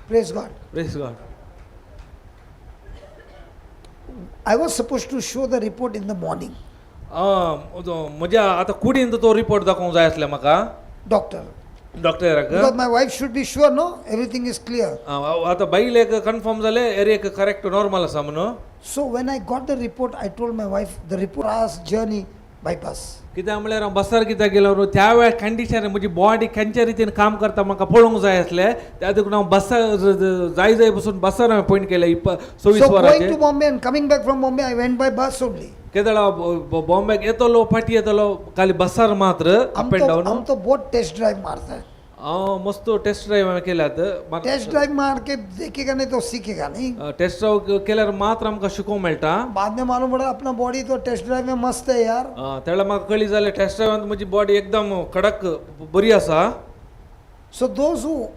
Praise God. Praise God. I was supposed to show the report in the morning. म्हज्या आतां कुडीन तो रिपोर्ट दाखोवंक जाय आसलें म्हाका Doctor. डॉक्टराक. Because my wife should be sure, no? Everything is clear. आतां बायलेक कन्फर्म जालें एरियेक करेक्ट नॉर्मल आसा म्हणून. So when I got the report, I told my wife, the report hours journey by bus. कित्याक म्हळ्यार हांव बसार कित्याक गेलो त्या वेळ कंडिशन म्हजी बॉडी खंयच्या रितीन काम करता म्हाका पळोवंक जाय आसलें. त्या देखून हांव बसार जाय बसून बसार हांवें पॉयंट केलें 24 So going वरांचेर. to Bombay and coming back from Bombay, I went by bus only. केदळा बॉम्बेक येतलो फाटी येतलो खाली बसार मात्र अप एंड डाऊन. हम तो बहुत टेस्ट ड्राइव मारता है. मस्त टेस्ट ड्राईव्ह हांवें केल्यात. टेस्ट ड्राइव मार के देखेगा नहीं तो सीखेगा नहीं. टेस्ट ड्राईव्ह केल्यार मात्र आमकां शिकोवंक मेळटा. बाद में मालूम पड़ा अपना बॉडी तो टेस्ट ड्राइव में मस्त है यार. तेन्ना म्हाका कळ्ळी जाल्यार टेस्ट ड्रायव्हांत म्हजी बॉडी एकदम कडक बरी आसा. So those who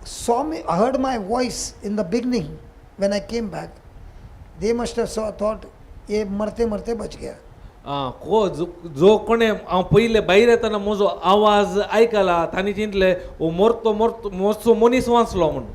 saw me, heard my voice in the beginning when I came back, they must have thought ये मरते मरते बच गया. जो कोणे हांव पयले भायर येतना म्हजो आवाज आयकला तांणी चिंतले हो मरतो मरतो मातसो मनीस वाचलो म्हणून.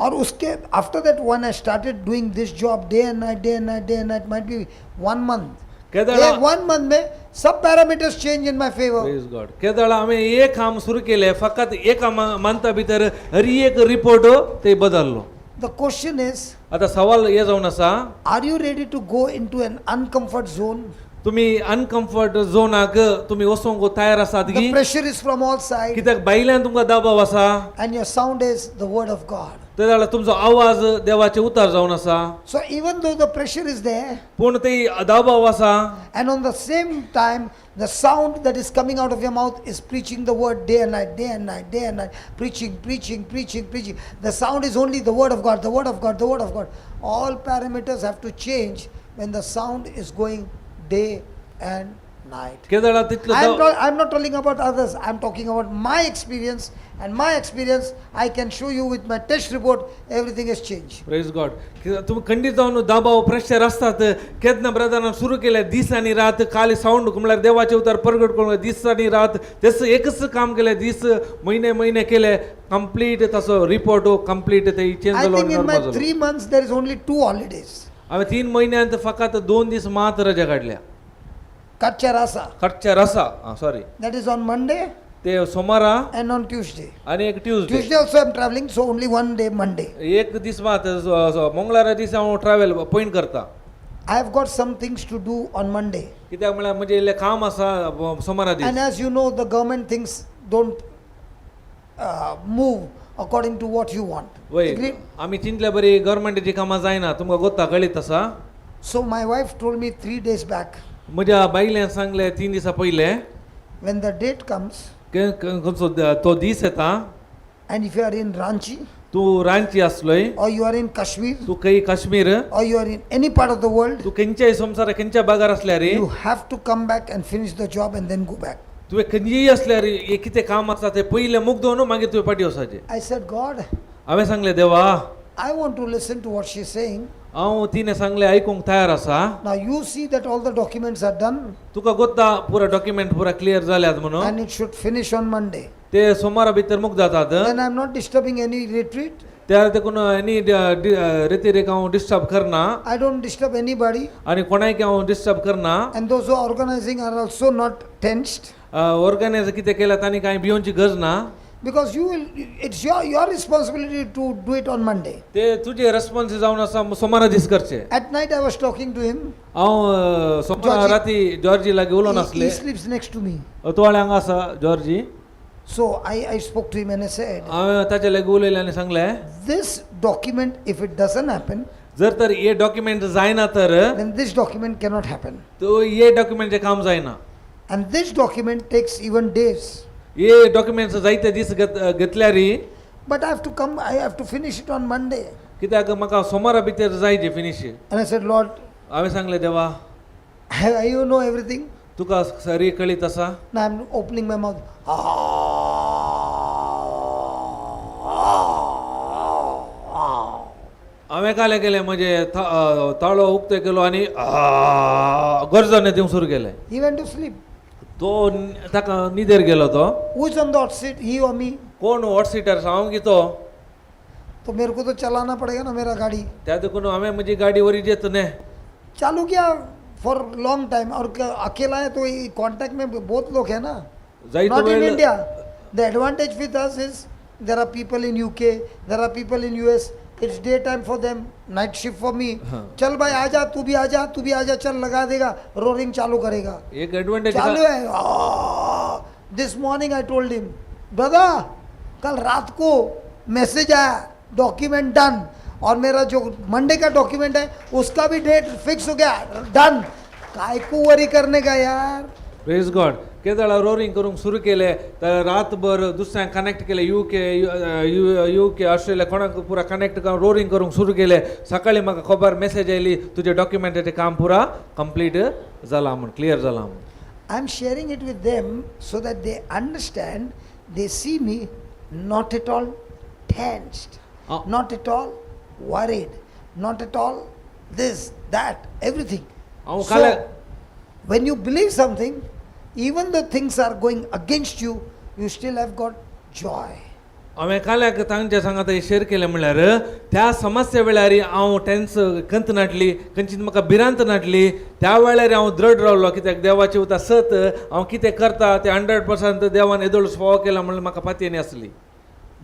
और उसके after that when I started doing this job day and night, day and night, day and night, might be 1 month. केदळा 1 month में सब parameters change in my favor. Praise God. केदळा हांवें एक काम सुरू केलें फकत एका मंथा भितर हर एक रिपोर्ट ते बदललो. The question is, आता सवाल हे जावन आसा are you ready to go into an uncomfort zone? तुमी अनकम्फर्ट झोनाक तुमी वचोंक तयार आसात The की pressure is from all sides कित्याक भायल्यान तुमकां दबाव आसा and your sound is the word of God. त्या वेळेला तुमचो आवाज देवाचे उतार जावन आसा So even though the pressure is there, पूण ते दबाव आसा and on the same time, the sound that is coming out of your mouth is preaching the word day and night, day and night, day and night, preaching, preaching, preaching, preaching. The sound is only the word of God, the word of God, the word of God. All parameters have to change when the sound is going day and night. केदळा तितलो I'm not telling about others. I'm talking about my experience. And my experience, I can show you with my test report, everything has changed. Praise God तुम्ही खंडित जाऊन दबाव pressure असतात केदना brethren सुरू केले दीस आणि रात खाली साऊंड म्हणल्यार देवाचे उतार प्रगट करून दीस आणि रात तेच एकच काम केले दीस महिने महिने केले कंप्लीट तसो रिपोर्ट कंप्लीट ते चेंज I झालो think in my 3 months, there is only 2 holidays. आम्ही 3 महिन्यांत फक्त 2 दिवस मात्र रजा काढल्या Kachcha Rasa. खर्च्या रसा sorry That is on Monday ते सोमारा and on Tuesday. आणि एक Tuesday Tuesday also I'm traveling, so only one day, Monday. एक दिस मात मंगळारा दिसा हांव ट्रॅव्हल पॉइंट करता I have got some things to do on Monday. कित्याक म्हळ्यार म्हणजे इल्लें काम आसा सोमारा And these as you know, the government things don't move according to what you want. वय Agreed? आमी चिंतल्या बरी गव्हर्मेंटाची कामां जायना तुमकां गोत्ता कळीत आसा So my wife told me 3 days back, म्हज्या बायलेन सांगले 3 दिसा पयले when the date comes, खंयचो तो दीस येता and if you are in Ranchi, तूं Ranchi आसलोय or you are in Kashmir, तूं खंय Kashmir or you are in any part of the world, तूं खंयच्याय संवसारा खंयच्या भागार असल्यार you have to come back and finish the job and then go back. तुवें खंयचीय असल्यार हे कितें काम आसा तें पयलें मुग्दोवन मागीर तुवें फाटीं वचपाचें I said, God, हांवें सांगलें देवा I want to listen to what she's saying. हांव तिणें सांगलें आयकूंक तयार आसा Now you see that all the documents are done तुका गोत्ता पुरो डॉक्युमेंट पुरा क्लियर जाल्यात म्हणून and it should finish on Monday. ते सोमारा भितर मुक्त जातात Then I'm not disturbing any retreat. त्यार देखून एनी रितीरेख हांव डिस्टर्ब करना I don't disturb anybody. आनी कोणायक हांव डिस्टर्ब करना And those who are organizing are also not tensed. Organise कितें केलां तांणी कांय भिवची गरज ना Because you will, it's your responsibility to do it on Monday. ते तुजे रेस्पॉन्स जावन आसा सोमारा दीस करचे At night I was talking to him. हांव सोमारा राती जॉर्जी लागी उलोवन आसले He sleeps next to me. तोळे हांगा आसा Georgy So I spoke to him and I said, हांवें ताचे लागी उलयलें आनी सांगलें this document, if it doesn't happen, जर तर हे डॉक्युमेंट जायना तर then this document cannot happen. तो हे डॉक्युमेंटचें काम जायना And this document takes even days. Hey documents जायते दीस घेतल्यारी But I have to come, I have to finish it on Monday. कित्याक म्हाका सोमारा भितर जायचे finish And I said, Lord, हांवें सांगलें देवा you know everything. तुका सरी कळीत आसा Now I'm opening my mouth. हांवें काले केलें म्हणजे ताळो उक्ते केलो आनी गरजने दिवंक सुरू केलें He went to sleep. तो ताका न्हिदेर गेलो तो Who's on the hot seat? He or me? कोण हॉट सीटर हांव की तो तो मेरे को तो चलाना पड़ेगा ना मेरा गाड़ी. त्या देखून हांवें म्हजी गाडी वरी जेत न्ही चालू किया फॉर लॉन्ग टाइम और अकेला है तो कांटेक्ट में बहुत लोग हैं ना. जायतो Not in वेळ India. The advantage with us is there are people in UK, there are people in US. It's daytime for them, night shift for me. चल भाई आजा, तू भी आजा, तू भी आजा, चल लगा देगा, रोरिंग चालू करेगा. एक एडवांटेज चालू है. This morning I told him, brother, कल रात को मैसेज आया, डॉक्यूमेंट डन, और मेरा जो मंडे का डॉक्यूमेंट है उसका भी डेट फिक्स हो गया, डन. काय को वरी करने का यार. प्रेज गॉड केदळा रोरिंग करूंक सुरू केले तर रातभर दुसऱ्यांक कनेक्ट केले युके ऑस्ट्रेलिया कोणाक पुरा कनेक्ट करून रोरिंग करूंक सुरू केले सकाळी म्हाका खबर मेसेज आयली तुजे डॉक्युमेंटाचें काम पुरा कंप्लीट जाला म्हण क्लियर जाला म्हण. I am sharing it with them so that they understand, they see me not at all tensed, not at all worried, not at all this, that, everything. So, when you believe something, even though things are going against you, you still have got joy. हांवें काल्याक तांचे सांगात share केलें म्हणल्यार त्या समस्या वेळार हांव tense कंत नाटली खंयची म्हाका भिरांत नाटली त्या वेळार हांव दृढ रावलो कित्याक देवाची उतर सत हांव कितें करता तें 100% देवान येदोळ फावो केला म्हणून म्हाका पातयेनी आसली.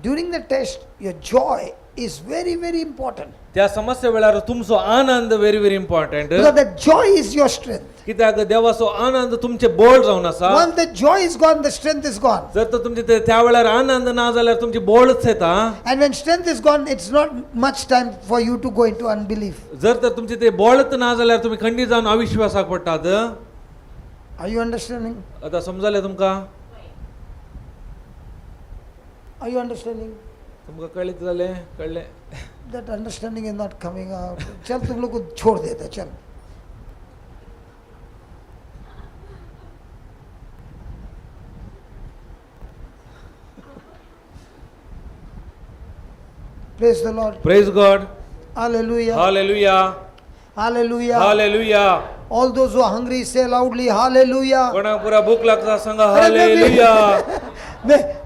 During the test, your joy is very, very important. त्या समस्या वेळार तुमचो आनंद very very important Because that joy is your strength. कित्याक देवाचो आनंद तुमचे बोळ जावन आसा. Once the joy is gone, the strength is gone. जर तर तुमचे त्या वेळार आनंद ना जाल्यार तुमची बोळच येता. And when strength is gone, it's not much time for you to go into unbelief. जर तर तुमचे ते बोळच ना जाल्यार तुम्ही खंडी जावन अविश्वासाक पडटात. Are you understanding? आता समजाले तुमका? Are you understanding? तुमका कळीत जाले? कळले? That understanding is not coming out. चल तुम लोग को छोड़ देते चल. Praise the Lord. Praise God. Hallelujah. Hallelujah. Hallelujah. Hallelujah. All those who are hungry say loudly hallelujah. कोणा पूरा भूख लागता सांगा हालेलुया.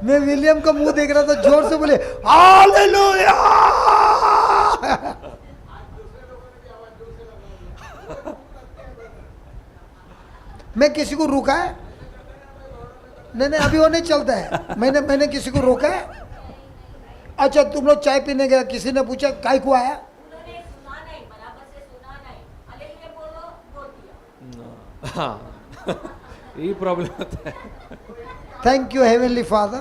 मैं विलियम का मुंह देख रहा था, जोर से बोले हालेलुया. मैं किसी को रुका है? नहीं अभी वो नहीं चलता है. मैंने किसी को रोका है? अच्छा तुम लोग चाय पीने गया, किसी ने पूछा काय को आया? हाँ ये प्रॉब्लेम होता है. Thank you Heavenly Father.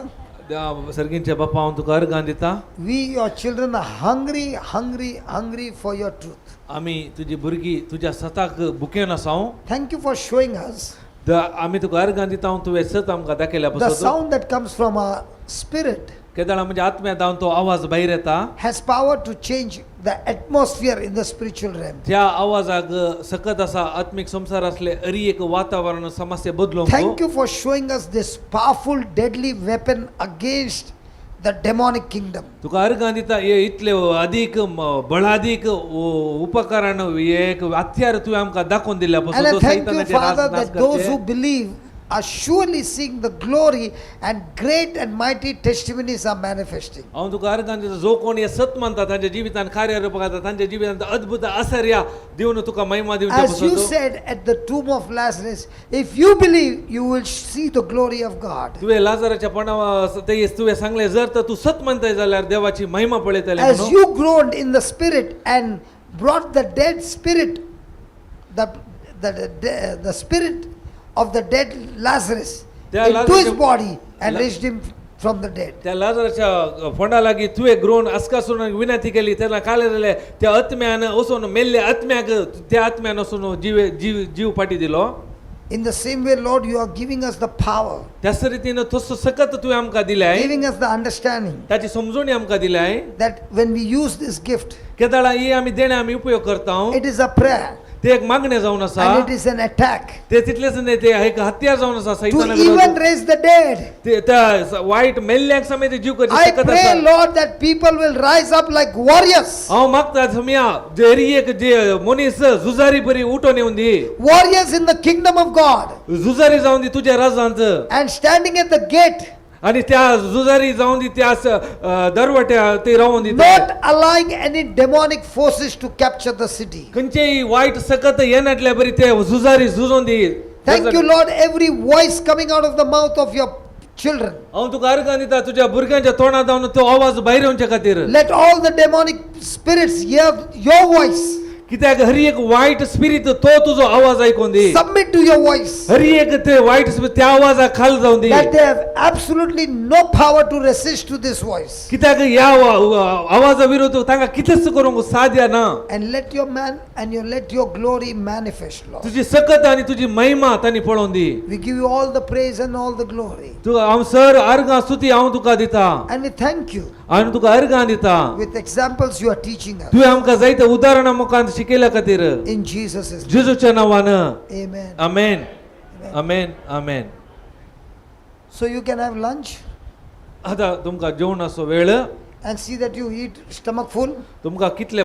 सर्गींच्या Bappa हांव तुका अर्घां दिता. We your children are hungry for your truth. आमी तुजी भुरगीं तुज्या सताक भुकेन आसाव. Thank you for showing us आमी तुका अर्घां दिता हांव तुवें सत आमकां दाखयल्या the पासून sound that comes from our spirit केदाळा म्हणजे आत्म्यांत तो आवाज भायर येता. has power to change the atmosphere in the spiritual realm. त्या आवाजाक सकत असा आत्मिक संसार असले अरी एक वातावरण समस्या बदलूंक. Thank you for showing us this powerful deadly weapon against the demonic kingdom. तुका अर्घां दिता हे इतले अधिक बळाधिक उपकरण एक हत्यार तुवें आमकां दाखोवन दिल्या And पासून I तो thank you सैतानाचे Father नाश that those who करते. believe are surely seeing the glory and great and mighty testimonies are manifesting. हांव तुका अर्घां दिता जो कोण हे सत मानता तांच्या जिवितान कार्य करता तांच्या जिवितांत अद्भुत आश्चर्य दिवन तुका महिमा दिवच्या As you पासून. said at the tomb of Lazarus, if you believe, you will see the glory of God. तुवें लाजाराच्या पणावा ते तुवें सांगले जर तर तू सत मानताय जाल्यार देवाची महिमा पळयतले As म्हणून. you groaned in the spirit and brought the dead spirit, the spirit of the dead Lazarus into his body and raised him from the dead. त्या लाजाराच्या फोंडा लागीं तुवें ग्रोन आस्कासून विनंती केली तेन्ना काले जाले त्या आत्म्यान वचून मेल्ले आत्म्याक त्या आत्म्यान वचून जीव फाटी दिलो. In the same way, Lord, you are giving us the power, त्याच रितीन तसो सकत तुवें आमकां दिल्याय. giving us the understanding ताची समजूणी आमकां दिल्याय. that when we use this gift, केदाळा ही आमी देणे आमी उपयोग करता. it is a prayer ते एक मागणे जावन आसा. and it is an attack ते तितलेच न्ही ते एक हत्यार जावन आसा to सैताना even विरोधात. raise the dead. ते त्या वाईट मेल्ल्यांक समेत जीव करची I सकत pray, आसा. Lord, that people will rise up like warriors. हांव मागता समया जेरी एक जे मनीस झुजारी बरी उठोन येवन दी. Warriors in the kingdom of God झुजारी जावन दी तुज्या राजांत. and standing at the gate, आणि त्या जुजारी जाऊन दी त्या दरवट्या ते रावून दी. not allowing any demonic forces to capture the city. खंयचेय वाईट सकत येनातल्या बरी ते जुजारी झुजोन दी. Thank you, Lord, every voice coming out of the mouth of your children. हांव तुका अर्घां दिता तुज्या भुरग्यांच्या तोंडात जावन तो आवाज भायर येवच्या खातीर. Let all the demonic spirits hear your voice. कित्याक हरी एक वाईट स्पिरिट तो तुजो आवाज ऐकून दी. Submit to your voice. हरी एक ते वाईट स्पिरिट त्या आवाजाक खाल जावन दी. That they have absolutely no power to resist to this voice. कित्याक ह्या आवाजा विरुद्ध तांकां कितेंच करूंक साध्य ना. And let your man and let your glory manifest, Lord. तुजी सकत आनी तुजी महिमा तांणी पळोवन दी. We give you all the praise and all the glory. तू हांव सर अर्घां स्तुती हांव तुका दिता. And we thank you हांव तुका अर्घां दिता. with examples you are teaching us. तुवें आमकां जायते उदाहरणां मुखांत शिकयल्या खातीर. In Jesus' name. जेजूच्या नांवान. Amen. Amen. Amen. Amen. So you can have lunch आता तुमकां जेवणाचो वेळ. and see that you eat stomach full. तुमकां कितले